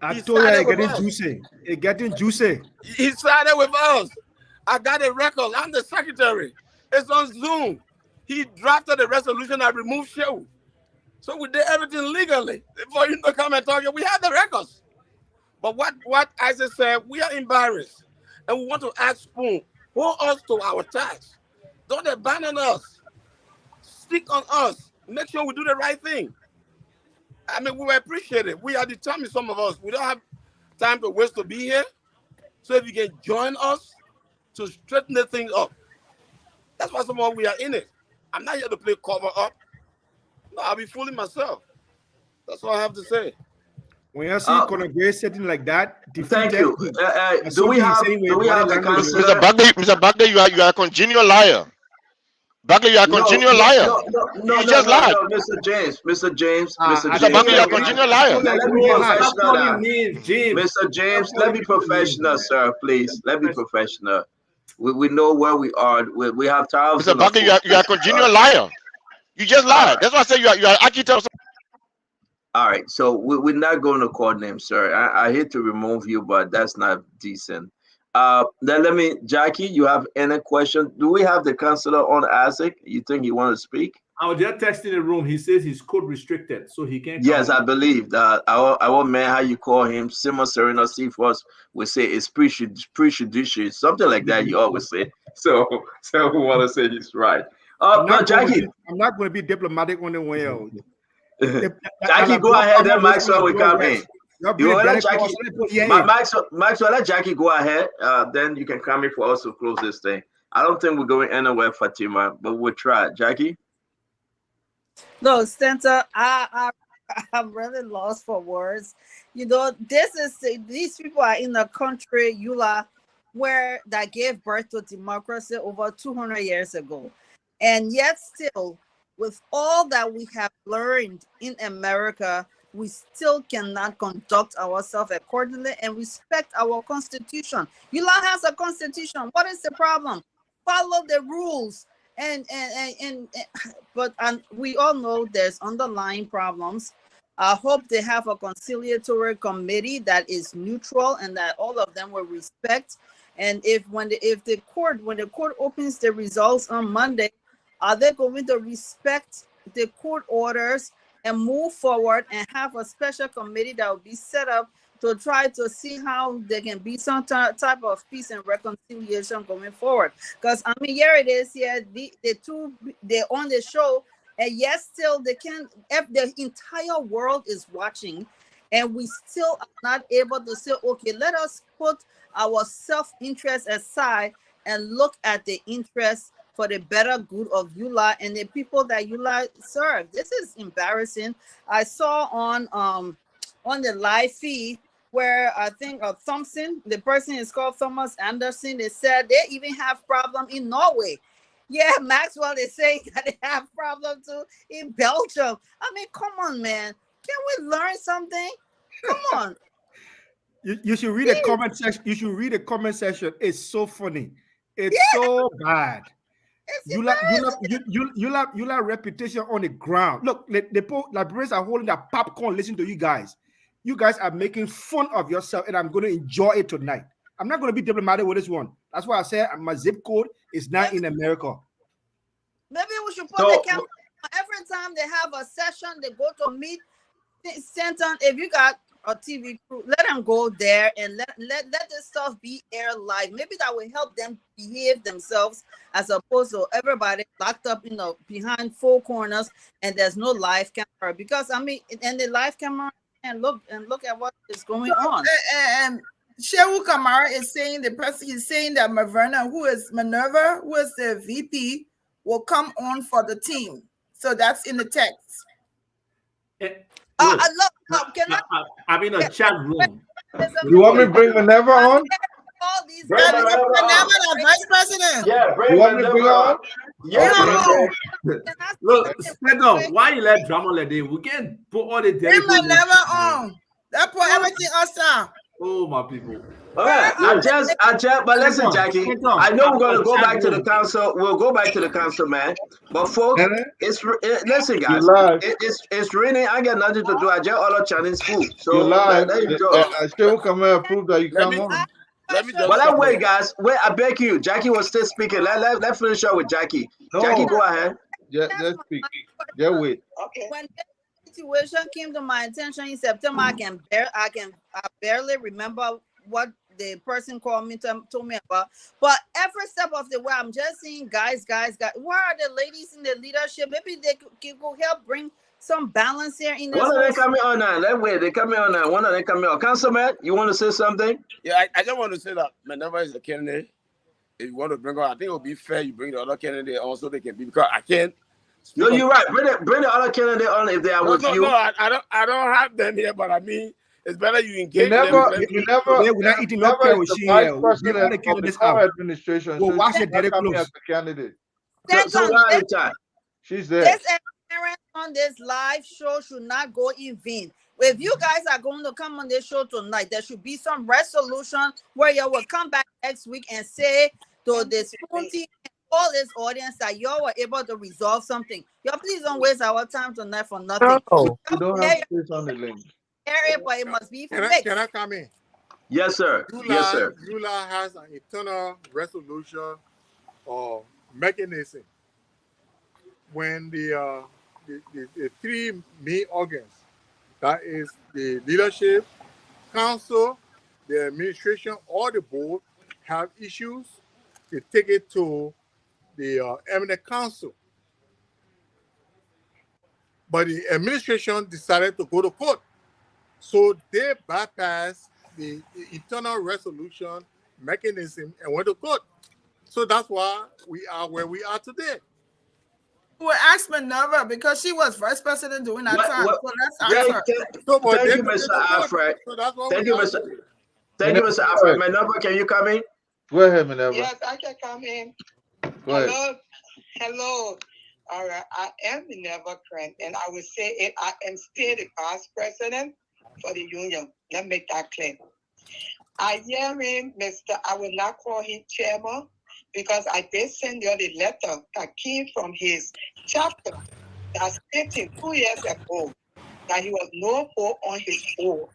I told you it's getting juicy. It's getting juicy. He started with us. I got a record. I'm the secretary. It's on Zoom. He drafted a resolution that removed Shehu. So we did everything legally. For you to come and talk, we had the records. But what Isaac said, we are embarrassed. And we want to ask Spoon, hold us to our task. Don't abandon us. Stick on us. Make sure we do the right thing. I mean, we will appreciate it. We are determined, some of us. We don't have time to waste to be here. So if you can join us to straighten the thing up. That's why some of us, we are in it. I'm not here to play cover up. No, I'll be fooling myself. That's all I have to say. When you see Conor Gray sitting like that, thank you. Do we have the councillor? Mr. Bagley, you are a congenial liar. Bagley, you are a congenial liar. No, you just lied. Mr. James. Mr. Bagley, you are a congenial liar. Let me Mr. James, let me professional, sir, please. Let me professional. We know where we are. We have thousands. Mr. Bagley, you are a congenial liar. You just lied. That's why I say you are an architect. All right, so we're not going to call names, sir. I hate to remove you, but that's not decent. Then Jackie, you have any question? Do we have the councillor on Isaac? You think he want to speak? I was just texting the room. He says he's code restricted, so he can't. Yes, I believe that our man, how you call him, Simon Serena Seaforth, we say it's pre-judicial, something like that. You always say. So we want to say he's right. Jackie, I'm not going to be diplomatic on the way out. Jackie, go ahead. Then Maxwell will come in. You let Jackie, Maxwell, let Jackie go ahead. Then you can come in for us to close this thing. I don't think we're going anywhere, Fatima, but we'll try. Jackie? No, Stenta, I'm really lost for words. These people are in a country, Eula, where that gave birth to democracy over 200 years ago. And yet still, with all that we have learned in America, we still cannot conduct ourselves accordingly and respect our constitution. Eula has a constitution. What is the problem? Follow the rules. But we all know there's underlying problems. I hope they have a conciliatory committee that is neutral and that all of them will respect. And when the court opens the results on Monday, are they going to respect the court orders and move forward and have a special committee that will be set up to try to see how there can be some type of peace and reconciliation going forward? Because I mean, here it is. Here they're on the show, and yes, still they can. The entire world is watching, and we still are not able to say, okay, let us put our self-interest aside and look at the interest for the better good of EULA and the people that EULA serve. This is embarrassing. I saw on the live feed where I think Thompson, the person is called Thomas Anderson, they said they even have problem in Norway. Yeah, Maxwell, they say that they have problem too in Belgium. I mean, come on, man. Can we learn something? Come on. You should read the comment section. You should read the comment section. It's so funny. It's so bad. You have reputation on the ground. Look, the librarians are holding their popcorn, listening to you guys. You guys are making fun of yourself, and I'm going to enjoy it tonight. I'm not going to be diplomatic with this one. That's why I said my zip code is not in America. Maybe we should put the camera every time they have a session, they go to meet Stanton. If you got a TV crew, let them go there and let this stuff be air live. Maybe that will help them behave themselves as opposed to everybody locked up, behind four corners and there's no live camera. Because I mean, and the live camera and look at what is going on. Shehu Kamara is saying the person is saying that Minerva, who is the VP, will come on for the team. So that's in the text. I'm in a chat room. You want me to bring Minerva on? Bring Minerva, the vice president. Yeah, bring you want me to bring her on? Yeah. Look, stand up. Why you let drama like that? We can put all the Bring Minerva on. That put everything else down. Oh, my people. All right, I just, but listen, Jackie, I know we're going to go back to the council. We'll go back to the council, man. But folks, listen, guys, it's raining. I got nothing to do. I just ordered Chinese food. So you live. I still come here and prove that you come on. But wait, guys. Wait, I beg you. Jackie was still speaking. Let's finish up with Jackie. No. Jackie, go ahead. Just speak. Just wait. Okay. When this situation came to my attention in September, I barely remember what the person called me told me about. But every step of the way, I'm just seeing guys. Where are the ladies in the leadership? Maybe they could help bring some balance here in this. One of them coming on now. That way, they coming on now. One of them coming on. Councilman, you want to say something? Yeah, I just want to say that Minerva is the candidate. If you want to bring her, I think it will be fair you bring the other candidate also. They can be, because I can't. No, you're right. Bring the other candidate on if they are with you. No, I don't have them here, but I mean, it's better you engage them. We're not eating no kerosene here. We're the candidates out. Administration. We'll watch it very close. close. Candidate. So she's there. This appearance on this live show should not go in vain. If you guys are going to come on this show tonight, there should be some resolution where you will come back next week and say to the spoon team and all this audience that y'all were able to resolve something. Y'all please don't waste our time tonight for nothing. You don't have space on the link. But it must be fixed. Can I come in? Yes, sir. Yes, sir. EULA has an internal resolution or mechanism when the three main organs, that is the leadership, council, the administration, or the board, have issues, they take it to the eminent council. But the administration decided to go to court. So they bypassed the internal resolution mechanism and went to court. So that's why we are where we are today. We asked Minerva because she was vice president during that time. So let's ask her. Thank you, Mr. Alfred. Thank you, Mr. Alfred. Minerva, can you come in? Go ahead, Minerva. Yes, I can come in. Go ahead. Hello. All right, I am Minerva Krent, and I will say it. I am still the vice president for the union. Let me make that clear. I hear him, I will not call him chairman, because I did send you the letter that came from his chapter that stated 2 years ago that he was no more on his board.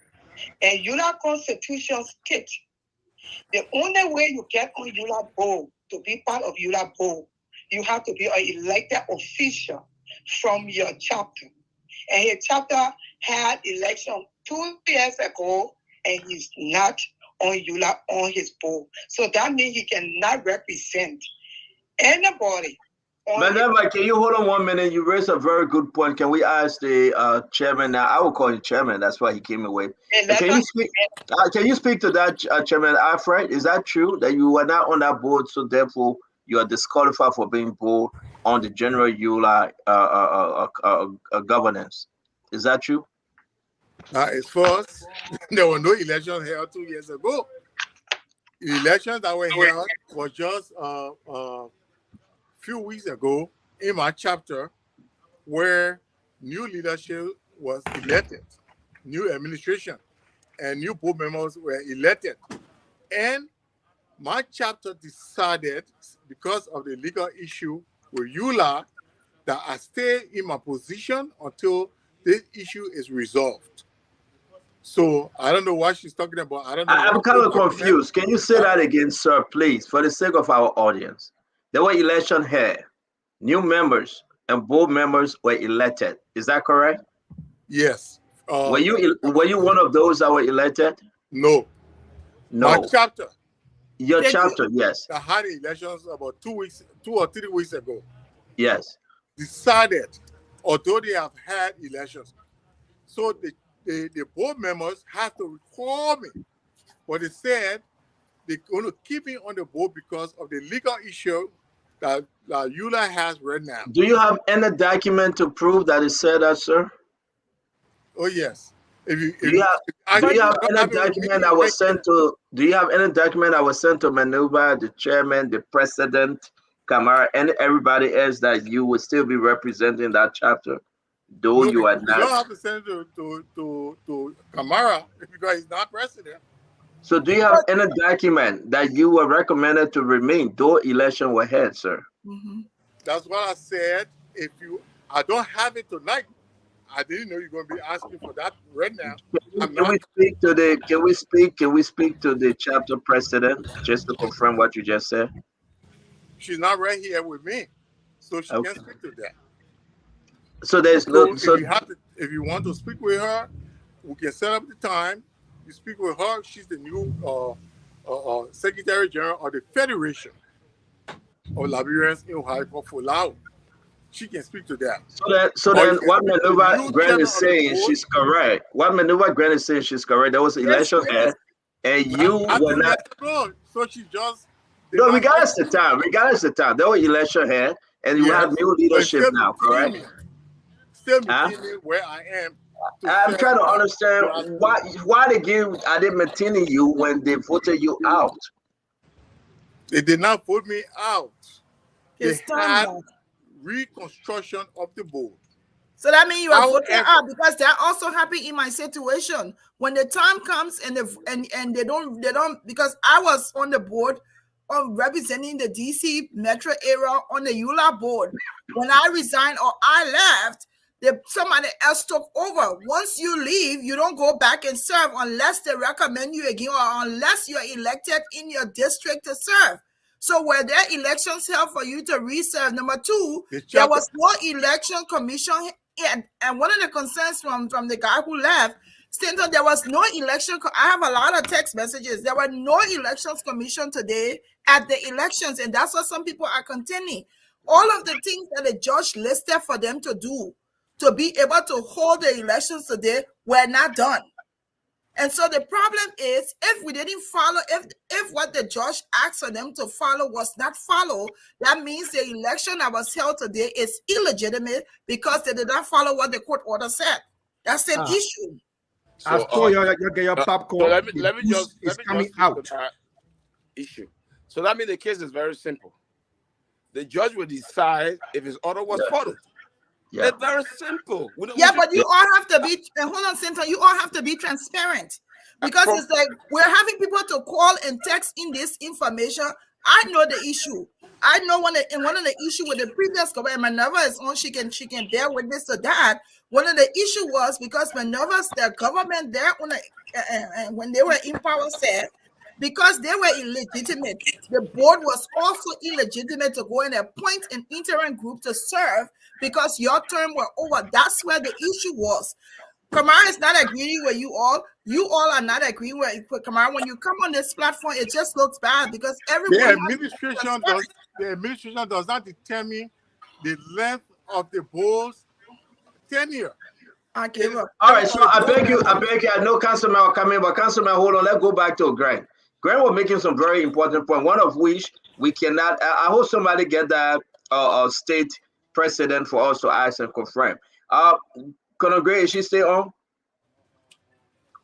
And EULA Constitution states the only way you get on EULA board to be part of EULA board, you have to be an elected official from your chapter. And his chapter had election 2 years ago, and he's not on EULA on his board. So that means he cannot represent anybody Maneva, can you hold on 1 minute? You raised a very good point. Can we ask the chairman now? I will call you chairman. That's why he came away. Can you speak? Can you speak to that, Chairman Alfred? Is that true that you were not on that board, so therefore you are disqualified for being board on the general EULA governance? Is that true? As first, there were no elections held 2 years ago. The elections that were held was just a few weeks ago in my chapter, where new leadership was elected, new administration, and new board members were elected. And my chapter decided, because of the legal issue with EULA, that I stay in my position until this issue is resolved. So I don't know what she's talking about. I don't know. I'm kind of confused. Can you say that again, sir, please, for the sake of our audience? There were election here. New members and board members were elected. Is that correct? Yes. Were you one of those that were elected? No. No. My chapter. Your chapter, yes. I had elections about 2 or 3 weeks ago. Yes. Decided, although they have had elections, so the board members have to recall me. But they said they're going to keep me on the board because of the legal issue that EULA has right now. Do you have any document to prove that it said that, sir? Oh, yes. Do you have any document that was sent to? Do you have any document that was sent to Manuva, the chairman, the president, Kamara, and everybody else that you would still be representing that chapter, though you are not? You don't have to send it to Kamara because he's not president. So, do you have any document that you were recommended to remain, though election were held, sir? That's what I said. I don't have it tonight. I didn't know you're going to be asking for that right now. Can we speak to the chapter president just to confirm what you just said? She's not right here with me, so she can't speak to that. So there's no. So if you want to speak with her, we can set up the time. You speak with her. She's the new Secretary General of the Federation of Liberians in Ohio for Lao. She can speak to that. So then what Manuva Grant is saying, she's correct. What Manuva Grant is saying, she's correct. There was an election here, and you were not. So she just. No, regardless of time, there was election here, and you have new leadership now, correct? Still maintaining where I am. I'm trying to understand why are they maintaining you when they voted you out? They did not vote me out. They had reconstruction of the board. So that means you are voting out because they're also happy in my situation. When the time comes and they don't because I was on the board of representing the DC metro area on the EULA board. When I resigned or I left, somebody else took over. Once you leave, you don't go back and serve unless they recommend you again or unless you're elected in your district to serve. So were there elections held for you to reserve? Number two, there was no election commission. And one of the concerns from the guy who left, Stanton, there was no election. I have a lot of text messages. There were no elections commission today at the elections. And that's what some people are contending. All of the things that the judge listed for them to do to be able to hold the elections today were not done. And so the problem is, if we didn't follow, if what the judge asked for them to follow was not followed, that means the election that was held today is illegitimate because they did not follow what the court order said. That's an issue. So, your popcorn. So let me just coming out. Issue. So that means the case is very simple. The judge will decide if his order was followed. Yeah. It's very simple. But you all have to be, hold on, Cynthia, you all have to be transparent because it's like we're having people to call and text in this information. I know the issue. I know one of the issue with the previous government, Minerva is on, she can bear witness to that. One of the issue was because Minerva's the government there when they were in power said, because they were illegitimate, the board was also illegitimate to go and appoint an interim group to serve because your term were over. That's where the issue was. Kamara is not agreeing with you all. You all are not agreeing with Kamara. When you come on this platform, it just looks bad because everyone. The administration does not determine the length of the bull's tenure. Okay, all right, so I beg you, I know Councilman are coming, but Councilman, hold on, let's go back to Grant. Grant was making some very important points, one of which we cannot, I hope somebody get that state precedent for us to ask and confirm. Conor Gray, is she still on?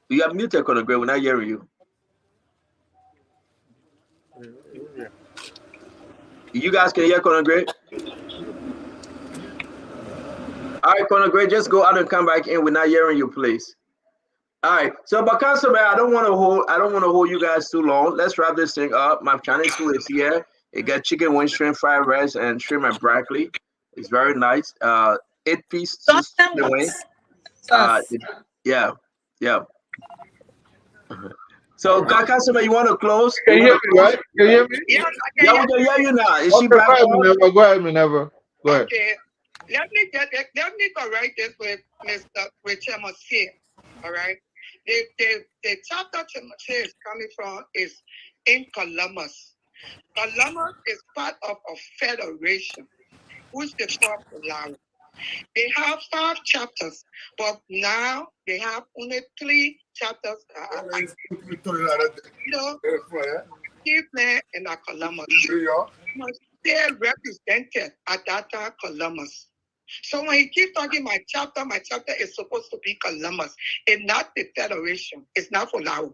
You are muted, Conor Gray, we're not hearing you. You guys can hear Conor Gray? All right, Conor Gray, just go out and come back in. We're not hearing you, please. All right. So, but Councilman, I don't want to hold you guys too long. Let's wrap this thing up. My Chinese food is here. It got chicken wings, shrimp fried rice, and shrimp and broccoli. It's very nice. 8-piece chicken wing. Yeah. So, Councilman, you want to close? Can you hear me, right? Can you hear me? Yeah, we can hear you now. Is she Okay, back on? go ahead, Minerva. Go ahead. Okay, let me correct this with Chairman C. All right, the chapter Chairman C is coming from is in Columbus. Columbus is part of a federation, which they call Polaris. They have 5 chapters, but now they have only 3 chapters. Cleveland and Columbus. They're represented at that time, Columbus. So when he keeps talking my chapter is supposed to be Columbus. It's not the Federation. It's not for Laos.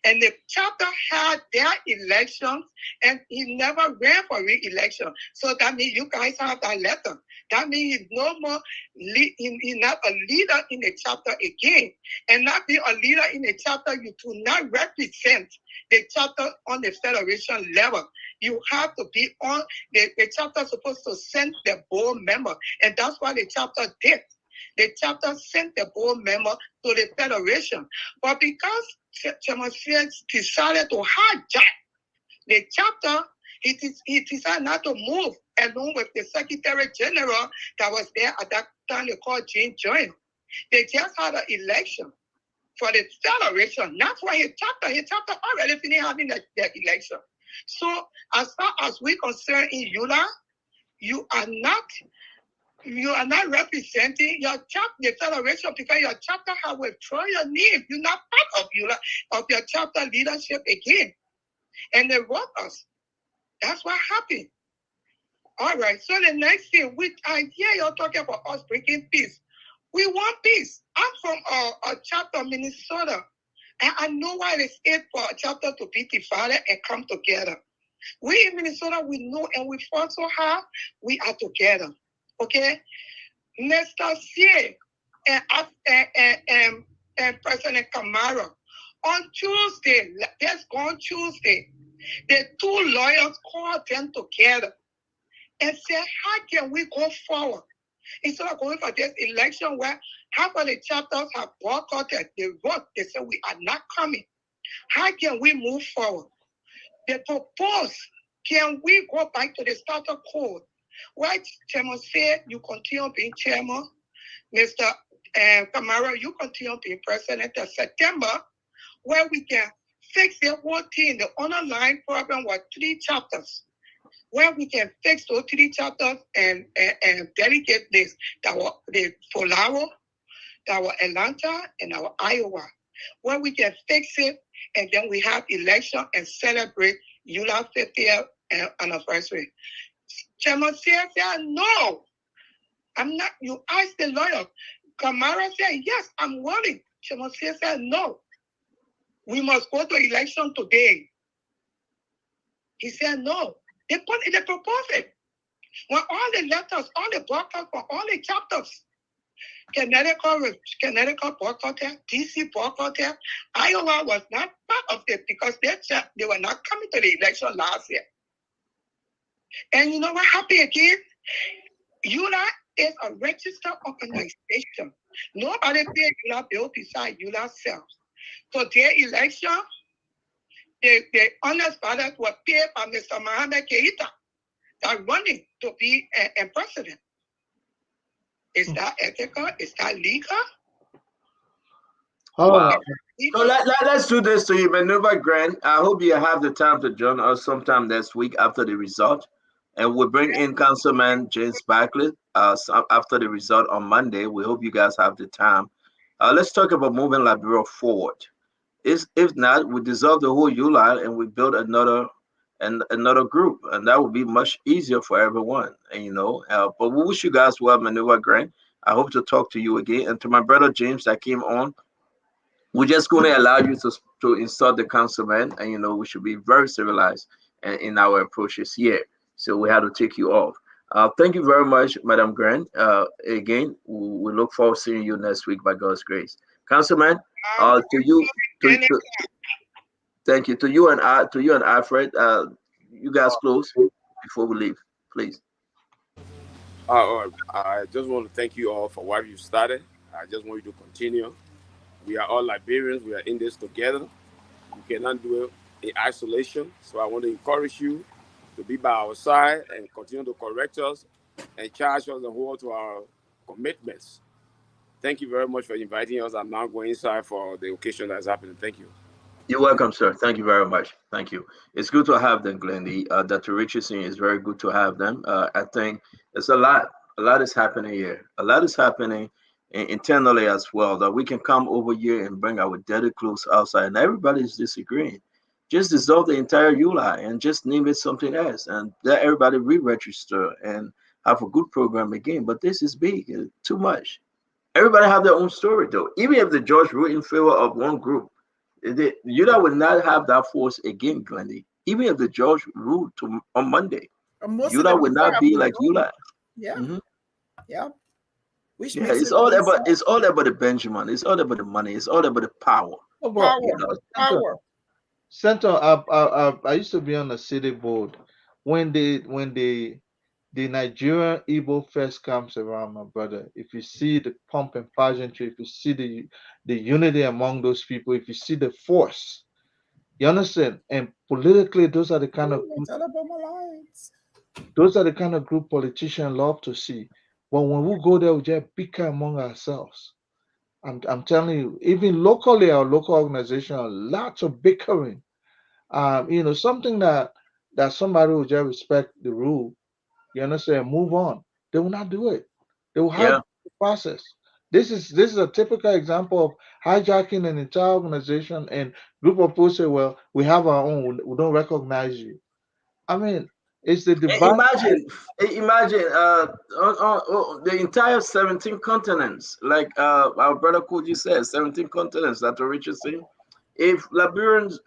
And the chapter had their elections, and he never ran for re-election. So that means you guys have that letter. That means he's no more, he's not a leader in the chapter again. And not being a leader in the chapter, you do not represent the chapter on the Federation level. You have to be on, the chapter is supposed to send the board member. And that's what the chapter did. The chapter sent the board member to the Federation. But because Chairman decided to hijack the chapter, he decided not to move along with the Secretary General that was there at that time. They called Jean Joyner. They just had an election for the Federation, not for his chapter. His chapter already finished having the election. So as far as we're concerned in EULA, you are not representing your chapter, the Federation, because your chapter has withdrawn your name. You're not part of EULA, of your chapter leadership again. And they wrote us. That's what happened. All right. So the next thing, which I hear you're talking about us breaking peace. We want peace. I'm from a chapter, Minnesota. And I know why it's it for a chapter to be divided and come together. We in Minnesota, we know and we fought so hard, we are together. Okay? Mr. C and President Kamara, on Tuesday, that's gone Tuesday, the 2 lawyers called them together and said, how can we go forward? Instead of going for this election where half of the chapters have boycotted, they vote, they say we are not coming. How can we move forward? They propose, can we go back to the status quo? Right, Chairman said, you continue being chairman. Mr. Kamara, you continue being president of September, where we can fix the whole thing. The underlying problem was 3 chapters. Where we can fix those 3 chapters and delegate this, that were the Polaro, that were Atlanta, and our Iowa, where we can fix it, and then we have election and celebrate EULA 50th anniversary. Chairman said, no, I'm not. You asked the lawyer. Kamara said, yes, I'm willing. Chairman said, no, we must go to election today. He said, no. They proposed it. When all the letters, all the blockers for all the chapters, Connecticut boycotted, DC boycotted, Iowa was not part of it because they were not coming to the election last year. And you know what happened again? EULA is a registered organization. Nobody paid EULA bill besides EULA self. So their election, the honest ballots were paid by Mr. Mohamed Keita, that running to be a president. Is that ethical? Is that legal? Wow. So let's do this to you, Maneuver Grant. I hope you have the time to join us sometime next week after the result. And we'll bring in Councilman James Barkley after the result on Monday. We hope you guys have the time. Let's talk about moving Liberia forward. If not, we dissolve the whole ULI and we build another group, and that would be much easier for everyone. And but we wish you guys well, Maneuver Grant. I hope to talk to you again. And to my brother James that came on, we're just going to allow you to insult the councilman, and we should be very civilized in our approaches here. So we had to take you off. Thank you very much, Madam Grant. Again, we look forward to seeing you next week by God's grace. Councilman, to you, thank you to you and Alfred. You guys close before we leave, please. I just want to thank you all for what you started. I just want you to continue. We are all Liberians. We are in this together. We cannot do it in isolation. So I want to encourage you to be by our side and continue to correct us and charge us and hold to our commitments. Thank you very much for inviting us. I'm now going inside for the occasion that's happening. Thank you. You're welcome, sir. Thank you very much. Thank you. It's good to have them, Glendy. Dr. Richardson, is very good to have them. I think there's a lot. A lot is happening here. A lot is happening internally as well, that we can come over here and bring our dirty clothes outside, and everybody's disagreeing. Just dissolve the entire ULI and just name it something else, and let everybody re-register and have a good program again. But this is big, too much. Everybody have their own story, though. Even if the judge ruled in favor of one group, ULA would not have that force again, Glendy. Even if the judge ruled on Monday, ULA would not be like ULA. Yeah. Mm-hmm. Yeah. Which Yeah, makes it's it all easier. about the Benjamin. It's all about the money. It's all about the power. Oh, but, Power. Center, I used to be on the city board when the Nigerian Igbo fest comes around, my brother. If you see the pomp and pageantry, if you see the unity among those people, if you see the force, you understand. And politically, those are the kind of It's all about my lights. group politicians love to see. But when we go there, we just bicker among ourselves. I'm telling you, even locally, our local organization, lots of bickering. Something that somebody will just respect the rule, you understand, move on. They will not do it. They will Yeah. have the process. This is a typical example of hijacking an entire organization, and group of people say, well, we have our own, we don't recognize you. I mean, it's the divide. Imagine the entire 17 continents, like our brother Koji said, 17 continents that are Richardson. If Liberians,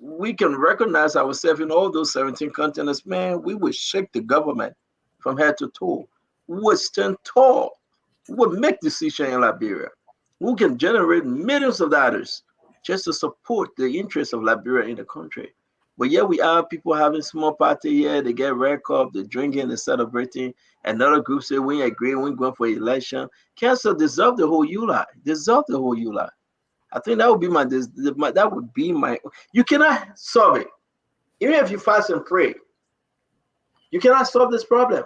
we can recognize ourselves in all those 17 continents, man, we would shake the government from head to toe. We would stand tall. We would make decisions in Liberia. We can generate millions of dollars just to support the interests of Liberia in the country. But yeah, we have people having small party here. They get red cup, they're drinking and celebrating. Another group say we ain't agree, we ain't going for election. Cancel, dissolve the whole ULI. Dissolve the whole ULI. I think that would be that would be my. You cannot solve it, even if you fast and pray. You cannot solve this problem.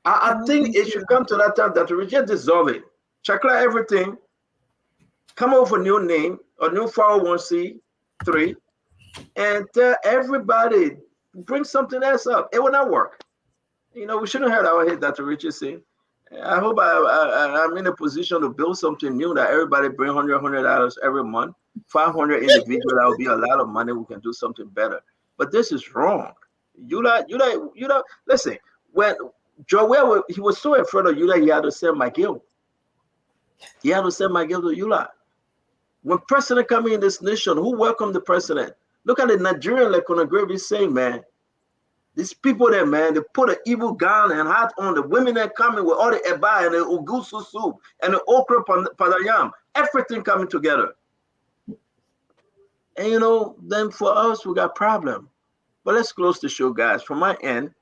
I think it should come to that time that we just dissolve it, chakra everything, come up with a new name, a new 401c3, and everybody bring something else up. It will not work. We shouldn't have our head, Dr. Richardson. I hope I'm in a position to build something new that everybody bring $100 every month. 500 individuals, that would be a lot of money. We can do something better. But this is wrong. Listen, when Joel, he was so afraid of Yula, he had to send McGill. He had to send McGill to Yula. When president coming in this nation, who welcomed the president? Look at the Nigerian, like Conagrevi saying, man. These people there, man, they put an evil gown and hat on. The women that coming with all the eba and the ugusu soup and the okra padayam, everything coming together. And then for us, we got problem. But let's close the show, guys. From my end,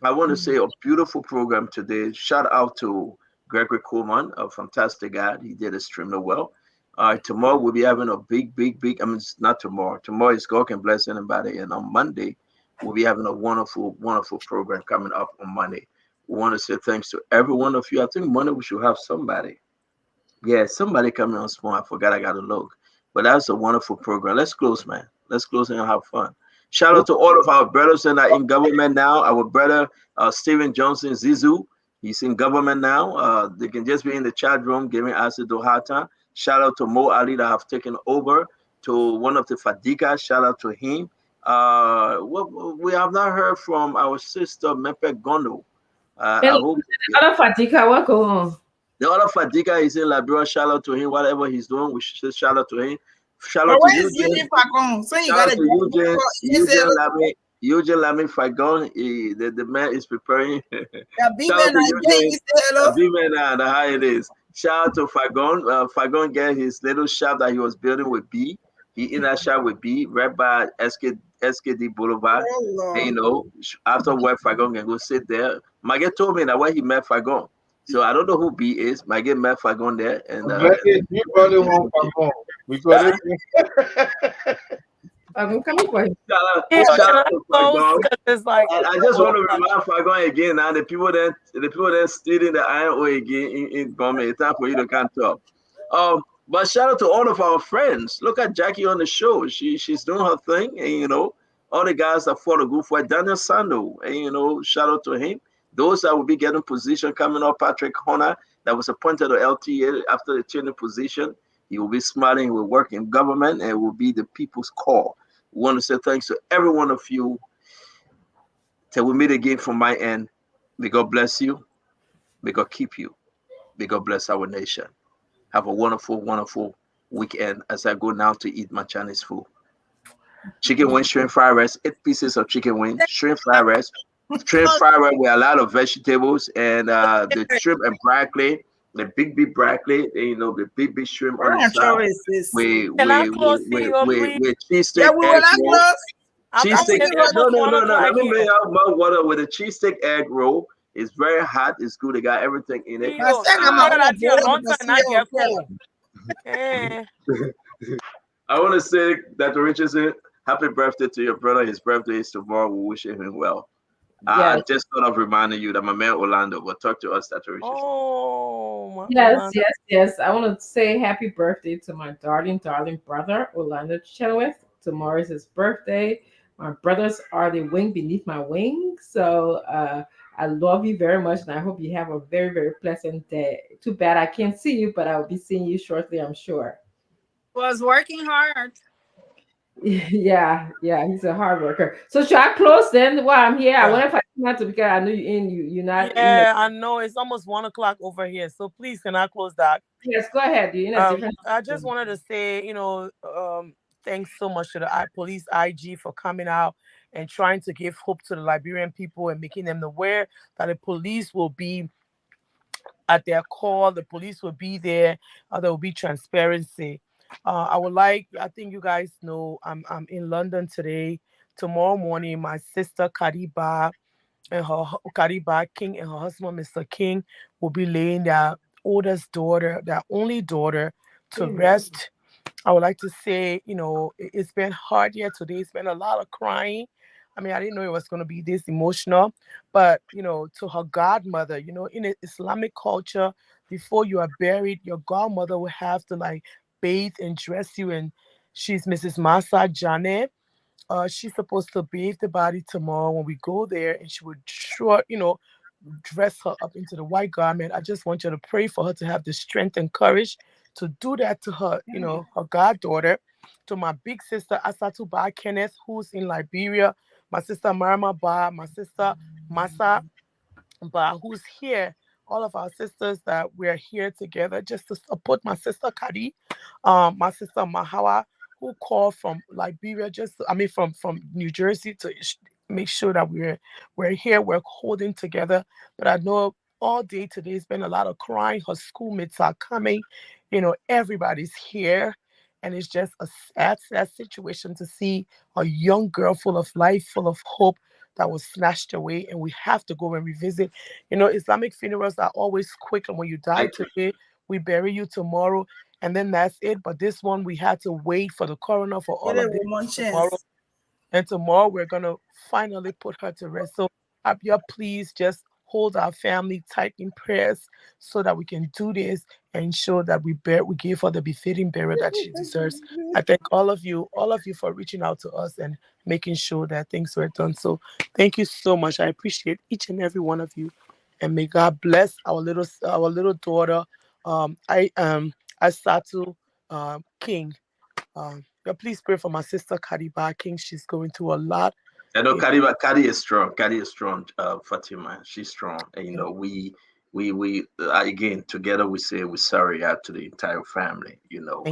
I want to say a beautiful program today. Shout out to Gregory Coleman, a fantastic guy. He did extremely well. Tomorrow we'll be having a big, I mean, it's not tomorrow. Tomorrow is God can bless anybody. And on Monday, we'll be having a wonderful, wonderful program coming up on Monday. We want to say thanks to every one of you. I think Monday we should have somebody. Yeah, somebody coming on small. I forgot I got to look. But that's a wonderful program. Let's close, man. Let's close and have fun. Shout out to all of our brothers that are in government now. Our brother Stephen Johnson Zizu, he's in government now. They can just be in the chat room giving us the hard time. Shout out to Mo Ali that have taken over. To one of the Fadika, shout out to him. We have not heard from our sister Mepe Gondo. I hope Other Fatika, what go on? the other Fadika is in Liberia. Shout out to him. Whatever he's doing, we should say shout out to him. Shout out But to where is Eugene. Eugene Facon? So you Shout got out to to Eugene Lamy Fagon. The man is preparing. Shout out to Eugene. B-Man, how it is. Shout out to Fagon. Fagon get his little shop that he was building with B. He in that shop with B, right by SKD Boulevard. And, you know, after work, Fagon can go sit there. Maget told me that when he met Fagon. So I don't know who B is. Maget met Fagon there. And you probably won't come home because I'm coming for him. Shout out to Fagon. It's like, I just want to remind Fagon again now. The people that stealing the iron ore again in Gomez. It's time for you to come talk. But shout out to all of our friends. Look at Jackie on the show. She's doing her thing, and you know, all the guys that fought a good fight. Daniel Sando, and you know, shout out to him. Those that will be getting position coming up. Patrick Horner, that was appointed to LTA after the changing position. He will be smiling. He will work in government, and will be the people's call. We want to say thanks to every one of you. Till we meet again from my end. May God bless you. May God keep you. May God bless our nation. Have a wonderful, wonderful weekend as I go now to eat my Chinese food. Chicken wing, shrimp fried rice, 8 pieces of chicken wing, shrimp fried rice with a lot of vegetables, and the shrimp and broccoli, the big broccoli, and, you know, the big shrimp on the side. With cheese stick, egg roll. Cheese stick, no. Let me make out my water with a cheese stick egg roll. It's very hot. It's good. They got everything in it. I want to say, Dr. Richardson, happy birthday to your brother. His birthday is tomorrow. We wish him well. I just thought of reminding you that my man Orlando will talk to us, Dr. Richardson. Yes. I want to say happy birthday to my darling brother, Orlando Chenoweth. Tomorrow is his birthday. My brothers are the wing beneath my wing. So I love you very much, and I hope you have a very, very pleasant day. Too bad I can't see you, but I will be seeing you shortly, I'm sure. Was working hard. Yeah, he's a hard worker. So should I close then while I'm here? I wonder if I not to, because I know you're not. Yeah, I know it's almost 1 o'clock over here. So please, can I close that? Yes, go ahead. You're in a different. I just wanted to say, thanks so much to the police IG for coming out and trying to give hope to the Liberian people and making them aware that the police will be at their call. The police will be there. There will be transparency. I think you guys know I'm in London today. Tomorrow morning, my sister Kariba King and her husband, Mr. King, will be laying their oldest daughter, their only daughter, to rest. I would like to say, it's been hard here today. It's been a lot of crying. I mean, I didn't know it was going to be this emotional, but, to her godmother, in the Islamic culture, before you are buried, your godmother will have to bathe and dress you. And she's Mrs. Masa Janet. She's supposed to bathe the body tomorrow when we go there, and she would dress her up into the white garment. I just want you to pray for her to have the strength and courage to do that to her, her goddaughter. To my big sister Asatu Ba Kenneth, who's in Liberia, my sister Marama Ba, my sister Masa Ba, who's here. All of our sisters that we're here together just to support my sister Kadi, my sister Mahawa, who called from Liberia, from New Jersey, to make sure that we're here, we're holding together. But I know all day today has been a lot of crying. Her schoolmates are coming, everybody's here. And it's just a sad situation to see a young girl full of life, full of hope, that was snatched away. And we have to go and revisit. Islamic funerals are always quick. And when you die today, we bury you tomorrow. And then that's it. But this one, we had to wait for the coroner for all of this tomorrow. And tomorrow, we're going to finally put her to rest. So, Abia, please just hold our family tight in prayers so that we can do this and ensure that we give her the befitting burial that she deserves. I thank all of you for reaching out to us and making sure that things were done. So thank you so much. I appreciate each and every one of you, and may God bless our little daughter, Asatu King. Yeah, please pray for my sister Kadiba King. She's going through a lot. I know Kadi is strong. Kadi is strong, Fatima. She's strong. And you know, we again together we say we're sorry out to the entire family. You know,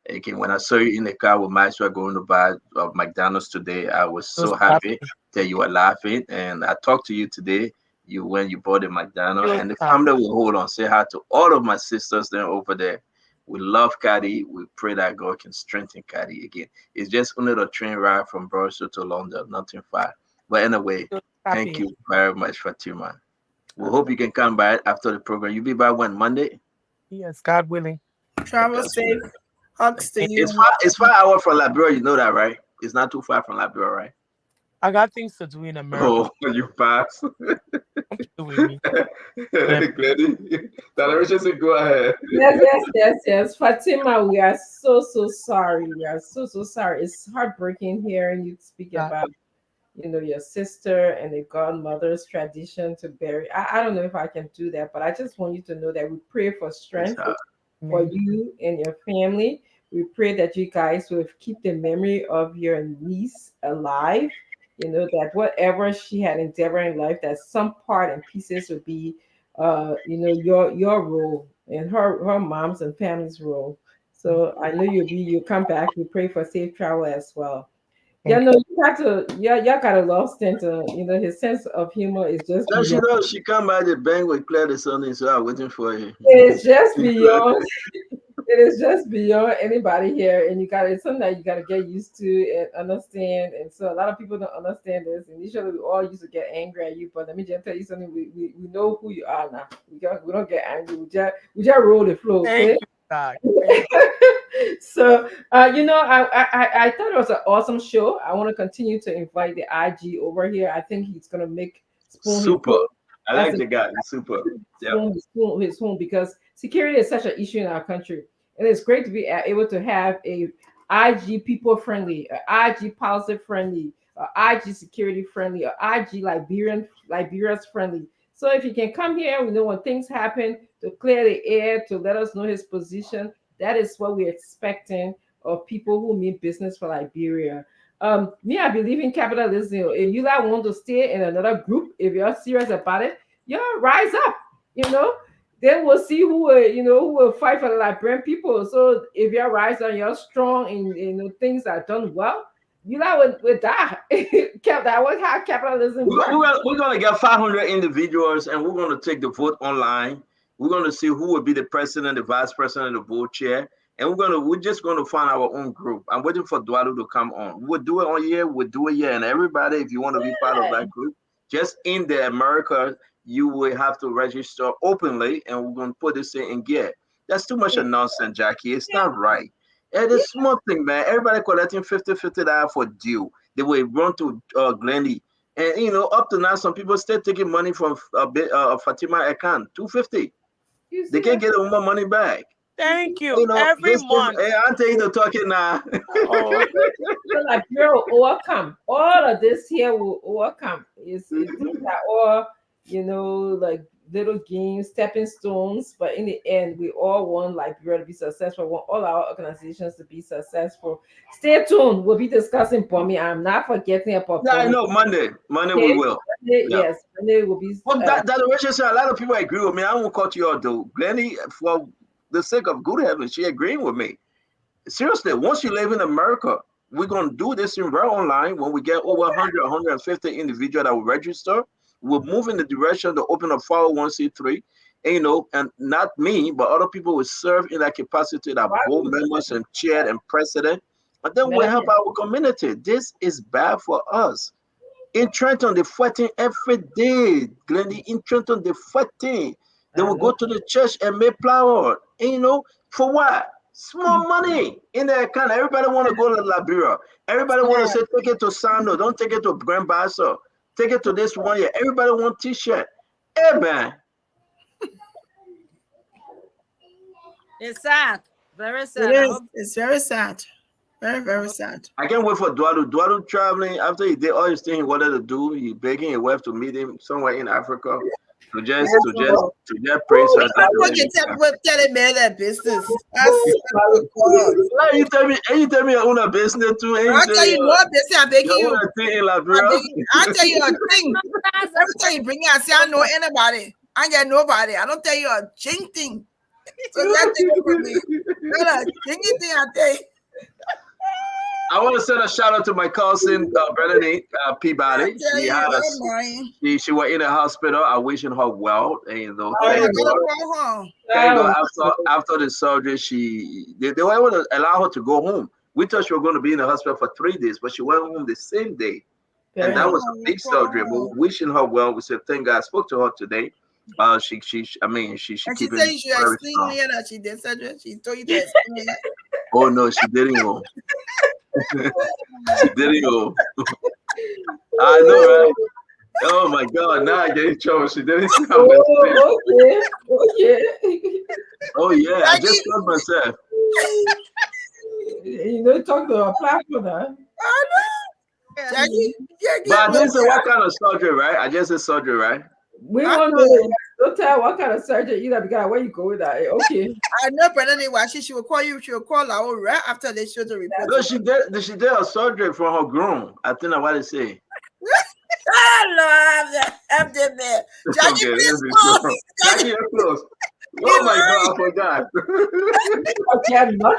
again, when I saw you in the car with Maxwell going to buy McDonald's today, I was so happy that you were laughing. And I talked to you today. When you bought the McDonald's, and the family will hold on. Say hi to all of my sisters there over there. We love Caddy. We pray that God can strengthen Caddy again. It's just only the train ride from Brussels to London, nothing far. But anyway, thank you very much, Fatima. We hope you can come by after the program. You'll be back when, Monday? Yes, God willing. Travel safe. Hugs to you. It's 5 hours from Liberia. You know that, right? It's not too far from Liberia, right? I got things to do in America. Oh, you pass. With me. Go ahead. Yes. Fatima, we are so sorry. We are so sorry. It's heartbreaking hearing you speak about, your sister and the godmother's tradition to bury. I don't know if I can do that, but I just want you to know that we pray for strength for you and your family. We pray that you guys will keep the memory of your niece alive. That whatever she had endeavored in life, that some part and pieces would be, your role and her mom's and family's role. So I know you'll come back. We pray for safe travel as well. You got a love center. His sense of humor is just. No, she come by the bank with Claire the Sunday, so I'm waiting for you. It's just beyond. It is just beyond anybody here, and it's something that you gotta get used to and understand. And so a lot of people don't understand this. Initially, we all used to get angry at you, but let me just tell you something. We know who you are now. We don't get angry. We just roll the flow. Okay. So I thought it was an awesome show. I want to continue to invite the IG over here. I think he's gonna make super. I like the guy. Super. His home, because security is such an issue in our country, and it's great to be able to have a IG people friendly, IG policy friendly, IG security friendly, or IG Liberia's friendly. So if he can come here, we know when things happen to clear the air, to let us know his position. That is what we're expecting of people who mean business for Liberia. I believe in capitalism. If you want to stay in another group, if you're serious about it, rise up. Then we'll see who will fight for the Liberian people. So if you're rising, you're strong, and things are done well, with that. That was how capitalism works. We're gonna get 500 individuals, and we're gonna take the vote online. We're gonna see who will be the president, the vice president, the board chair, and we're just gonna find our own group. I'm waiting for Dualu to come on. We'll do it on here. We'll do it here, and everybody, if you want to be part of that group, just in the America, you will have to register openly, and we're gonna put this in gear. That's too much of nonsense, Jackie. It's not right. It is small thing, man. Everybody collecting $50 for due. They will run to Glendy, and up to now, some people still taking money from Fatima account, $250. They can't get more money back. Thank you. Every month. Hey, I'm telling you, talking now. Like will overcome. All of this here will overcome. It's all like little games, stepping stones, but in the end, we all want Liberia to be successful. We want all our organizations to be successful. Stay tuned. We'll be discussing Pommy. I'm not forgetting about Pommy. I know Monday. We will. Yes, Monday will be. Well, that a lot of people agree with me. I won't cut you out though. Glenny, for the sake of good heavens, she agreeing with me. Seriously, once you live in America, we're going to do this in real online. When we get over 100, 150 individuals that will register, we'll move in the direction to open a 501c3. And not me, but other people will serve in that capacity, that board members and chair and president. And then we'll help our community. This is bad for us. In Trenton, they're fighting every day. Glendy, in Trenton, they're fighting. They will go to the church and make flour. And for what? Small money in their account. Everybody want to go to Liberia. Everybody want to say, take it to Sando. Don't take it to Grand Basso. Take it to this one year. Everybody want t-shirt. Hey, man. It's sad. Very It sad. I is. hope It's very sad. Very, very sad. I can't wait for Duadu. Duadu traveling after he did all his thing he wanted to do. He begging his wife to meet him somewhere in Africa to just praise her. I want you to tell him that business. God. You tell me your own business too. I tell you no business. I'm begging you. Thing in Liberia. I tell you a thing. Every time you bring it, I say I know anybody. I ain't got nobody. I don't tell you a ching thing. So that thing from me. Not a chingy thing I tell you. I want to send a shout out to my cousin, Bernadette Peabody. She was in the hospital. I wishing her well. And, you know, thank God after the surgery, they were able to allow her to go home. We thought she was going to be in the hospital for 3 days, but she went home the same day. And that was a big surgery. But wishing her well. We said, thank God. I spoke to her today. She keeping said you should explain me that she did surgery. She told you to explain it. Oh no, she didn't go. She didn't go. I know, right? Oh my God! Now I get in trouble. She didn't. Oh yeah! I just cut myself. You know, talk to a platform. I know. Jackie, but I didn't say what kind of surgery, right? I just said surgery, right? We want to don't tell what kind of surgery either because where you go with that. Okay. I know, Brandon. She will call you. She will call her right after they show the report. No, she did a surgery from her groom. I think that's what they say. I love that. there. Jackie, please close. Jackie, you're close. Oh my God, I forgot.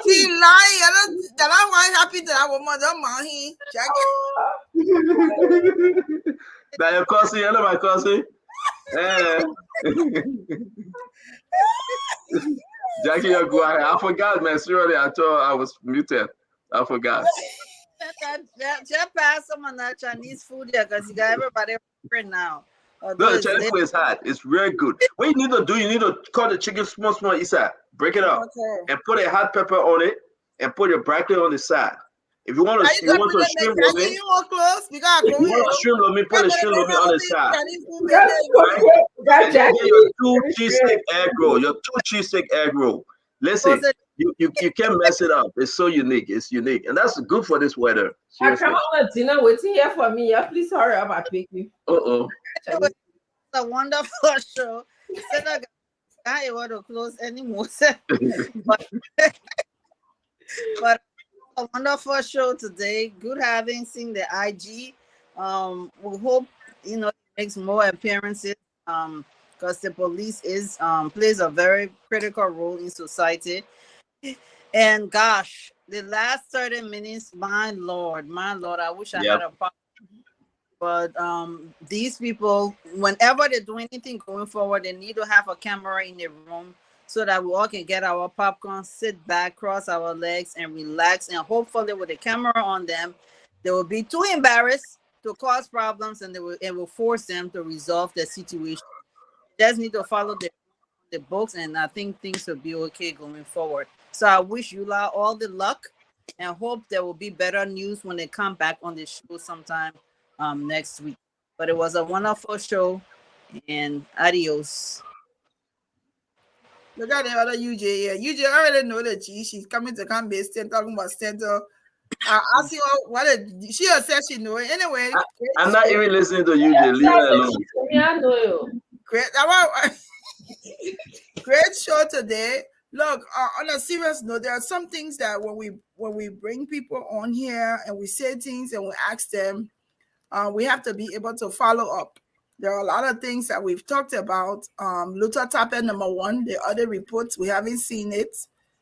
She lying. That I'm quite happy that I want my money. Jackie. That your cousin, you know my cousin. Jackie, you're good. I forgot, man. Seriously, I thought I was muted. I forgot. Just pass some that Chinese food here because you got everybody right now. No, the Chinese food is hot. It's very good. What you need to do, you need to cut the chicken small, inside. Break it up and put a hot pepper on it and put your broccoli on the side. If you want to shrimp lo mein, if you want to shrimp lo mein, put a shrimp lo mein on the side. Right? And then your 2 cheesesteak egg roll. Your 2 cheesesteak egg roll. Listen, you can't mess it up. It's so unique. It's unique, and that's good for this weather. Seriously. I come on dinner waiting here for me. Yeah, please hurry up. I pick you. It's a wonderful show. I don't want to close anymore. but a wonderful show today. Good having seen the IG. We hope it makes more appearances. Because the police plays a very critical role in society. And gosh, the last 30 minutes, my Lord, I wish I had a problem. But these people, whenever they do anything going forward, they need to have a camera in the room so that we all can get our popcorn, sit back, cross our legs, and relax. And hopefully with the camera on them, they will be too embarrassed to cause problems, and it will force them to resolve the situation. Just need to follow the books, and I think things will be okay going forward. So I wish Yula all the luck and hope there will be better news when they come back on the show sometime next week. But it was a wonderful show, and adios. Look at the other UJ here. UJ already know that she's coming to come based and talking about Center. Ask you what she said she know it. Anyway, I'm not even listening to UJ. Leave her alone. I know you. Great show today. Look, on a serious note, there are some things that when we bring people on here and we say things and we ask them, we have to be able to follow up. There are a lot of things that we've talked about. Luther Tapper, number 1, the other reports, we haven't seen it.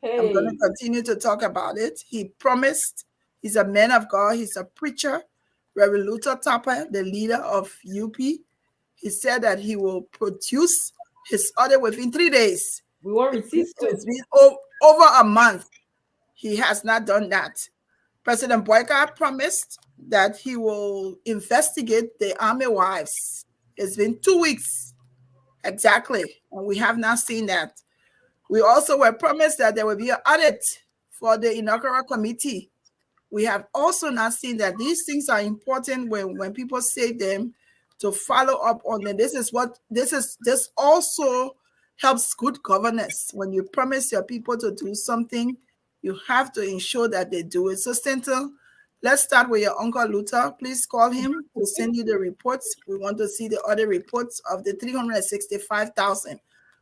Hey. I'm going to continue to talk about it. He promised, he's a man of God, he's a preacher. Reverend Luther Tapper, the leader of UP, he said that he will produce his order within 3 days. We won't resist. It's been over a month. He has not done that. President Boyka promised that he will investigate the army wives. It's been 2 weeks exactly, and we have not seen that. We also were promised that there will be an audit for the inaugural committee. We have also not seen that. These things are important when people say them to follow up on it. This also helps good governance. When you promise your people to do something, you have to ensure that they do it. So, Stanton, let's start with your Uncle Luther. Please call him to send you the reports. We want to see the other reports of the 365,000.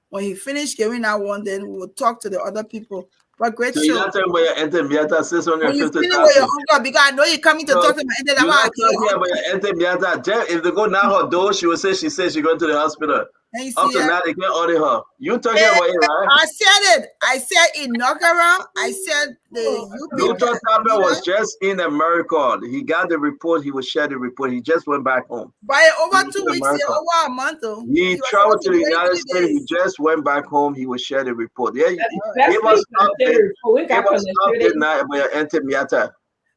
When he finished giving that one, then we will talk to the other people. But great So show. you're not talking about your Entemiata When you finish with your 650,000. uncle, because I know you're coming to So talk to my you're not talking about your Entemiata. If they go now her door, she says she going to the hospital. And you Up see to it? now they can't order her. You talking about it, right? I said it. I said inaugural. I said the Luther Tapper was just in America. He got the report. He will share the report. He just went back home. by over He 2 was in weeks, America. over a month. Though. He was traveled supposed to the United 23 States. He days. just went back home. He will share the report. Yeah, That's it was best update. we It got was connected. update now about your Entemiata.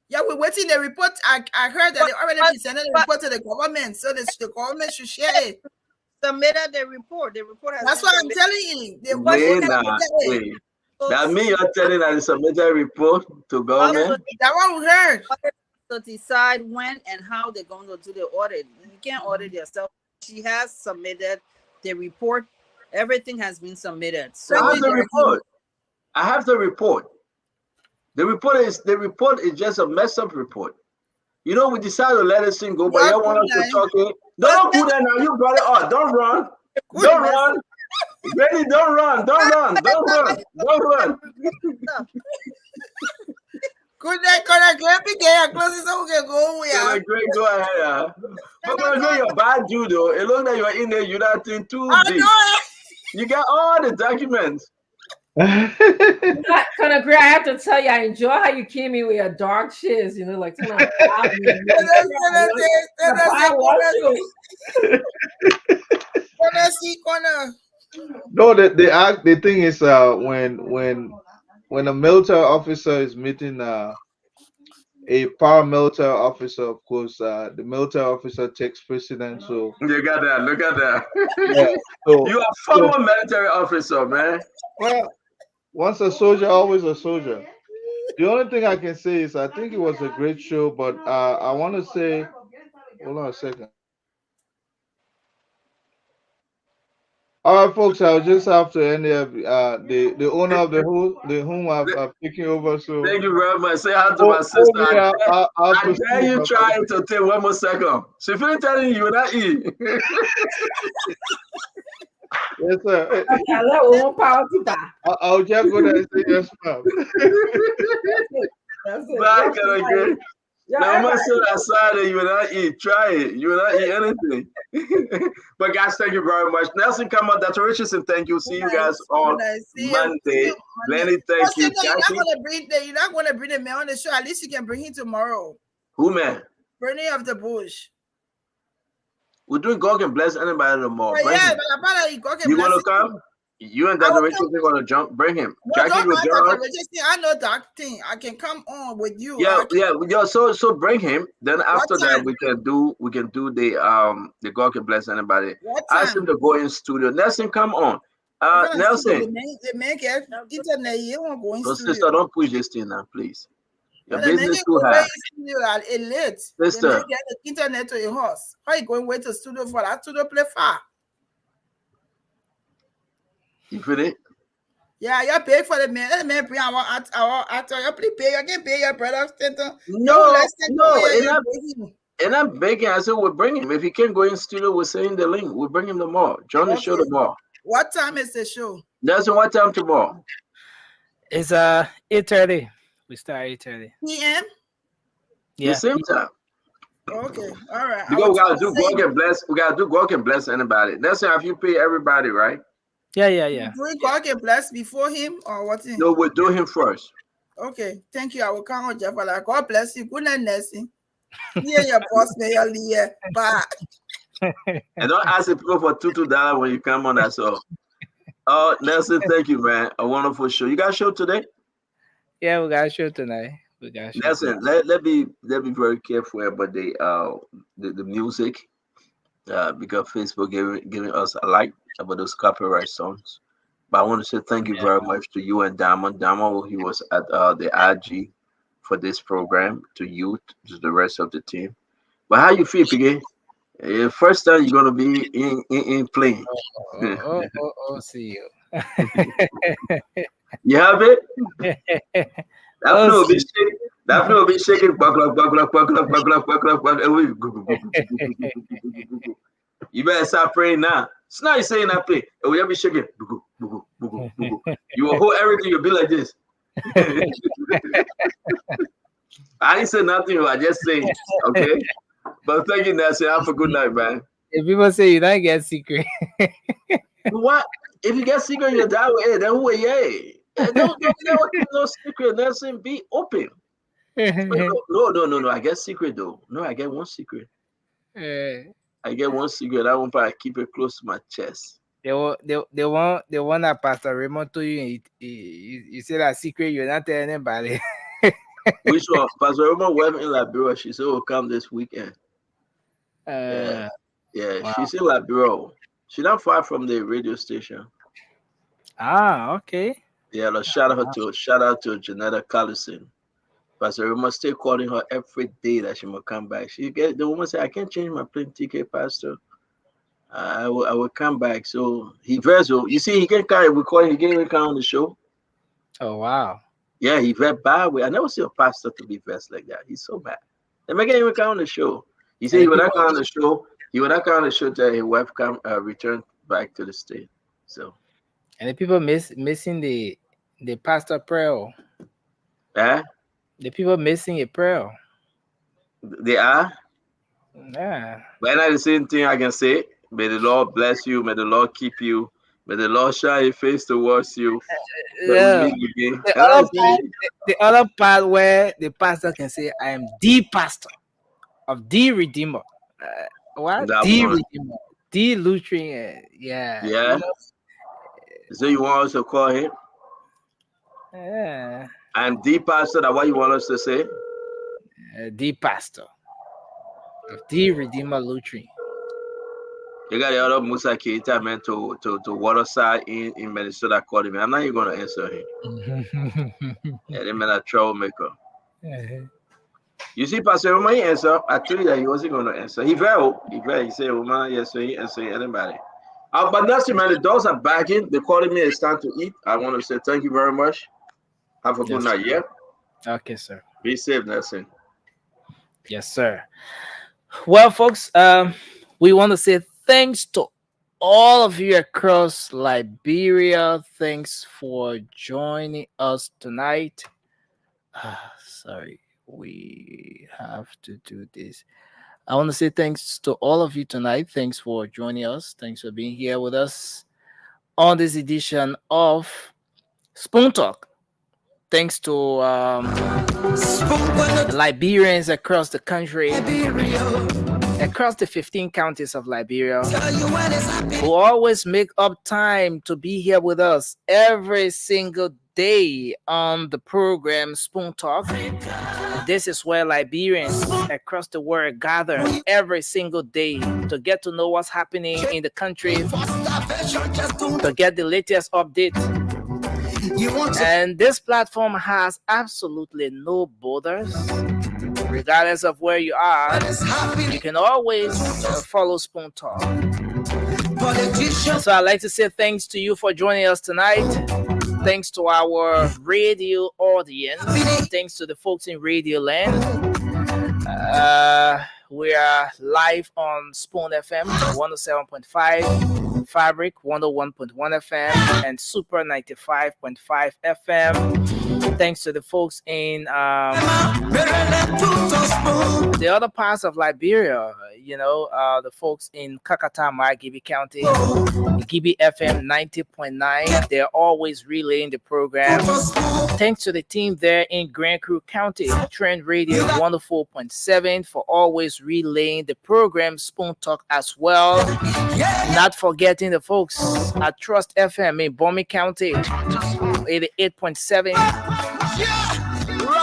Yeah, we're waiting the report. I heard that they already presented the report to the government, so the government should share it. Submitted the report. The report has That's been what I'm submitted. telling you. The Wait. That means you're telling that it's submitted report to government. That one we heard. To decide when and how they're going to do the audit. You can't audit yourself. She has submitted the report. Everything has been submitted. So I have the report. I have the report. The report is just a mess up report. You know, we decided to let this thing go, but y'all want us to talk it. Don't do that now. You brought it up. Don't run. Don't run. Ready, don't run. Don't run. Don't run. Don't run. Good night, Connor. Great get closest so we can go. Yeah, great, go ahead. But Connor, you're bad dude though. It looks like you're in there, you're not doing too deep. You got all the documents. Connor Gray, I have to tell you, I enjoy how you came in with your dark shiz, you know, like No, the thing is when a military officer is meeting a paramilitary officer, of course, the military officer takes precedence. So you got that. Look at that. Yeah, so, you are former military officer, man. Well, once a soldier, always a soldier. The only thing I can say is I think it was a great show, but I want to say, hold on a second. All right, folks, I'll just have to end there. The owner of the whom I've taken over. So thank you very much. Say hi to my sister. I dare you try to take 1 more second. She feeling telling you not eat. Yes, sir. I'll just go there and say yes, ma'am. That's it. Back and again. Now, I'm so aside that you will not eat. Try it. You will not eat anything. But guys, thank you very much. Nelson, come on. Dr. Richardson, thank you. See you guys on Monday. Lenny, thank you. You're not going to bring the man on the show. At least you can bring him tomorrow. Who, man? Bernie of the Bush. We're doing God can bless anybody no more. Yeah, but apparently God can you bless. Want to come? You and Dr. Richardson going to jump. Bring him. Jackie will join. I know that thing. I can come on with you. Yeah. So bring him. Then after that, we can do the God can bless anybody. Ask him to go in studio. Nelson, come on. Nelson. The man get internet. You won't go in so studio. Sister, don't push this thing now, please. Your business too high. Sister, the get the internet to your house. How you going wait to studio for that studio play far? You feel it? Yeah, you pay for the man. The man bring our actor. You please pay. You can pay your brother. No. And I'm begging. I said we'll bring him. If he can't go in studio, we'll send him the link. We'll bring him tomorrow. Join the show tomorrow. What time is the show? Nelson, what time tomorrow? It's 8:30. We start 8:30 p.m. Yeah, the same time. Okay, all right. Because we gotta do God can bless. We gotta do God can bless anybody. Nelson, have you pay everybody, right? Yeah. Do God can bless before him or what? No, we'll do him first. Okay, thank you. I will come on, Jeff. God bless you. Good night, Nelson. Yeah, your boss, Mayor Lee. Bye. And don't ask the people for $2 when you come on. That's all. Oh, Nelson, thank you, man. A wonderful show. You got a show today? Yeah, we got a show tonight. Nelson, let be very careful about the music, because Facebook giving us a like about those copyright songs. But I want to say thank you very much to you and Diamond. Diamond, he was at the IG for this program, to you, to the rest of the team. But how you feel, Piggy? First time you're gonna be in plane. See you. You have it? That Oh, plane will be see. shaking. That plane will be shaking. Buckle, buckle, buckle, buckle, buckle, buckle. You better start praying now. It's not you saying that plane. It will be shaking. You will hold everything. You'll be like this. I didn't say nothing. I just saying. Okay. But thank you, Nancy. Have a good night, man. If people say you don't get secret. What? If you get secret, you're that way. Then who? Yeah. Don't never keep no secret. Nothing. Be open. No. I get secret though. No, I get one secret. I get one secret. I won't. I keep it close to my chest. They want that Pastor Raymond told you. You say that secret. You're not telling anybody. Which one? Pastor Raymond went in Liberia. She said, "Oh, come this weekend." Yeah. Wow. She's in Liberia. She's not far from the radio station. Okay. Yeah, shout out to Janetta Collison. Pastor Raymond still calling her every day that she must come back. The woman said, "I can't change my plane ticket, Pastor. I will come back." So he very so you see he can carry recording. He can't even come on the show. Oh wow. Yeah, he very bad way. I never see a pastor to be dressed like that. He's so bad. They make him even come on the show. He said he would not come on the show. He would not come on the show till his wife return back to the state. So. And the people missing the pastor prayer. The people missing a prayer. They are. Yeah. But not the same thing I can say. May the Lord bless you. May the Lord keep you. May the Lord shine His face towards you. Yeah. The other part where the pastor can say, "I am the pastor of the Redeemer." What? That the one. Redeemer, the Lutheran. Yeah. Yeah. So you want us to call him? Yeah. I'm the pastor. That's what you want us to say? The pastor of the Redeemer Lutheran. You got the other Musa Keita man to Waterside in Minnesota called him. I'm not even going to answer him. Yeah, they man a troublemaker. You see, Pastor Roman, he answer. I told you that he wasn't going to answer. He said, "Roman, yes, so he answered anybody." But that's it, man. The dogs are backing. They're calling me. It's time to eat. I want to say thank you very much. Have a good night. Yeah. Okay, sir. Be safe, Nelson. Yes, sir. Well, folks, we want to say thanks to all of you across Liberia. Thanks for joining us tonight. Sorry, we have to do this. I want to say thanks to all of you tonight. Thanks for joining us. Thanks for being here with us on this edition of Spoon Talk. Thanks to Liberians across the country, across the 15 counties of Liberia, who always make up time to be here with us every single day on the program Spoon Talk. This is where Liberians across the world gather every single day to get to know what's happening in the country, to get the latest update. And this platform has absolutely no borders. Regardless of where you are, you can always follow Spoon Talk. So I'd like to say thanks to you for joining us tonight. Thanks to our radio audience. Thanks to the folks in Radio Land. We are live on Spoon FM 107.5, Fabric 101.1 FM, and Super 95.5 FM. Thanks to the folks in the other parts of Liberia, the folks in Kakatama, Gibi County, Gibi FM 90.9. They're always relaying the program. Thanks to the team there in Grand Crew County, Trend Radio 104.7 for always relaying the program, Spoon Talk as well. Not forgetting the folks at Trust FM in Bomi County, 88.7,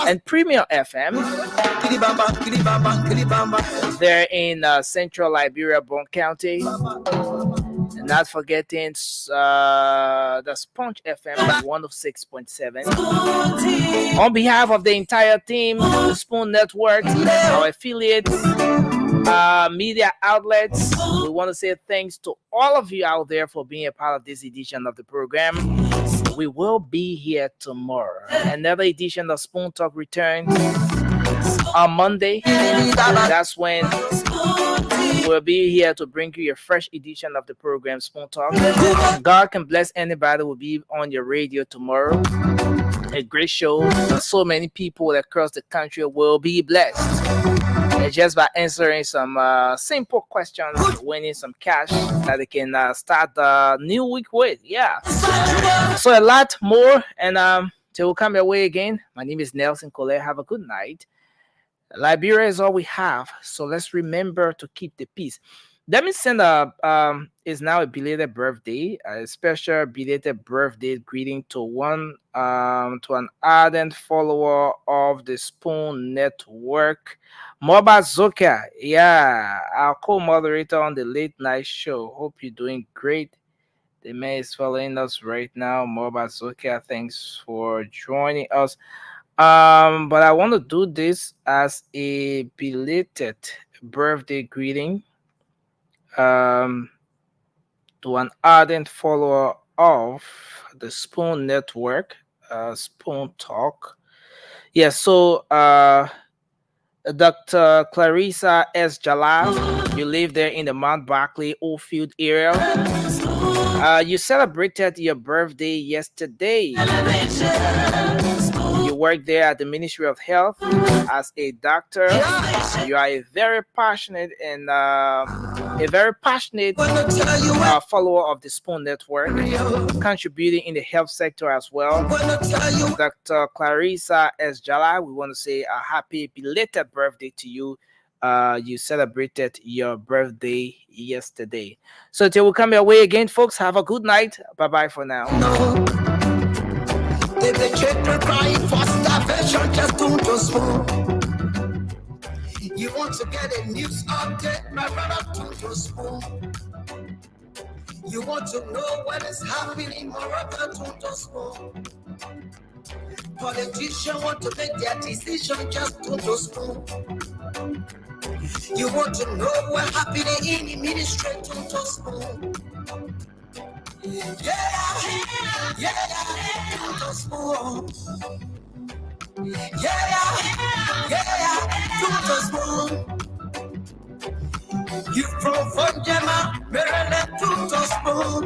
and Premier FM. They're in Central Liberia, Bon County. And not forgetting the Sponge FM 106.7. On behalf of the entire team, the Spoon Network, our affiliates, media outlets. We want to say thanks to all of you out there for being a part of this edition of the program. We will be here tomorrow. Another edition of Spoon Talk returns on Monday. That's when we'll be here to bring you a fresh edition of the program, Spoon Talk. God can bless anybody who will be on your radio tomorrow. A great show. So many people across the country will be blessed. And just by answering some simple questions, winning some cash that they can start the new week with. Yeah. So a lot more. And till we come your way again, my name is Nelson Colette. Have a good night. Liberia is all we have, so let's remember to keep the peace. Let me send is now a belated birthday, a special belated birthday greeting to an ardent follower of the Spoon Network, Moba Zoka. Yeah, our co-moderator on the late night show. Hope you're doing great. The man is following us right now. Moba Zoka, thanks for joining us. But I want to do this as a belated birthday greeting to an ardent follower of the Spoon Network, Spoon Talk. Yeah, so Dr. Clarissa S. Jalal, you live there in the Mount Barkley Oldfield area. You celebrated your birthday yesterday. You work there at the Ministry of Health as a doctor. You are a very passionate follower of the Spoon Network, contributing in the health sector as well. Dr. Clarissa S. Jala, we want to say a happy belated birthday to you. You celebrated your birthday yesterday. So till we come your way again, folks, have a good night. Bye-bye for now. If the children crying for starvation, just don't spoon. You want to get a news update, my brother, don't spoon. You want to know what is happening, my brother, don't spoon. Politicians want to make their decision, just don't spoon. You want to know what happening in the ministry, don't spoon. Yeah, don't spoon. Don't spoon. You from Fonjama, Maryland, don't spoon.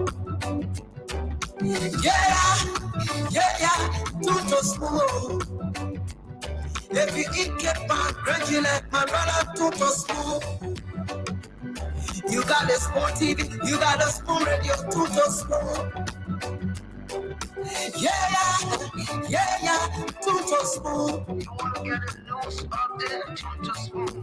Don't spoon. If you eat kebab, congratulate my brother, don't spoon. You got a Spoon TV, you got a Spoon Radio, don't spoon. Don't spoon. You want to get a news update, don't spoon.